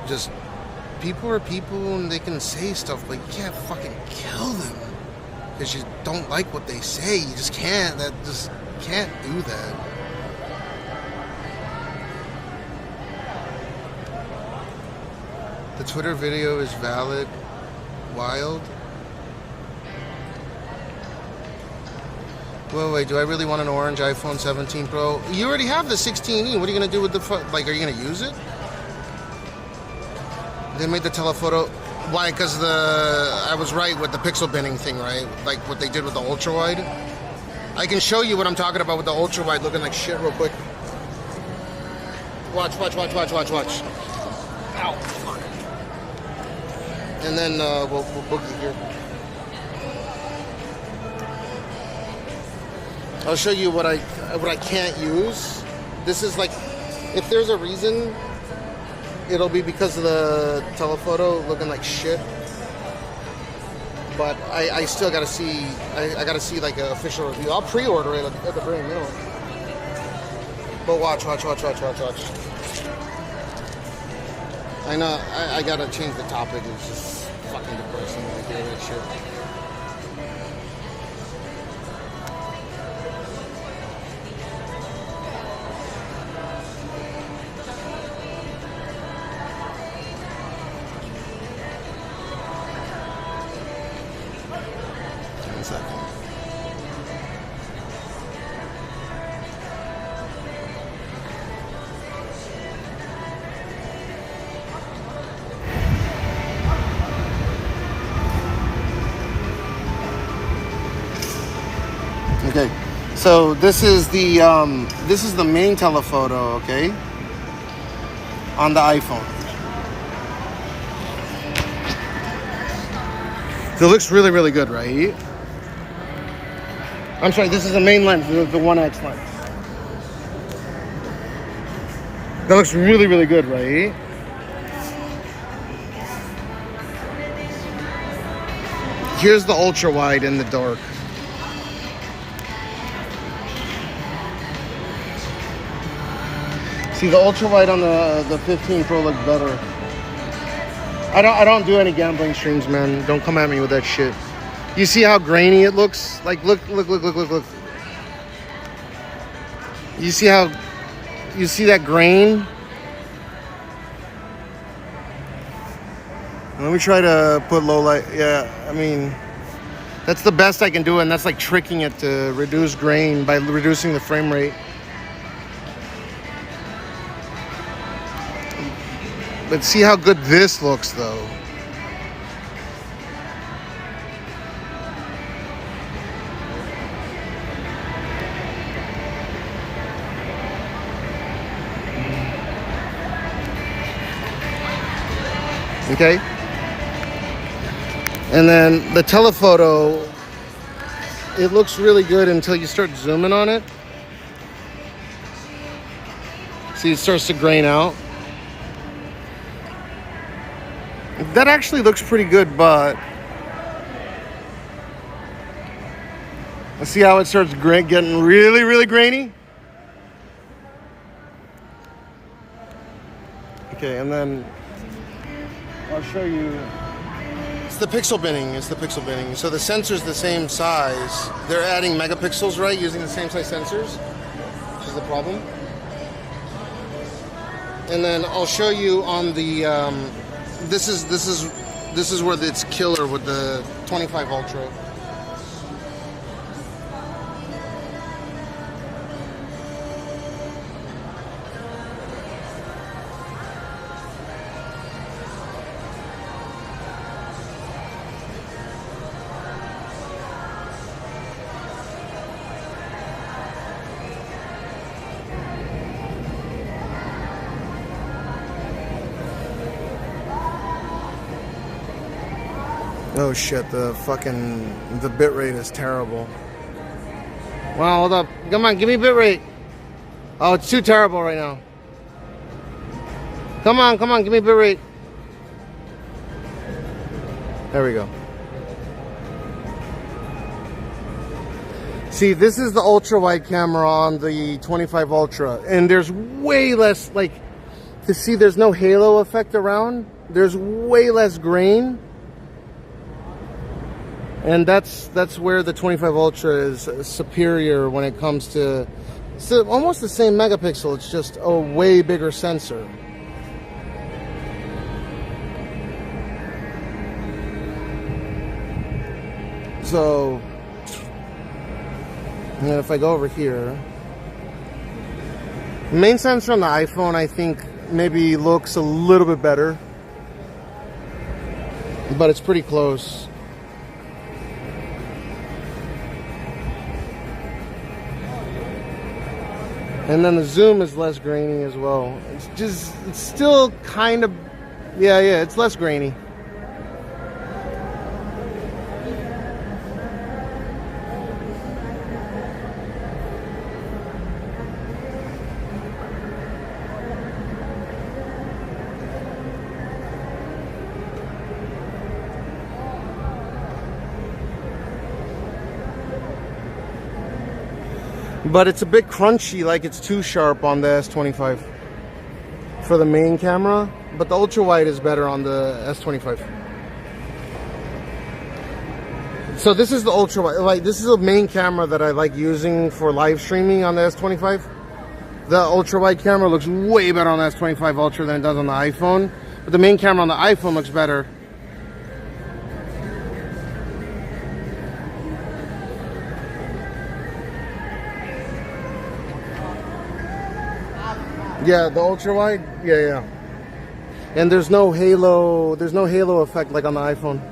Just people are people, and they can say stuff, but you can't fucking kill them because you don't like what they say. You just can't. That just can't do that. The Twitter video is valid. Wild. Wait, do I really want an orange iPhone 17 Pro? You already have the 16e. What are you going to do with the... Like, are you going to use it? They made the telephoto... Why? Because I was right with the pixel binning thing, right? Like what they did with the ultra-wide. I can show you what I'm talking about with the ultra-wide looking like shit real quick. Watch. Ow, fuck. And then we'll boogie here. I'll show you what I can't use. This is like, if there's a reason, it'll be because of the telephoto looking like shit. But I still gotta see. I gotta see like an official review. I'll pre-order it at the very minimum. But watch. I know. I gotta change the topic. It's just fucking depressing when I hear that shit. Okay, so this is the main telephoto, okay, on the iPhone. It looks really, really good, right? I'm sorry, this is the main lens, the 1X lens. That looks really, really good, right? Here's the ultra wide in the dark. See, the ultra wide on the 15 Pro looks better. I don't do any gambling streams, man. Don't come at me with that shit. You see how grainy it looks? Like, look. You see that grain? Let me try to put low light. Yeah, I mean, that's the best I can do, and that's like tricking it to reduce grain by reducing the frame rate. But see how good this looks, though. Okay? And then the telephoto, it looks really good until you start zooming on it. See, it starts to grain out. That actually looks pretty good, but let's see how it starts getting really, really grainy. Okay, and then I'll show you. It's the pixel binning. So the sensor's the same size. They're adding megapixels, right? Using the same size sensors, which is the problem. And then I'll show you on the. This is where it's killer with the 25 Ultra. Oh shit, the bitrate is terrible. Wow, hold up. Come on, give me bitrate. Oh, it's too terrible right now. Come on, give me a bit rate. There we go. See, this is the ultra wide camera on the 25 Ultra, and there's way less, like, to see there's no halo effect around. There's way less grain. And that's where the 25 Ultra is superior when it comes to, it's almost the same megapixel, it's just a way bigger sensor. So, and if I go over here, the main sensor on the iPhone, I think, maybe looks a little bit better, but it's pretty close. And then the zoom is less grainy as well. It's still kind of, yeah, it's less grainy. But it's a bit crunchy, like it's too sharp on the S25 for the main camera, but the ultra wide is better on the S25. So this is the ultra wide, like this is the main camera that I like using for live streaming on the S25. The ultra wide camera looks way better on the S25 Ultra than it does on the iPhone, but the main camera on the iPhone looks better. Yeah, the ultra wide. Yeah. And there's no halo effect like on the iPhone.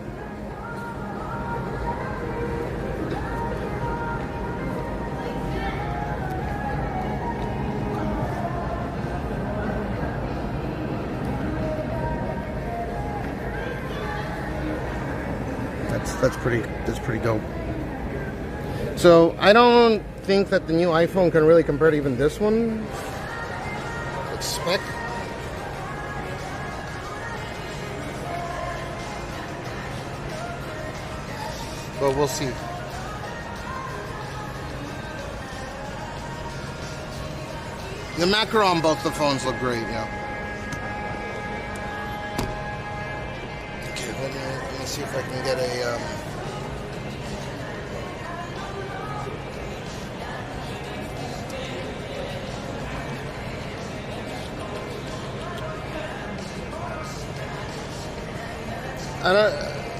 That's pretty dope. So I don't think that the new iPhone can really compare to even this one. Spec. But we'll see. The macro on both the phones look great, yeah. Okay, let me see if I can get a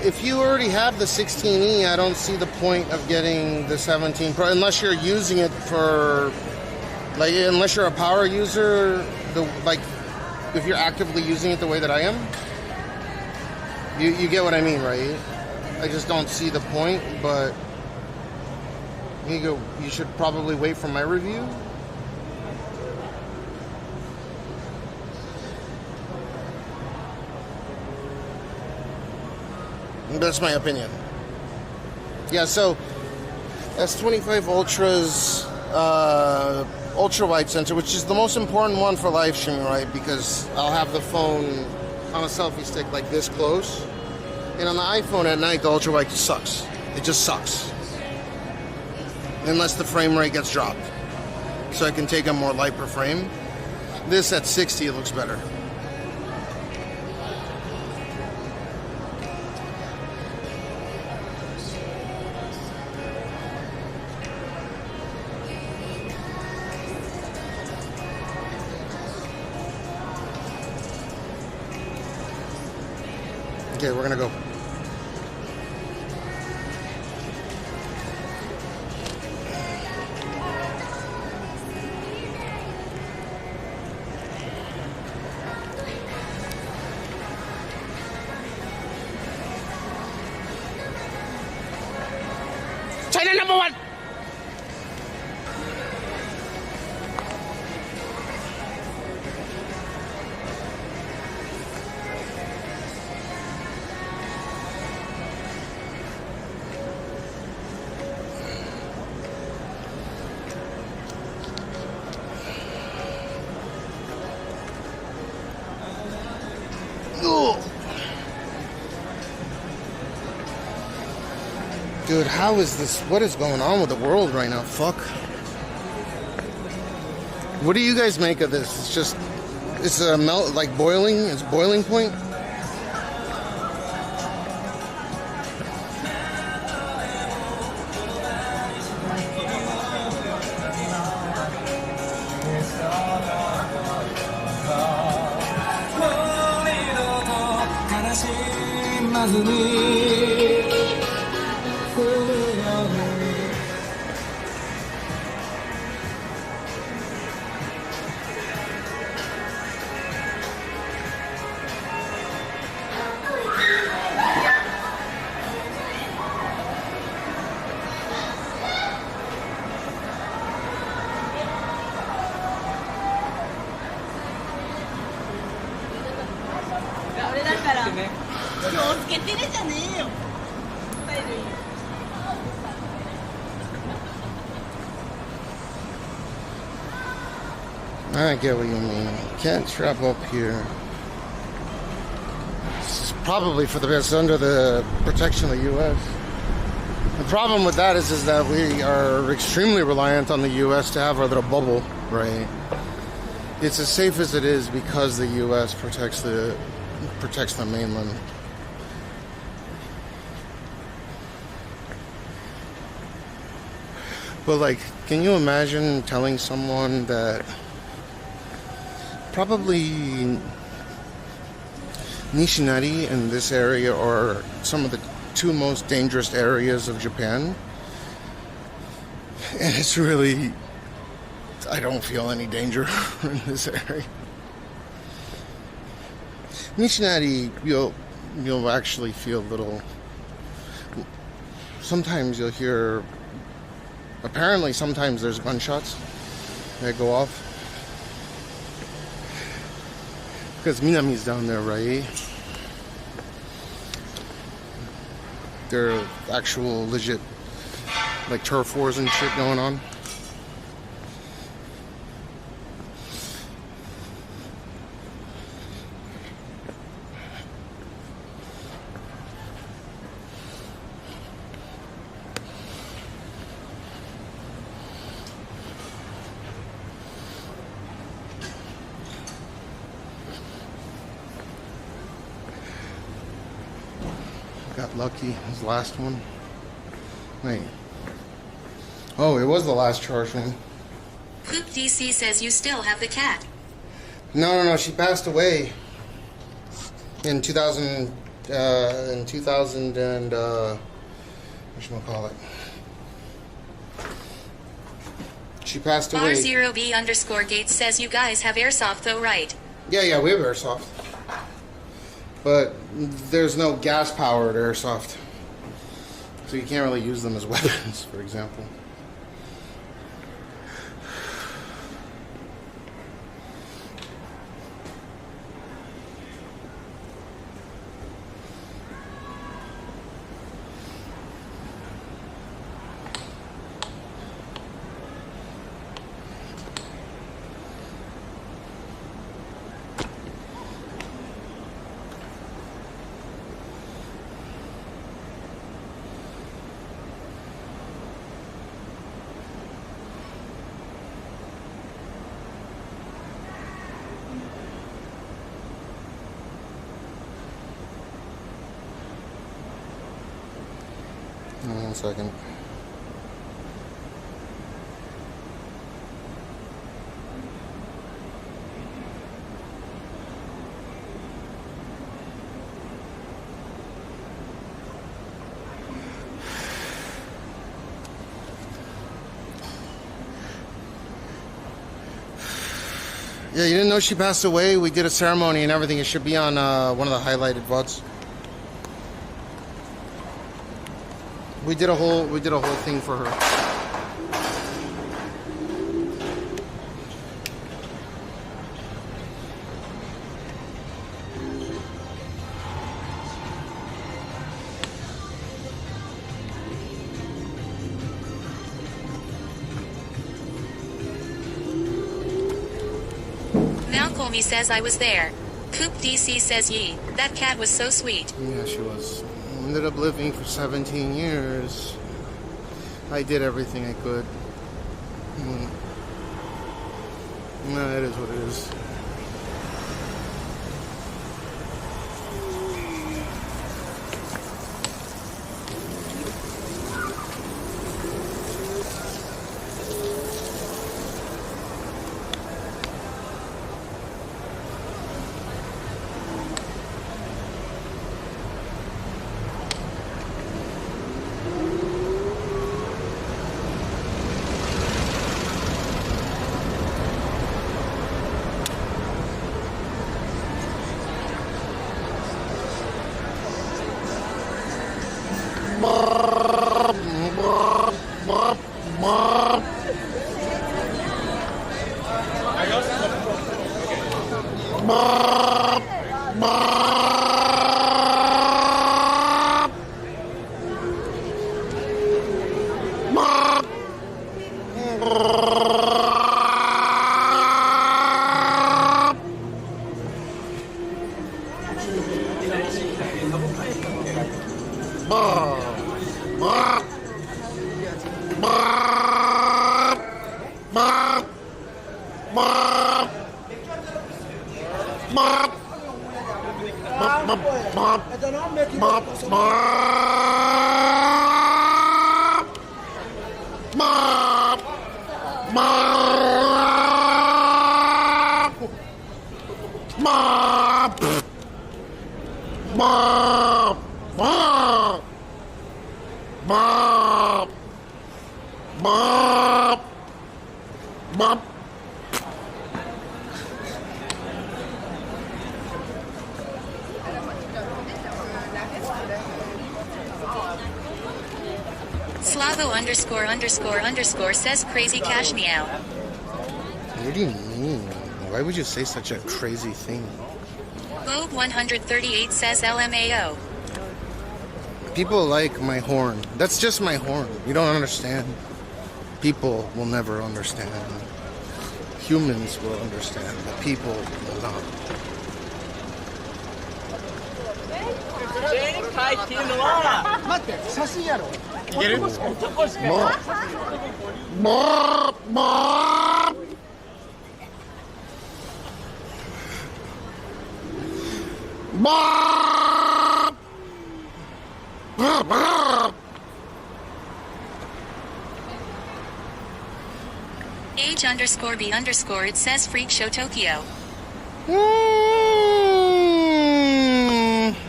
if you already have the 16E, I don't see the point of getting the 17 Pro unless you're using it for, like, unless you're a power user. If you're actively using it the way that I am, you get what I mean, right? I just don't see the point. But you should probably wait for my review. That's my opinion. Yeah, so S25 Ultra's ultra wide sensor, which is the most important one for live streaming, right? Because I'll have the phone on a selfie stick like this close, and on the iPhone at night the ultra wide sucks. It just sucks unless the frame rate gets dropped, so I can take a more light per frame. This at 60, it looks better. Okay, we're gonna go. China #1! Dude, how is this? What is going on with the world right now? Fuck. What do you guys make of this? It's just, it's a melt, like boiling. It's boiling point. I get what you mean. Can't strap up here. It's probably for the best under the protection of the U.S. The problem with that is that we are extremely reliant on the U.S. to have our little bubble, right? It's as safe as it is because the U.S. protects the mainland. But like, can you imagine telling someone that probably Nishinari and this area are some of the two most dangerous areas of Japan? And it's really, I don't feel any danger in this area. Nishinari, you'll actually feel a little, sometimes you'll hear, apparently sometimes there's gunshots that go off. Because Minami's down there, right? There are actual legit like turf wars and shit going on. Got lucky. His last one. Wait. Oh, it was the last charge one. Poop DC says you still have the cat. No. She passed away in 2000. In 2000 and whatchamacallit. She passed away. R0B_Gates says you guys have airsoft though, right? Yeah, we have airsoft. But there's no gas-powered airsoft. So you can't really use them as weapons, for example. One second. Yeah, you didn't know she passed away? We did a ceremony and everything. It should be on one of the highlighted VODs. We did a whole thing for her. Malcolmy says I was there. Coop DC says yee. That cat was so sweet. Yeah, she was. Ended up living for 17 years. I did everything I could. No, it is what it is. Slavo____ says crazy Cashmeow. What do you mean? Why would you say such a crazy thing? Vogue 138 says LMAO. People like my horn. That's just my horn. You don't understand. People will never understand. Humans will understand, but people will not. H_B_ it says Freak Show Tokyo.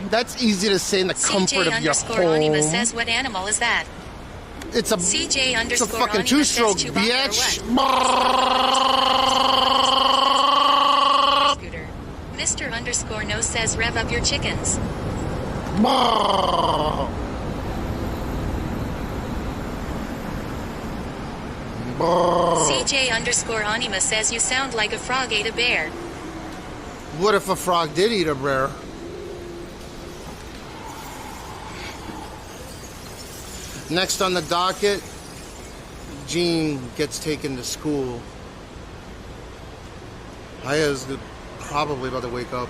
That's easy to say in the comfort of your home. CJ_Anima says what animal is that? It's a fucking two-stroke, bitch. Mr_No says rev up your chickens. CJ_Anima says you sound like a frog ate a bear. What if a frog did eat a bear? Next on the docket, Jean gets taken to school. Aya's probably about to wake up.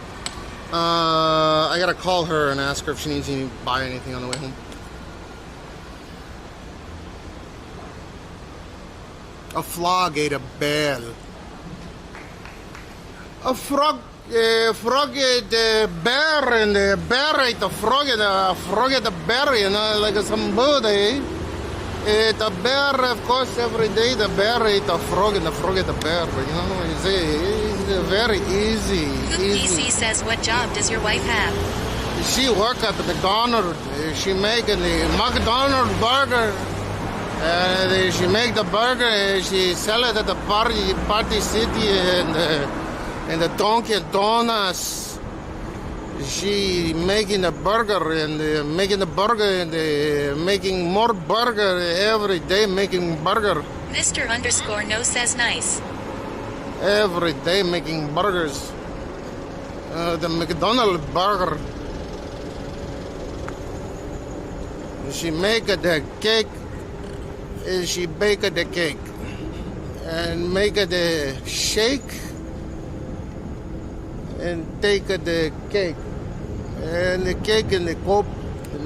I gotta call her and ask her if she needs to buy anything on the way home. A frog ate a bear. A frog ate a bear, and the bear ate the frog, and the frog ate the bear, you know, like some bird, the bear, of course, every day the bear ate the frog, and the frog ate the bear, you know, it's very easy. PC says, what job does your wife have? She works at the McDonald's. She making the McDonald's burger. She make the burger, she sell it at the Party City and the Dunkin' Donuts. She making the burger and making more burger every day, making burger. Mr_No says nice. Every day making burgers. The McDonald's burger. She make the cake. She bake the cake and make the shake and take the cake and the cake in the cup and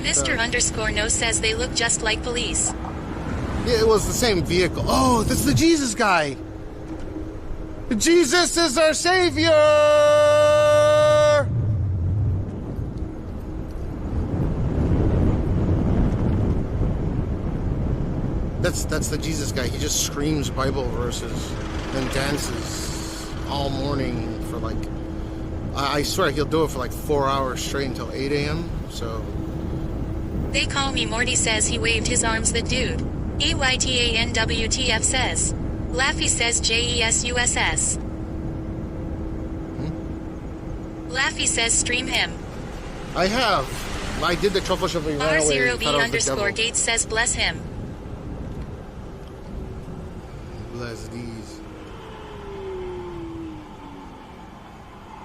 Mr. underscore no says they look just like police. Yeah, it was the same vehicle. Oh, that's the Jesus guy. Jesus is our savior. That's the Jesus guy. He just screams Bible verses and dances all morning for like, I swear he'll do it for like 4 hours straight until 8 a.m. So. They call me Morty says he waved his arms that dude. EYTANWTF says. Laffy says JESUSS. Laffy says stream him. I have. I did the truffle shuffle. R0B underscore Gates says bless him. Bless these.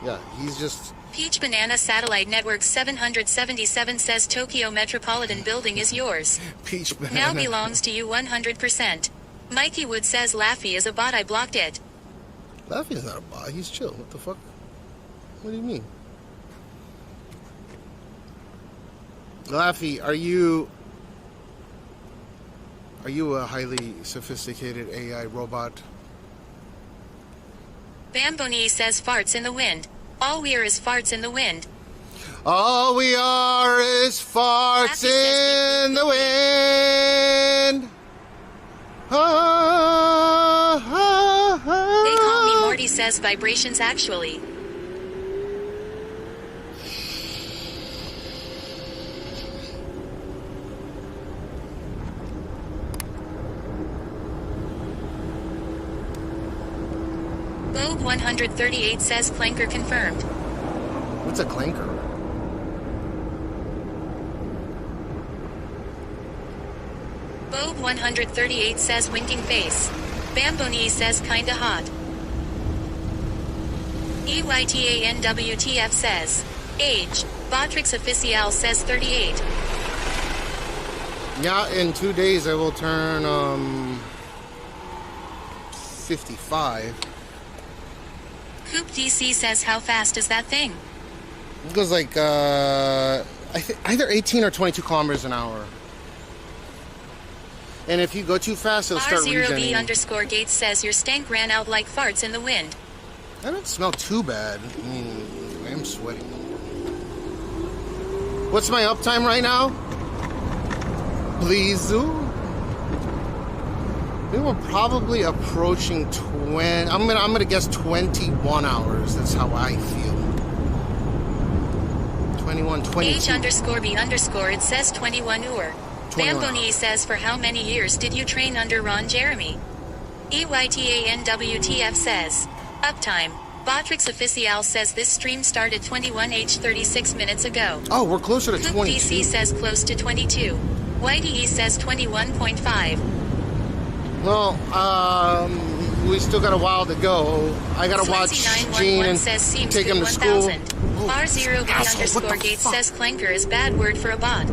Yeah, he's just... Peach Banana Satellite Network 777 says Tokyo Metropolitan Building is yours. Peach Banana. Now belongs to you 100%. Mikey Wood says Laffy is a bot, I blocked it. Laffy's not a bot, he's chill. What the fuck? What do you mean? Laffy, are you a highly sophisticated AI robot? Bamboni says farts in the wind. All we are is farts in the wind. All we are is farts in the wind. They call me Morty says vibrations actually. Bo Bob 138 says clanker confirmed. What's a clanker? Bob 138 says winking face. Bamboni says kinda hot. EYTANWTF says age. Botrix Official says 38. Yeah, in 2 days I will turn 55. Coop DC says how fast is that thing? It goes like either 18 or 22 kilometers an hour. And if you go too fast, it'll start regenerating. R0B_Gates says your stank ran out like farts in the wind. I don't smell too bad. I mean, I'm sweating. What's my uptime right now? Please do. We were probably approaching 20. I'm gonna guess 21 hours. That's how I feel. 21, 22. H_B_, it says 21 hour. Bamboni says for how many years did you train under Ron Jeremy? EYTANWTF says uptime. Botrix Official says this stream started 21h 36 minutes ago. Oh, we're closer to 22. DC says close to 22. YDE says 21.5. Well, we still got a while to go. I gotta watch Gene and take him to school. R0B_Gates says clanker is bad word for a bot.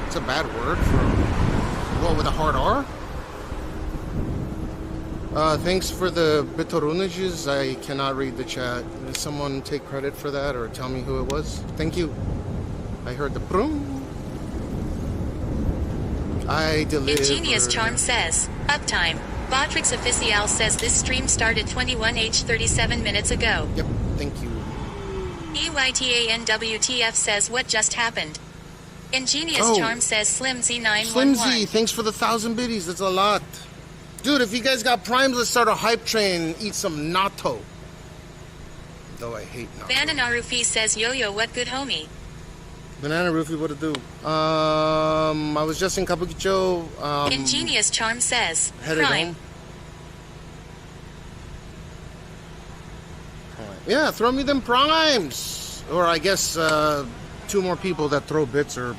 It's a bad word for what, with a hard R? Thanks for the bitorunages. I cannot read the chat. Did someone take credit for that or tell me who it was? Thank you. I heard the broom. I delivered. Ingenious Charm says uptime. Botrix Official says this stream started 21h 37 minutes ago. Yep, thank you. EYTANWTF says what just happened. Ingenious Charm says SlimZ911. Slimzy, thanks for the 1,000 biddies. That's a lot. Dude, if you guys got primes, let's start a hype train. Eat some natto. Though I hate natto. Banana Rufi says yo-yo, what good homie. Banana Roofie, what to do? I was just in Kabukicho. Ingenious Charm says headed prime. Home. Yeah, throw me them primes. Or I guess 2 more people that throw bits or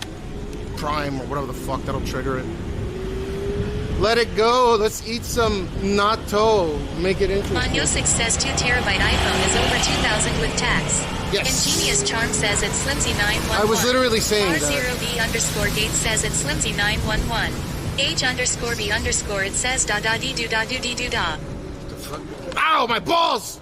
prime or whatever the fuck that'll trigger it. Let it go. Let's eat some natto. Make it interesting. Manyosik says 2 terabyte iPhone is over 2,000 with tax. Yes. Ingenious Charm says it's SlimZ911. I was literally saying that. R0B_Gates says it's SlimZ911. H_B_ it says da da dee doo da doo dee doo da. Ow, my balls!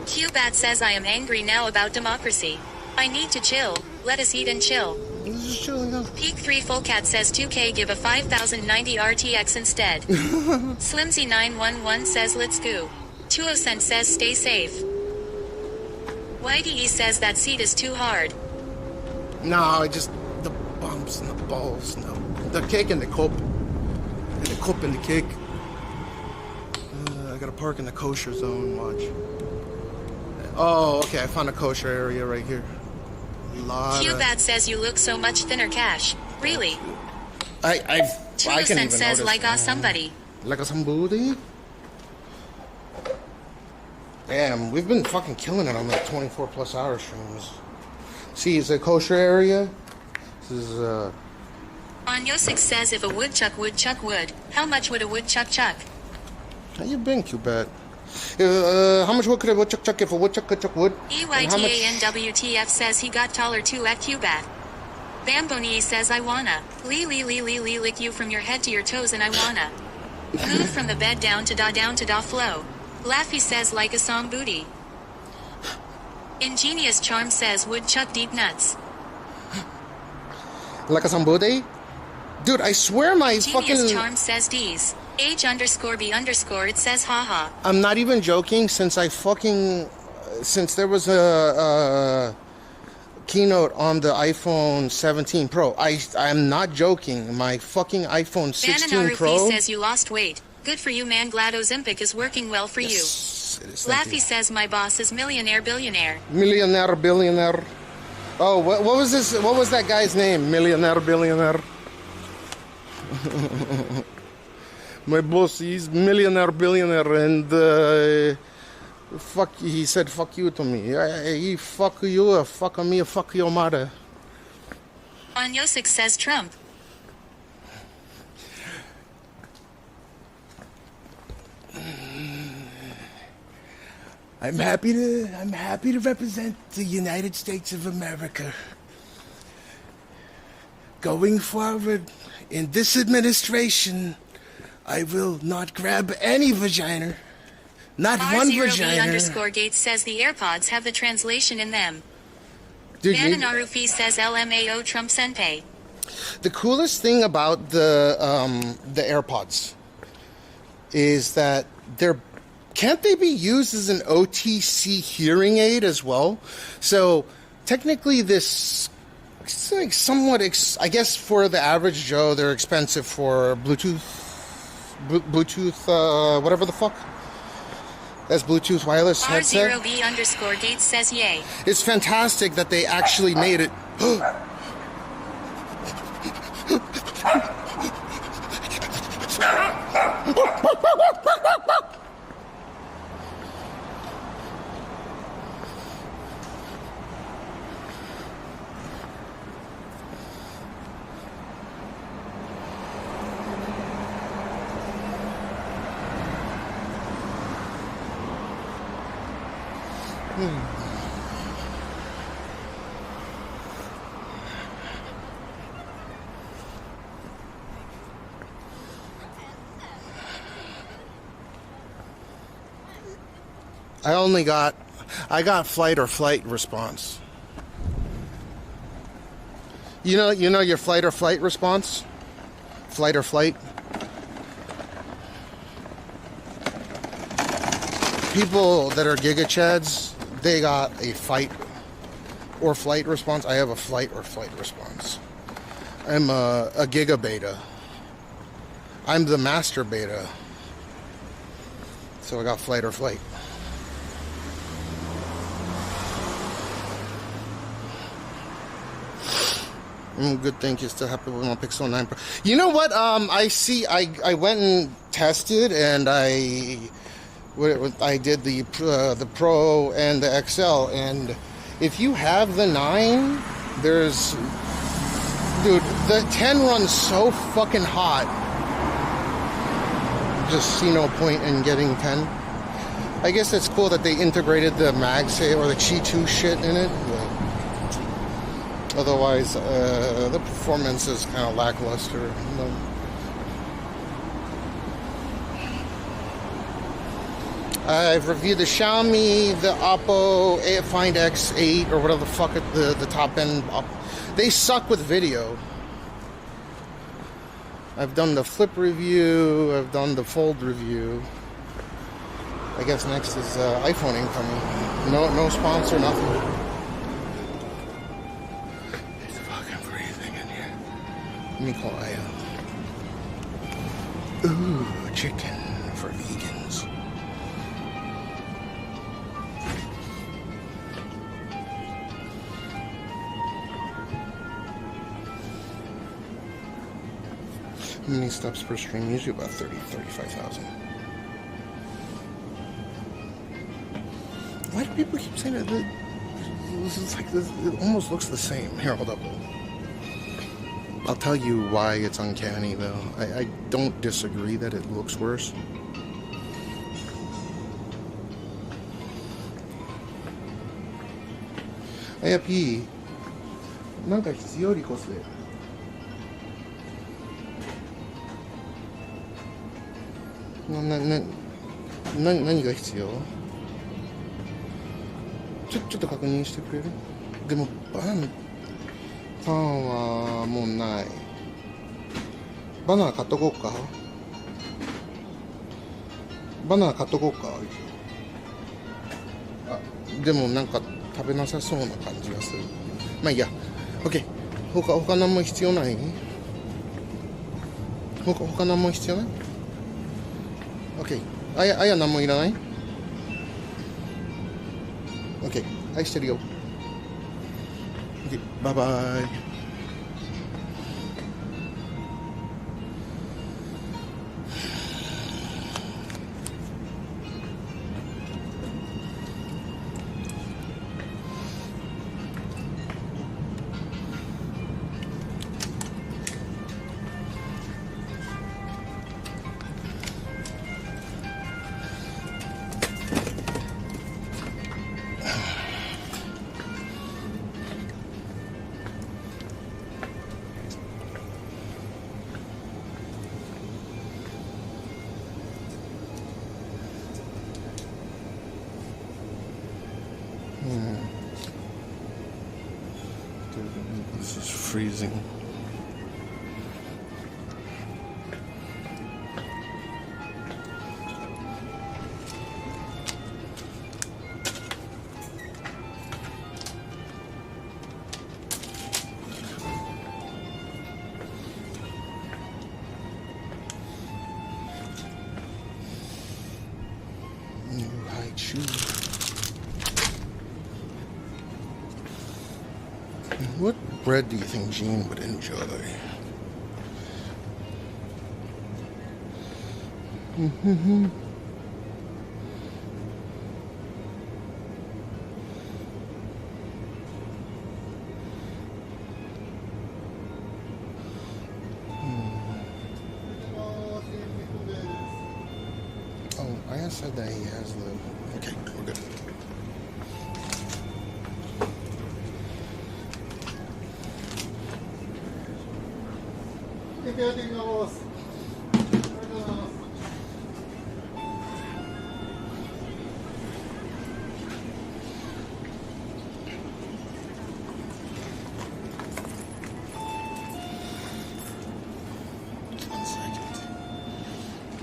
Qbat says I am angry now about democracy. I need to chill. Let us eat and chill. Peak 3 Fullcat says 2K give a 5090 RTX instead. SlimZ911 says let's go. 2ocent says stay safe. YDE says that seat is too hard. No, I just the bumps and the balls, no, the cake and the cup, and the cup and the cake. I gotta park in the kosher zone. Watch. Oh, okay. I found a kosher area right here. Qbat says you look so much thinner, Cash. Really? I can even says notice. like somebody. Like a somebody? Damn, we've been fucking killing it on the 24 plus hour streams. See, it's a kosher area. This is Anyosik says if a woodchuck would, how much would a woodchuck chuck? How you been, Qbat? How much wood could a woodchuck chuck if a woodchuck could chuck wood? EYTANWTF says he got taller too at Qbat. Bamboni says I wanna lick you from your head to your toes and I wanna move from the bed down to da flow. Laffy says like a song booty. Ingenious Charm says woodchuck deep nuts. Like a somebody? Dude, I swear my Genius Charm says D's. H_B_ it says haha. I'm not even joking. Since there was a keynote on the iPhone 17 Pro, I'm not joking. My fucking iPhone 16 Pro. Banana says you lost weight. Good for you, man. Glad Ozempic is working well for you. Laffy says my boss is millionaire billionaire. Millionaire billionaire. Oh, what was this? What was that guy's name? Millionaire billionaire. My boss, he's millionaire, billionaire, and he said fuck you to me. He fuck you, fuck me, fuck your mother. On Yosik says Trump. I'm happy to represent the United States of America. Going forward in this administration, I will not grab any vagina. Not one vagina. R0V_Gates says the AirPods have the translation in them. Dude, says LMAO Trump Senpai. the coolest thing about the AirPods is that can't they be used as an OTC hearing aid as well? So technically this is like somewhat, I guess for the average Joe, they're expensive for Bluetooth, whatever the fuck. That's Bluetooth wireless headset. R0V_Gates says yay. It's fantastic that they actually made it. I got flight or flight response. You know your flight or flight response? Flight or flight? People that are Giga Chads, they got a fight or flight response. I have a flight or flight response. I'm a Giga Beta. I'm the master beta. So I got flight or flight. Good thing you're still happy with my Pixel 9 Pro. You know what? I went and tested, and I did the Pro and the XL, and if you have the 9, dude, the 10 runs so fucking hot. Just see no point in getting 10. I guess it's cool that they integrated the MagSafe or the Qi 2 shit in it, but otherwise, the performance is kind of lackluster. You know? I've reviewed the Xiaomi, the Oppo, Find X8, or whatever the fuck the top end. They suck with video. I've done the Flip review. I've done the Fold review. I guess next is iPhone incoming. No sponsor, nothing. Let me call Aya. Ooh, chicken for vegans. How many steps per stream? Usually about 35,000. Why do people keep saying that? This is like this. It almost looks the same. Here, hold up. I'll tell you why it's uncanny, though. I don't disagree that it looks worse. Hey, P. なんか必要リコスで。何が必要？ちょっと確認してくれる？でもパンはもうない。バナナ買っとこうか。でもなんか食べなさそうな感じがする。まあいいや。OK。他何も必要ない？他何も必要ない？ OK。あや何もいらない？ OK。愛してるよ。Okay, bye bye. This is freezing. What bread do you think Jean would enjoy? Oh, I said that he has the... Okay, we're good.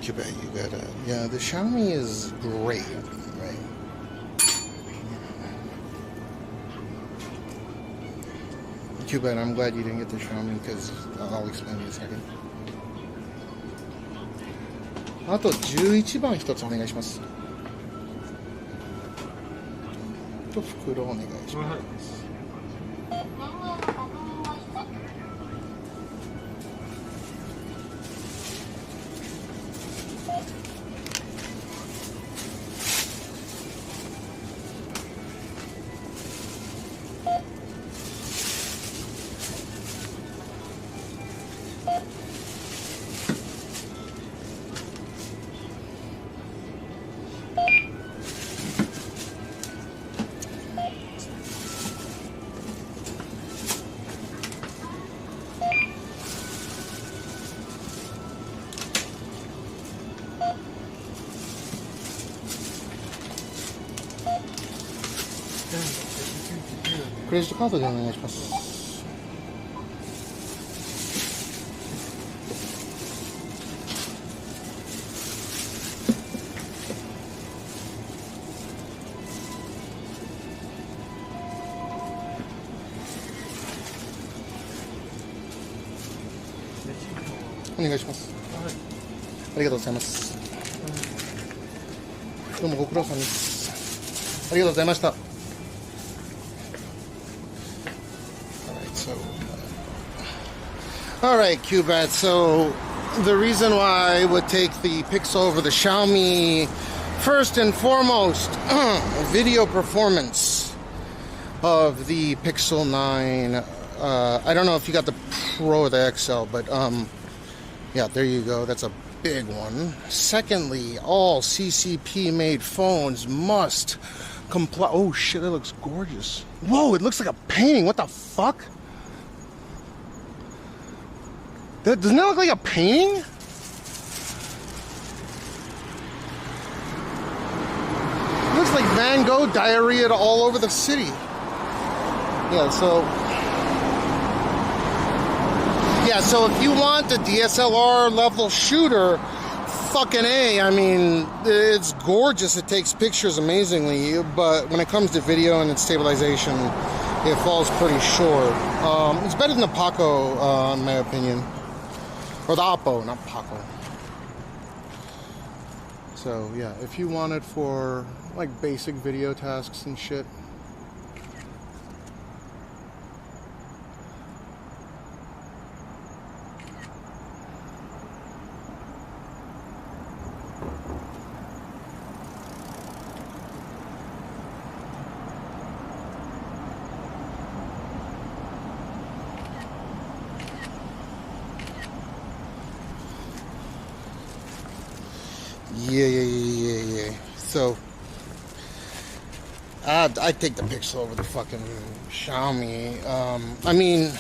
You bet you gotta. Yeah, the Xiaomi is great, right? Too bad. I'm glad you didn't get the Xiaomi because I'll explain in a second. あと11番一つお願いします。と袋お願いします。クレジットカードでお願いします。お願いします。ありがとうございます。どうもご苦労さんです。ありがとうございました。Alright, Cubat, so the reason why I would take the Pixel over the Xiaomi, first and foremost, video performance of the Pixel 9. I don't know if you got the Pro or the XL, but yeah, there you go. That's a big one. Secondly, all CCP made phones must comply. Oh shit, that looks gorgeous. Whoa, it looks like a painting. What the fuck? Doesn't that look like a painting? It looks like Van Gogh diarrhea all over the city. Yeah, so if you want the DSLR level shooter, fucking A, I mean, it's gorgeous. It takes pictures amazingly, but when it comes to video and its stabilization, it falls pretty short. It's better than the Paco, in my opinion. Or the Oppo, not Paco. So yeah, if you want it for like basic video tasks and shit. Yeah. So, I'd take the Pixel over the fucking Xiaomi. I mean,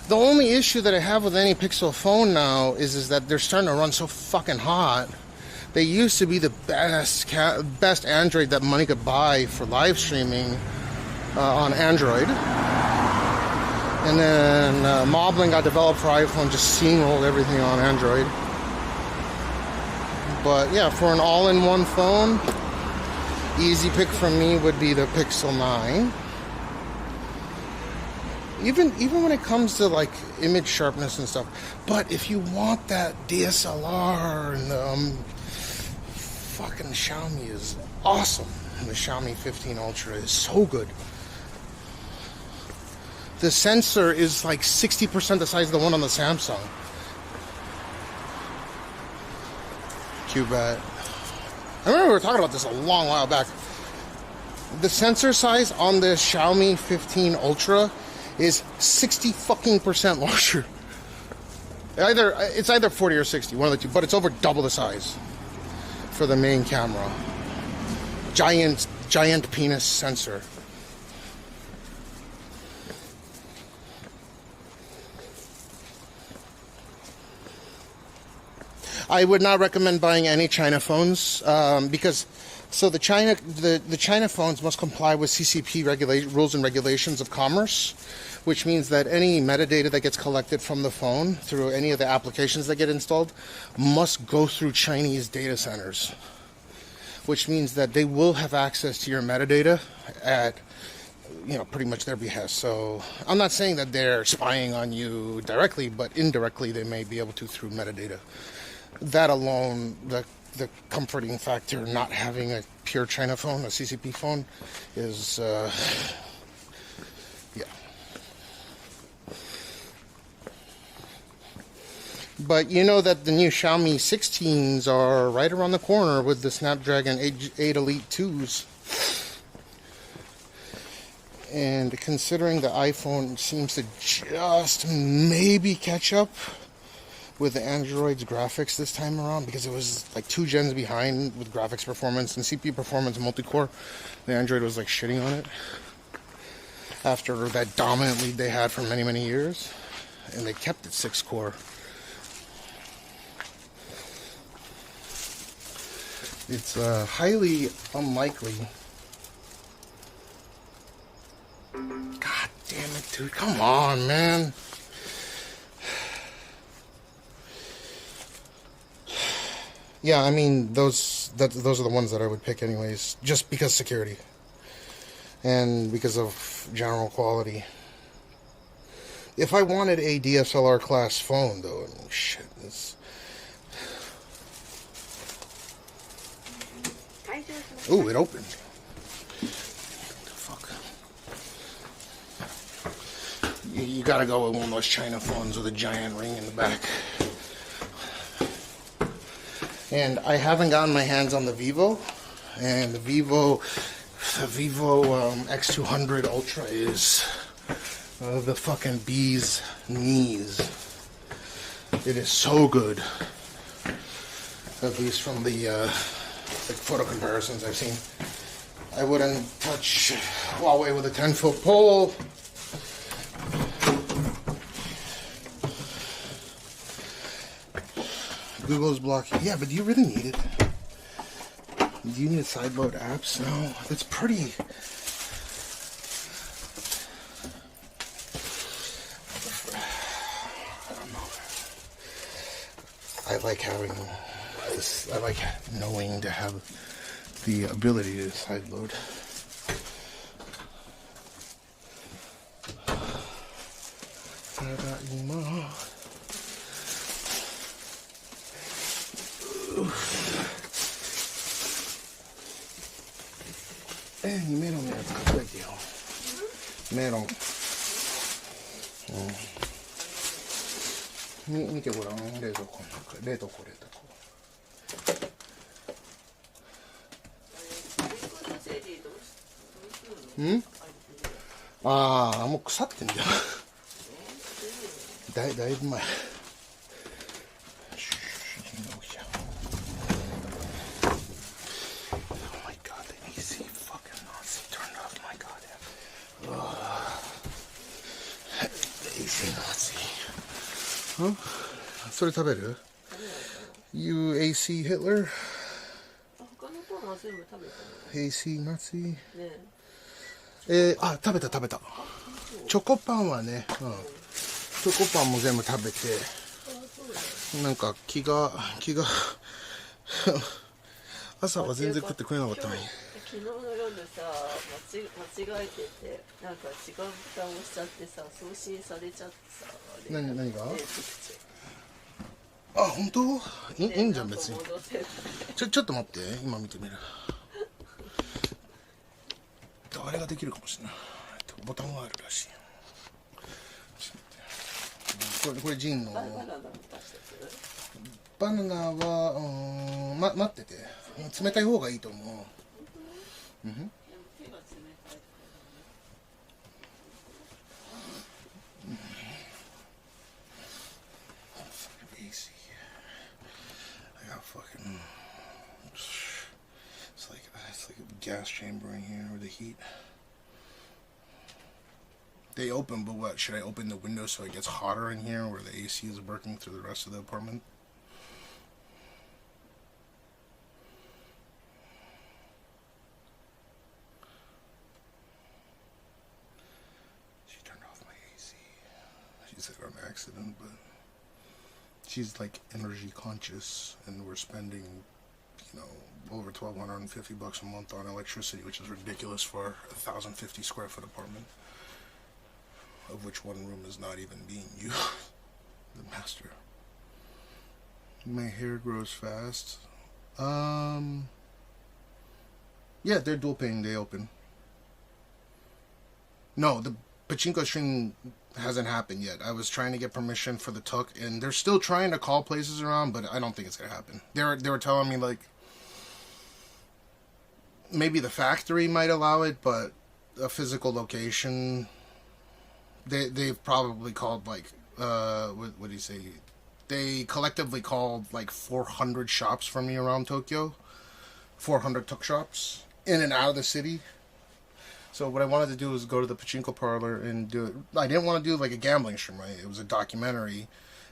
the only issue that I have with any Pixel phone now is that they're starting to run so fucking hot. They used to be the best Android that money could buy for live streaming. on Android. And then Moblin got developed for iPhone, just steamrolled everything on Android. But yeah, for an all-in-one phone, easy pick from me would be the Pixel 9. Even when it comes to like image sharpness and stuff. But if you want that DSLR, and fucking Xiaomi is awesome. The Xiaomi 15 Ultra is so good. The sensor is like 60% the size of the one on the Samsung. Cubat. I remember we were talking about this a long while back. The sensor size on the Xiaomi 15 Ultra is 60% larger. It's either 40 or 60, one of the two, but it's over double the size for the main camera. Giant penis sensor. I would not recommend buying any China phones because the China phones must comply with CCP rules and regulations of commerce, which means that any metadata that gets collected from the phone through any of the applications that get installed must go through Chinese data centers, which means that they will have access to your metadata at pretty much their behest. So I'm not saying that they're spying on you directly, but indirectly they may be able to through metadata. That alone, the comforting factor not having a pure China phone, a CCP phone, is yeah. But you know that the new Xiaomi 16s are right around the corner with the Snapdragon 8 Elite 2s. And considering the iPhone seems to just maybe catch up with the Android's graphics this time around, because it was like 2 gens behind with graphics performance and CPU performance and multi-core. The Android was like shitting on it after that dominant lead they had for many, many years, and they kept it 6-core. It's highly unlikely. God damn it, dude. Come on, man. Yeah, I mean, those are the ones that I would pick anyways, just because security and because of general quality. If I wanted a DSLR class phone, though, I mean, shit, this... Ooh, it opened. What the fuck? You gotta go with one of those China phones with a giant ring in the back. And I haven't gotten my hands on the Vivo, and the Vivo X200 Ultra is the fucking bee's knees. It is so good, at least from the photo comparisons I've seen. I wouldn't touch Huawei with a 10-foot pole. Google's blocking. Yeah, but do you really need it? Do you need sideload apps? No, it's pretty. I don't know. I like having this. I like knowing to have the ability to sideload.メロンのやつ買っといてよ。メロン。見てごらん、冷凍庫。ああ、もう腐ってんだよ。だいぶ前。それ食べる？ You AC Hitler? 他のパンは全部食べたの。 AC Nazi? ねえ。あ、食べた。チョコパンはね、チョコパンも全部食べて、なんか気が朝は全然食ってくれなかったのに。昨日の夜さ、間違えてて、なんか違う蓋をしちゃってさ、送信されちゃってさ、何が？あ、本当？いいんじゃん別に。ちょっと待って、今見てみる。あれができるかもしれない。ボタンがあるらしい。これジンのバナナは待ってて、冷たい方がいいと思う。うん。It's like a gas chamber in here with the heat. They open, but what? Should I open the window so it gets hotter in here where the AC is working through the rest of the apartment? She turned off my AC. She said on accident, but she's like energy conscious, and we're spending, you know, over $1,250 a month on electricity, which is ridiculous for a 1,050 square foot apartment, of which one room is not even being used. The master. My hair grows fast. Yeah, they're dual pane, they open. No, the pachinko string hasn't happened yet. I was trying to get permission for the tuk, and they're still trying to call places around, but I don't think it's gonna happen. They were telling me, like, maybe the factory might allow it, but a physical location, they've probably called, like, what do you say? They collectively called like 400 shops from me around Tokyo, 400 tuk shops in and out of the city. So what I wanted to do was go to the pachinko parlor and do it. I didn't want to do like a gambling stream, right? It was a documentary,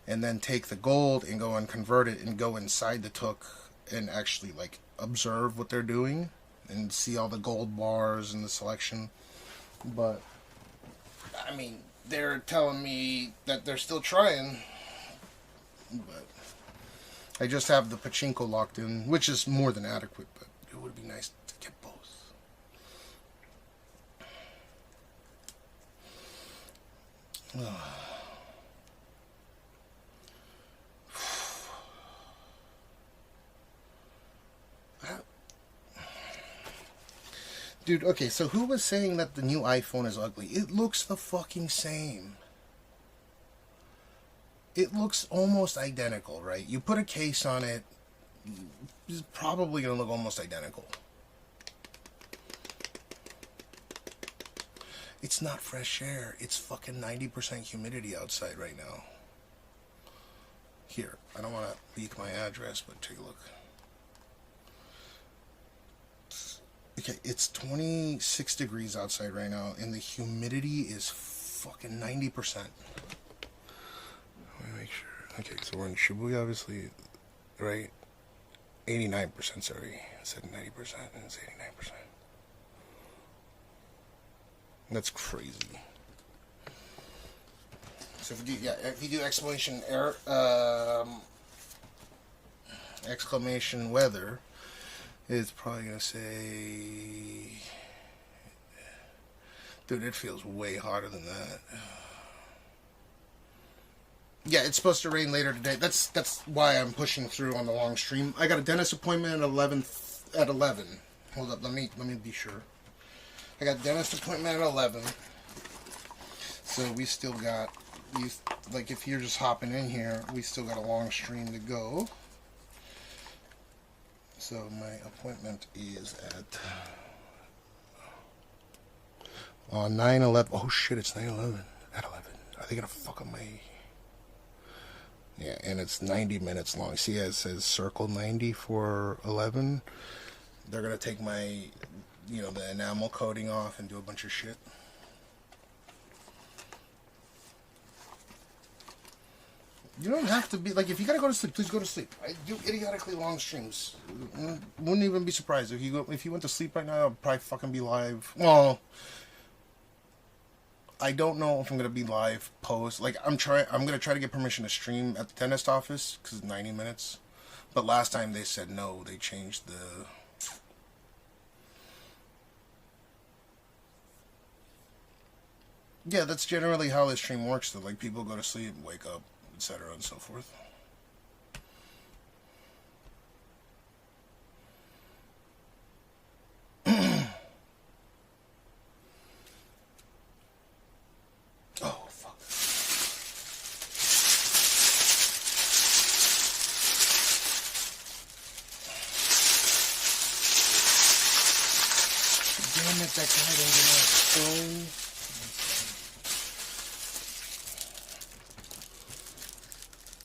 and then take the gold and go and convert it and go inside the tuk and actually like observe what they're doing and see all the gold bars and the selection. But I mean, they're telling me that they're still trying, but I just have the pachinko locked in, which is more than adequate, but it would be nice to get both. Dude, okay, so who was saying that the new iPhone is ugly? It looks the fucking same. It looks almost identical, right? You put a case on it, it's probably going to look almost identical. It's not fresh air. It's fucking 90% humidity outside right now. Here, I don't want to leak my address, but take a look. Okay, it's 26 degrees outside right now, and the humidity is fucking 90%. Let me make sure. Okay, so we're in Shibuya, obviously, right? 89%, sorry. I said 90%, and it's 89%. That's crazy. So if you do exclamation weather, it's probably gonna say, dude, it feels way hotter than that. Yeah, it's supposed to rain later today. That's why I'm pushing through on the long stream. I got a dentist appointment at 11. Hold up, let me be sure. I got a dentist appointment at 11. So we still got, like, if you're just hopping in here, we still got a long stream to go. So my appointment is at 9/11. Oh shit, it's 9/11 at 11. Are they gonna fuck up my? Yeah, and it's 90 minutes long. See, it says circle 90 for 11. They're gonna take my, you know, the enamel coating off and do a bunch of shit. You don't have to be, like, if you gotta go to sleep, please go to sleep. I do idiotically long streams. Wouldn't even be surprised if you went to sleep right now. I'd probably fucking be live. Well, I don't know if I'm gonna be live post. Like I'm gonna try to get permission to stream at the dentist office because it's 90 minutes. But last time they said no. They changed the. Yeah, that's generally how the stream works. Though, like people go to sleep, wake up, etc., and so forth. Oh, fuck. Damn it, that guy didn't get out.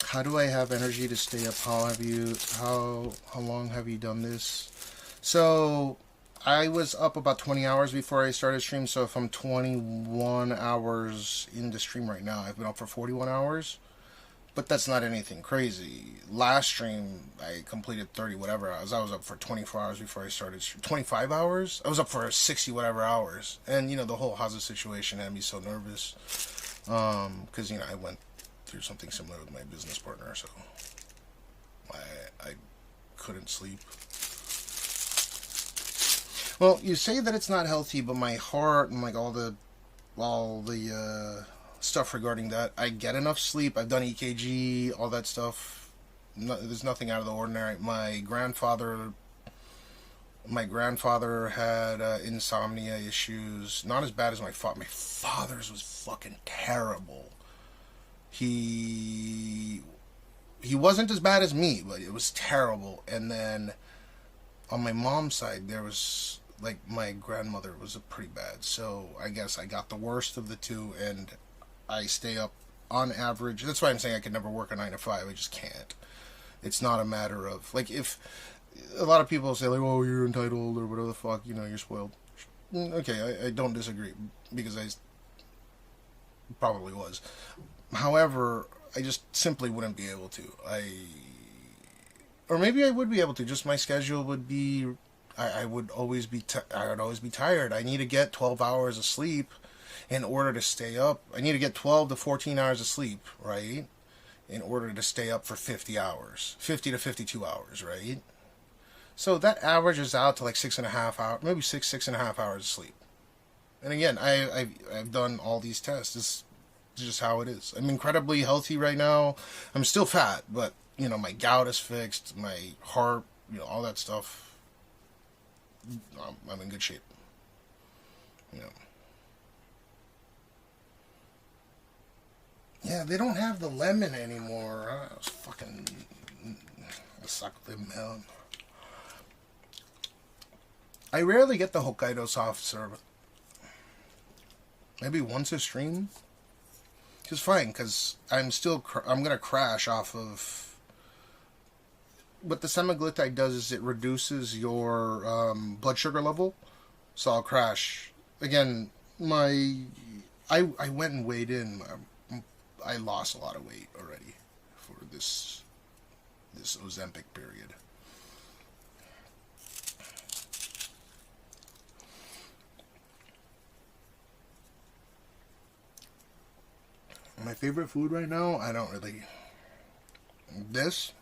How do I have energy to stay up? How long have you done this? So I was up about 20 hours before I started stream, so if I'm 21 hours into stream right now, I've been up for 41 hours, but that's not anything crazy. Last stream, I completed 30 whatever hours. I was up for 24 hours before I started stream. 25 hours? I was up for 60 whatever hours, and, you know, the whole Haza situation had me so nervous, because, you know, I went through something similar with my business partner, so I couldn't sleep. Well, you say that it's not healthy, but my heart and like all the stuff regarding that, I get enough sleep. I've done EKG, all that stuff. There's nothing out of the ordinary. My grandfather had insomnia issues, not as bad as my father. My father's was fucking terrible. He wasn't as bad as me, but it was terrible. And then on my mom's side, there was, like, my grandmother was pretty bad. So I guess I got the worst of the two, and I stay up on average. That's why I'm saying I could never work a 9 to 5. I just can't. It's not a matter of, like, if a lot of people say, like, oh, you're entitled or whatever the fuck, you know, you're spoiled. Okay, I don't disagree, because I probably was. However, I just simply wouldn't be able to. Or maybe I would be able to. Just my schedule would be, I would always be tired. I need to get 12 hours of sleep in order to stay up. I need to get 12 to 14 hours of sleep, right? In order to stay up for 50 hours, 50 to 52 hours, right? So that averages out to like 6.5 hours, maybe 6.5 hours of sleep. And again, I've done all these tests. It's just how it is. I'm incredibly healthy right now. I'm still fat, but, you know, my gout is fixed, my heart, you know, all that stuff. I'm in good shape. You know. Yeah, they don't have the lemon anymore. I was fucking suck them out. I rarely get the Hokkaido soft serve. Maybe once a stream. Which is fine, because I'm gonna crash off of. What the semaglutide does is it reduces your blood sugar level, so I'll crash. Again, I went and weighed in. I lost a lot of weight already for this Ozempic period. My favorite food right now, I don't really. This.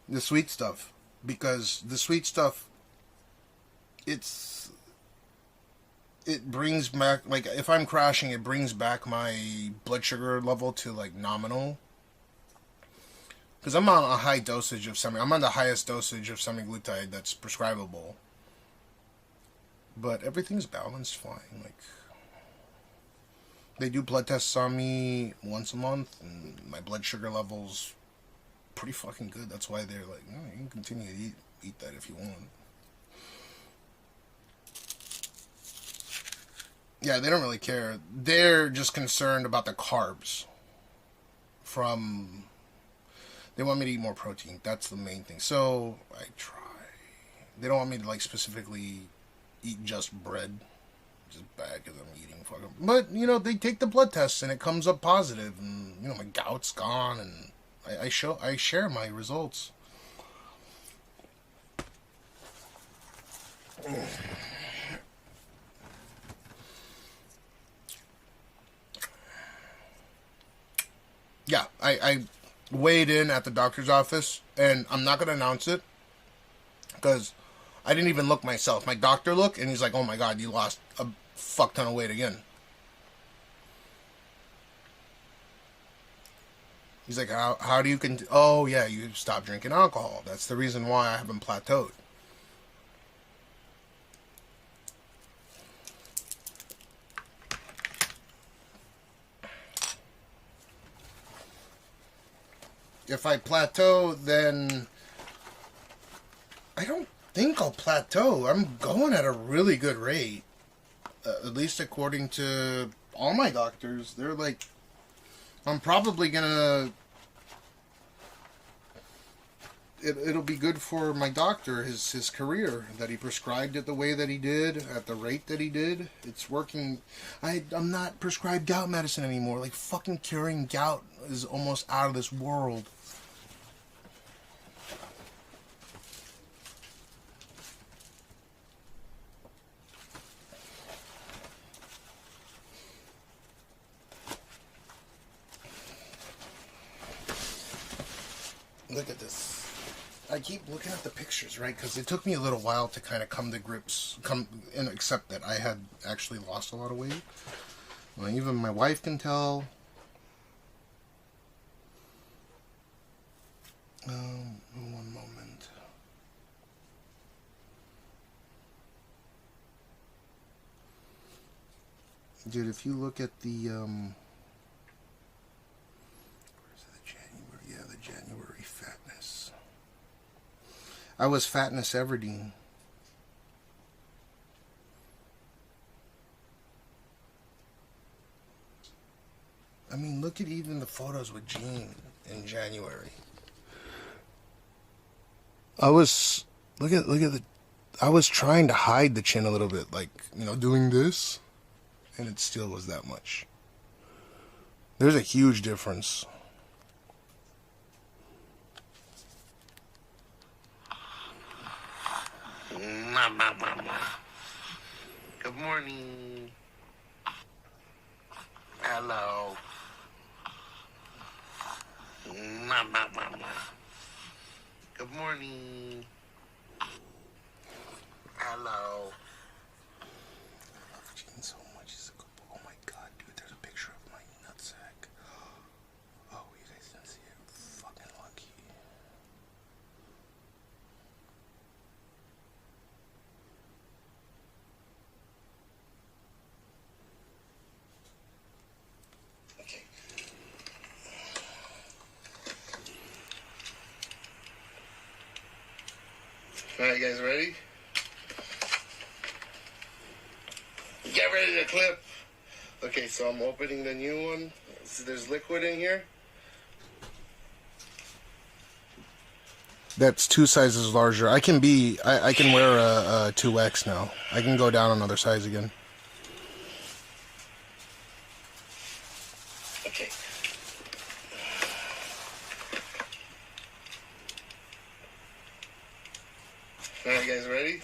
The sweet stuff. Because the sweet stuff, it brings back, like, if I'm crashing, it brings back my blood sugar level to, like, nominal. Because I'm on a high dosage of I'm on the highest dosage of semaglutide that's prescribable. But everything's balanced fine. Like, they do blood tests on me once a month, and my blood sugar level's pretty fucking good. That's why they're like, you can continue to eat that if you want. Yeah, they don't really care. They're just concerned about the carbs. They want me to eat more protein. That's the main thing. So I try. They don't want me to, like, specifically eat just bread, just bad because I'm eating fucking. But, you know, they take the blood tests and it comes up positive, and, you know, my gout's gone, and I share my results. Yeah, I weighed in at the doctor's office, and I'm not going to announce it, because I didn't even look myself. My doctor looked, and he's like, oh my god, you lost a fuck ton of weight again. He's like, how do you oh yeah, you stopped drinking alcohol. That's the reason why I haven't plateaued. If I plateau, then I don't think I'll plateau. I'm going at a really good rate. At least according to all my doctors. They're like, I'm probably gonna... It'll be good for my doctor, his career, that he prescribed it the way that he did, at the rate that he did. It's working. I'm not prescribed gout medicine anymore. Like, fucking curing gout is almost out of this world. Look at this. I keep looking at the pictures, right? Because it took me a little while to kind of come to grips, and accept that I had actually lost a lot of weight. Well, even my wife can tell. One moment. Dude, if you look at the, where's the January? Yeah, the January fatness. I was fatness Everdeen. I mean, look at even the photos with Gene in January. I was, look at the, I was trying to hide the chin a little bit, like, you know, doing this, and it still was that much. There's a huge difference. Good morning. Hello. Good morning. Hello. I love Gene so much. He's a good boy. Oh my god, dude, there's a picture of my nutsack. Oh, you guys didn't see it. Fucking lucky. Okay. Alright, you guys ready? Get ready to clip. Okay, so I'm opening the new one. So there's liquid in here. That's 2 sizes larger. I can wear a 2X now. I can go down another size again. Okay. Alright, guys, ready?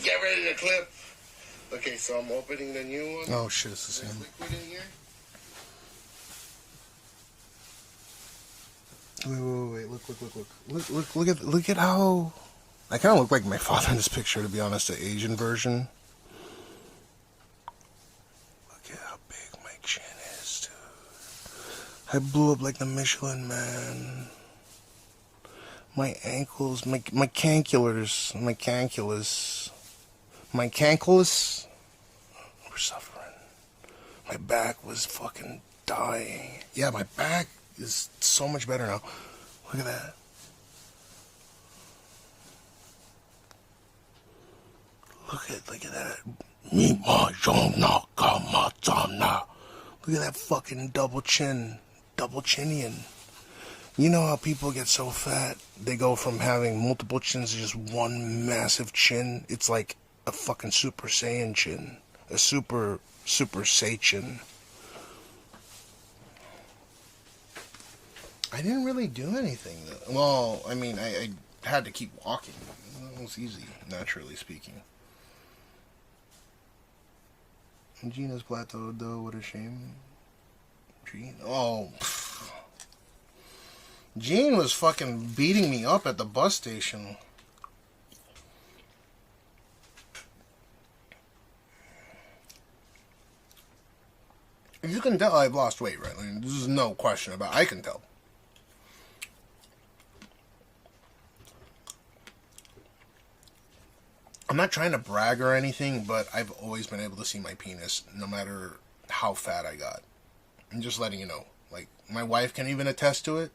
Get ready to clip. Okay, so I'm opening the new one. Oh shit, it's the same. Liquid in here. Wait, look at how I kind of look like my father in this picture, to be honest, the Asian version. Look at how big my chin is, dude. I blew up like the Michelin Man. My ankles, my cankulars, my cankulus were suffering. My back was fucking dying. Yeah, my back is so much better now. Look at that. Look at that. Look at that fucking double chinian. You know how people get so fat, they go from having multiple chins to just one massive chin? It's like a fucking Super Saiyan chin. A Super Saiyan. I didn't really do anything, though. Well, I mean, had to keep walking. It was easy, naturally speaking. Gina's plateaued though, what a shame. Gene, oh, pff. Gene was fucking beating me up at the bus station. You can tell I've lost weight, right? Like, there's no question about it. I can tell. I'm not trying to brag or anything, but I've always been able to see my penis, no matter how fat I got. I'm just letting you know. Like, my wife can even attest to it.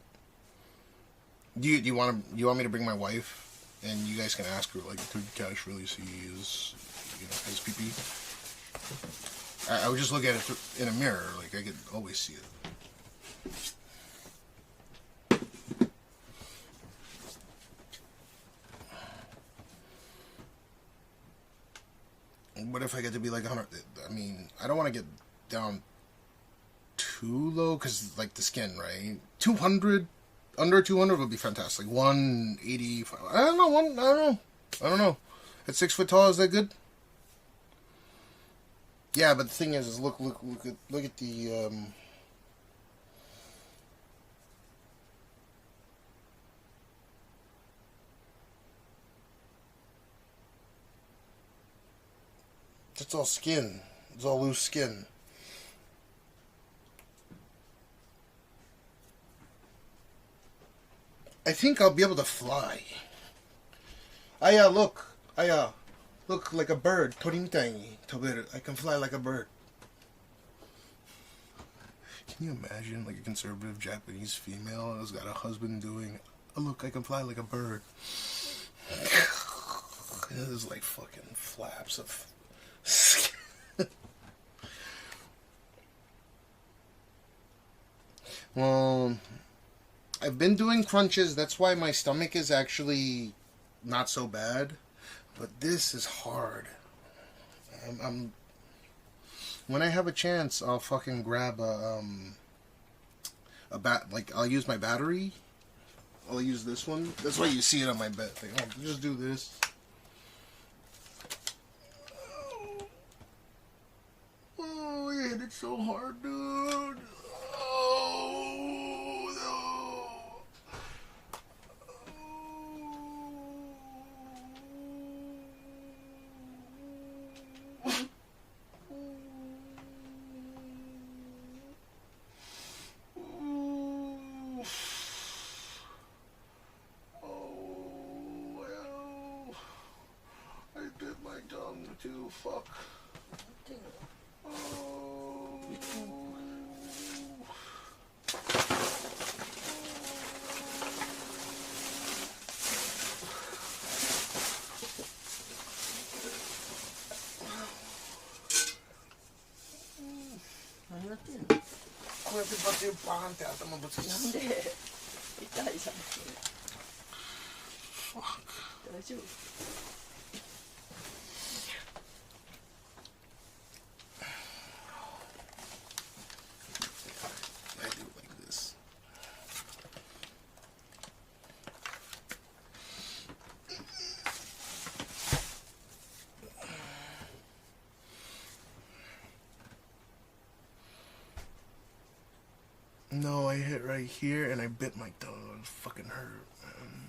Do you want me to bring my wife, and you guys can ask her, like, did Cash really see his, his pee-pee? I would just look at it in a mirror, like, I could always see it. What if I get to be like 100? I mean, I don't want to get down too low, because, like, the skin, right? 200, under 200 would be fantastic. 185, I don't know. At 6 foot tall, is that good? Yeah, but the thing is look at the, it's all skin. It's all loose skin. I think I'll be able to fly. Look like a bird. Tori mitai ni toberu. I can fly like a bird. Can you imagine, like, a conservative Japanese female who's got a husband doing, oh, look, I can fly like a bird. There's like fucking flaps of skin. Well, I've been doing crunches. That's why my stomach is actually not so bad. But this is hard. When I have a chance, I'll fucking grab I'll use my battery. I'll use this one. That's why you see it on my bed thing. I'll just do this. Oh, I hit it so hard, dude. Oh, no. To fuck. Oh. What are you doing? こうやってバッテンバーンって頭ぶつけて。なんで痛いじゃん。大丈夫？ No, I hit right here and I bit my tongue. It fucking hurt, man.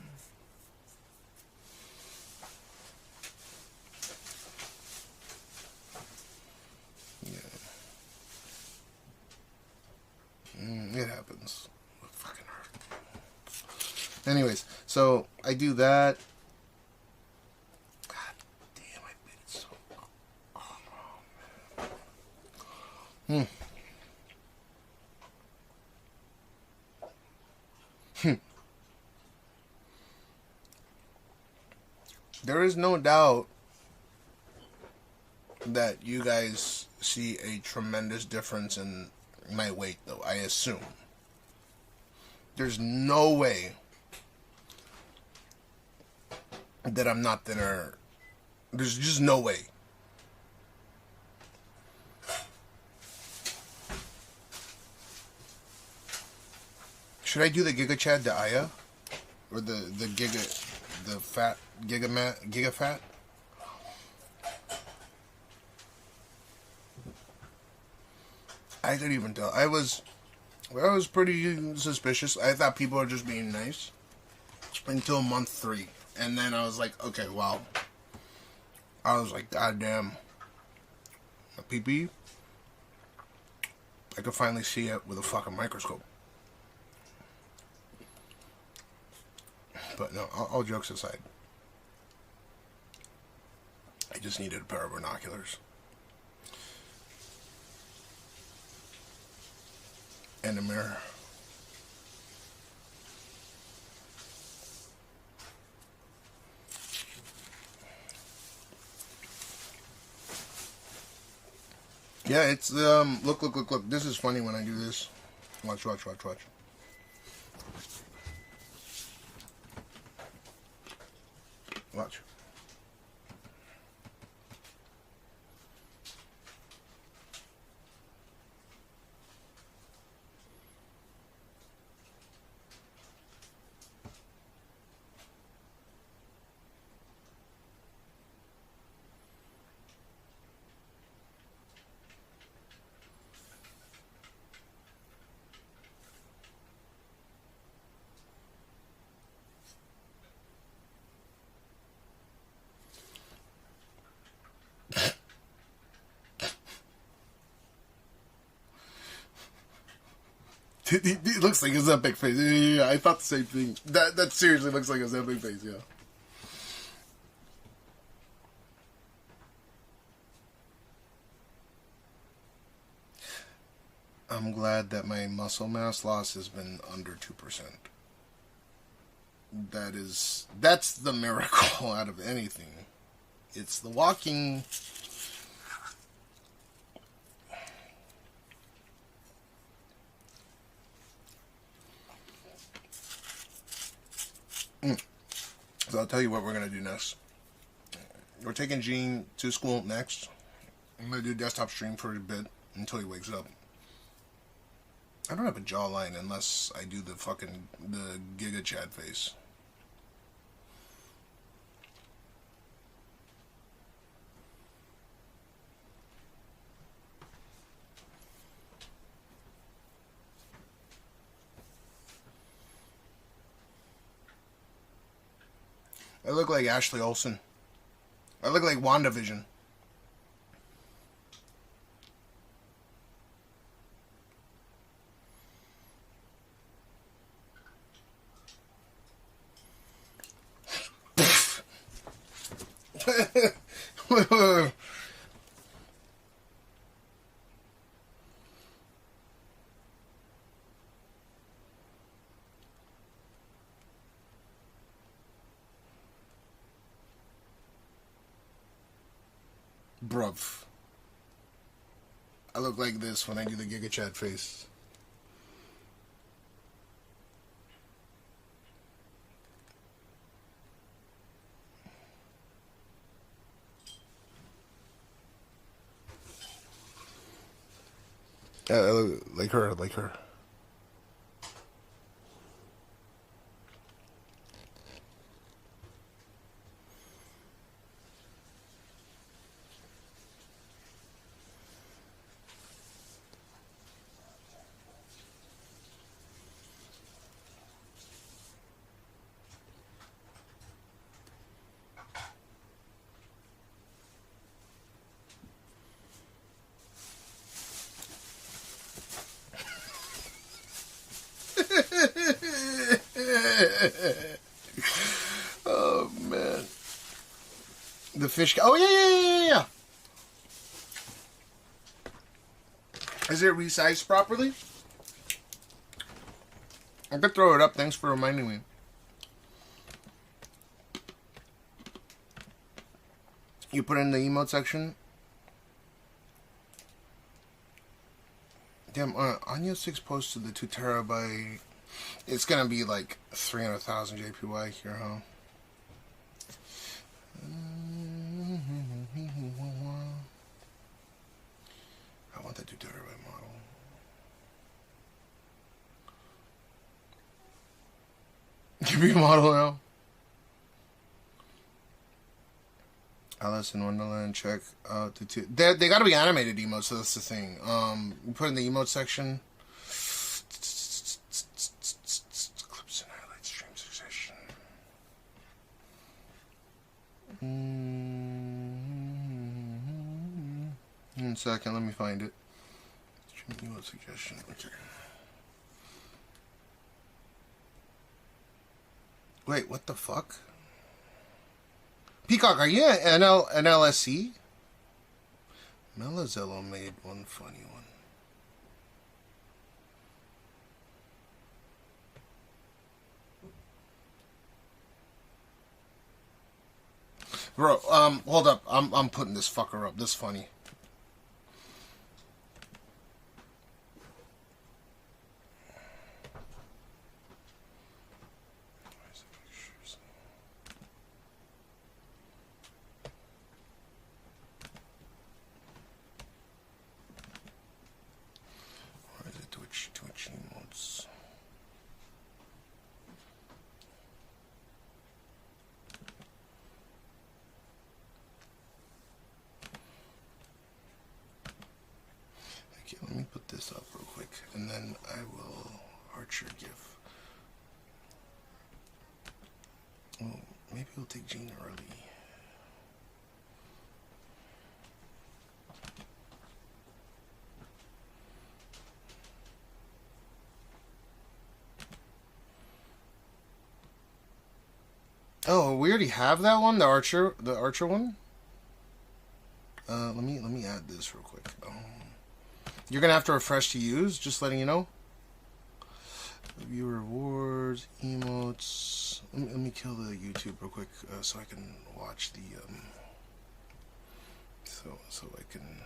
Yeah. It happens. It fucking hurt. Anyways, so I do that. God damn, I bit it so. Oh, man. There is no doubt that you guys see a tremendous difference in my weight, though, I assume. There's no way that I'm not thinner. There's just no way. Should I do the Giga Chad to Aya? Or the Giga... the fat Giga Fat. I couldn't even tell. I was pretty suspicious. I thought people were just being nice until month 3, and then I was like, okay, wow. I was like, God damn, my pee-pee. I could finally see it with a fucking microscope. But no, all jokes aside, I just needed a pair of binoculars. And a mirror. Yeah, it's look. This is funny when I do this. Watch. Watch. It looks like his epic face. Yeah, I thought the same thing. That seriously looks like his epic face, yeah. I'm glad that my muscle mass loss has been under 2%. That's the miracle out of anything. It's the walking. So I'll tell you what we're going to do next. We're taking Gene to school next. I'm going to do desktop stream for a bit until he wakes up. I don't have a jawline unless I do the Giga Chad face. I look like Ashley Olsen. I look like WandaVision. Bruv. I look like this when I do the Giga Chad face. I look like her. Oh man, the fish. Oh yeah. Is it resized properly? I could throw it up. Thanks for reminding me. You put it in the emote section. Damn, Anya 6 posted the 2 terabyte. It's gonna be like 300,000 JPY here, huh? I want that 2 terabyte model. Give me a model now. Alice in Wonderland, check out the two. They gotta be animated emotes, so that's the thing. We put in the emote section. Clips and highlights, stream succession. 1 second, let me find it. Stream emote suggestion, okay. Wait, what the fuck? Peacock, are you an NLSC? Melazello made one funny one. Bro, hold up. I'm putting this fucker up. This funny. Twitch emotes. Okay, let me put this up real quick, and then I will Archer GIF. Oh, maybe we'll take Gene early. Oh, we already have that one, the Archer one. Let me add this real quick. You're gonna have to refresh to use. Just letting you know. View rewards, emotes. Let me kill the YouTube real quick so I can watch the so I can.